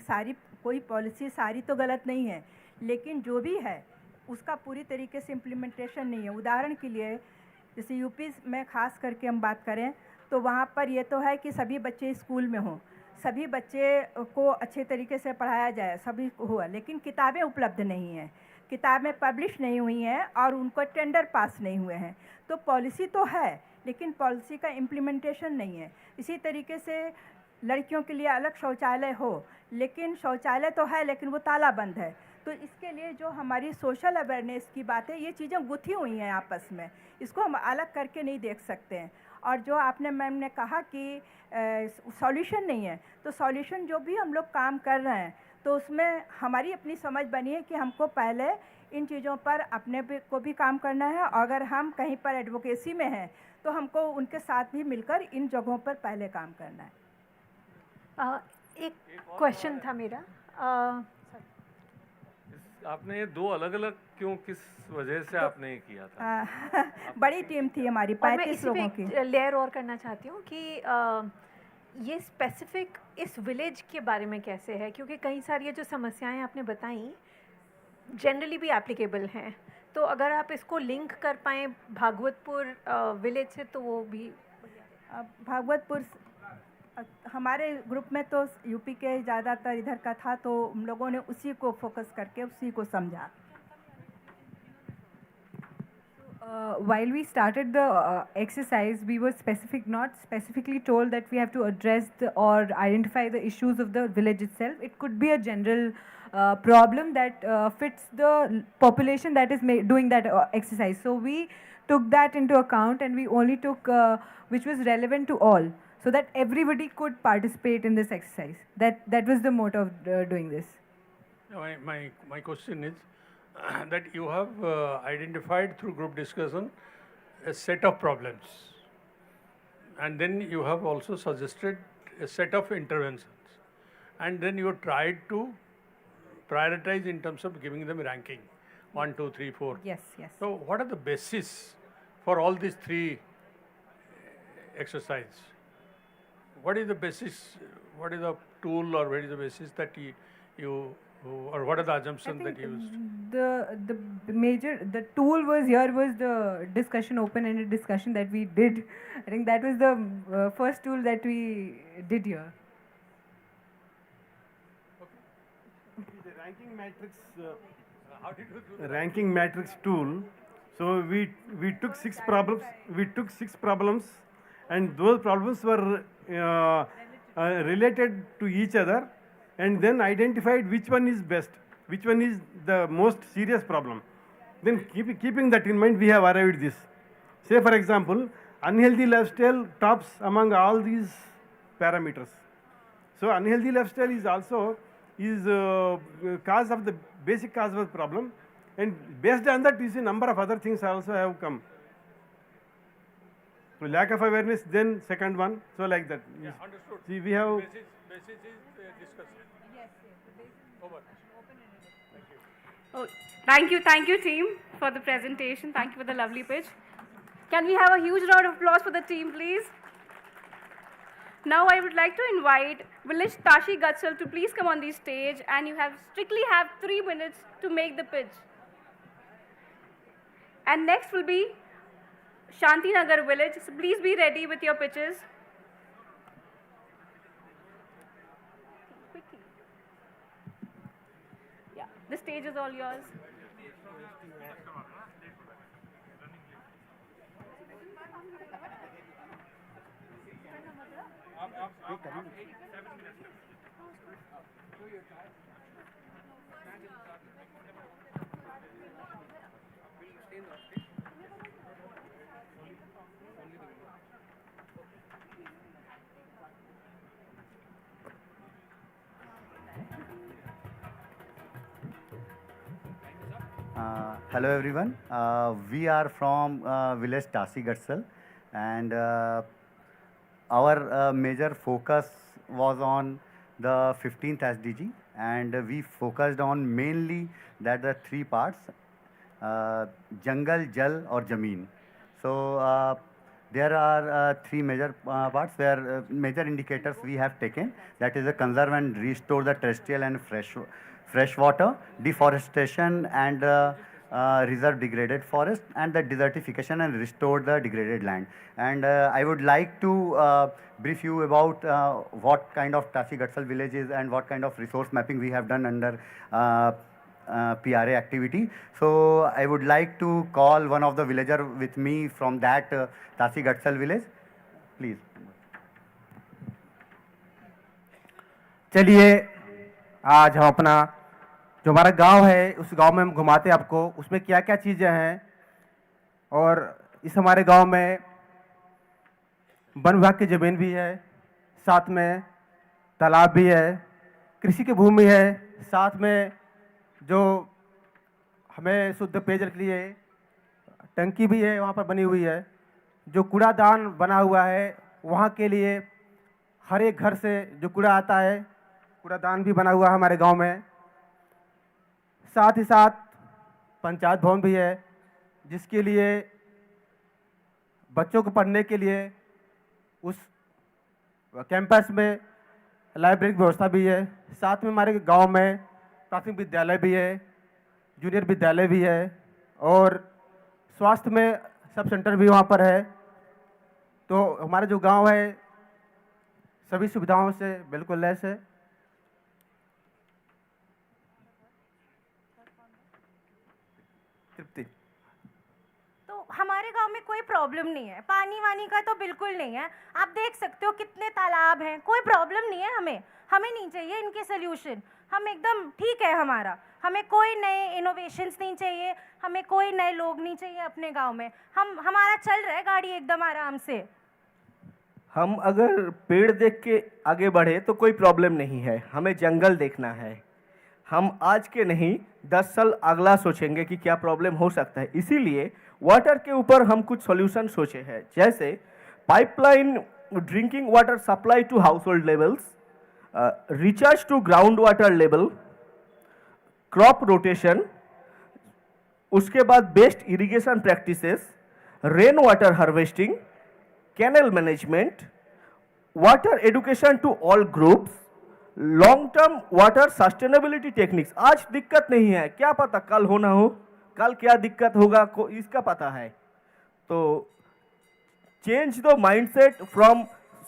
कोई पॉलिसी सारी तो गलत नहीं है, लेकिन जो भी है उसका पूरी तरीके से इम्प्लीमेंटेशन नहीं है। उदाहरण के लिए जैसे यूपी में ख़ास करके हम बात करें तो वहाँ पर ये तो है कि सभी बच्चे स्कूल में हों, सभी बच्चे को अच्छे तरीके से पढ़ाया जाए, सभी हुआ, लेकिन किताबें उपलब्ध नहीं हैं, किताबें पब्लिश नहीं हुई हैं और उनको टेंडर पास नहीं हुए हैं। तो पॉलिसी तो है लेकिन पॉलिसी का इम्प्लीमेंटेशन नहीं है। इसी तरीके से लड़कियों के लिए अलग शौचालय हो, लेकिन शौचालय तो है लेकिन वो ताला बंद है। तो इसके लिए जो हमारी सोशल अवेयरनेस की बात है, ये चीज़ें गुथी हुई हैं आपस में, इसको हम अलग करके नहीं देख सकते हैं। और जो आपने मैम ने कहा कि सॉल्यूशन नहीं है, तो सॉल्यूशन जो भी हम लोग काम कर रहे हैं तो उसमें हमारी अपनी समझ बनी है कि हमको पहले इन चीज़ों पर अपने को भी काम करना है, और अगर हम कहीं पर एडवोकेसी में हैं तो हमको उनके साथ भी मिलकर इन जगहों पर पहले काम करना है। एक क्वेश्चन था मेरा। आपने ये दो अलग अलग क्यों, किस वजह से आपने ये किया था? बड़ी टीम थी हमारी, 35 लोगों की। लेयर और करना चाहती हूँ कि ये स्पेसिफिक इस विलेज के बारे में कैसे है, क्योंकि कई सारी ये जो समस्याएं आपने बताई जनरली भी एप्लीकेबल हैं, तो अगर आप इसको लिंक कर पाएँ भागवतपुर विलेज से तो वो भी। भागवतपुर हमारे ग्रुप में तो यूपी के ज़्यादातर इधर का था, तो हम लोगों ने उसी को फोकस करके उसी को समझा। While we started the exercise, we were not specifically told that we have to address or identify the issues of the village itself. It could be a general problem that fits the population that is doing that exercise. So we took that into account, and we only took which was relevant to all, so that everybody could participate in this exercise. That was the motto of doing this. My question is that you have identified through group discussion a set of problems, and then you have also suggested a set of interventions, and then you tried to prioritize in terms of giving them ranking 1, 2, 3, 4. Yes. So what are the basis for all these three exercises? What is the basis? What is the tool, or what is the basis that you or what are the assumptions that you used? The tool was the discussion, open-ended discussion that we did. I think that was the first tool that we did here. The ranking matrix. How did you do the ranking matrix tool? So we took 6 problems. We took 6 problems, and those problems were related to each other, and then identified which one is best, which one is the most serious problem. Then keeping that in mind, we have arrived this. Say for example, unhealthy lifestyle tops among all these parameters. So unhealthy lifestyle is also cause of the basic cause of the problem, and based on that, you see number of other things also have come. So lack of awareness, then second one. So like that. Yeah, understood. See, we have. Basis is discussion. Yes. Over. Thank you. Thank you, team, for the presentation. Thank you for the lovely pitch. Can we have a huge round of applause for the team, please? Now I would like to invite Village Tashi Gatsal to please come on the stage, and you strictly have 3 minutes to make the pitch. And next will be Shantinagar Village. So please be ready with your pitches. Quickly. Yeah, the stage is all yours. Hello everyone. We are from village Tasi Gatsal, and our major focus was on the 15th SDG, and we focused on mainly that the 3 parts, Jangal, Jal or Jameen. So there are 3 major parts where major indicators we have taken, that is the conserve and restore the terrestrial and fresh water, deforestation and reserve degraded forest, and the desertification and restore the degraded land. And I would like to brief you about what kind of Tasi Gatsal village is and what kind of resource mapping we have done under PRA activity. So I would like to call one of the villager with me from that Tasi Gatsal village. Please. चलिए आज हम अपना जो हमारा गांव है उस गांव में हम घुमाते हैं आपको, उसमें क्या क्या चीज़ें हैं। और इस हमारे गांव में वन विभाग की ज़मीन भी है, साथ में तालाब भी है, कृषि की भूमि है, साथ में जो हमें शुद्ध पेयजल के लिए टंकी भी है वहाँ पर बनी हुई है। जो कूड़ादान बना हुआ है वहाँ के लिए हर एक घर से जो कूड़ा आता है, कूड़ादान भी बना हुआ है हमारे गांव में। साथ ही साथ पंचायत भवन भी है, जिसके लिए बच्चों को पढ़ने के लिए उस कैंपस में लाइब्रेरी की व्यवस्था भी है। साथ में हमारे गांव में प्राथमिक विद्यालय भी है, जूनियर विद्यालय भी है, और स्वास्थ्य में सब सेंटर भी वहाँ पर है। तो हमारा जो गांव है सभी सुविधाओं से बिल्कुल लैस है। तृप्ति। तो हमारे गांव में कोई प्रॉब्लम नहीं है, पानी वानी का तो बिल्कुल नहीं है। आप देख सकते हो कितने तालाब हैं, कोई प्रॉब्लम नहीं है। हमें नहीं चाहिए इनके सोल्यूशन, हम एकदम ठीक है हमारा। हमें कोई नए इनोवेशंस नहीं चाहिए, हमें कोई नए लोग नहीं चाहिए अपने गांव में। हमारा चल रहा है गाड़ी एकदम आराम से। हम अगर पेड़ देख के आगे बढ़े तो कोई प्रॉब्लम नहीं है, हमें जंगल देखना है। हम आज के नहीं 10 साल अगला सोचेंगे कि क्या प्रॉब्लम हो सकता है। इसीलिए वाटर के ऊपर हम कुछ सॉल्यूशन सोचे हैं, जैसे pipeline drinking water supply to household levels, recharge to ground water level, crop rotation, उसके बाद best irrigation practices, rain water harvesting, canal management, water education to all groups, long term water sustainability techniques. आज दिक्कत नहीं है, क्या पता कल होना हो, कल क्या दिक्कत होगा इसका पता है। तो change the mindset from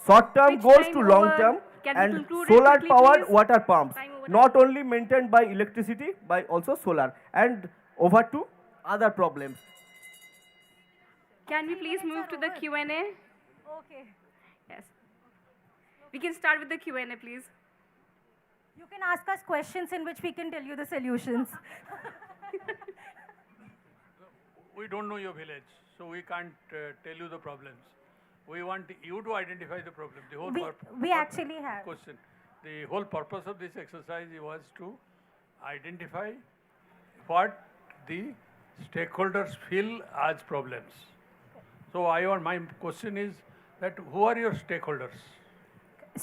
short term goals to long term, and solar powered water pumps, not only maintained by electricity by also solar, and over to other problems. Can we please move to the Q&A? Okay. Yes. We can start with the Q&A, please. You can ask us questions in which we can tell you the solutions. We don't know your village, so we can't tell you the problems. We want you to identify the problem. The whole We actually have. Question. The whole purpose of this exercise was to identify what the stakeholders feel as problems. So my question is that who are your stakeholders?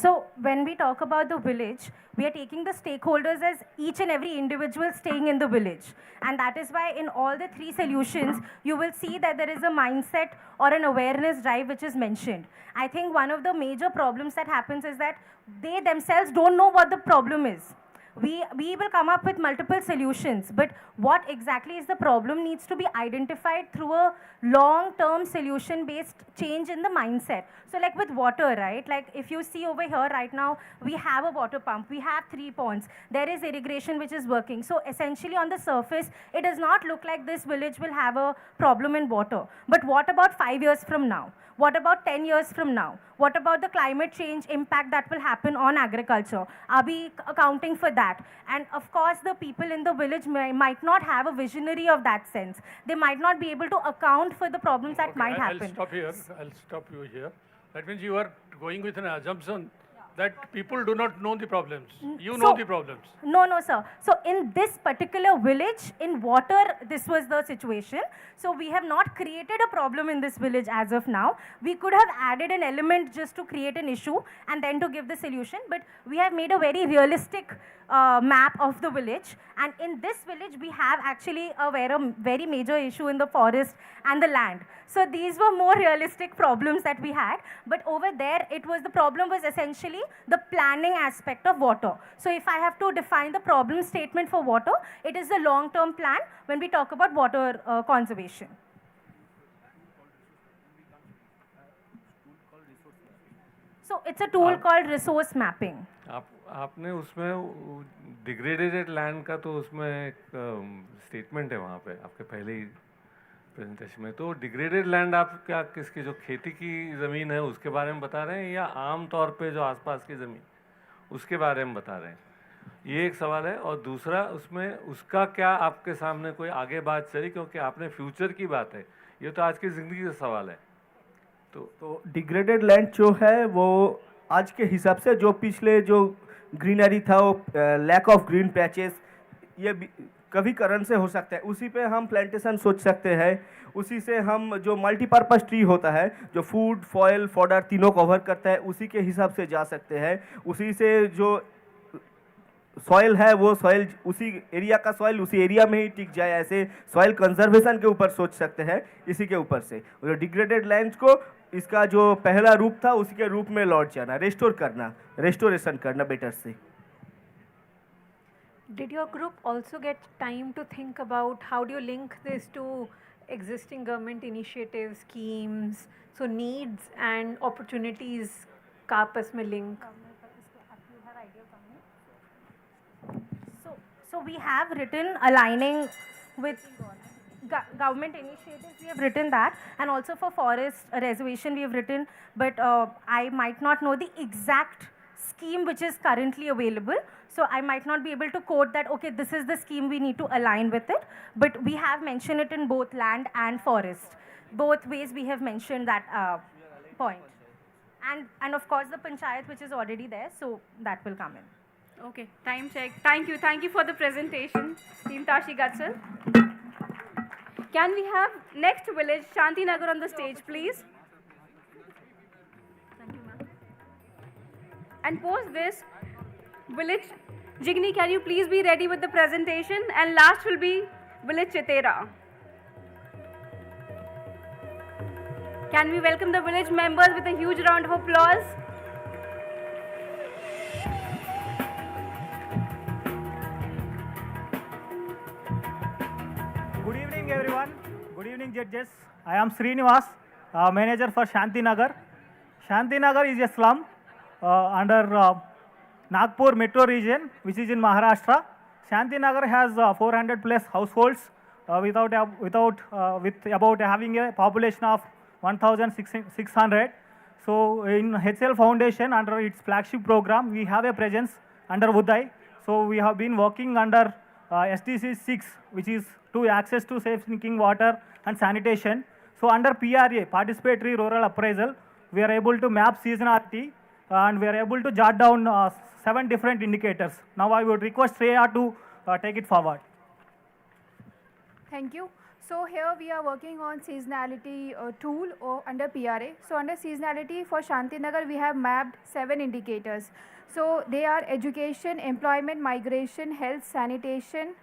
So when we talk about the village, we are taking the stakeholders as each and every individual staying in the village. And that is why in all the 3 solutions, you will see that there is a mindset or an awareness drive which is mentioned. I think one of the major problems that happens is that they themselves don't know what the problem is. We will come up with multiple solutions, but what exactly is the problem needs to be identified through a long-term solution-based change in the mindset. So like with water, right? Like if you see over here right now, we have a water pump, we have 3 ponds, there is irrigation which is working. So essentially on the surface, it does not look like this village will have a problem in water. But what about 5 years from now? What about 10 years from now? What about the climate change impact that will happen on agriculture? Are we accounting for that? And of course, the people in the village might not have a visionary of that sense. They might not be able to account for the problems that might happen. I'll stop you here. That means you are going with an assumption that people do not know the problems. You know the problems. No, sir. So in this particular village, in water, this was the situation. So we have not created a problem in this village as of now. We could have added an element just to create an issue and then to give the solution. But we have made a very realistic map of the village. And in this village, we have actually a very major issue in the forest and the land. So these were more realistic problems that we had. But over there, the problem was essentially the planning aspect of water. So if I have to define the problem statement for water, it is the long-term plan when we talk about water conservation. So it's a tool called resource mapping. आपने उसमें degraded land का तो उसमें एक statement है वहाँ पे आपके पहले ही प्रेजेंटेशन में। तो डिग्रेडेड लैंड आप क्या किसकी जो खेती की ज़मीन है उसके बारे में बता रहे हैं या आम तौर पे जो आसपास की ज़मीन उसके बारे में बता रहे हैं? ये एक सवाल है। और दूसरा, उसमें उसका क्या आपके सामने कोई आगे बात चली, क्योंकि आपने फ्यूचर की बात है, ये तो आज की ज़िंदगी का सवाल है। तो डिग्रेडेड लैंड जो है वो आज के हिसाब से जो पिछले जो ग्रीनरी था वो लैक ऑफ ग्रीन पैचेस ये कभी कारण से हो सकता है, उसी पे हम प्लांटेशन सोच सकते हैं। उसी से हम जो मल्टीपर्पज़ ट्री होता है जो फूड फॉयल फॉडर तीनों कवर करता है उसी के हिसाब से जा सकते हैं। उसी से जो सॉइल है वो सॉइल उसी एरिया का सॉइल उसी एरिया में ही टिक जाए, ऐसे सॉइल कंजर्वेशन के ऊपर सोच सकते हैं। इसी के ऊपर से जो डिग्रेडेड लैंड्स को इसका जो पहला रूप था उसी के रूप में लौट जाना, रेस्टोर करना, रेस्टोरेशन करना बेटर से। Did your group also get time to think about how do you link this to existing government initiatives, schemes, so needs and opportunities का आपस में link? So we have written aligning with government initiatives, we have written that, and also for forest reservation we have written, but I might not know the exact scheme which is currently available. So I might not be able to quote that, okay, this is the scheme we need to align with it, but we have mentioned it in both land and forest. Both ways we have mentioned that point. And of course the panchayat which is already there, so that will come in. Okay, time check. Thank you for the presentation, Team Tashi Gatsal. Can we have next village, Shanti Nagar, on the stage, please? Thank you, ma'am. And post this, village Jigni, can you please be ready with the presentation? And last will be village Chitera. Can we welcome the village members with a huge round of applause? Good evening, everyone. Good evening, judges. I am Srinivas, manager for Shanti Nagar. Shanti Nagar is a slum under Nagpur metro region, which is in Maharashtra. Shanti Nagar has 400 plus households with about having a population of 1,600. So in HCL Foundation, under its flagship program, we have a presence under Uday. So we have been working under SDGs 6, which is to access to safe drinking water and sanitation. So under PRA, Participatory Rural Appraisal, we are able to map seasonality and we are able to jot down 7 different indicators. Now I would request Shreya to take it forward. Thank you. So here we are working on seasonality tool under PRA. So under seasonality for Shanti Nagar, we have mapped 7 indicators. So they are education, employment, migration, health, sanitation,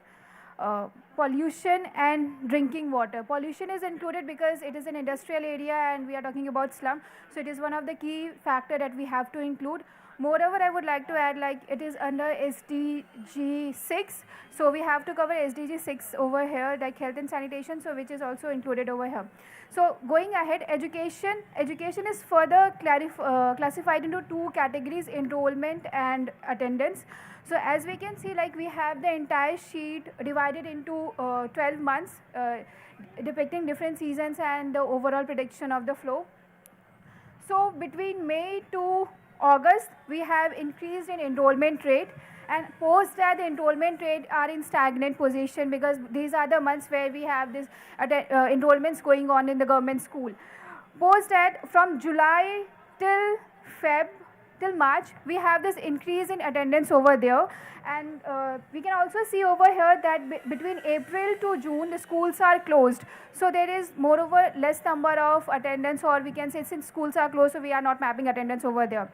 pollution and drinking water. Pollution is included because it is an industrial area and we are talking about slum. So it is one of the key factor that we have to include. Moreover, I would like to add, like, it is under SDG 6. So we have to cover SDG 6 over here, like health and sanitation, so which is also included over here. So going ahead, education is further classified into 2 categories, enrollment and attendance. So as we can see, like, we have the entire sheet divided into 12 months depicting different seasons and the overall prediction of the flow. So between May to August, we have increased in enrollment rate, and post that the enrollment rate are in stagnant position because these are the months where we have this enrollments going on in the government school. Post that from July till March, we have this increase in attendance over there, and we can also see over here that between April to June the schools are closed, so there is moreover less number of attendance, or we can say since schools are closed, so we are not mapping attendance over there.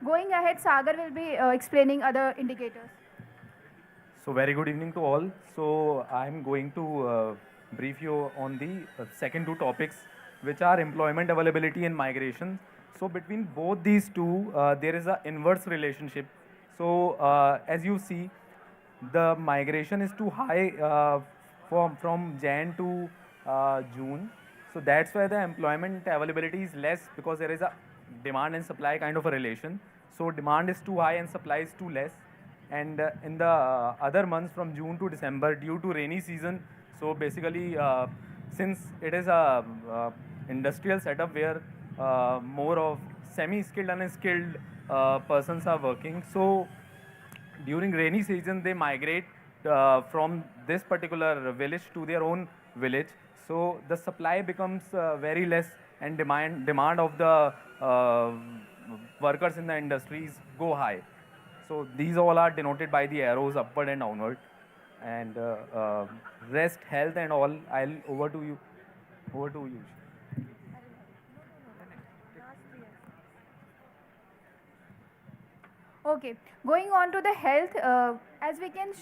Going ahead, Sagar will be explaining other indicators. So very good evening to all. So I'm going to brief you on the second 2 topics, which are employment availability and migration. So between both these two, there is an inverse relationship. So as you see, the migration is too high from Jan to June. So that's why the employment availability is less, because there is a demand and supply kind of a relation. So demand is too high and supply is too less. And in the other months from June to December, due to rainy season, so basically since it is a industrial setup where more of semi-skilled and skilled persons are working, so during rainy season they migrate from this particular village to their own village. So the supply becomes very less, and demand of the workers in the industries go high. So these all are denoted by the arrows upward and downward. And rest, health, and all. I'll over to you. Over to you. Okay, going on to the health, as we can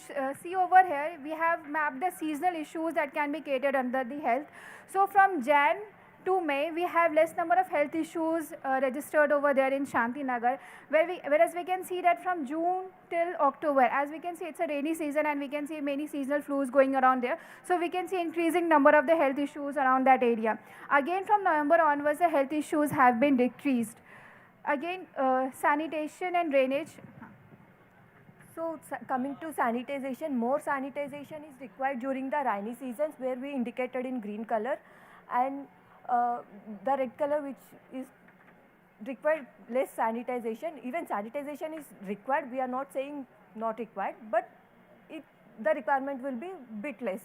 see over here, we have mapped the seasonal issues that can be catered under the health. So from Jan to May, we have less number of health issues registered over there in Shantinagar, whereas we can see that from June till October, as we can see it's a rainy season and we can see many seasonal flus going around there. So we can see increasing number of the health issues around that area. Again from November onwards, the health issues have been decreased. Again, sanitation and drainage. So coming to sanitization, more sanitization is required during the rainy seasons where we indicated in green color, and the red color which is required less sanitization. Even sanitization is required, we are not saying not required, but the requirement will be bit less.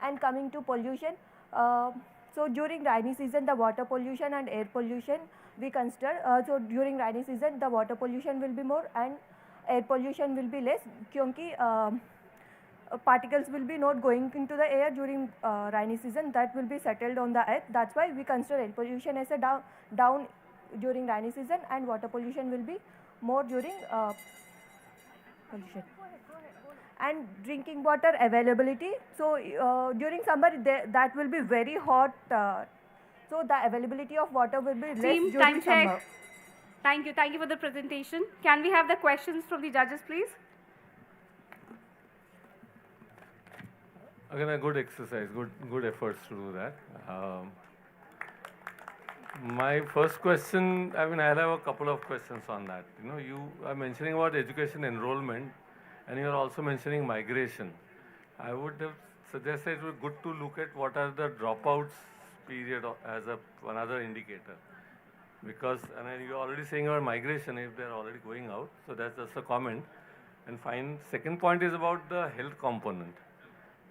And coming to pollution, so during rainy season the water pollution and air pollution we consider. So during rainy season the water pollution will be more and air pollution will be less, क्योंकि particles will be not going into the air during rainy season, that will be settled on the earth. That's why we consider air pollution as a down during rainy season, and water pollution will be more during pollution. And drinking water availability, so during summer that will be very hot, so the availability of water will be less Team, during time summer. check. Thank you for the presentation. Can we have the questions from the judges, please? Again, a good exercise, good efforts to do that. My first question, I mean, I'll have a couple of questions on that. You know, you are mentioning about education enrollment, and you are also mentioning migration. I would have suggested it would be good to look at what are the dropouts period as another indicator. Because, and then you're already saying about migration if they're already going out, so that's just a comment. And fine. Second point is about the health component.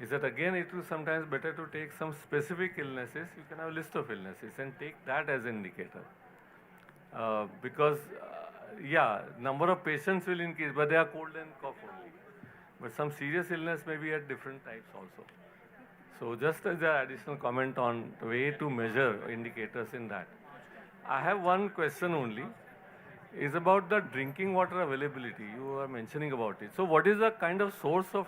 Is that again it is sometimes better to take some specific illnesses, you can have a list of illnesses and take that as an indicator. Because, yeah, number of patients will increase, but they are cold and cough only. But some serious illness may be at different types also. So just as an additional comment on the way to measure indicators in that. I have one question only, is about the drinking water availability. You are mentioning about it. So what is the kind of source of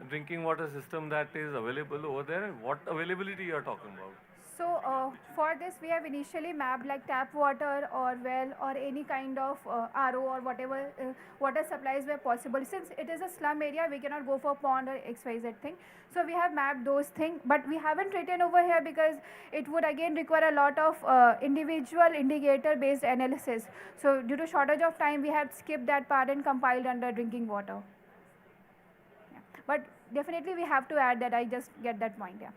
drinking water system that is available over there, and what availability you are talking about? So for this we have initially mapped like tap water or well or any kind of RO or whatever water supplies were possible. Since it is a slum area, we cannot go for pond or XYZ thing. So we have mapped those things, but we haven't written over here because it would again require a lot of individual indicator based analysis. So due to shortage of time, we have skipped that part and compiled under drinking water. Yeah. But definitely we have to add that. I just get that point. Yeah.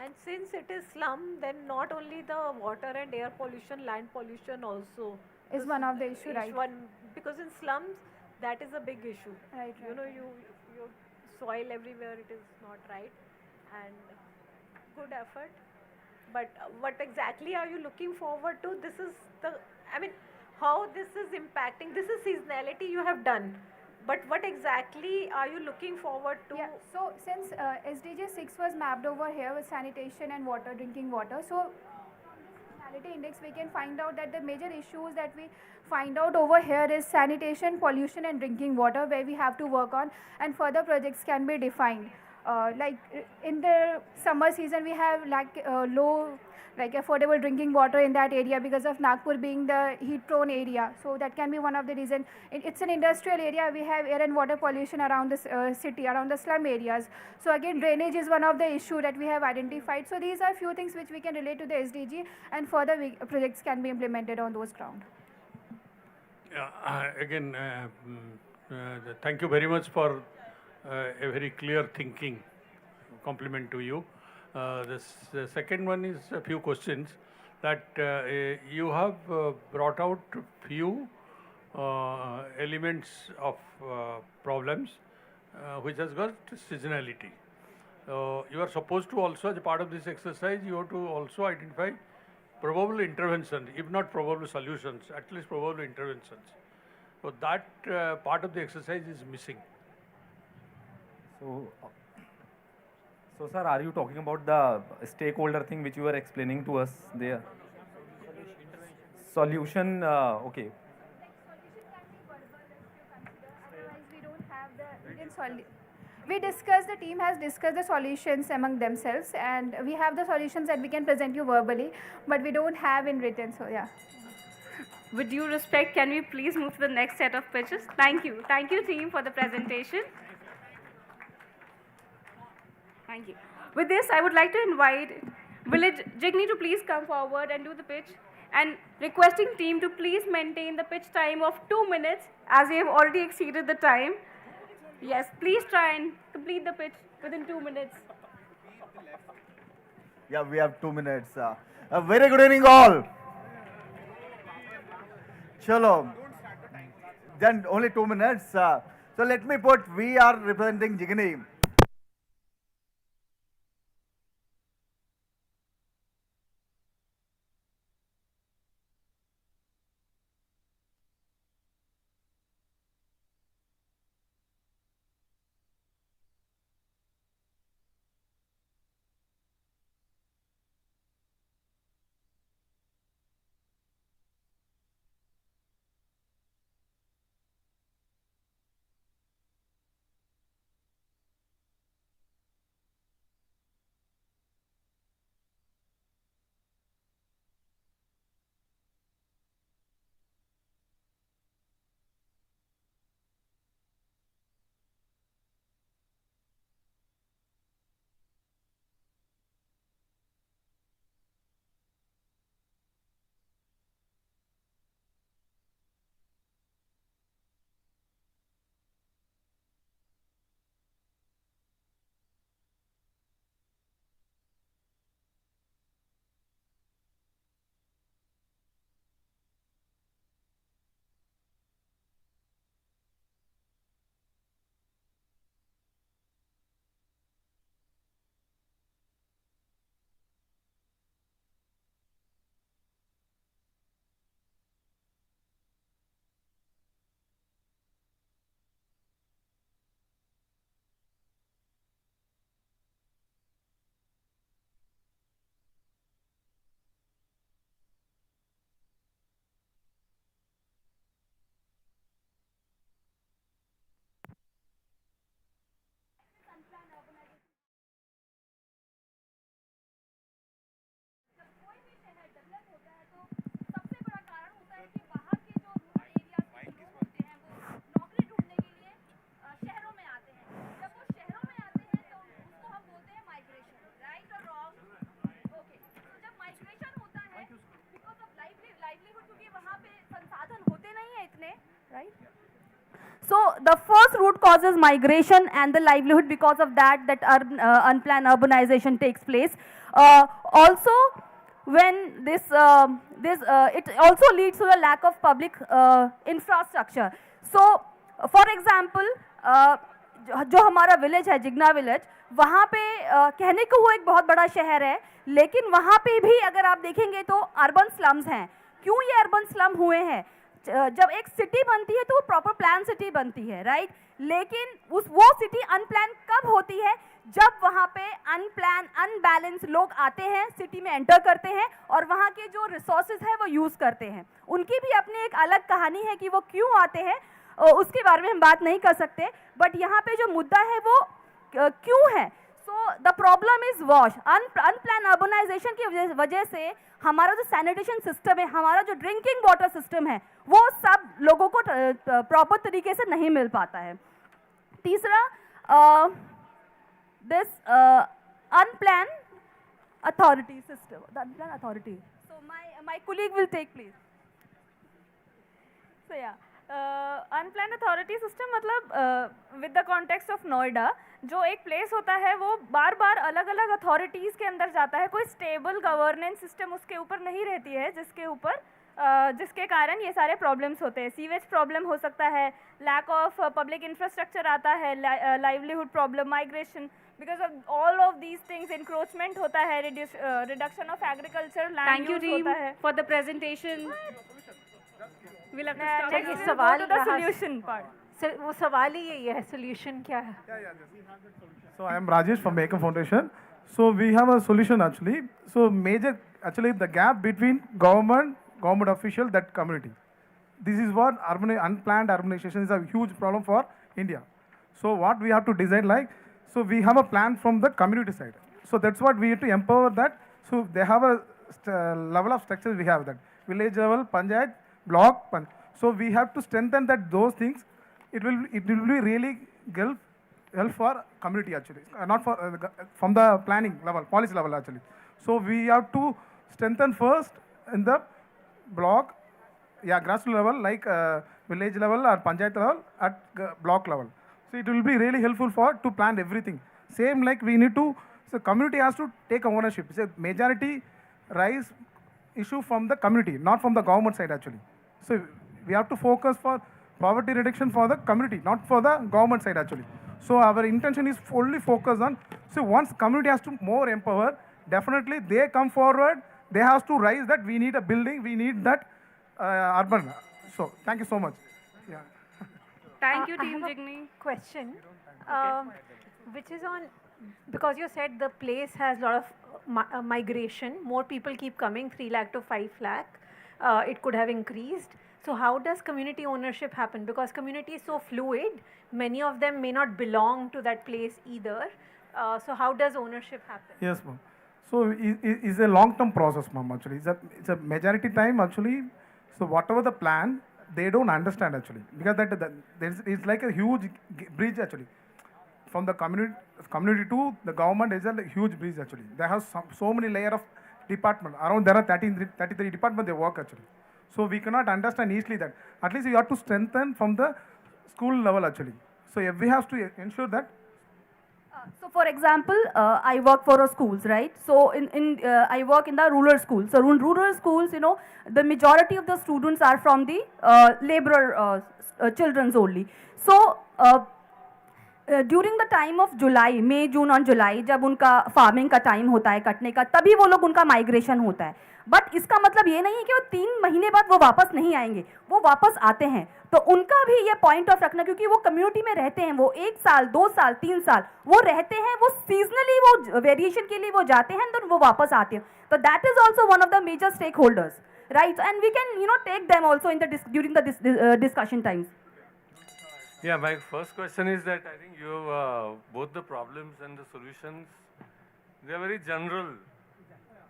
And since it is slum, then not only the water and air pollution, land pollution also is one of the issue, right? Because in slums, that is a big issue. Right. You know, your soil everywhere, it is not right. And good effort. But what exactly are you looking forward to? This is the, I mean, how this is impacting, this is seasonality you have done. But what exactly are you looking forward to? Yeah, so since SDG 6 was mapped over here with sanitation and water, drinking water, so seasonality index we can find out that the major issues that we find out over here is sanitation, pollution and drinking water, where we have to work on, and further projects can be defined. Like in the summer season we have like low affordable drinking water in that area because of Nagpur being the heat prone area, so that can be one of the reasons. It's an industrial area, we have air and water pollution around the city, around the slum areas. So again drainage is one of the issue that we have identified. So these are few things which we can relate to the SDG, and further projects can be implemented on those ground. Again, thank you very much for a very clear thinking. Compliment to you. The second one is a few questions that you have brought out few elements of problems which has got seasonality. You are supposed to also, as a part of this exercise, you have to also identify probable interventions, if not probable solutions, at least probable interventions. So that part of the exercise is missing. So sir, are you talking about the stakeholder thing which you were explaining to us there? Solution, okay. We discussed, the team has discussed the solutions among themselves, and we have the solutions that we can present you verbally, but we don't have in written, so yeah. With due respect, can we please move to the next set of pitches? Thank you. Thank you, team, for the presentation. Thank you. With this, I would like to invite Village Jigni to please come forward and do the pitch, and requesting team to please maintain the pitch time of 2 minutes, as we have already exceeded the time. Yes, please try and complete the pitch within 2 minutes. Yeah, we have 2 minutes. A very good evening, all. Chalo. Then only 2 minutes. So let me put, we are representing Jigni. So the first root cause is migration and the livelihood. Because of that unplanned urbanization takes place. Also, when it also leads to the lack of public infrastructure. So, for example, जो हमारा village है, Jigna village, वहाँ पे कहने को वो एक बहुत बड़ा शहर है, लेकिन वहाँ पे भी अगर आप देखेंगे तो अर्बन स्लम्स हैं. क्यों ये अर्बन स्लम हुए हैं? जब एक सिटी बनती है तो वो प्रॉपर प्लान सिटी बनती है, राइट? लेकिन वो सिटी अनप्लान कब होती है? जब वहाँ पे अनप्लान अनबैलेंस लोग आते हैं, सिटी में एंटर करते हैं और वहाँ के जो रिसोर्सेज है वो यूज़ करते हैं. उनकी भी अपनी एक अलग कहानी है कि वो क्यों आते हैं, उसके बारे में हम बात नहीं कर सकते. बट यहाँ पे जो मुद्दा है वो क्यों है? So the problem is wash. Unplanned urbanisation की वजह से हमारा जो सैनिटेशन सिस्टम है, हमारा जो ड्रिंकिंग वाटर सिस्टम है, वो सब लोगों को प्रॉपर तरीके से नहीं मिल पाता है. तीसरा, this unplanned authority system, the unplanned authority. So my colleague will take, please. So yeah, unplanned authority system मतलब with the context of Noida, जो एक प्लेस होता है वो बार बार अलग अलग अथॉरिटीज़ के अंदर जाता है. कोई स्टेबल गवर्नेंस सिस्टम उसके ऊपर नहीं रहती है जिसके ऊपर जिसके कारण ये सारे प्रॉब्लम्स होते हैं. सीवेज प्रॉब्लम हो सकता है, लैक ऑफ पब्लिक इंफ्रास्ट्रक्चर आता है, livelihood problem, migration. Because of all of these things encroachment होता है, reduction of agriculture land use होता है. for the presentation. We'll have to start Next again. सवाल Go to the रहा- solution part. वो सवाल ही यही है, सोल्यूशन क्या है? So I am Rajesh from Ekam Foundation. So we have a solution actually. So major actually the gap between government official, that community. This is what unplanned urbanization is a huge problem for India. So what we have to design like, so we have a plan from the community side. So that's what we have to empower that. So they have a level of structures we have that. Village level, panchayat, block, so we have to strengthen that those things. It will be really help for community actually, not for from the planning level, policy level actually. So we have to strengthen first in the block, grassroots level like village level or panchayat level at block level. So it will be really helpful for to plan everything. Same like we need to, so community has to take ownership. It's a majority rise issue from the community, not from the government side actually. So we have to focus for poverty reduction for the community, not for the government side actually. So our intention is fully focused on, so once community has to more empower, definitely they come forward, they have to rise that we need a building, we need that urban. So thank you so much. Yeah. Thank you, I Team have a Jigni. question, which is on, because you said the place has a lot of migration, more people keep coming, 3 lakh to 5 lakh, it could have increased. So how does community ownership happen? Because community is so fluid, many of them may not belong to that place either. So how does ownership happen? Yes, ma'am. So it's a long-term process, ma'am. Actually, it's a majority time actually. So whatever the plan, they don't understand actually, because it's like a huge bridge actually. From the community to the government is a huge bridge actually. They have so many layer of department around. There are 33 departments they work actually. So we cannot understand easily that. At least you have to strengthen from the school level actually. So we have to ensure that. So for example, I work for a schools, right? So I work in the rural schools. So in rural schools, the majority of the students are from the laborer children's only. So during the time of July, May June और July, जब उनका farming का time होता है, कटने का, तभी वो लोग उनका माइग्रेशन होता है. बट इसका मतलब ये नहीं है कि वो 3 महीने बाद वो वापस नहीं आएंगे, वो वापस आते हैं. तो उनका भी ये पॉइंट ऑफ रखना, क्योंकि वो कम्युनिटी में रहते हैं, वो 1 साल 2 साल 3 साल वो रहते हैं, वो सीजनली वो वेरिएशन के लिए वो जाते हैं, तो वो वापस आते हैं. तो that is also one of the major stakeholders, right? And we can take them also in the during the discussion times. Yeah, my first question is that I think you both the problems and the solutions, they are very general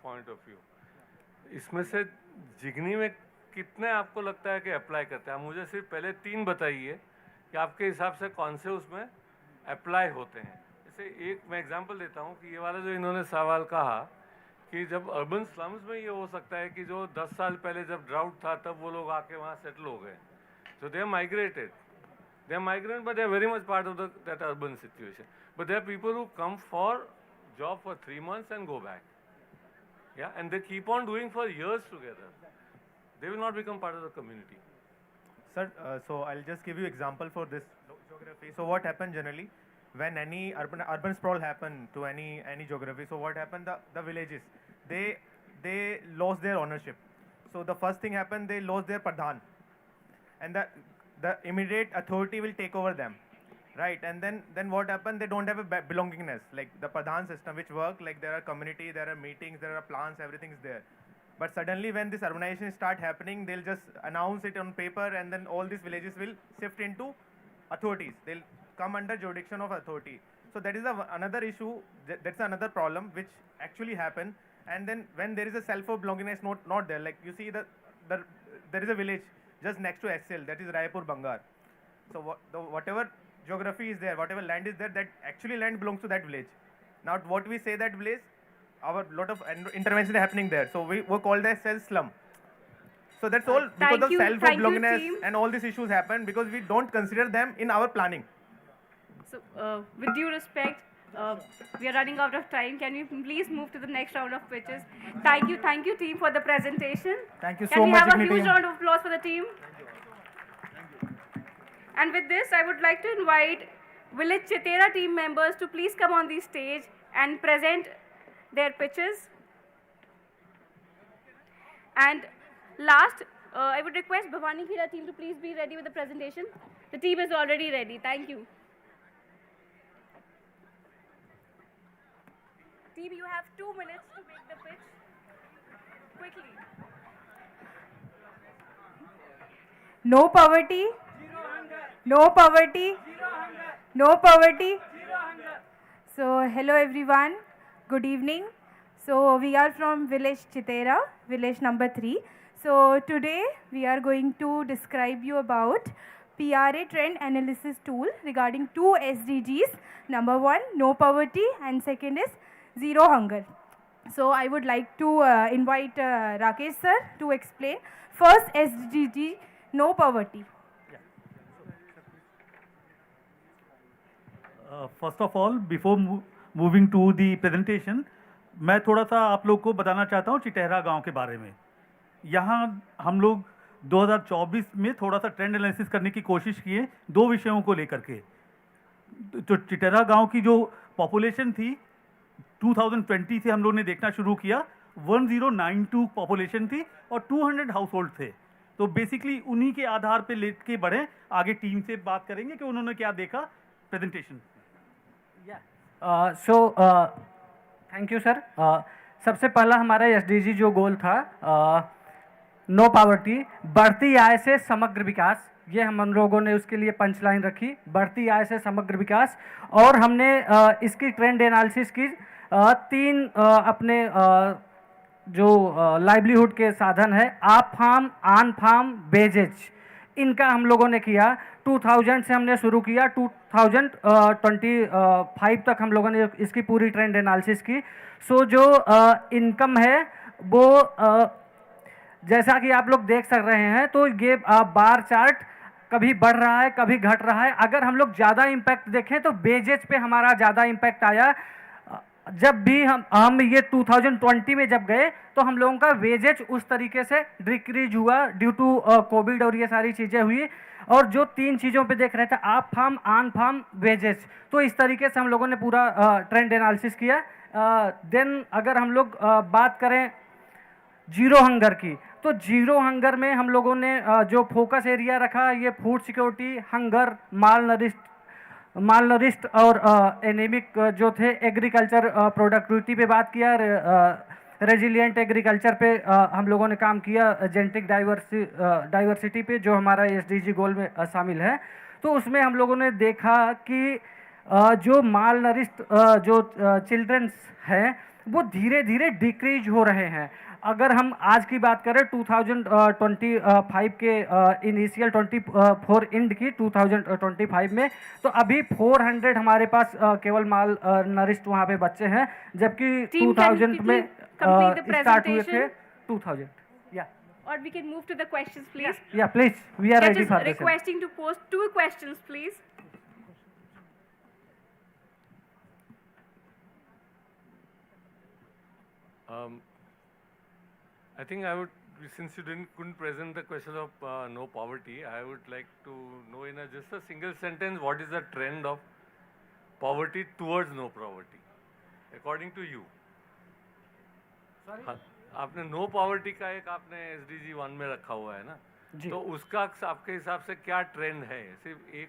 point of view. इसमें से जिगनी में कितने आपको लगता है कि apply करते हैं? मुझे सिर्फ पहले 3 बताइए कि आपके हिसाब से कौन से उसमें अप्लाई होते हैं. जैसे एक मैं एग्जांपल देता हूँ कि ये वाला जो इन्होंने सवाल कहा कि जब अर्बन स्लम्स में ये हो सकता है कि जो 10 साल पहले जब ड्राउट था तब वो लोग आके वहाँ सेटल हो गए. So they are migrated. They are migrant, but they are very much part of that urban situation. But there are people who come for job for 3 months and go back. Yeah, and they keep on doing for years together. They will not become part of the community. Sir, so I'll just give you example for this geography. So what happened generally when any urban sprawl happen to any geography? So what happened? The villages, they lost their ownership. So the first thing happened, they lost their pradhan, and the immediate authority will take over them, right? And then what happened? They don't have a belongingness, like the pradhan system which work, like there are community, there are meetings, there are plans, everything is there. But suddenly when this urbanization start happening, they'll just announce it on paper, and then all these villages will shift into authorities. They'll come under jurisdiction of authority. So that is another issue, that's another problem which actually happen. And then when there is a self of belongingness not there, like you see there is a village just next to HCL, that is Raipur Bangar. So whatever geography is there, whatever land is there, that actually land belongs to that village. Now what we say that village, our lot of intervention happening there. So we call that as slum. So that's all because of self-belongingness and all these issues happen because we don't consider them in our planning. So with due respect, we are running out of time. Can you please move to the next round of pitches? Thank you team for the presentation. Thank you Can so we much, have a Igni huge team. round of applause for the team? And with this, I would like to invite Village Chitera team members to please come on the stage and present their pitches. And last, I would request Bhavani Khera team to please be ready with the presentation. The team is already ready. Thank you. Team, you have 2 minutes to make the pitch. Quickly. No poverty. No poverty. No poverty. So hello everyone. Good evening. So we are from village Chitera, village number 3. So today we are going to describe you about PRA trend analysis tool regarding 2 SDGs. Number 1, no poverty, and second is zero hunger. So I would like to invite Rakesh sir to explain. First SDG, no poverty. First of all before moving to the presentation, मैं थोड़ा सा आप लोग को बताना चाहता हूँ चिटेहरा गांव के बारे में। यहाँ हम लोग 2024 में थोड़ा सा ट्रेंड एनालिसिस करने की कोशिश किए 2 विषयों को लेकर के। तो चिटेहरा गांव की जो पॉपुलेशन थी 2020 से हम लोग ने देखना शुरू किया, 1092 पॉपुलेशन थी और 200 हाउस होल्ड थे। तो बेसिकली उन्हीं के आधार पे लेके बढ़े, आगे टीम से बात करेंगे कि उन्होंने क्या देखा प्रेजेंटेशन। Thank you sir. सबसे पहला हमारा एसडीजी जो गोल था, नो पावर्टी, बढ़ती आय से समग्र विकास, ये हम लोगों ने उसके लिए पंचलाइन रखी, बढ़ती आय से समग्र विकास। और हमने इसकी ट्रेंड एनालिसिस की 3 अपने जो लाइवलीहुड के साधन है, आप फार्म, आन फार्म, बेजेज, इनका हम लोगों ने किया। 2000 से हमने शुरू किया, 2025 तक हम लोगों ने इसकी पूरी ट्रेंड एनालिसिस की। सो जो इनकम है वो जैसा कि आप लोग देख सक रहे हैं, तो ये बार चार्ट कभी बढ़ रहा है कभी घट रहा है। अगर हम लोग ज़्यादा इम्पैक्ट देखें तो बेजेज पे हमारा ज़्यादा इम्पैक्ट आया। जब भी हम ये 2020 में जब गए तो हम लोगों का वेजेज उस तरीके से डिक्रीज हुआ ड्यू टू कोविड और ये सारी चीज़ें हुई। और जो 3 चीज़ों पे देख रहे थे, आप फार्म, आन फार्म, वेजेज, तो इस तरीके से हम लोगों ने पूरा ट्रेंड एनालिसिस किया। देन अगर हम लोग बात करें जीरो हंगर की, तो जीरो हंगर में हम लोगों ने जो फोकस एरिया रखा, ये फूड सिक्योरिटी, हंगर, माल नरिस्ट और एनेमिक जो थे, एग्रीकल्चर प्रोडक्टिविटी पे बात किया, रेजिलिएंट एग्रीकल्चर पे हम लोगों ने काम किया, जेनेटिक डाइवर्सिटी पे जो हमारा एसडीजी गोल में शामिल है। तो उसमें हम लोगों ने देखा कि जो माल नरिस्ट जो चिल्ड्रंस हैं वो धीरे धीरे डिक्रीज हो रहे हैं। अगर हम आज की बात करें 2025 के इनिशियल 24 इंड की 2025 में, तो अभी 400 हमारे पास केवल माल नरिस्ट वहाँ पे बच्चे हैं, जबकि 2000 में स्टार्ट हुए थे 2000। Or we can move to the questions, please. Yeah, please. We are ready for this. Requesting to post 2 questions, please. I think I would, since you couldn't present the question of no poverty, I would like to know in just a single sentence, what is the trend of poverty towards no poverty, according to you? Sorry? आपने no poverty का एक आपने SDG 1 में रखा हुआ है ना, तो उसका आपके हिसाब से क्या ट्रेंड है? सिर्फ एक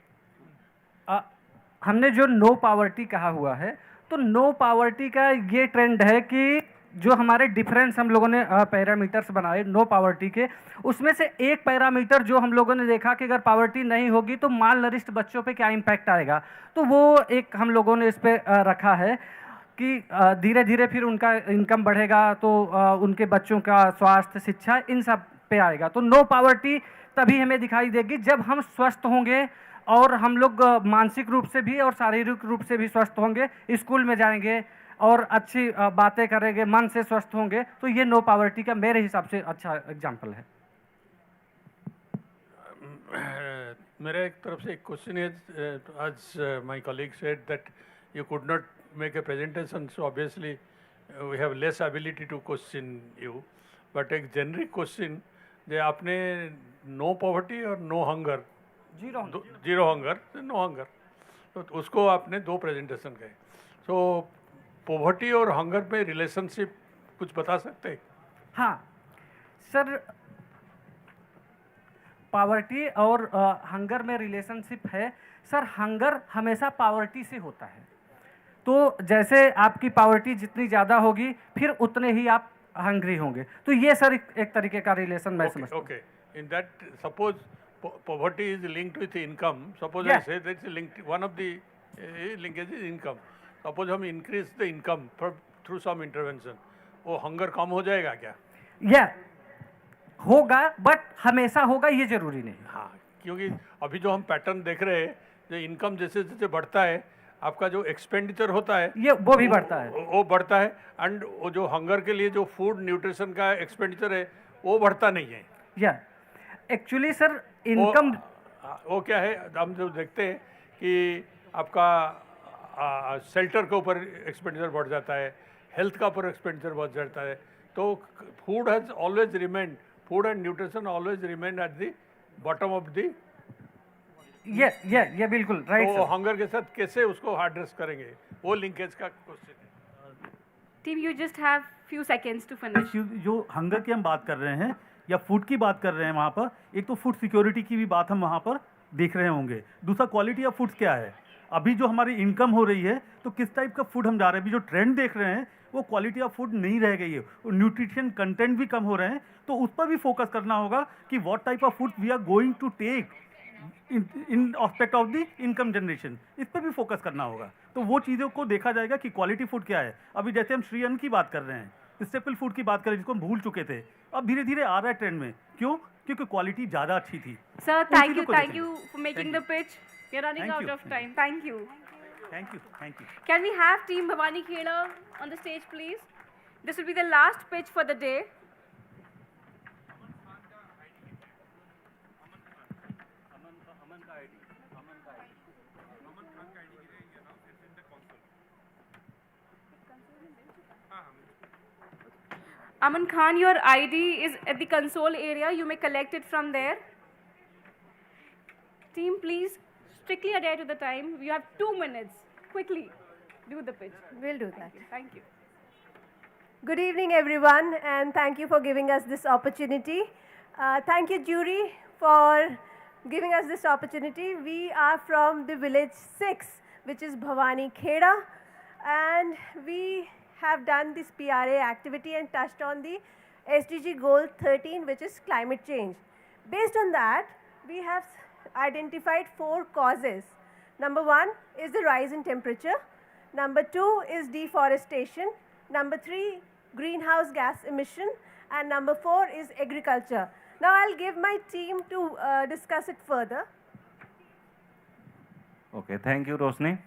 हमने जो नो पॉवर्टी कहा हुआ है, तो नो पॉवर्टी का ये ट्रेंड है कि जो हमारे डिफरेंस हम लोगों ने पैरामीटर्स बनाए नो पॉवर्टी के, उसमें से एक पैरामीटर जो हम लोगों ने देखा कि अगर पॉवर्टी नहीं होगी तो माल नरिस्ट बच्चों पे क्या इम्पैक्ट आएगा, तो वो एक हम लोगों ने इस पर रखा है कि धीरे धीरे फिर उनका इनकम बढ़ेगा तो उनके बच्चों का स्वास्थ्य, शिक्षा, इन सब पे आएगा। तो नो पॉवर्टी तभी हमें दिखाई देगी जब हम स्वस्थ होंगे और हम लोग मानसिक रूप से भी और शारीरिक रूप से भी स्वस्थ होंगे, स्कूल में जाएंगे और अच्छी बातें करेंगे, मन से स्वस्थ होंगे, तो ये नो पॉवर्टी का मेरे हिसाब से अच्छा एग्जाम्पल है। मेरा एक तरफ से एक क्वेश्चन है, आज my colleague said that you could not make a presentation, so obviously we have less ability to question you. But a generic question, जे आपने no poverty और no hunger, zero hunger, no hunger, तो उसको आपने 2 presentation कहे. So poverty और hunger पे relationship कुछ बता सकते हैं? हाँ सर, पावर्टी और हंगर में रिलेशनशिप है सर. हंगर हमेशा पावर्टी से होता है, तो जैसे आपकी पावर्टी जितनी ज़्यादा होगी फिर उतने ही आप हंग्री होंगे. तो ये सर एक तरीके का रिलेशन मैं समझता हूँ. Okay. In that, suppose poverty is linked with income. Suppose Yeah. I say that's linked. One of the linkage is income. Suppose हम increase the income through some intervention. वो hunger कम हो जाएगा क्या? या होगा, बट हमेशा होगा ये जरूरी नहीं. हाँ, क्योंकि अभी जो हम पैटर्न देख रहे हैं, जो इनकम जैसे जैसे बढ़ता है, आपका जो एक्सपेंडिचर होता है ये वो भी बढ़ता है. वो बढ़ता है. एंड वो जो हंगर के लिए जो फूड न्यूट्रिशन का एक्सपेंडिचर है वो बढ़ता नहीं है. या एक्चुअली सर इनकम वो क्या है, हम जो देखते हैं कि आपका शेल्टर के ऊपर एक्सपेंडिचर बढ़ जाता है, हेल्थ का ऊपर एक्सपेंडिचर बढ़ जाता है. तो food has always remained, food and nutrition always remained at the bottom of the. ये बिल्कुल राइट. तो हंगर के साथ कैसे उसको एड्रेस करेंगे, वो लिंकेज का क्वेश्चन है. Team, you just have few seconds to finish. जो हंगर की हम बात कर रहे हैं या फूड की बात कर रहे हैं, वहाँ पर एक तो फूड सिक्योरिटी की भी बात हम वहाँ पर देख रहे होंगे. दूसरा क्वालिटी ऑफ फूड्स क्या है. अभी जो हमारी इनकम हो रही है तो किस टाइप का फूड हम जा रहे हैं. अभी जो ट्रेंड देख रहे हैं वो क्वालिटी ऑफ फूड नहीं रह गई है, न्यूट्रिशन कंटेंट भी कम हो रहे हैं. तो उस पर भी फोकस करना होगा कि what type of food we are going to take in aspect of the income generation. इस पर भी फोकस करना होगा. तो वो चीज़ों को देखा जाएगा कि क्वालिटी फूड क्या है. अभी जैसे हम श्री अन्न की बात कर रहे हैं, स्टेपल फूड की बात करें जिसको हम भूल चुके थे, अब धीरे धीरे आ रहा है ट्रेंड में. क्यों? क्योंकि क्वालिटी ज़्यादा अच्छी थी. Sir thank you for making the pitch. We are running out of time. Thank you. Can we have Team Bhavani Kheda on the stage, please? This will be the last pitch for the day. Aman Khan, your ID is at the console area. You may collect it from there. Team, please strictly adhere to the time. You have 2 minutes. Quickly do the pitch. We'll do that. Thank you. Good evening, everyone, and thank you for giving us this opportunity. Thank you, jury, for giving us this opportunity. We are from the village 6, which is Bhavani Kheda, and we have done this PRA activity and touched on the SDG goal 13, which is climate change. Based on that, we have identified 4 causes. Number 1 is the rise in temperature. Number 2 is deforestation. Number 3, greenhouse gas emission. And number 4 is agriculture. Now I'll give my team to discuss it further. Okay, thank you, Rosni.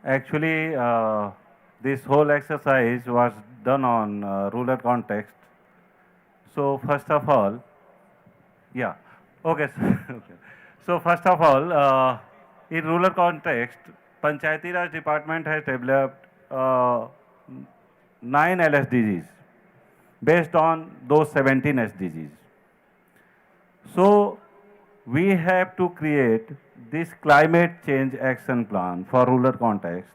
Actually, this whole exercise was done on rural context. So first of all, okay. So first of all, in rural context, Panchayati Raj Department has developed 9 LSDGs based on those 17 SDGs. So we have to create this climate change action plan for rural context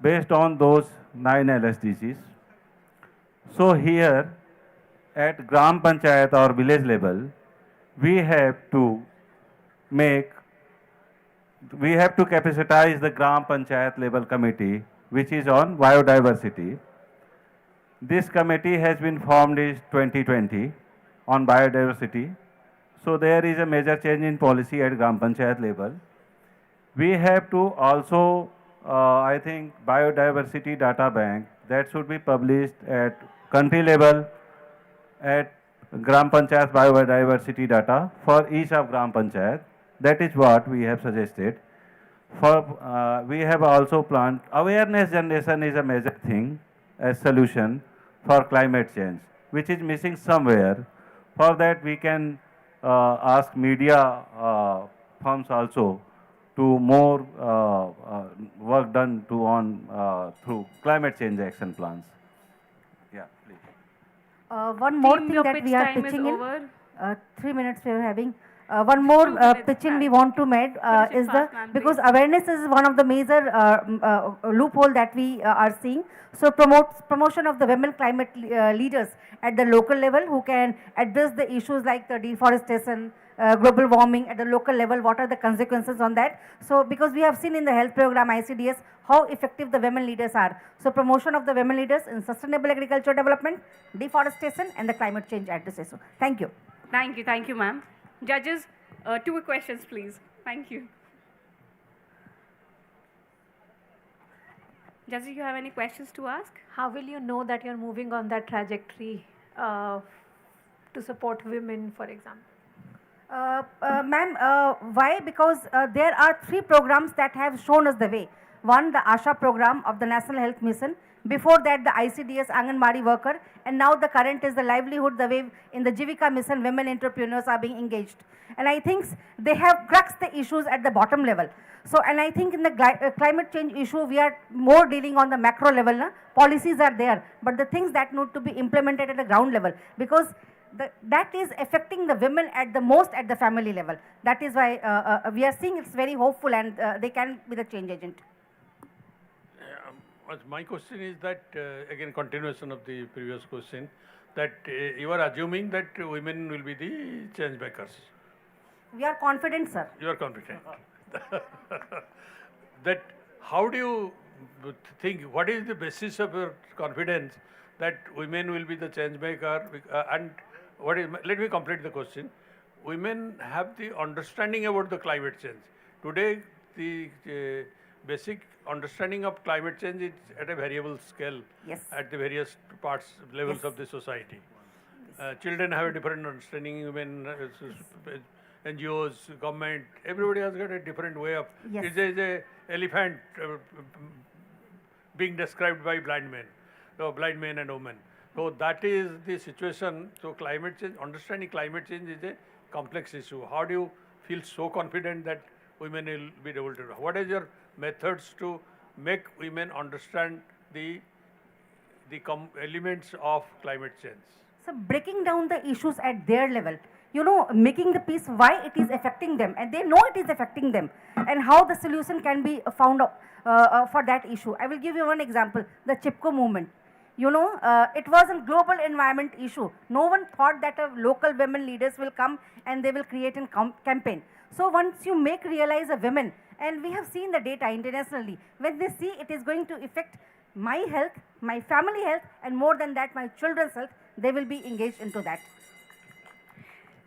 based on those 9 LSDGs. So here at Gram Panchayat or village level, we have to capacitize the Gram Panchayat level committee, which is on biodiversity. This committee has been formed in 2020 on biodiversity. So there is a major change in policy at Gram Panchayat level. We have to also, I think, biodiversity data bank that should be published at country level at Gram Panchayat biodiversity data for each of Gram Panchayat. That is what we have suggested. We have also planned awareness generation is a major thing as solution for climate change, which is missing somewhere. For that we can ask media firms also to more done to through climate change action plans. Yeah, please. One more Team, thing your that pitch we are time is pitching in. over. 3 minutes we are having. One more 2 minutes, pitching we ma'am. want to make Finish it is fast, ma'am, because please. awareness is one of the major loophole that we are seeing. So promotion of the women climate leaders at the local level who can address the issues like the deforestation, global warming at the local level, what are the consequences on that. So because we have seen in the health program ICDS how effective the women leaders are. So promotion of the women leaders in sustainable agriculture development, deforestation and the climate change addresses. So thank you. Thank you, ma'am. Judges, 2 questions, please. Thank you. Judges, you have any questions to ask? How will you know that you're moving on that trajectory to support women, for example? Ma'am, why? Because there are 3 programs that have shown us the way. One, the ASHA program of the National Health Mission. Before that, the ICDS Anganwadi worker. And now the current is the livelihood, the way in the Jivika mission, women entrepreneurs are being engaged. And I think they have cracked the issues at the bottom level. So, and I think in the climate change issue, we are more dealing on the macro level. Na? Policies are there, but the things that need to be implemented at the ground level, because that is affecting the women at the most at the family level. That is why we are seeing it's very hopeful and they can be the change agent. My question is that, again, continuation of the previous question, that you are assuming that women will be the change makers. We are confident, sir. You are confident. That how do you think, what is the basis of your confidence that women will be the change maker? And what is, let me complete the question. Women have the understanding about the climate change. Today, the basic understanding of climate change is at a variable scale. Yes. At the various parts, levels Yes. of the society. Children have a different understanding, women, NGOs, government, everybody has got a different way of, Yes. It's a elephant being described by blind men, so blind men and women. So that is the situation. So climate change, understanding climate change is a complex issue. How do you feel so confident that women will be able to do? What is your methods to make women understand the elements of climate change? So breaking down the issues at their level, you know, making the piece why it is affecting them, and they know it is affecting them, and how the solution can be found for that issue. I will give you one example, the Chipko movement. You know, it was a global environment issue. No one thought that local women leaders will come and they will create a campaign. So once you make realize a women, and we have seen the data internationally, when they see it is going to affect my health, my family health, and more than that, my children's health, they will be engaged into that.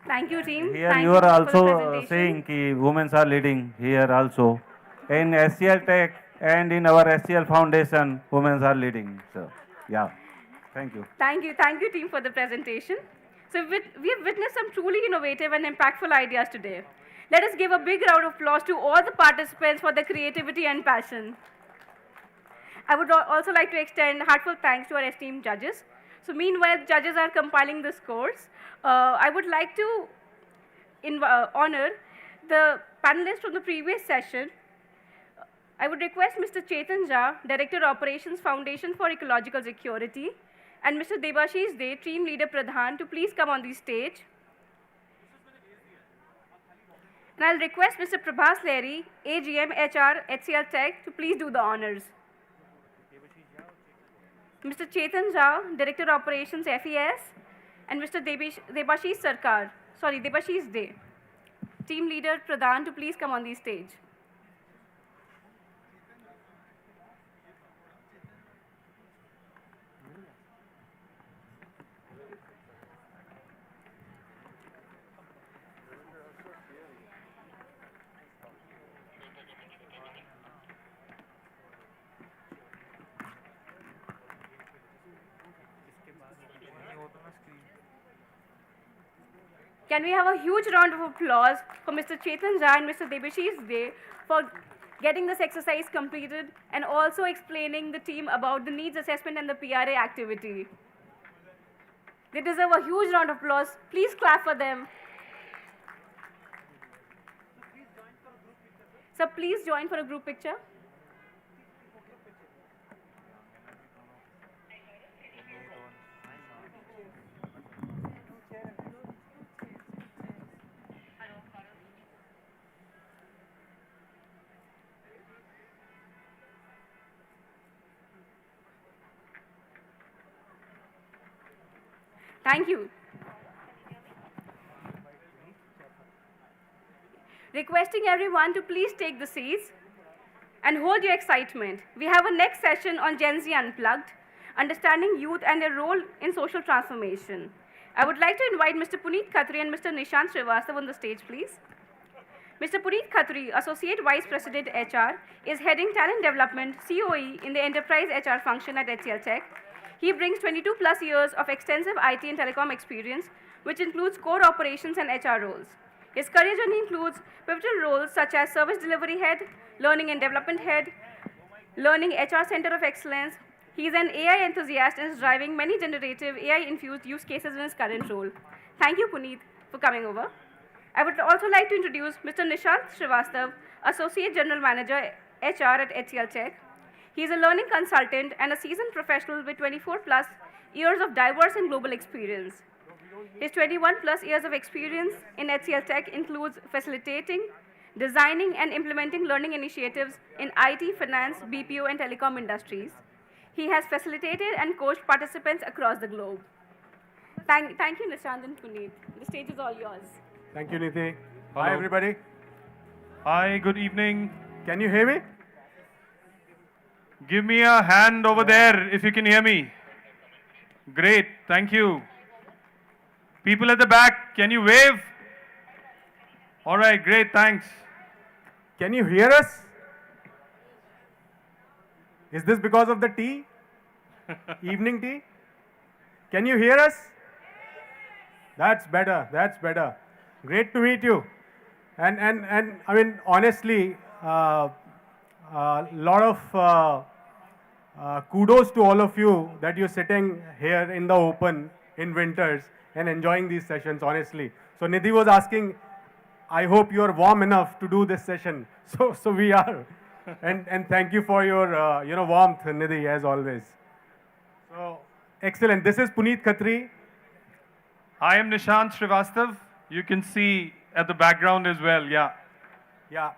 Thank you, team. Here Thank you are for the also presentation. saying that women are leading here also. In HCLTech and in our HCL Foundation, women are leading. So, yeah, thank you. Thank you, team, for the presentation. So we have witnessed some truly innovative and impactful ideas today. Let us give a big round of applause to all the participants for their creativity and passion. I would also like to extend heartfelt thanks to our esteemed judges. So meanwhile, judges are compiling the scores. I would like to honor the panelists from the previous session. I would request Mr. Chetan Jha, Director Operations Foundation for Ecological Security, and Mr. Debashish Dey, Team Leader Pradhan, to please come on the stage. And I'll request Mr. Prabhas Leri, AGM HR HCLTech, to please do the honors. Mr. Chetan Jha, Director Operations FES, and Mr. Debashish Dey, Team Leader Pradhan, to please come on the stage. Can we have a huge round of applause for Mr. Chetan Jha and Mr. Debashish Dey for getting this exercise completed and also explaining the team about the needs assessment and the PRA activity. They deserve a huge round of applause. Please clap for them. So please join for a group picture. Thank you. Requesting everyone to please take the seats and hold your excitement. We have a next session on Gen Z Unplugged, understanding youth and their role in social transformation. I would like to invite Mr. Puneet Khatri and Mr. Nishant Srivastav on the stage, please. Mr. Puneet Khatri, Associate Vice President HR, is heading Talent Development COE in the Enterprise HR function at HCLTech. He brings 22 plus years of extensive IT and telecom experience, which includes core operations and HR roles. His career journey includes pivotal roles such as Service Delivery Head, Learning and Development Head, Learning HR Center of Excellence. He is an AI enthusiast and is driving many generative AI-infused use cases in his current role. Thank you, Puneet, for coming over. I would also like to introduce Mr. Nishant Srivastav, Associate General Manager HR at HCLTech. He is a learning consultant and a seasoned professional with 24 plus years of diverse and global experience. His 21 plus years of experience in HCLTech includes facilitating, designing and implementing learning initiatives in IT, finance, BPO and telecom industries. He has facilitated and coached participants across the globe. Thank you, Nishant and Puneet. The stage is all yours. Thank you, Niti. Hello. Hi, everybody. Hi, good evening. Can you hear me? Give me a hand over there if you can hear me. Great, thank you. People at the back, can you wave? All right, great, thanks. Can you hear us? Is this because of the tea? Evening tea? Can you hear us? That's better, that's better. Great to meet you. And I mean, honestly, lot of kudos to all of you that you're sitting here in the open in winters and enjoying these sessions, honestly. So Nidhi was asking, I hope you are warm enough to do this session. So we are. And thank you for your warmth, Nidhi, as always. So excellent. This is Puneet Khatri. I am Nishant Srivastav. You can see at the background as well, yeah. Yeah.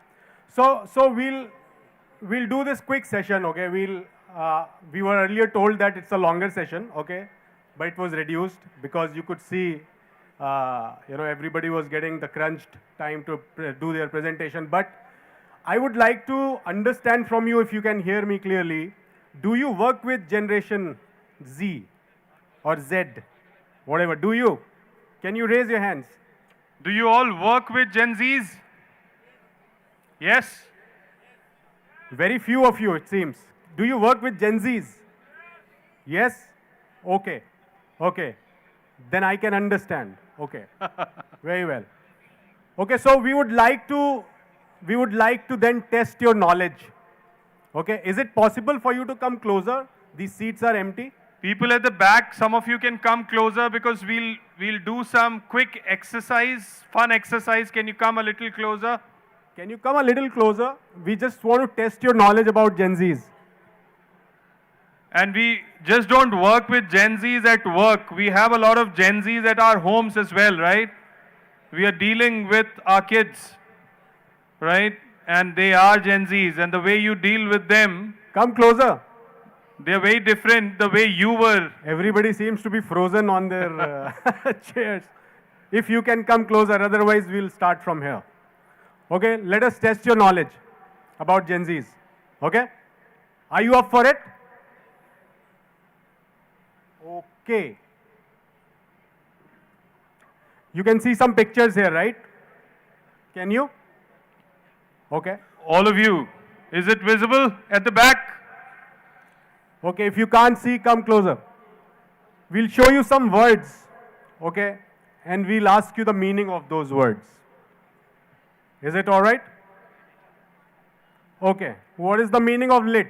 So we'll do this quick session, okay? We were earlier told that it's a longer session, okay? But it was reduced because you could see, everybody was getting the crunched time to do their presentation. But I would like to understand from you, if you can hear me clearly, do you work with Generation Z or Z, whatever? Do you? Can you raise your hands? Do you all work with Gen Zs? Yes? Very few of you, it seems. Do you work with Gen Zs? Yes? Okay. Okay. Then I can understand. Okay. Very well. Okay, so we would like to then test your knowledge. Okay, is it possible for you to come closer? These seats are empty. People at the back, some of you can come closer because we'll do some quick exercise, fun exercise. Can you come a little closer? Can you come a little closer? We just want to test your knowledge about Gen Zs. And we just don't work with Gen Zs at work. We have a lot of Gen Zs at our homes as well, right? We are dealing with our kids, right? And they are Gen Zs. And the way you deal with them... Come closer. They're very different the way you were. Everybody seems to be frozen on their chairs. If you can come closer, otherwise we'll start from here. Okay, let us test your knowledge about Gen Zs. Okay? Are you up for it? Okay. You can see some pictures here, right? Can you? Okay. All of you. Is it visible at the back? Okay, if you can't see, come closer. We'll show you some words, okay? And we'll ask you the meaning of those words. Is it all right? Okay. What is the meaning of lit?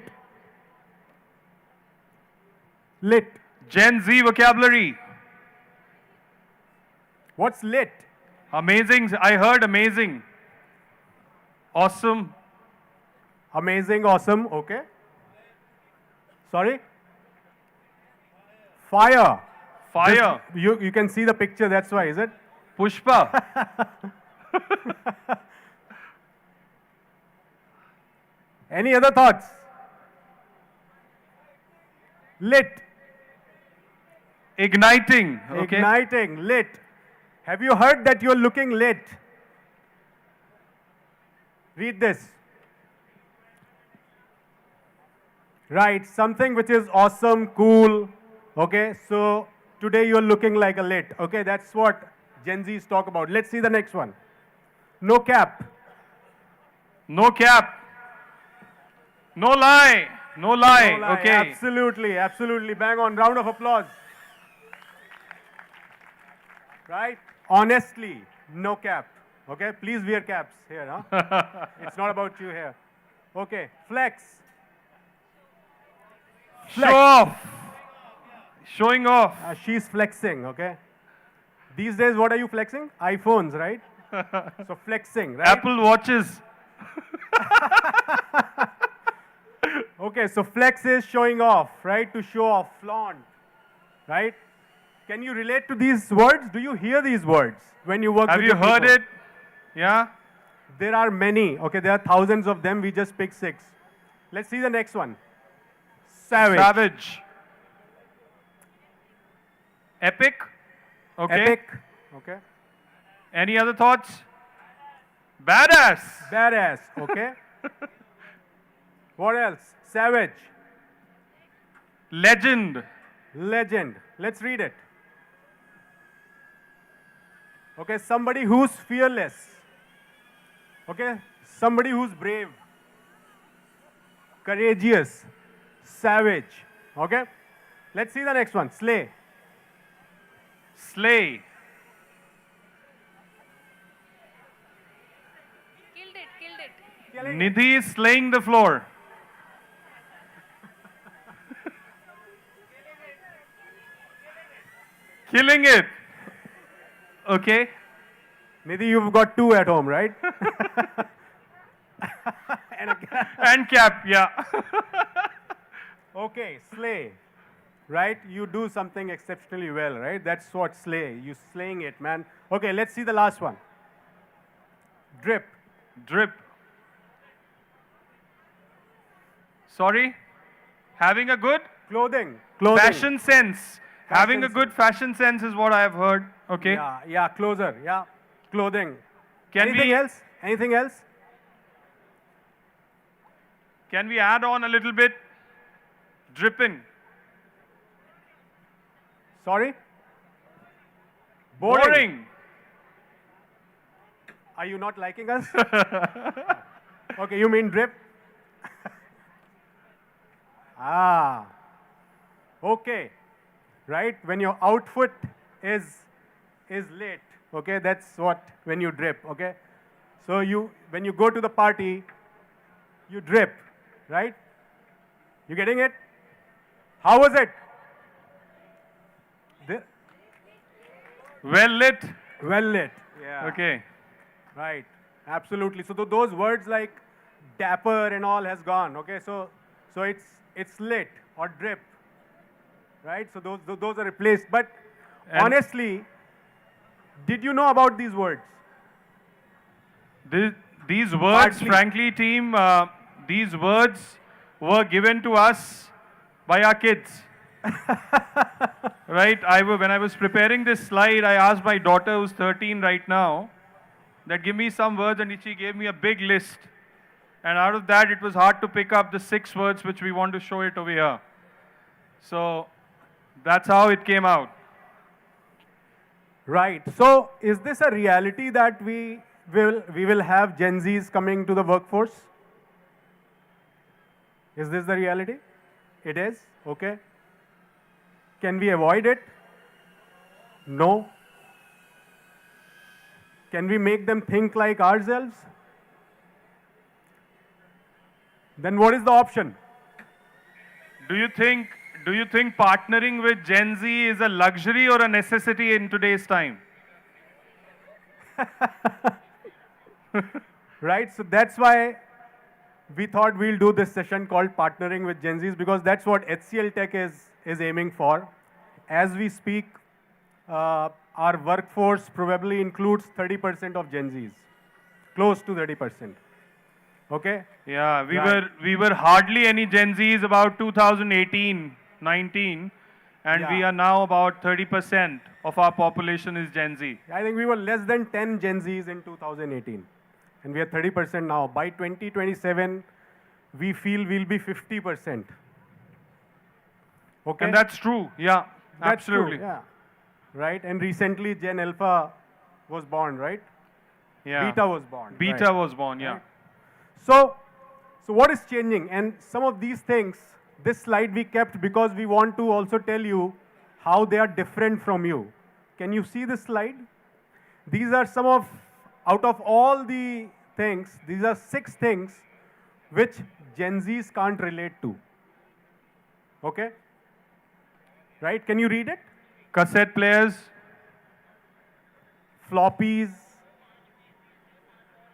Lit. Gen Z vocabulary. What's lit? Amazing. I heard amazing. Awesome. Amazing, awesome. Okay. Sorry? Fire. Fire. You can see the picture, that's why, is it? Pushpa. Any other thoughts? Lit. Igniting. Okay. Igniting, lit. Have you heard that you're looking lit? Read this. Right, something which is awesome, cool. Okay, so today you're looking like a lit. Okay, that's what Gen Zs talk about. Let's see the next one. No cap. No cap. No lie. No lie. No lie. Okay. Absolutely, absolutely. Bang on. Round of applause. Right? Honestly, no cap. Okay, please wear caps here. Huh? It's not about you here. Okay, flex. Show off. Showing off. She's flexing, okay? These days, what are you flexing? iPhones, right? So flexing, right? Apple watches. Okay, so flex is showing off, right? To show off, flaunt, right? Can you relate to these words? Do you hear these words when you work Have with you your heard people? it? Yeah? There are many, okay? There are thousands of them. We just picked 6. Let's see the next one. Savage. Savage. Epic. Okay. Epic. Okay. Any other thoughts? Badass. Badass. Okay. What else? Savage. Legend. Legend. Let's read it. Okay, somebody who's fearless. Okay, somebody who's brave, courageous, savage. Okay, let's see the next one. Slay. Slay. Nidhi is slaying the floor. Killing it. Okay. Nidhi, you've got 2 at home, right? And cap, yeah. Okay, slay. Right? You do something exceptionally well, right? That's what slay. You slaying it, man. Okay, let's see the last one. Drip. Drip. Sorry? Having a good Clothing. fashion sense. Having a Fashion good fashion sense is what I have heard. Okay. Yeah, yeah, closer. Yeah, clothing. Can Anything we else? Anything else? can we add on a little bit? Dripping. Sorry? Boring. Are you not liking us? Okay, you mean drip? Ah. Okay. Right? When your outfit is lit, okay, that's what when you drip, okay? So when you go to the party, you drip, right? You getting it? How was it? Well lit. Well lit. Yeah. Okay. Right. Absolutely. So those words like dapper and all has gone. Okay. So it's lit or drip. Right. So those are replaced. But And honestly, did you know about these words? These words, Partly. frankly, team, these words were given to us by our kids. Right? When I was preparing this slide, I asked my daughter, who's 13 right now, that give me some words, and she gave me a big list. And out of that, it was hard to pick up the 6 words which we want to show it over here. So that's how it came out. Right. So is this a reality that we will have Gen Zs coming to the workforce? Is this the reality? It is? Okay. Can we avoid it? No. Can we make them think like ourselves? Then what is the option? Do you think partnering with Gen Z is a luxury or a necessity in today's time? Right? So that's why we thought we'll do this session called Partnering with Gen Zs, because that's what HCLTech is aiming for. As we speak, our workforce probably includes 30% of Gen Zs, close to 30%. Okay? Yeah, Right. we were hardly any Gen Zs about 2018, 19, And we Yeah. are now about 30% of our population is Gen Z. I think we were less than 10 Gen Zs in 2018. And we are 30% now. By 2027, we feel we'll be 50%. Okay? And that's true. Yeah, That's true, absolutely. yeah. Right? And recently, Gen Alpha was born, right? Yeah. Beta was born. Beta right. was born, yeah. Right. So what is changing? And some of these things, this slide we kept because we want to also tell you how they are different from you. Can you see this slide? These are some of, out of all the things, these are 6 things which Gen Zs can't relate to. Okay? Right? Can you read it? Cassette players. Floppies.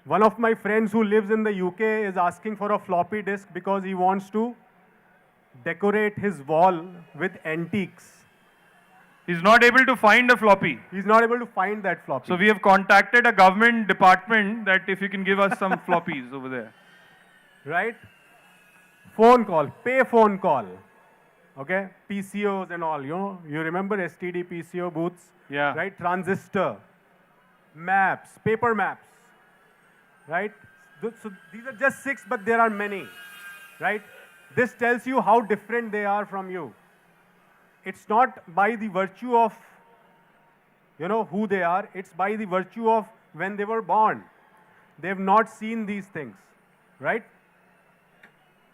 One of my friends who lives in the UK is asking for a floppy disk because he wants to decorate his wall with antiques. He's not able to find a floppy. He's not able to find that floppy. So we have contacted a government department that if you can give us some floppies over there. Right? Phone call, pay phone call. Okay? PCOs and all, you know. You remember STD PCO booths? Yeah. Right? Transistor, maps, paper maps. Right? So these are just 6, but there are many. Right? This tells you how different they are from you. It's not by the virtue of, you know, who they are. It's by the virtue of when they were born. They have not seen these things. Right?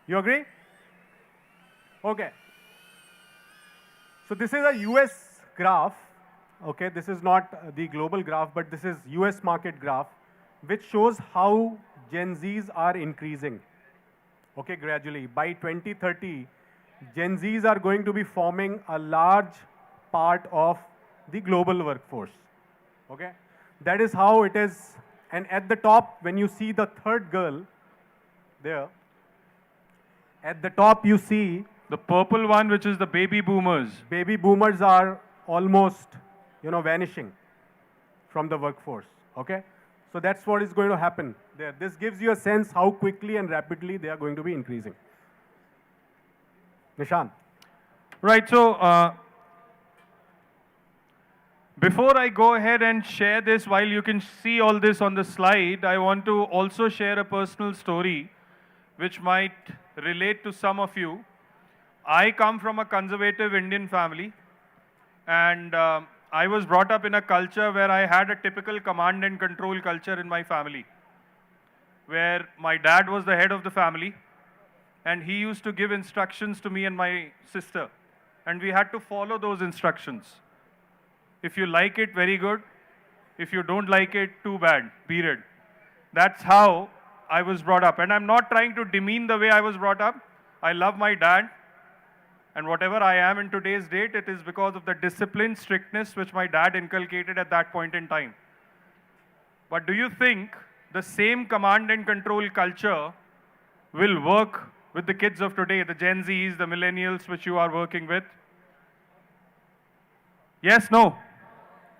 You agree? Okay. So this is a US graph. Okay, this is not the global graph, but this is US market graph, which shows how Gen Zs are increasing. Okay, gradually. By 2030, Gen Zs are going to be forming a large part of the global workforce. Okay? That is how it is. And at the top, when you see the third girl there, at the top you see the purple one, which is the baby boomers. Baby boomers are almost, you know, vanishing from the workforce. Okay? So that's what is going to happen there. This gives you a sense how quickly and rapidly they are going to be increasing. Nishan. Right, so before I go ahead and share this, while you can see all this on the slide, I want to also share a personal story which might relate to some of you. I come from a conservative Indian family, and I was brought up in a culture where I had a typical command and control culture in my family, where my dad was the head of the family, and he used to give instructions to me and my sister, and we had to follow those instructions. If you like it, very good. If you don't like it, too bad, period. That's how I was brought up. And I'm not trying to demean the way I was brought up. I love my dad. And whatever I am in today's date, it is because of the discipline, strictness which my dad inculcated at that point in time. But do you think the same command and control culture will work with the kids of today, the Gen Zs, the millennials which you are working with? Yes, no?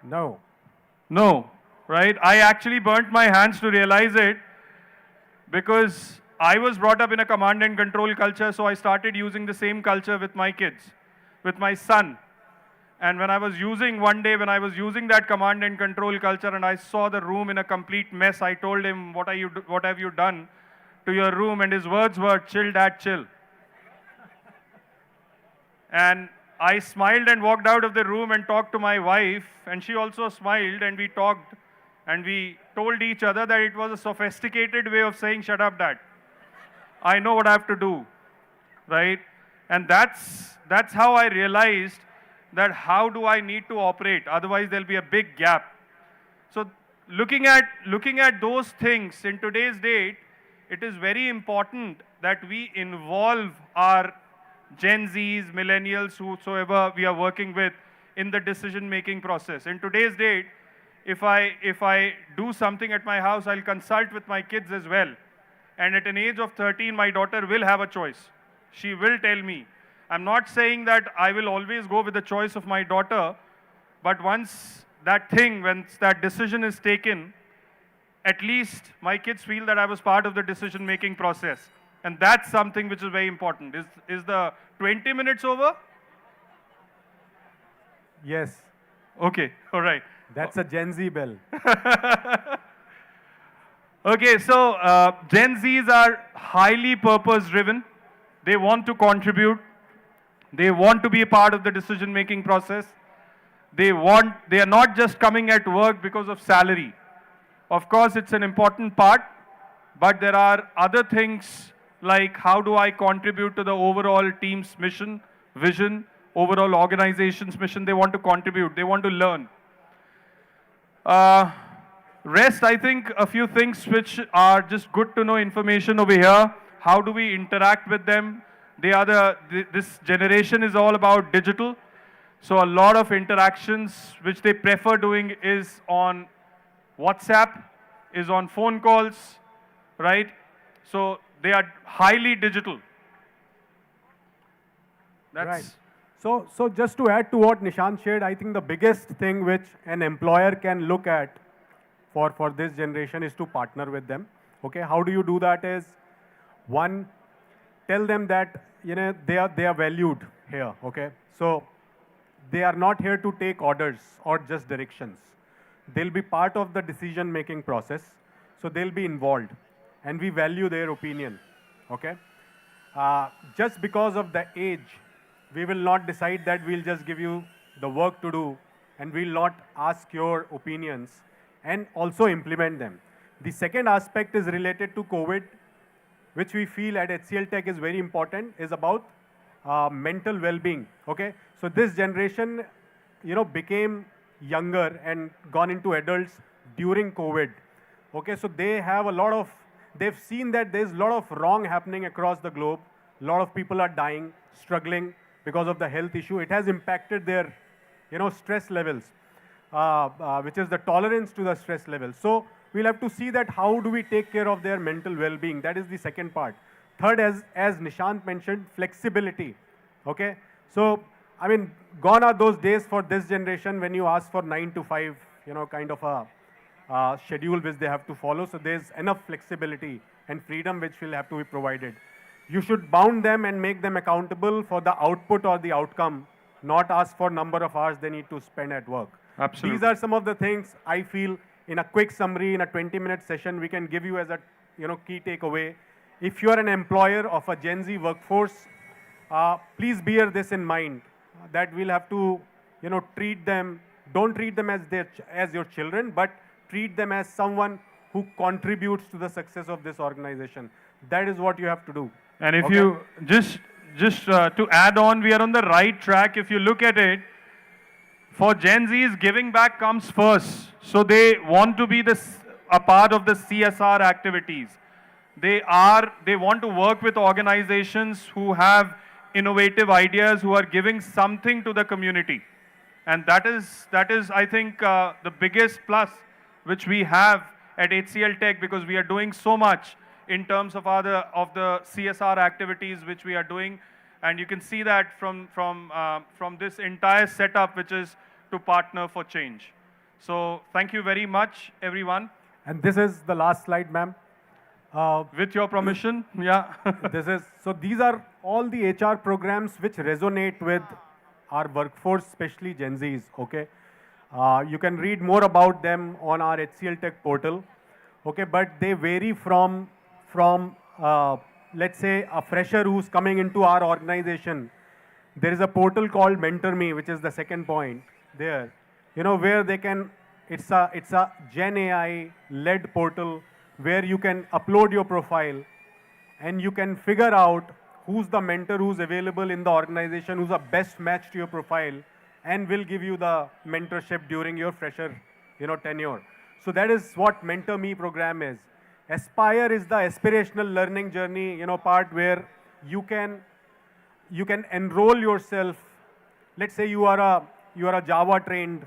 No. No, right? I actually burnt my hands to realize it because I was brought up in a command and control culture, so I started using the same culture with my kids, with my son. And when I was using, one day when I was using that command and control culture and I saw the room in a complete mess, I told him, what have you done to your room? And his words were, chill, dad, chill. And I smiled and walked out of the room and talked to my wife, and she also smiled, and we talked, and we told each other that it was a sophisticated way of saying, shut up, dad. I know what I have to do, right? And that's how I realized that how do I need to operate, otherwise there'll be a big gap. So looking at those things in today's date, it is very important that we involve our Gen Zs, millennials, whosoever we are working with in the decision-making process. In today's date, if I do something at my house, I'll consult with my kids as well. And at an age of 13, my daughter will have a choice. She will tell me. I'm not saying that I will always go with the choice of my daughter, but once that decision is taken, at least my kids feel that I was part of the decision-making process. And that's something which is very important. Is the 20 minutes over? Yes. Okay, all right. That's a Gen Z bell. Okay, so Gen Zs are highly purpose driven. They want to contribute. They want to be a part of the decision making process. They are not just coming at work because of salary. Of course, it's an important part, but there are other things like how do I contribute to the overall team's mission, vision, overall organization's mission. They want to contribute. They want to learn. Rest, I think, a few things which are just good to know information over here. How do we interact with them? This generation is all about digital. So a lot of interactions which they prefer doing is on WhatsApp, is on phone calls, right? So they are highly digital. That's Right. So just to add to what Nishant shared, I think the biggest thing which an employer can look at for this generation is to partner with them. Okay, how do you do that is, one, tell them that they are valued here. Okay, so they are not here to take orders or just directions. They'll be part of the decision making process, so they'll be involved, and we value their opinion. Okay, just because of the age, we will not decide that we'll just give you the work to do and we'll not ask your opinions and also implement them. The second aspect is related to COVID, which we feel at HCLTech is very important, is about mental well-being. Okay, so this generation, became younger and gone into adults during COVID. Okay, so they've seen that there's a lot of wrong happening across the globe. A lot of people are dying, struggling because of the health issue. It has impacted their, stress levels, which is the tolerance to the stress levels. So we'll have to see that how do we take care of their mental well-being. That is the second part. Third, as Nishant mentioned, flexibility. Okay, so I mean, gone are those days for this generation when you ask for 9 to 5, kind of a schedule which they have to follow. So there's enough flexibility and freedom which will have to be provided. You should bound them and make them accountable for the output or the outcome, not ask for number of hours they need to spend at work. Absolutely. These are some of the things I feel in a quick summary, in a 20-minute session, we can give you as a key takeaway. If you are an employer of a Gen Z workforce, please bear this in mind, that we'll have to treat them, don't treat them as your children, but treat them as someone who contributes to the success of this organization. That is what you have to do. And if you just to add on, we are on the right track. If you look at it, for Gen Zs, giving back comes first. So they want to be a part of the CSR activities. They want to work with organizations who have innovative ideas, who are giving something to the community. And that is I think, the biggest plus which we have at HCLTech, because we are doing so much in terms of the CSR activities which we are doing. And you can see that from this entire setup, which is to partner for change. So thank you very much, everyone. And this is the last slide, ma'am. With your permission, yeah. So these are all the HR programs which resonate with our workforce, especially Gen Zs, okay? You can read more about them on our HCLTech portal, okay? But they vary from let's say, a fresher who's coming into our organization. There is a portal called Mentor Me, which is the second point there, where they can, it's a Gen AI led portal where you can upload your profile and you can figure out who's the mentor who's available in the organization, who's the best match to your profile, and will give you the mentorship during your fresher, tenure. So that is what Mentor Me program is. Aspire is the aspirational learning journey, part where you can enroll yourself. Let's say you are a Java trained,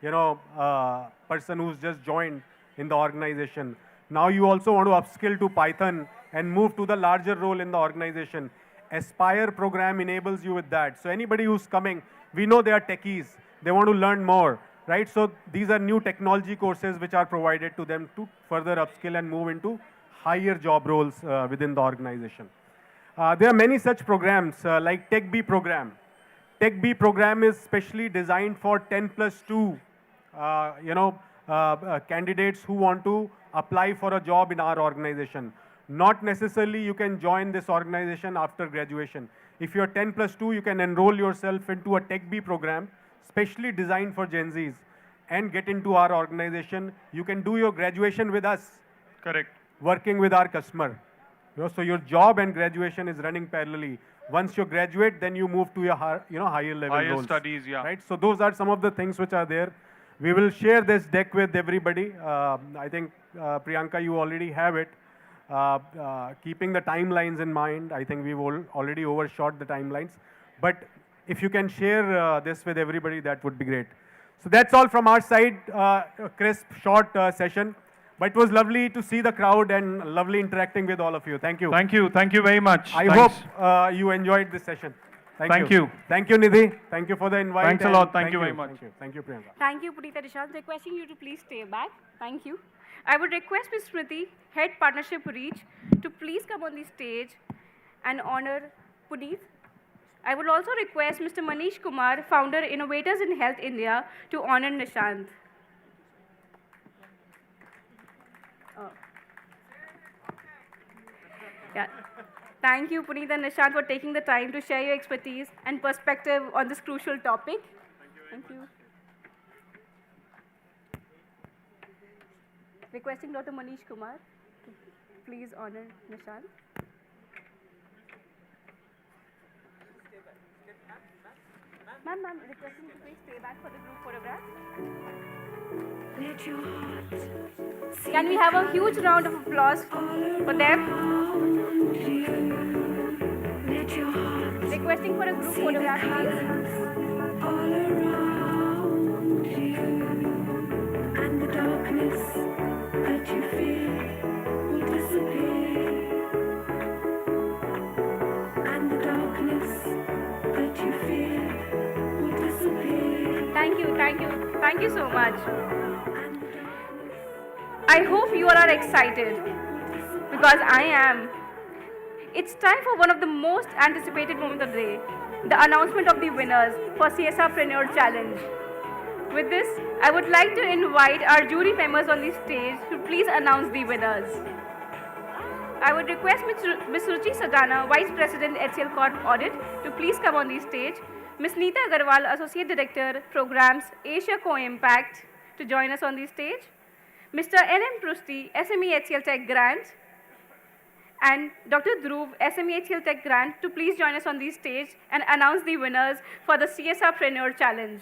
person who's just joined in the organization. Now you also want to upskill to Python and move to the larger role in the organization. Aspire program enables you with that. So anybody who's coming, we know they are techies. They want to learn more, right? So these are new technology courses which are provided to them to further upskill and move into higher job roles within the organization. There are many such programs like Tech B program. Tech B program is specially designed for 10+2, candidates who want to apply for a job in our organization. Not necessarily you can join this organization after graduation. If you're 10+2, you can enroll yourself into a Tech B program, specially designed for Gen Zs, and get into our organization. You can do your graduation with us. Correct. Working with our customer. So your job and graduation is running parallelly. Once you graduate, then you move to your higher level Higher roles. studies, yeah. Right. So those are some of the things which are there. We will share this deck with everybody. I think Priyanka, you already have it. Keeping the timelines in mind, I think we've already overshot the timelines. But if you can share this with everybody, that would be great. So that's all from our side. A crisp, short session. But it was lovely to see the crowd and lovely interacting with all of you. Thank you. Thank you. Thank you very much. I Thanks. hope you enjoyed this session. Thank you. Thank you, Nidhi. Thank you for the invite. Thanks a and lot. Thank you very much. Thank you. Thank you, Priyanka. Thank you, Puneet and Nishant. Requesting you to please stay back. Thank you. I would request Ms. Smriti, Head Partnership Reach, to please come on the stage and honor Puneet. I would also request Mr. Manish Kumar, Founder, Innovators in Health India, to honor Nishant. Yeah. Thank you, Puneet and Nishant, for taking the time to share your expertise and perspective on this crucial topic. Thank you. Requesting Dr. Manish Kumar to please honor Nishant. Ma'am, requesting you to please stay back for the group photograph. Can we have a huge round of applause for them? Requesting for a group photograph, please. And the darkness that you fear will disappear. And the darkness that you fear will disappear. Thank you so much. I hope you all are excited, because I am. It's time for one of the most anticipated moments of the day, the announcement of the winners for CSR-preneur Challenge. With this, I would like to invite our jury members on the stage to please announce the winners. I would request Ms. Ruchi Sadana, Vice President, HCL Corp Audit, to please come on the stage. Ms. Neeta Agarwal, Associate Director, Programs, Asia Co-Impact, to join us on the stage. Mr. N.M. Prusti, SME HCLTech Grant, and Dr. Dhruv, SME HCLTech Grant, to please join us on the stage and announce the winners for the CSR-preneur Challenge.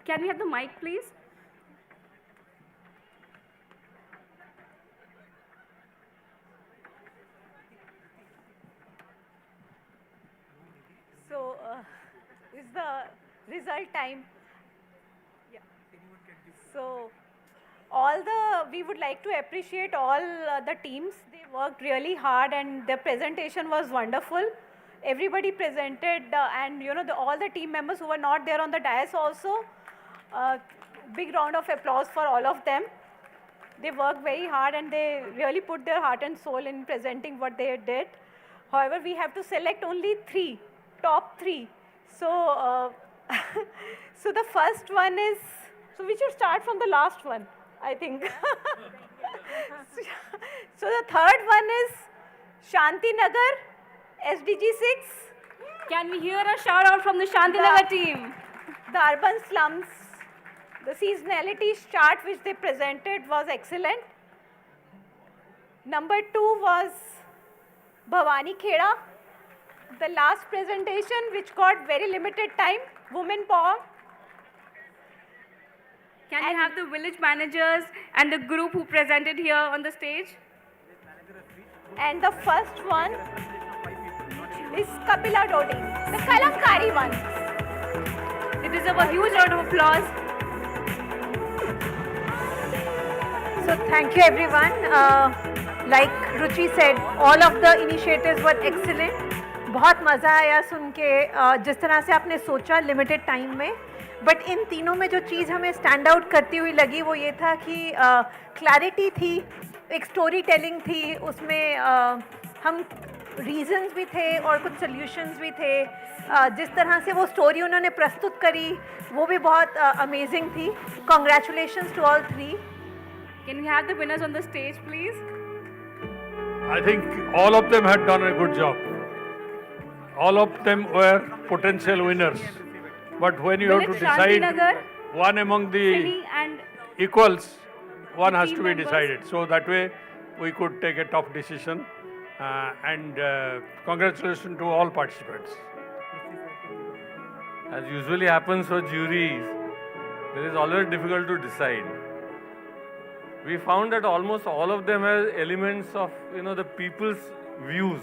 Can we have the mic, please? So, is the result time? Yeah. So, we would like to appreciate all the teams. They worked really hard and their presentation was wonderful. Everybody presented and all the team members who were not there on the dais also. Big round of applause for all of them. They worked very hard and they really put their heart and soul in presenting what they did. However, we have to select only top three. So, so the first one is, so we should start from the last one, I think. So the third one is Shanti Nagar, SDG 6. Can we hear a shout out from the Shanti Nagar team? The urban slums, the seasonality chart which they presented was excellent. Number 2 was Bhavani Kheda. The last presentation which got very limited time, women power. Can we have the village managers and the group who presented here on the stage? And the first one is Kapila Dodi, the Kalamkari one. They deserve a huge round of applause. So thank you everyone. Like Ruchi said, all of the initiatives were excellent. बहुत मज़ा आया सुन के जिस तरह से आपने सोचा limited time में, बट इन तीनों में जो चीज़ हमें स्टैंड आउट करती हुई लगी वो ये था कि क्लैरिटी थी, एक स्टोरी टेलिंग थी, उसमें हम रीजंस भी थे और कुछ सॉल्यूशंस भी थे। जिस तरह से वो स्टोरी उन्होंने प्रस्तुत करी वो भी बहुत अमेजिंग थी। Congratulations to all three. Can we have the winners on the stage, please? I think all of them had done a good job. All of them were potential winners. But when you have to Village decide Shantinagar, one among the City and equals, one has team to be members. decided. So that way we could take a tough decision. And congratulations to all participants. As usually happens for juries, it is always difficult to decide. We found that almost all of them have elements of the people's views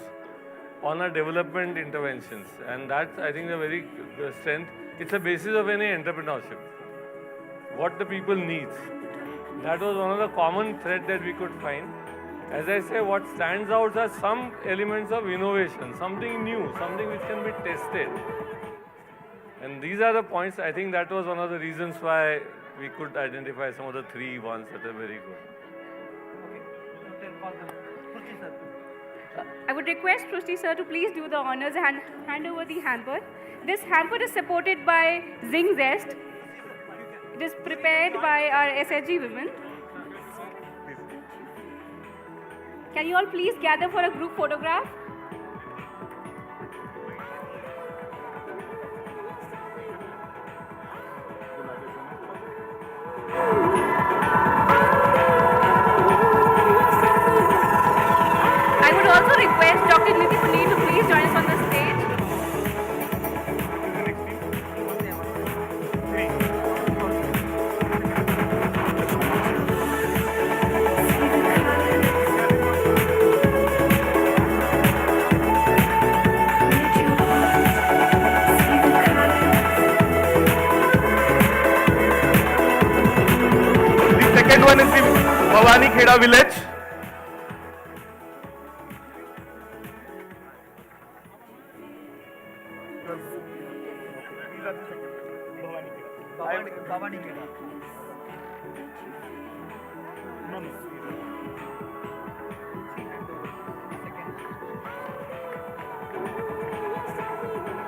on our development interventions, and that's I think a very strength. It's a basis of any entrepreneurship. What the people needs. That was one of the common thread that we could find. As I say, what stands out are some elements of innovation, something new, something which can be tested. And these are the points. I think that was one of the reasons why we could identify some of the three ones that are very good. I would request Prushti sir to please do the honors and hand over the hamper. This hamper is supported by Zing Zest. It is prepared by our SSG women. Can you all please gather for a group photograph? I would also request Dr. Niti Puneet to please join us on the stage. The second one is the Bhavani Kheda village.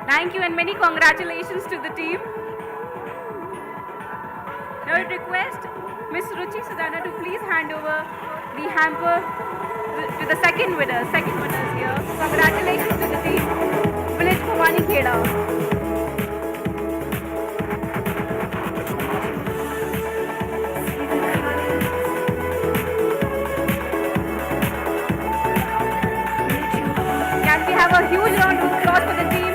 Thank you and many congratulations to the team. Now I request Ms. Ruchi Sudana to please hand over the hamper to the second winners here. Congratulations to the team, Village Bhavani Kheda. Can we have a huge round of applause for the team?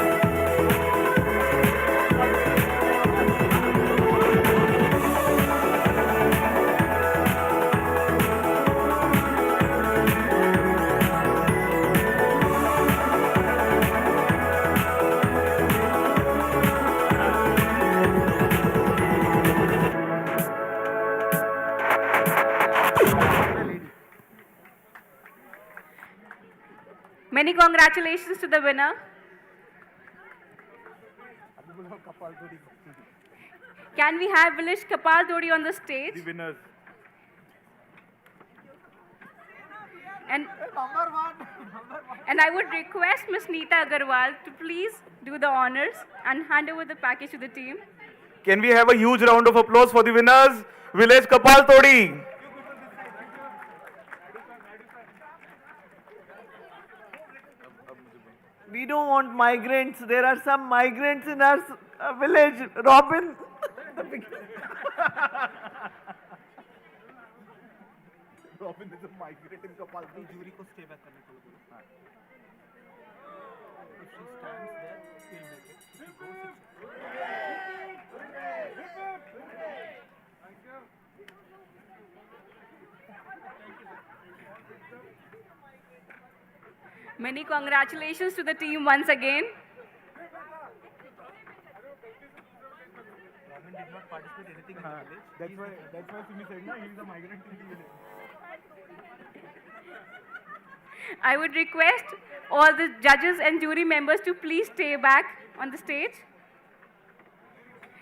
Many congratulations to the winner. Can we have Village Kapal Dodi on the stage? The winners. And I would request Ms. Neeta Agarwal to please do the honors and hand over the package to the team. Can we have a huge round of applause for the winners? Village Kapal Todi. We don't want migrants. There are some migrants in our village. Robin. Robin is a migrant in Kapal. Jury ko stay back karne ko bolo. If she stands there, she'll make it. If she goes, Thank you. Many congratulations to the team once again. Robin did not participate anything in the village. That's why Sumi said, no, he is a migrant in the village. I would request all the judges and jury members to please stay back on the stage.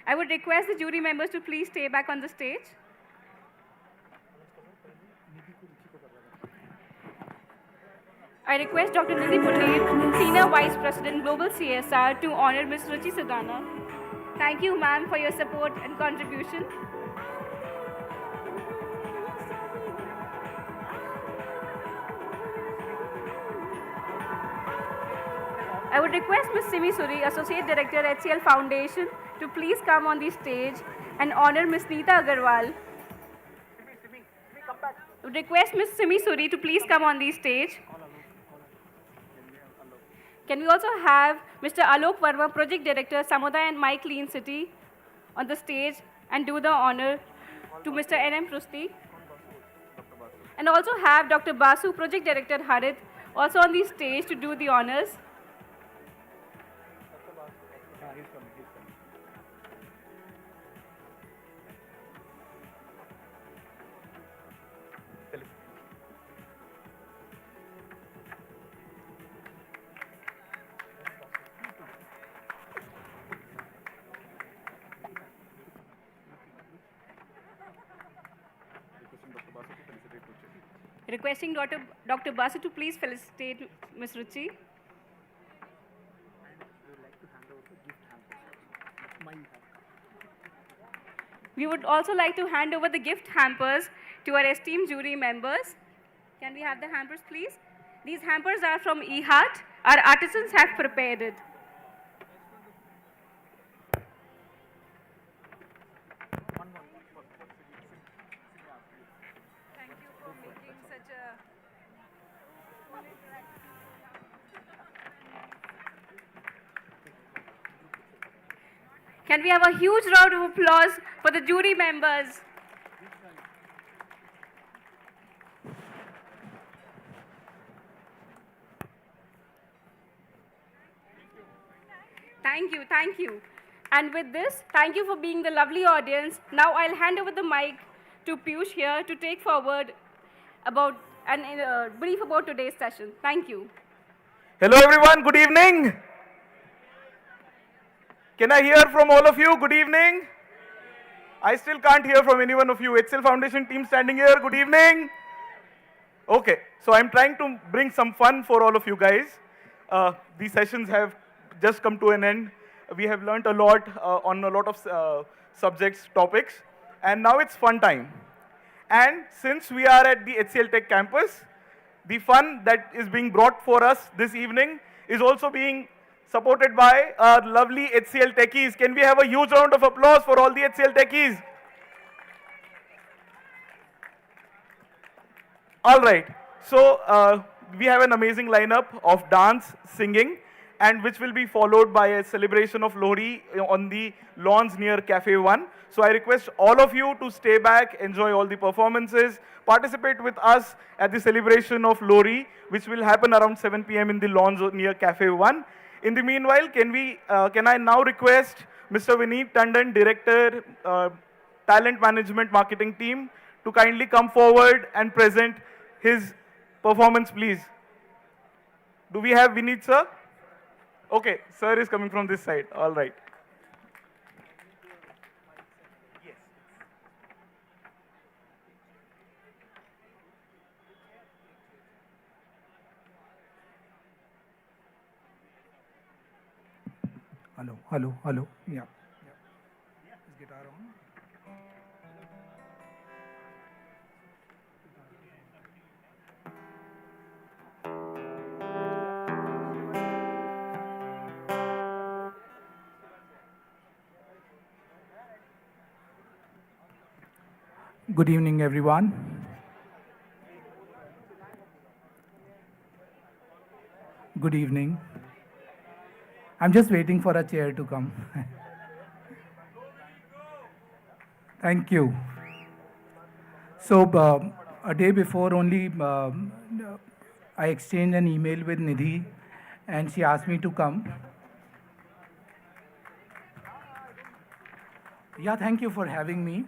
I would request the jury members to please stay back on the stage. I request Dr. Nidhi Patel, Senior Vice President, Global CSR, to honor Ms. Ruchi Sadana. Thank you, ma'am, for your support and contribution. I would request Ms. Simi Suri, Associate Director, HCL Foundation, to please come on the stage and honor Ms. Neeta Agarwal. I would request Ms. Simi Suri to please come on the stage. Can we also have Mr. Alok Verma, Project Director, Samuday and My Clean City, on the stage and do the honor to Mr. N.M. Prusti. And also have Dr. Basu, Project Director, Harit, also on the stage to do the honors. Requesting Dr. Basu to please felicitate Ms. Ruchi. We would also like to hand over the gift hampers to our esteemed jury members. Can we have the hampers, please? These hampers are from eHeart. Our artisans have prepared it. Can we have a huge round of applause for the jury members? Thank you, thank you. And with this, thank you for being the lovely audience. Now I'll hand over the mic to Piyush here to take forward about a brief about today's session. Thank you. Hello everyone, good evening. Can I hear from all of you? Good evening. I still can't hear from any one of you. HCL Foundation team standing here, good evening. Okay, so I'm trying to bring some fun for all of you guys. These sessions have just come to an end. We have learnt a lot on a lot of subjects, topics, and now it's fun time. And since we are at the HCLTech campus, the fun that is being brought for us this evening is also being supported by our lovely HCL Techies. Can we have a huge round of applause for all the HCL Techies? All right, so we have an amazing lineup of dance, singing, and which will be followed by a celebration of Lohri on the lawns near Cafe 1. So I request all of you to stay back, enjoy all the performances, participate with us at the celebration of Lohri, which will happen around 7 p.m. in the lawns near Cafe 1. In the meanwhile, can I now request Mr. Vineet Tandon, Director, Talent Management Marketing Team, to kindly come forward and present his performance, please. Do we have Vineet, sir? Okay, sir is coming from this side. All right. Hello. Yeah. Is guitar on? Good evening, everyone. Good evening. I'm just waiting for a chair to come. Thank you. So, a day before only, I exchanged an email with Nidhi and she asked me to come. Yeah, thank you for having me.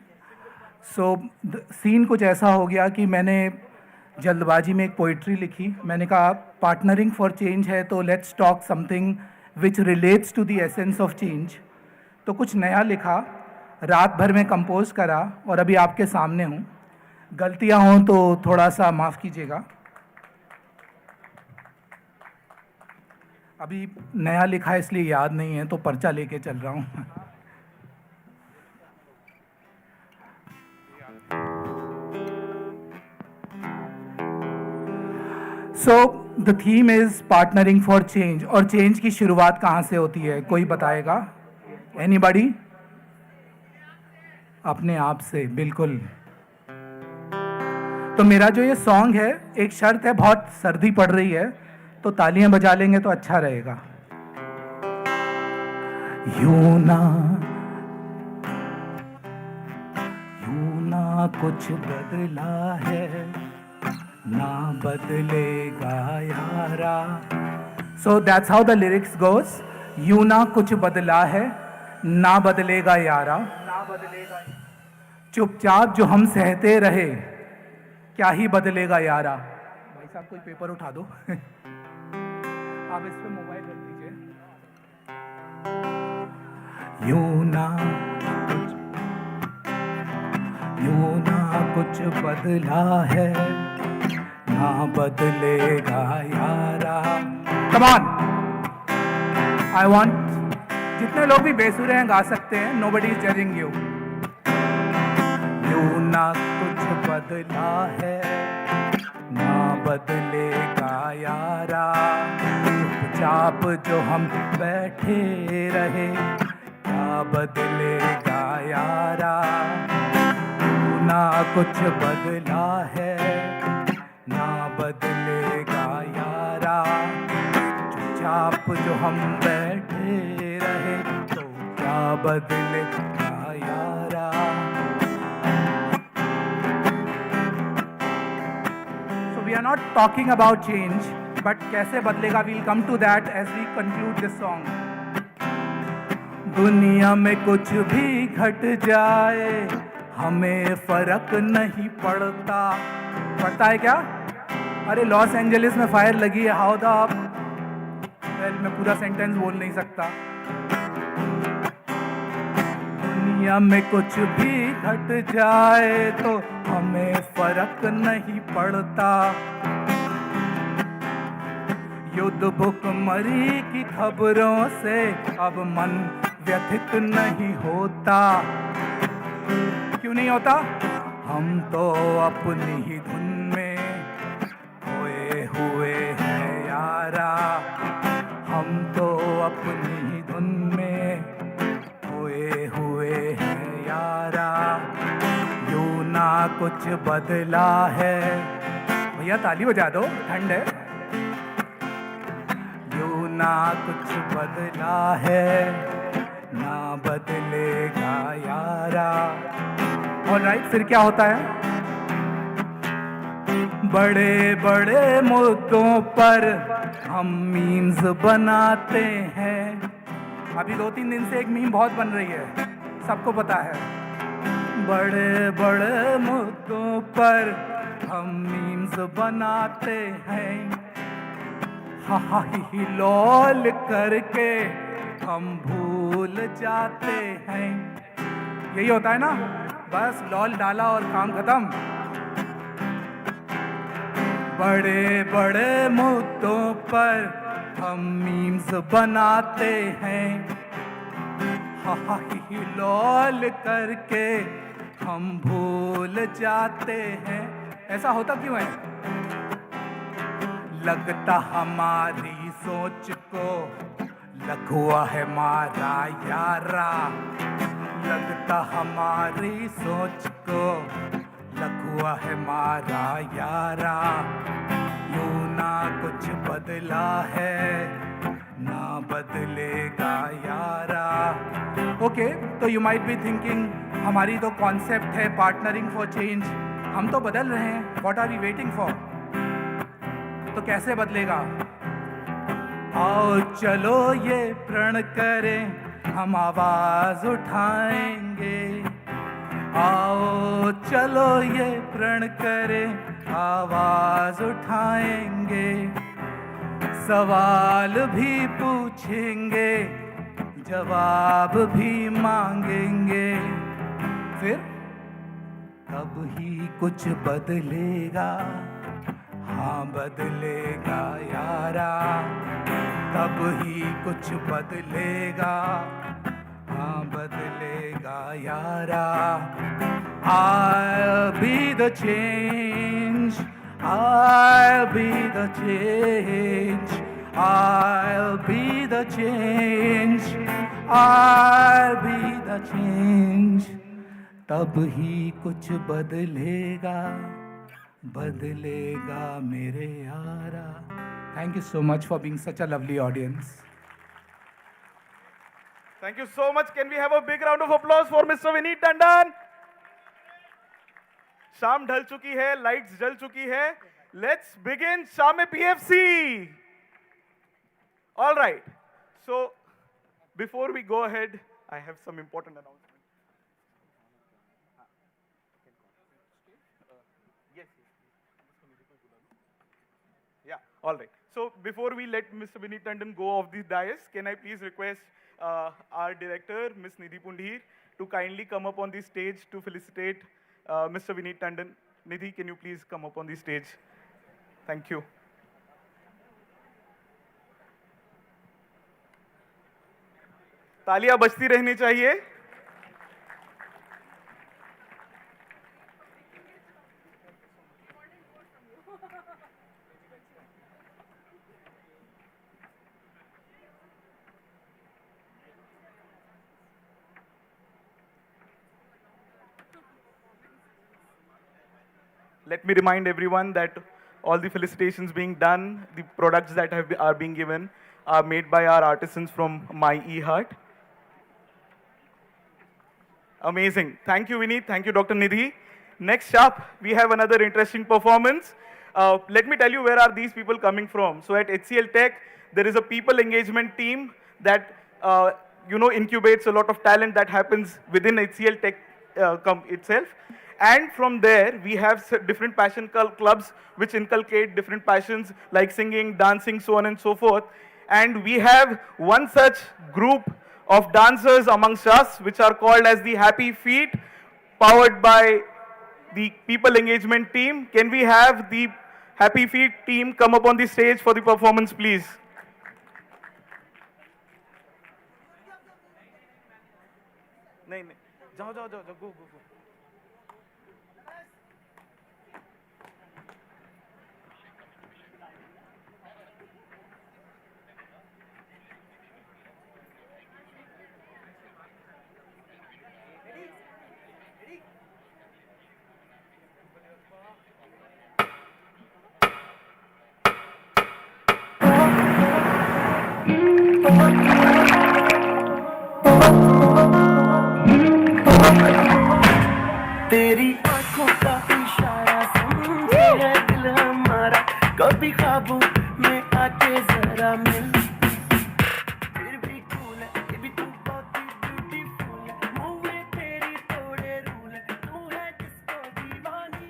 So, the scene कुछ ऐसा हो गया कि मैंने जल्दबाजी में एक poetry लिखी। मैंने कहा पार्टनरिंग फॉर चेंज है तो let's talk something which relates to the essence of change. तो कुछ नया लिखा, रात भर में कंपोज करा और अभी आपके सामने हूँ। गलतियाँ हों तो थोड़ा सा माफ़ कीजिएगा। अभी नया लिखा है इसलिए याद नहीं है, तो पर्चा लेके चल रहा हूँ। So the theme is partnering for change. और चेंज की शुरुआत कहाँ से होती है, कोई बताएगा? एनीबॉडी? अपने आप से, बिल्कुल। तो मेरा जो ये सॉन्ग है, एक शर्त है, बहुत सर्दी पड़ रही है तो तालियां बजा लेंगे तो अच्छा रहेगा। यूं ना कुछ बदला है, ना बदलेगा यारा। So that's how the lyrics goes. यूं ना कुछ बदला है, ना बदलेगा यारा। चुपचाप जो हम सहते रहे, क्या ही बदलेगा यारा। भाई साहब कोई पेपर उठा दो। आप इस पे मोबाइल रख दीजिए। यूं ना कुछ बदला है, ना बदलेगा यारा। कम ऑन, आई वांट, जितने लोग भी बेसुरे हैं गा सकते हैं, नोबडी इज जजिंग यू। यूं ना कुछ बदला है, ना बदलेगा यारा। चुपचाप जो हम बैठे रहे, क्या बदलेगा यारा। ना कुछ बदला है, ना बदलेगा यारा। चुपचाप जो हम बैठे रहे, तो क्या बदलेगा यारा। We are not talking about change, but कैसे बदलेगा, we'll come to that as we conclude this song. दुनिया में कुछ भी घट जाए, हमें फर्क नहीं पड़ता। पड़ता है क्या? अरे लॉस एंजलिस में फायर लगी है, हाउ द, वेल मैं पूरा सेंटेंस बोल नहीं सकता। दुनिया में कुछ भी घट जाए तो हमें फर्क नहीं पड़ता। युद्ध भुखमरी की खबरों से अब मन व्यथित नहीं होता। क्यों नहीं होता? हम तो अपनी ही धुन में खोए हुए हैं यारा। हम तो अपनी ही धुन में खोए हुए हैं यारा। यूं ना कुछ बदला है। भैया ताली बजा दो, ठंड है। यूं ना कुछ बदला है, ना बदलेगा यारा। ऑलराइट, फिर क्या होता है? बड़े बड़े मुद्दों पर हम मीम्स बनाते हैं। अभी 2-3 दिन से एक मीम बहुत बन रही है, सबको पता है। बड़े बड़े मुद्दों पर हम मीम्स बनाते हैं। हा ही लॉल करके हम भूल जाते हैं। यही होता है ना, बस लॉल डाला और काम खत्म। बड़े बड़े मुद्दों पर हम मीम्स बनाते हैं। हा ही लॉल करके हम भूल जाते हैं। ऐसा होता क्यों है? लगता हमारी सोच को लखुआ है मारा यारा। लगता हमारी सोच को लखुआ है मारा यारा। यूं ना कुछ बदला है, ना बदलेगा यारा। ओके, तो यू माइट बी थिंकिंग हमारी तो कॉन्सेप्ट है पार्टनरिंग फॉर चेंज, हम तो बदल रहे हैं, what are we waiting for? तो कैसे बदलेगा? आओ चलो ये प्रण करें, हम आवाज उठाएंगे। आओ चलो ये प्रण करें, आवाज उठाएंगे, सवाल भी पूछेंगे, जवाब भी मांगेंगे, फिर तब ही कुछ बदलेगा, हाँ बदलेगा यारा, तब ही कुछ बदलेगा, हाँ बदलेगा यारा। I'll be the change, I'll be the change, I'll be the change, I'll be the change, तब ही कुछ बदलेगा, बदलेगा मेरे यारा। Thank you so much for being such a lovely audience. Thank you so much. Can we have a big round of applause for Mr. Vineet Tandon? शाम ढल चुकी है, लाइट्स जल चुकी है. Let's begin शाम में PFC. All right. So before we go ahead, I have some important announcements. Yes. Yeah. All right. So before we let Mr. Vineet Tandon go off the dais, can I please request our director, Ms. Nidhi Pundhir, to kindly come up on the stage to felicitate Mr. Vineet Tandon. Nidhi, can you please come up on the stage? Thank you. तालियां बजती रहनी चाहिए. Let me remind everyone that all the felicitations being done, the products that are being given are made by our artisans from My eHeart. Amazing. Thank you, Vineet. Thank you, Dr. Nidhi. Next up, we have another interesting performance. Let me tell you where are these people coming from. So at HCLTech, there is a people engagement team that incubates a lot of talent that happens within HCLTech itself. And from there, we have different passion clubs which inculcate different passions like singing, dancing, so on and so forth. And we have one such group of dancers amongst us, which are called as the Happy Feet, powered by the People Engagement team. Can we have the Happy Feet team come up on the stage for the performance, please? नहीं नहीं जाओ जाओ जाओ go go go. तेरी आंखों का इशारा समझे है दिल हमारा, कभी ख्वाबों में आके जरा मिल. फिर भी कूल है, ये भी तू बहुत ही ब्यूटीफुल है, मुंह में तेरी तोड़े रूल, तू है जिसको दीवानी,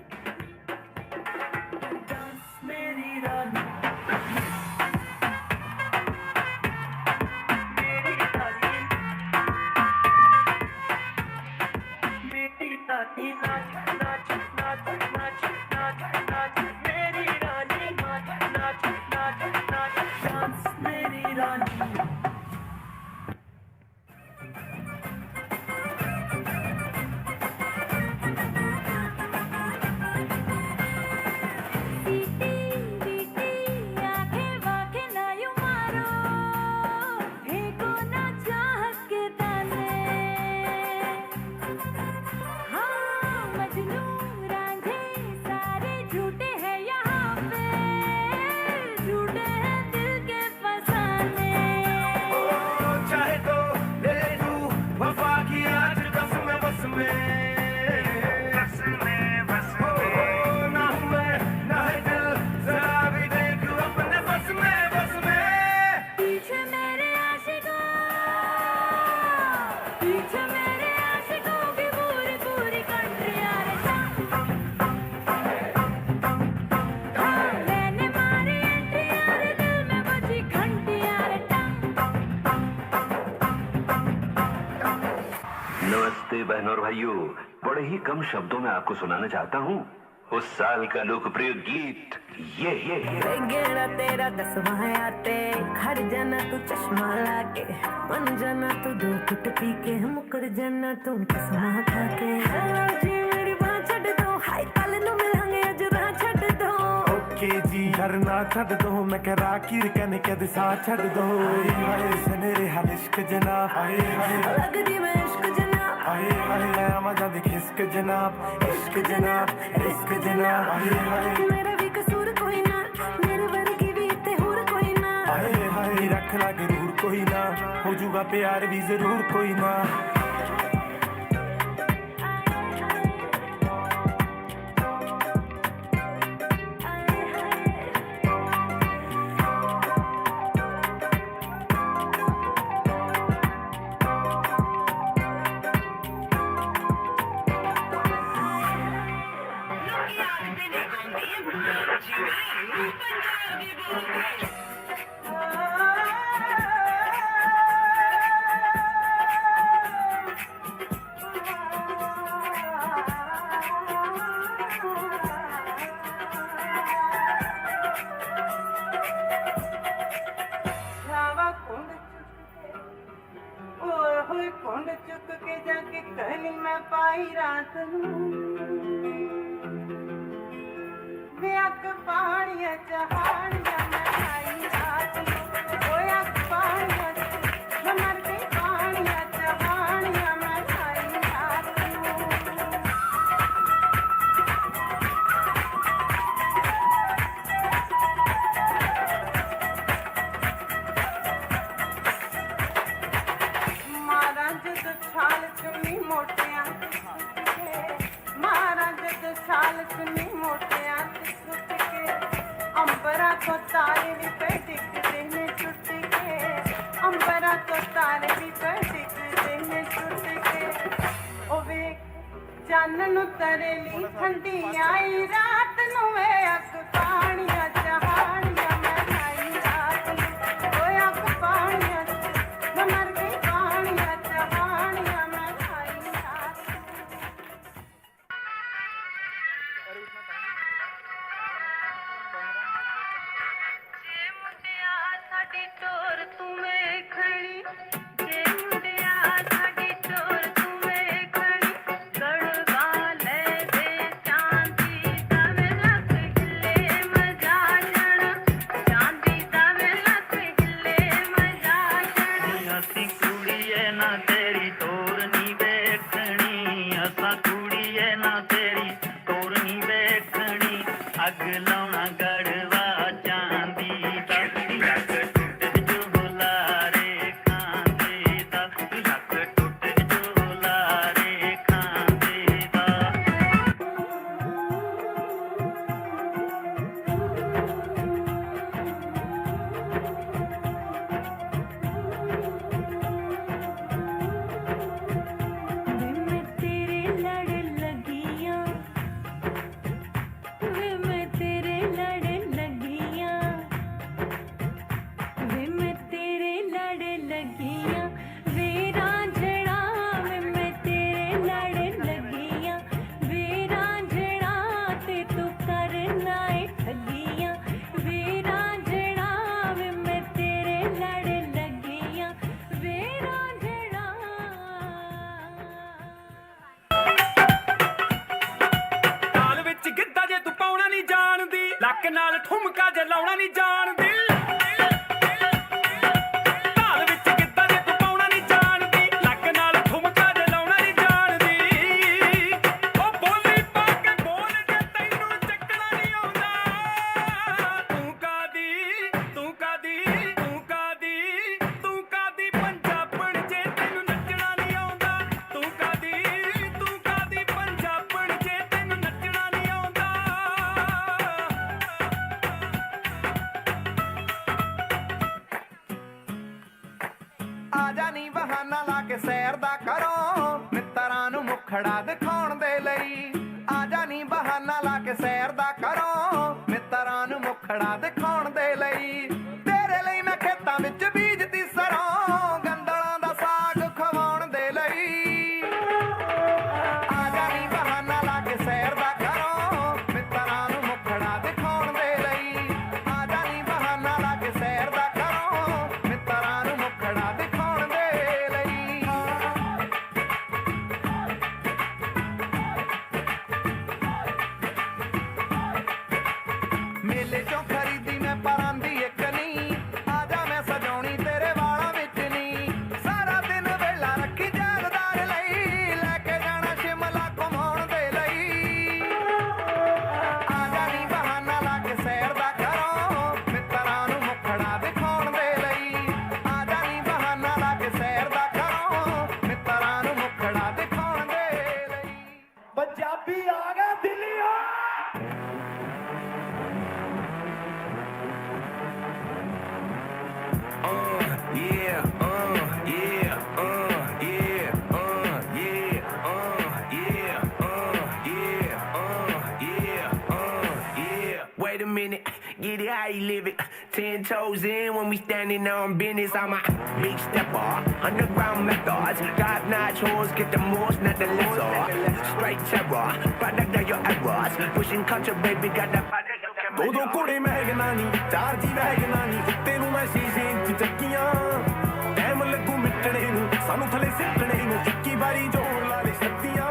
डांस मेरी रानी. नमस्ते बहनों और भाइयों, बड़े ही कम शब्दों में आपको सुनाना चाहता हूँ उस साल का लोकप्रिय गीत ये गेड़ा तेरा 10वां आते खड़ जाना तू चश्मा लाके मन जाना तू 2 फुट पी के मुकर जाना तू चश्मा खा के जी मेरी बाह छड़ दो हाय कल नु मिलांगे अज राह छड़ दो ओके जी करना छड़ दो मैं कह राखीर कने के दिशा छड़ दो हाय सनेरे हाल इश्क जना हाय हाय लगदी मैं इश्क जना हाय हाय मजा देख इश्क जनाब इश्क जनाब इश्क जनाब हाय हाय मेरा भी कसूर कोई ना मेरे वर्गी भी ते होर कोई ना हाय हाय रखना जरूर कोई ना हो जूगा प्यार भी जरूर कोई ना कुंड चुक के जाके कहनी मैं पाई रात बेअक पानिया चहानिया मैं पाई रात बेअक पानिया मैं मर गई पानिया चहानिया मैं पाई रात छाल चुन्नी मोटिया महाराज छाल चुन्नी मोटिया सुट के अंबरा को तारे भी पे दिखते ने छुट के अंबरा को तारे भी पे दिखते ने छुट के ओवे चानन तरेली ठंडी आई रात नु वे अक पानिया चहानिया मैं आई रात नु ओए अक पानिया मैं मर गई पानिया चहानिया मैं आई रात जे मुंडिया साडी टोर तू वेखणी जे मुंडिया साडी टोर तू वेखणी गड़वा ले दे चांदी दा वे लख हिले मजा जण चांदी दा वे लख हिले मजा जण असी कुड़िए ना तेरी टोर नी वेखणी असा कुड़िए ना तेरी टोर नी वेखणी अग लाउना गड़वा चांदी दा लख टुट जो लारे खांदे दा लख टुट जो लारे खांदे दा वे मैं तेरे लड़ लगियां वे मैं तेरे लड़ लगियां वे मैं तेरे लड़ लगियां वे रांझड़ा वे मैं तेरे लड़ लगियां वे रांझड़ा ते तू करना है ठगियां वे रांझड़ा वे मैं तेरे लड़ लगियां वे रांझड़ा ਤਾਲ ਵਿੱਚ ਗਿੱਧਾ ਜੇ ਤੂੰ ਪਾਉਣਾ ਨਹੀਂ ਜਾਣਦੀ ਲੱਕ ਨਾਲ ਠੁਮਕਾ ਜੇ ਲਾਉਣਾ ਨਹੀਂ ਜਾਣਦੀ ਤਾਲ ਵਿੱਚ ਗਿੱਧਾ ਜੇ ਤੂੰ ਪਾਉਣਾ ਨਹੀਂ ਜਾਣਦੀ ਲੱਕ ਨਾਲ ਠੁਮਕਾ ਜੇ ਲਾਉਣਾ ਨਹੀਂ ਜਾਣਦੀ ਉਹ ਬੋਲੀ ਪਾ ਕੇ ਬੋਲ ਜੇ ਤੈਨੂੰ ਚੱਕਣਾ ਨਹੀਂ ਆਉਂਦਾ ਤੂੰ ਕਾਦੀ ਤੂੰ ਕਾਦੀ ਤੂੰ ਕਾਦੀ ਤੂੰ ਕਾਦੀ ਪੰਜਾਬਣ ਜੇ ਤੈਨੂੰ ਨੱਚਣਾ ਨਹੀਂ ਆਉਂਦਾ ਤੂੰ ਕਾਦੀ ਪੰਜਾਬਣ ਜੇ ਤੈਨੂੰ ਨੱਚਣਾ ਨਹੀਂ ਆਉਂਦਾ ਆ ਜਾ ਨੀ ਬਹਾਨਾ ਲਾ ਕੇ ਸੈਰ ਦਾ ਕਰੋ ਮਿੱਤਰਾਂ ਨੂੰ ਮੁਖੜਾ ਦਿਖਾਉਣ ਦੇ ਲਈ ਆ ਜਾ ਨੀ ਬਹਾਨਾ ਲਾ ਕੇ ਸੈਰ ਦਾ ਕਰੋ ਮਿੱਤਰਾਂ ਨੂੰ ਮੁਖੜਾ ਦਿਖਾਉਣ ਦੇ ਲਈ ਤੇਰੇ ਲਈ ਮੈਂ ਖੇਤਾਂ ਵਿੱਚ ਬੀਜਤੀ ਸਰੋਂ ਗੰਦਲਾਂ ਦਾ ਸਾਗ ਖਵਾਉਣ ਦੇ ਲਈ minute, get it how you live it. 10 toes in when we standing on business. I'm a big stepper, underground methods. Top-notch hoes, get the most, not the lesser. Straight terror, product of your errors. Pushing culture, baby, got that product. ਦੋ ਦੋ ਕੋੜੇ ਮਹਿਗਨਾ ਨੀ ਚਾਰ ਜੀ ਵਹਿਗਨਾ ਨੀ ਉੱਤੇ ਨੂੰ ਮੈਂ ਸ਼ੀਸ਼ੇ ਇੰਚ ਚੱਕੀਆਂ ਟਾਈਮ ਲੱਗੂ ਮਿੱਟਣੇ ਨੂੰ ਸਾਨੂੰ ਥੱਲੇ ਸਿੱਟਣੇ ਨੂੰ 21 ਵਾਰੀ ਜੋੜ ਲਾ ਲੈ ਸ਼ਕਤੀਆਂ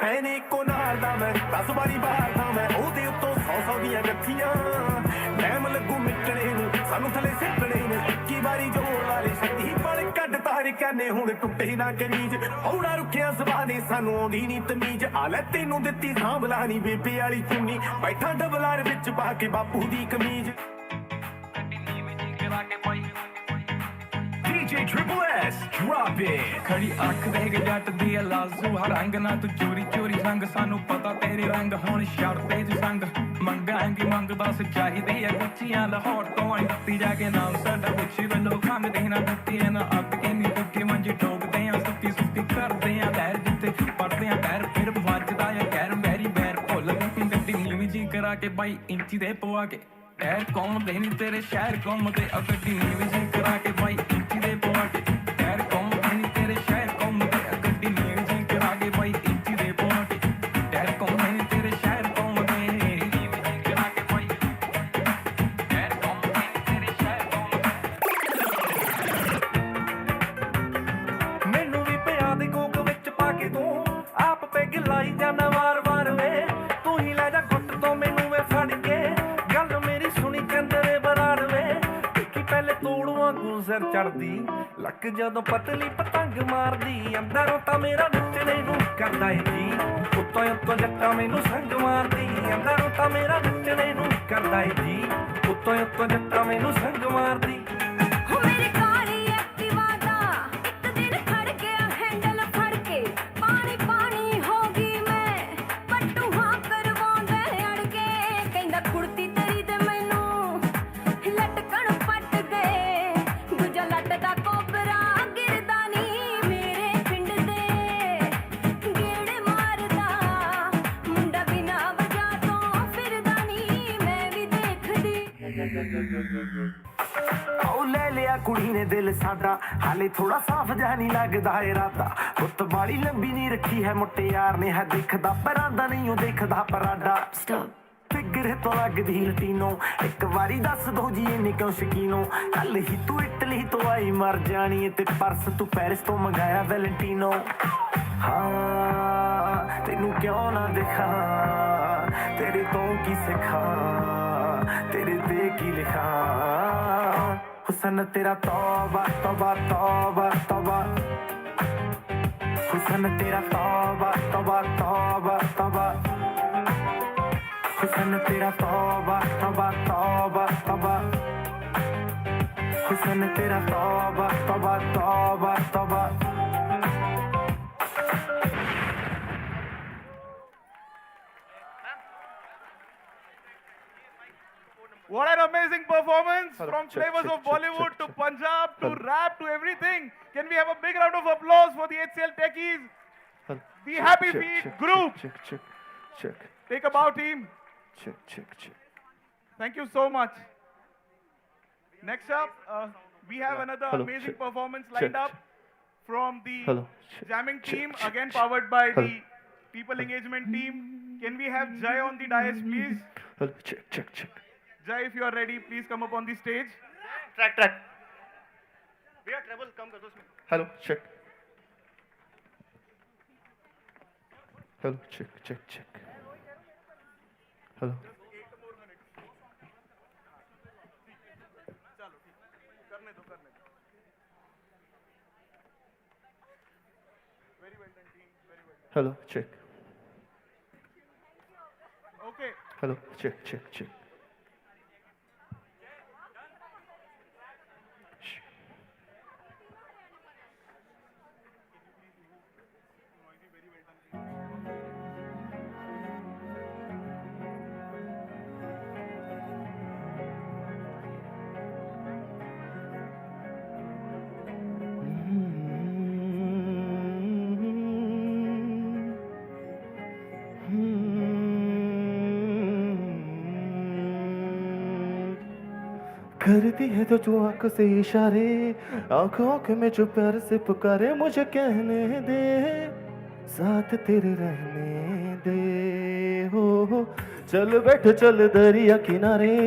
ਐਨੇ ਇੱਕੋ ਨਾਲ ਦਾ ਮੈਂ 10 ਵਾਰੀ ਬਾਹਰ ਦਾ ਮੈਂ ਉਹਦੇ ਉੱਤੋਂ 100 ਦੀਆਂ ਗੱਥੀਆਂ ਟਾਈਮ ਲੱਗੂ ਮਿੱਟਣੇ ਨੂੰ ਸਾਨੂੰ ਥੱਲੇ ਸਿੱਟਣੇ ਨੂੰ 21 ਵਾਰੀ ਜੋੜ ਲਾ ਲੈ ਸ਼ਕਤੀ ਪਲ ਕੱਢ ਤਾਰ ਕਹਿੰਦੇ ਹੁਣ ਟੁੱਟੇ ਨਾ ਕਮੀਜ਼ ਔੜਾ ਰੁੱਖਿਆ ਸਵਾ ਦੇ ਸਾਨੂੰ ਆਉਂਦੀ ਨੀ ਤਮੀਜ਼ ਆ ਲੈ ਤੈਨੂੰ ਦਿੱਤੀ ਸਾਂਭਲਾ ਨੀ ਬੇਬੇ ਵਾਲੀ ਚੁੰਨੀ ਬੈਠਾ ਡਬਲਾਰ ਵਿੱਚ ਪਾ ਕੇ ਬਾਪੂ ਦੀ ਕਮੀਜ਼ DJ Triple S, drop it. ਖੜੀ ਅੱਖ ਦੇਖ ਜੱਟ ਦੀ ਆ ਲਾਜ਼ੂ ਹਰੰਗ ਨਾ ਤੂੰ ਚੋਰੀ ਚੋਰੀ ਰੰਗ ਸਾਨੂੰ ਪਤਾ ਤੇਰੇ ਰੰਗ ਹੁਣ ਛੱਡ ਤੇ ਤੂੰ ਸੰਗ ਮੰਗਾਂਗੀ ਮੰਗਦਾ ਚਾਹੀਦੀ ਆ ਗੁੱਚੀਆਂ ਲਾਹੌਰ ਤੋਂ ਆਈ ਜਾ ਕੇ ਨਾਮ ਸਾਡਾ ਪੁੱਛੀ ਵੱਲੋਂ ਖਾਂਦੇ ਨਾ ਦਿੱਤੀ ਨਾ ਅੱਤ ਕੇ ਨਹੀਂ ਟੁੱਟੀ ਮੰਜੀ ਠੋਕਦੇ ਆ ਸੁੱਤੀ ਸੁੱਤੀ ਕਰਦੇ ਆ ਲਹਿਰ ਜਿੱਥੇ ਪੜਦੇ ਆ ਪੈਰ ਫਿਰ ਵੱਜਦਾ ਆ ਕਹਿਰ ਮੈਰੀ ਬੈਰ ਭੁੱਲ ਗਈ ਗੱਡੀ ਨੀਵੀਂ ਜੀ ਕਰਾ ਕੇ ਬਾਈ ਇੰਚੀ ਦੇ ਪਵਾ ਕੇ ਟੈਰ ਘੁੰਮਦੇ ਨੀ ਤੇਰੇ ਸ਼ਹਿਰ ਘੁੰਮਦੇ ਆ ਗੱਡੀ ਨੀਵੀਂ ਜੀ ਕਰਾ ਕੇ ਬਾਈ ਇੰਚੀ ਦੇ ਪਵਾ ਕੇ ਟੈਰ ਘੁੰਮਦੇ ਨੀ ਤੇਰੇ ਸ਼ਹਿਰ ਘੁੰਮਦੇ ਆ ਗੱਡੀ ਨੀਵੀਂ ਜੀ ਕਰਾ ਕੇ ਬਾਈ ਇੰਚੀ ਦੇ ਪਵਾ ਕੇ ਟੈਰ ਘੁੰਮਦੇ ਨੀ ਤੇਰੇ ਸ਼ਹਿਰ ਘੁੰਮਦੇ ਨੀਵੀਂ ਜੀ ਕਰਾ ਕੇ ਬਾਈ ਟੈਰ ਘੁੰਮਦੇ ਨੀ ਤੇਰੇ ਸ਼ਹਿਰ ਘੁੰਮਦੇ ਮੈਨੂੰ ਵੀ ਪਿਆ ਦੇ ਕੋਕ ਵਿੱਚ ਪਾ ਕੇ ਤੂੰ ਆਪ ਪੈਗ ਲਾਈ ਜਾਣਾ ਵਾਰ ਵਾਰ ਵੇ ਤੂੰ ਹੀ ਲੈ ਜਾ ਗੁੱਟ ਤੋਂ ਮੈਨੂੰ ਵੇ ਫੜ ਕੇ ਗੱਲ ਮੇਰੀ ਸੁਣੀ ਕੰਦਰੇ ਬਰਾੜ ਵੇ ਦੇਖੀ ਪਹਿਲੇ ਤੋੜ ਵਾਂਗੂ ਸਿਰ ਚੜਦੀ ਲੱਕ ਜਦੋਂ ਪਤਲੀ ਪਤੰਗ ਮਾਰਦੀ ਅੰਦਰੋਂ ਤਾਂ ਮੇਰਾ ਨੱਚਣੇ ਨੂੰ ਕਰਦਾ ਏ ਜੀ ਉੱਤੋਂ ਉੱਤੋਂ ਜੱਟਾਂ ਮੈਨੂੰ ਸੰਗ ਮਾਰਦੀ ਅੰਦਰੋਂ ਤਾਂ ਮੇਰਾ ਨੱਚਣੇ ਨੂੰ ਕਰਦਾ ਏ ਜੀ ਉੱਤੋਂ ਉੱਤੋਂ ਜੱਟਾਂ ਮੈਨੂੰ ਸੰਗ ਮਾਰਦੀ ਹੋ ਮੇਰੇ ਕਾਲੀ ਐਕਟਿਵਾ ਦਾ ਇੱਕ ਦਿਨ ਖੜ ਗਿਆ ਹੈਂਡਲ ਫੜ ਕੇ ਪਾਣੀ ਪਾਣੀ ਹੋ ਗਈ ਮੈਂ ਪੱਟੂ ਹਾਂ ਕਰਵਾਉਂਦਾ ਅੜ ਕੇ ਕਹਿੰਦਾ ਕੁੜਤੀ ਤੇਰੀ ਤੇ ਮੈਨੂੰ ਲਟਕਣ ਪੱਟ ਗਏ ਦੂਜਾ ਲੱਟ ਦਾ ਕੋਬਰਾ ਗਿਰਦਾ ਨੀ ਮੇਰੇ ਪਿੰਡ ਦੇ ਗੇੜੇ ਮਾਰਦਾ ਮੁੰਡਾ ਬਿਨਾ ਵਜ੍ਹਾ ਤੋਂ ਫਿਰਦਾ ਨੀ ਮੈਂ ਵੀ ਦੇਖਦੀ ਉਹ ਲੈ ਲਿਆ ਕੁੜੀ ਨੇ ਦਿਲ ਸਾਡਾ ਹਾਲੇ ਥੋੜਾ ਸਾਫ ਜਿਹਾ ਨਹੀਂ ਲੱਗਦਾ ਇਰਾਦਾ ਪੁੱਤ ਬਾੜੀ ਲੰਬੀ ਨਹੀਂ ਰੱਖੀ ਹੈ ਮੁਟਿਆਰ ਨੇ ਹੈ ਦੇਖਦਾ ਪਰਾਂਦਾ ਨਹੀਂ ਉਹ ਦੇਖਦਾ ਪਰਾਡਾ ਫਿਗਰ ਤੋਂ ਲੱਗਦੀ ਲਟੀਨੋ ਇੱਕ ਵਾਰੀ ਦੱਸ ਦੋ ਜੀ ਇਹਨੇ ਕਿਉਂ ਸ਼ਕੀਨੋ ਕੱਲ ਹੀ ਤੂੰ ਇਟਲੀ ਤੋਂ ਆਈ ਮਰ ਜਾਣੀ ਤੇ ਪਰਸ ਤੂੰ ਪੈਰਿਸ ਤੋਂ ਮੰਗਾਇਆ ਵੈਲੈਂਟੀਨੋ ਹਾਂ ਤੈਨੂੰ ਕਿਉਂ ਨਾ ਦਿਖਾ ਤੇਰੇ ਤੋਂ ਕੀ ਸਿੱਖਾਂ ਤੇਰੇ ਤੇ ਕੀ ਲਿਖਾਂ ਹੁਸਨ ਤੇਰਾ ਤੌਬਾ ਤੌਬਾ ਤੌਬਾ ਤੌਬਾ ਹੁਸਨ ਤੇਰਾ ਤੌਬਾ ਤੌਬਾ ਤੌਬਾ ਤੌਬਾ ਹੁਸਨ ਤੇਰਾ ਤੌਬਾ ਤੌਬਾ ਤੌਬਾ ਤੌਬਾ ਹੁਸਨ ਤੇਰਾ ਤੌਬਾ ਤੌਬਾ ਤੌਬਾ ਤੌਬਾ What an amazing performance from flavors of Bollywood to Punjab to rap to everything. Can we have a big round of applause for the HCL Techies? The Happy Feet group. Take a bow, team. Thank you so much. Next up, we have another amazing performance lined up from the jamming team, again powered by the people engagement team. Can we have Jai on the dais, please? Jai, if you are ready, please come up on the stage. Track. भैया travel कम कर दो उसमें. Hello, check. Hello, check. Hello. Hello, check. Okay. Hello, check. करती है तो तू आंखों से इशारे, आंखों आंख में जो प्यार से पुकारे, मुझे कहने दे साथ तेरे रहने दे। हो चल बैठ चल दरिया किनारे,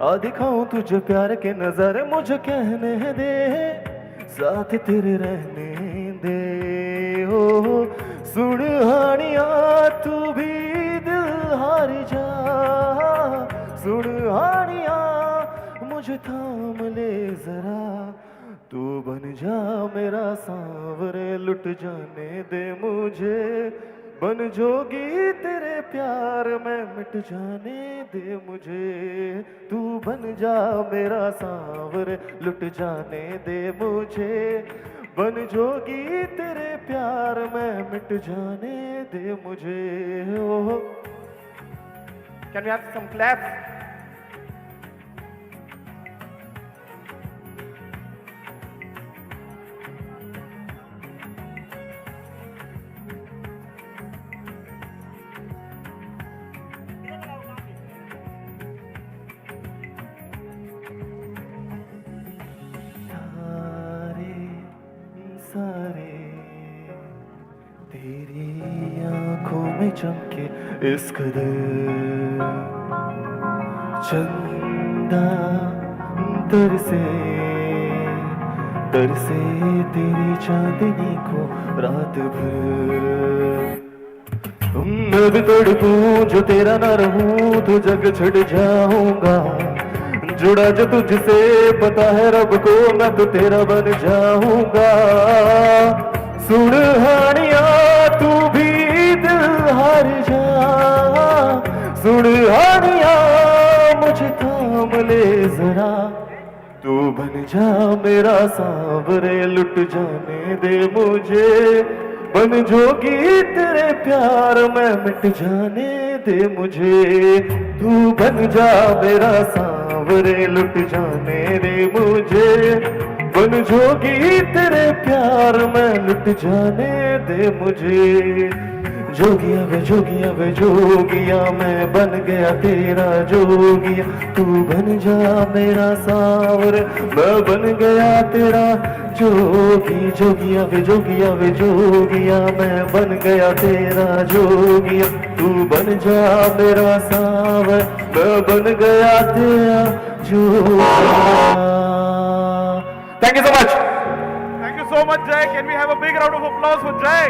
आ दिखाऊं तुझे प्यार के नजारे, मुझे कहने दे साथ तेरे रहने दे। हो सुन हानिया तू भी दिल हार जा, सुन हानिया मुझे थाम ले जरा, तू बन जा मेरा सांवरे, लुट जाने दे मुझे, बन जोगी तेरे प्यार में मिट जाने दे मुझे, तू बन जा मेरा सांवरे, लुट जाने दे मुझे, बन जोगी तेरे प्यार में मिट जाने दे मुझे। Oh can we have some claps? सारे तेरी आंखों में चमके इस कदर, चंदा तरसे तरसे तेरी चांदनी को रात भर। मैं भी तड़पूं जो तेरा ना रहूं तो जग छड़ जाऊंगा, जुड़ा जो तुझसे पता है रब को मैं तो तेरा बन जाऊंगा। सुन हानिया तू भी दिल हार जा, सुन हानिया मुझे थाम ले जरा, तू बन जा मेरा सांवरे, लुट जाने दे मुझे, बन जोगी तेरे प्यार में मिट जाने दे मुझे, तू बन जा मेरा सांवरे, लुट जाने दे मुझे, बन जोगी तेरे प्यार में लुट जाने दे मुझे। जोगिया वे जोगिया वे जोगिया मैं बन गया तेरा जोगिया, तू बन जा मेरा सांवरे, मैं बन गया तेरा जोगी। जोगिया वे जोगिया वे जोगिया मैं बन गया तेरा जोगिया, तू बन जा मेरा सांवरे, मैं बन गया तेरा जोगिया। Thank you so much. Thank you so much, Jay. Can we have a big round of applause for Jay?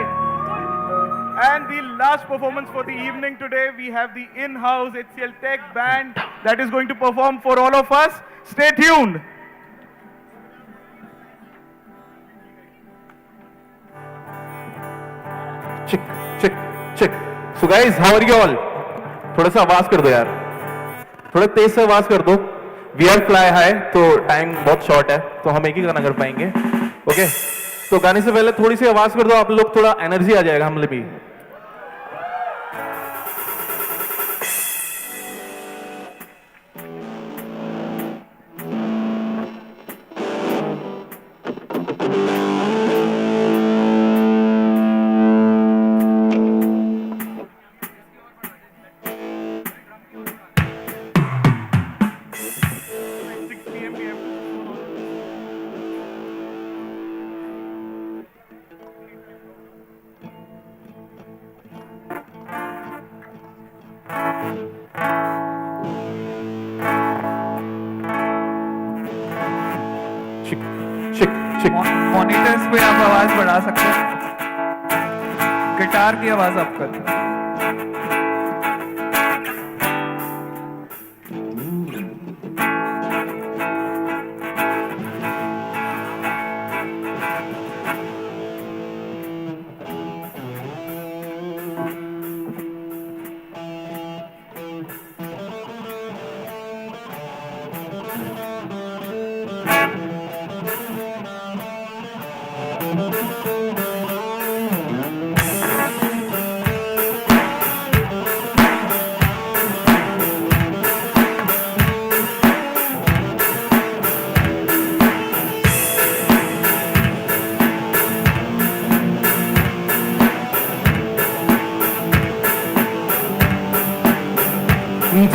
And the last performance for the evening today, we have the in-house HCLTech band that is going to perform for all of us. Stay tuned. Chick, chick, chick. So guys, how are you all? थोड़ा सा आवाज कर दो यार, थोड़ा तेज से आवाज कर दो। We are fly high, तो टाइम बहुत शॉर्ट है, तो हम एक ही गाना कर पाएंगे। ओके, तो गाने से पहले थोड़ी सी आवाज कर दो आप लोग, थोड़ा एनर्जी आ जाएगा हम लोग भी। मॉनिटर्स पे आप आवाज बढ़ा सकते हैं, गिटार की आवाज आप कर सकते हैं।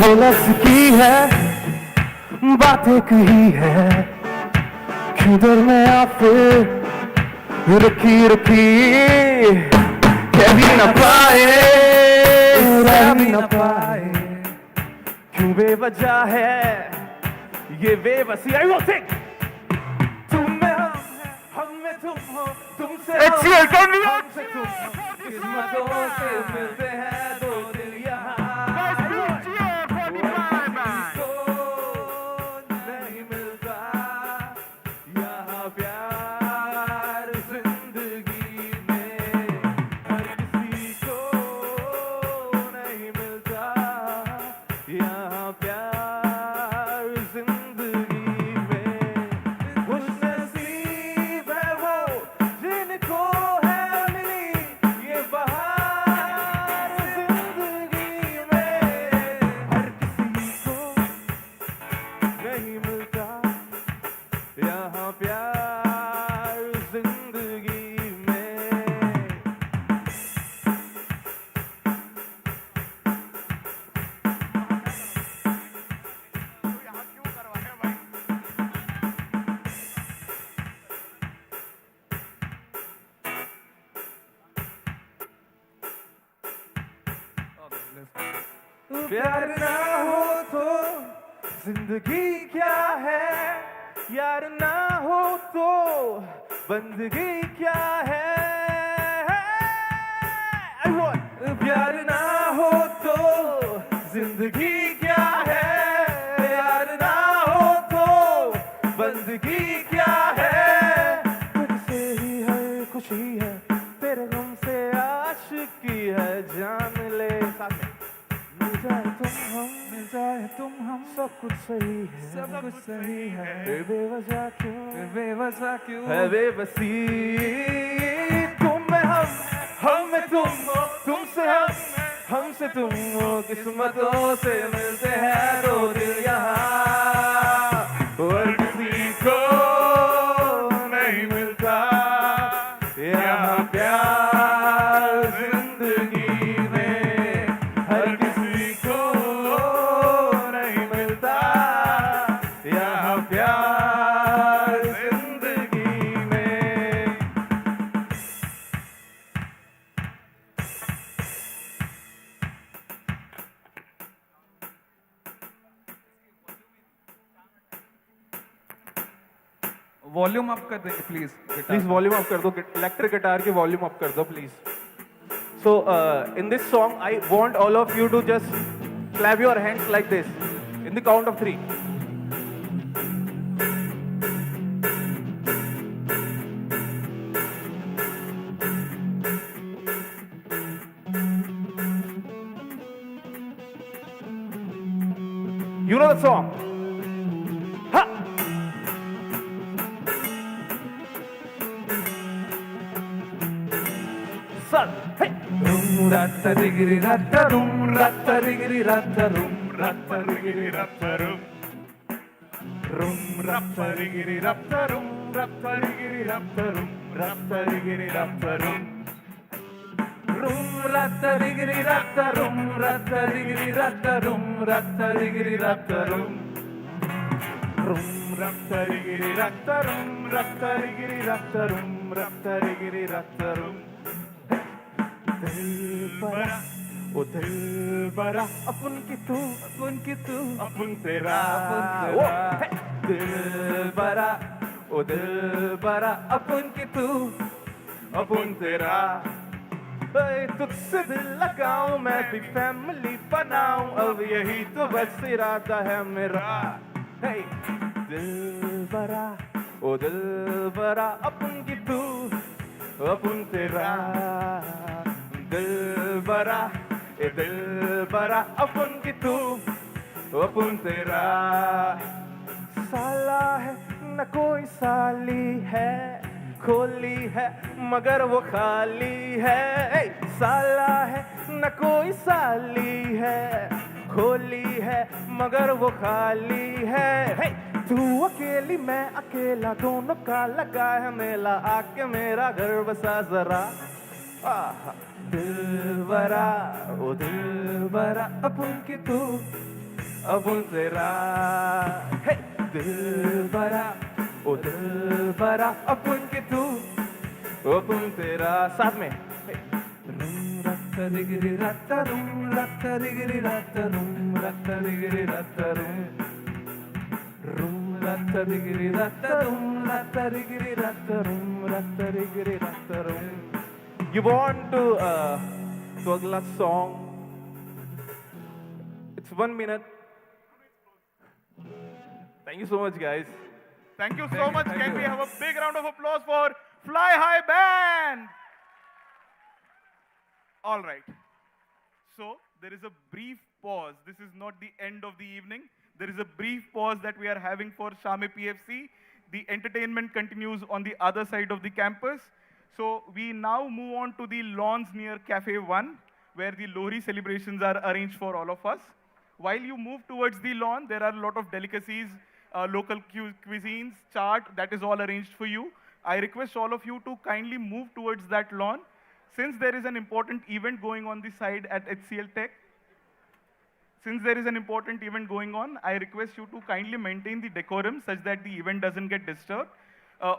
झलक की है बातें कही है, किधर में आ फिर रुकी रुकी, कह भी न पाए, रह भी न पाए, क्यों बेवजह है ये बेबसी। आई वो सिंग, तुम में हम में तुम हो, तुमसे हमसे तुम, किस्मतों से मिलते हैं दो दिल यहाँ, नहीं मिलता यहाँ प्यार जिंदगी में, हर किसी को नहीं मिलता यहाँ प्यार जिंदगी में। खुशनसीब है वो जिनको है मिली ये बहार जिंदगी में, हर किसी को नहीं मिलता यहाँ प्यार जिंदगी में। प्यार ना हो तो जिंदगी क्या है, यार ना हो तो बंदगी क्या है। प्यार ना हो तो जिंदगी क्या है, यार ना हो तो बंदगी क्या है। तुझसे ही है खुशी है, तेरे गम से आशिकी है, जान ले साथ में। मिल जाए तुम हम सब कुछ सही है, सब कुछ सही है, बेवजह क्यों है बेबसी। तुम में हम में तुम हो, तुमसे हमसे तुम हो, किस्मतों से मिलते हैं दो दिल यहाँ, और किसी को नहीं मिलता यहाँ प्यार जिंदगी में, हर किसी को नहीं मिलता यहाँ प्यार जिंदगी में। वॉल्यूम अप कर देंगे प्लीज। प्लीज वॉल्यूम अप कर दो, इलेक्ट्रिक गिटार की वॉल्यूम अप कर दो please. So in this song I want all of you to just clap your hands like this in the count of 3. You know the song? Ha! Son, hey! Ratta-digiri ratta-rum, ratta-digiri ratta-rum, ratta-digiri ratta-rum. Rum ratta-digiri ratta-rum, ratta-digiri ratta-rum, ratta-digiri ratta-rum. Rum ratta-digiri ratta-rum, ratta-digiri ratta-rum, ratta-digiri ratta-rum. Rum ratta-digiri ratta-rum, ratta-digiri ratta-rum, ratta-digiri ratta-rum. दिल बरा ओ दिल बरा अपन की तू अपन तेरा दिल बरा ओ दिल बरा अपन की तू अपन तेरा। तुझसे दिल लगाऊं मैं भी फैमिली बनाऊं, अब यही तो बस इरादा है मेरा। दिल बरा ओ दिल बरा अपन की तू अपन तेरा। दिल बरा ए दिल बरा अपन की तू अपन तेरा। साला है न कोई साली है, खोली है मगर वो खाली है। साला है न कोई साली है, खोली है मगर वो खाली है। तू अकेली मैं अकेला, दोनों का लगा है मेला, आके मेरा घर बसा जरा। दिल बरा ओ दिल बरा अपन की तू अबुन तेरा हे दिल भरा ओ दिल भरा अपुन के तू अपुन तेरा साथ में रत्ता दिगरी रत्ता रूम रत्ता दिगरी रत्ता रूम रत्ता दिगरी रत्ता रूम रत्ता दिगरी रत्ता रूम रत्ता दिगरी रत्ता रूम रत्ता दिगरी रत्ता रूम. You want to अगला song? It's 1 minute. Thank you so much, guys. Thank you so much. Can we have a big round of applause for Fly High Band? All right. So there is a brief pause. This is not the end of the evening. There is a brief pause that we are having for Shame PFC. The entertainment continues on the other side of the campus. So we now move on to the lawns near Cafe 1, where the Lohri celebrations are arranged for all of us. While you move towards the lawn, there are a lot of delicacies, local cuisines, chaat, that is all arranged for you. I request all of you to kindly move towards that lawn. Since there is an important event going on the side at HCLTech, I request you to kindly maintain the decorum such that the event doesn't get disturbed.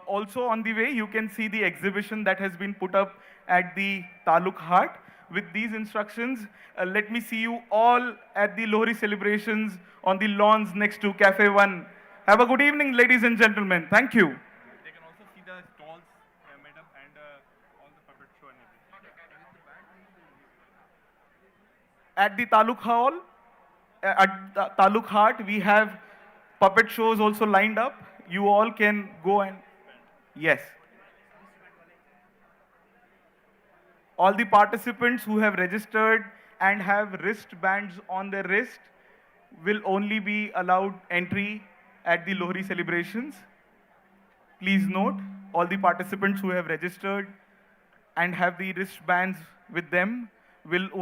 Also on the way, you can see the exhibition that has been put up at the Taluk Hart. With these instructions, let me see you all at the Lohri celebrations on the lawns next to Cafe 1. Have a good evening, ladies and gentlemen. Thank you. They can also see the stalls, madam, and all the puppet show and everything. At the Taluk Hall, at the Taluk Hart, we have puppet shows also lined up. You all can go and, yes. All the participants who have registered and have wristbands on their wrist will only be allowed entry at the Lohri celebrations. Please note, all the participants who have registered and have the wristbands with them will only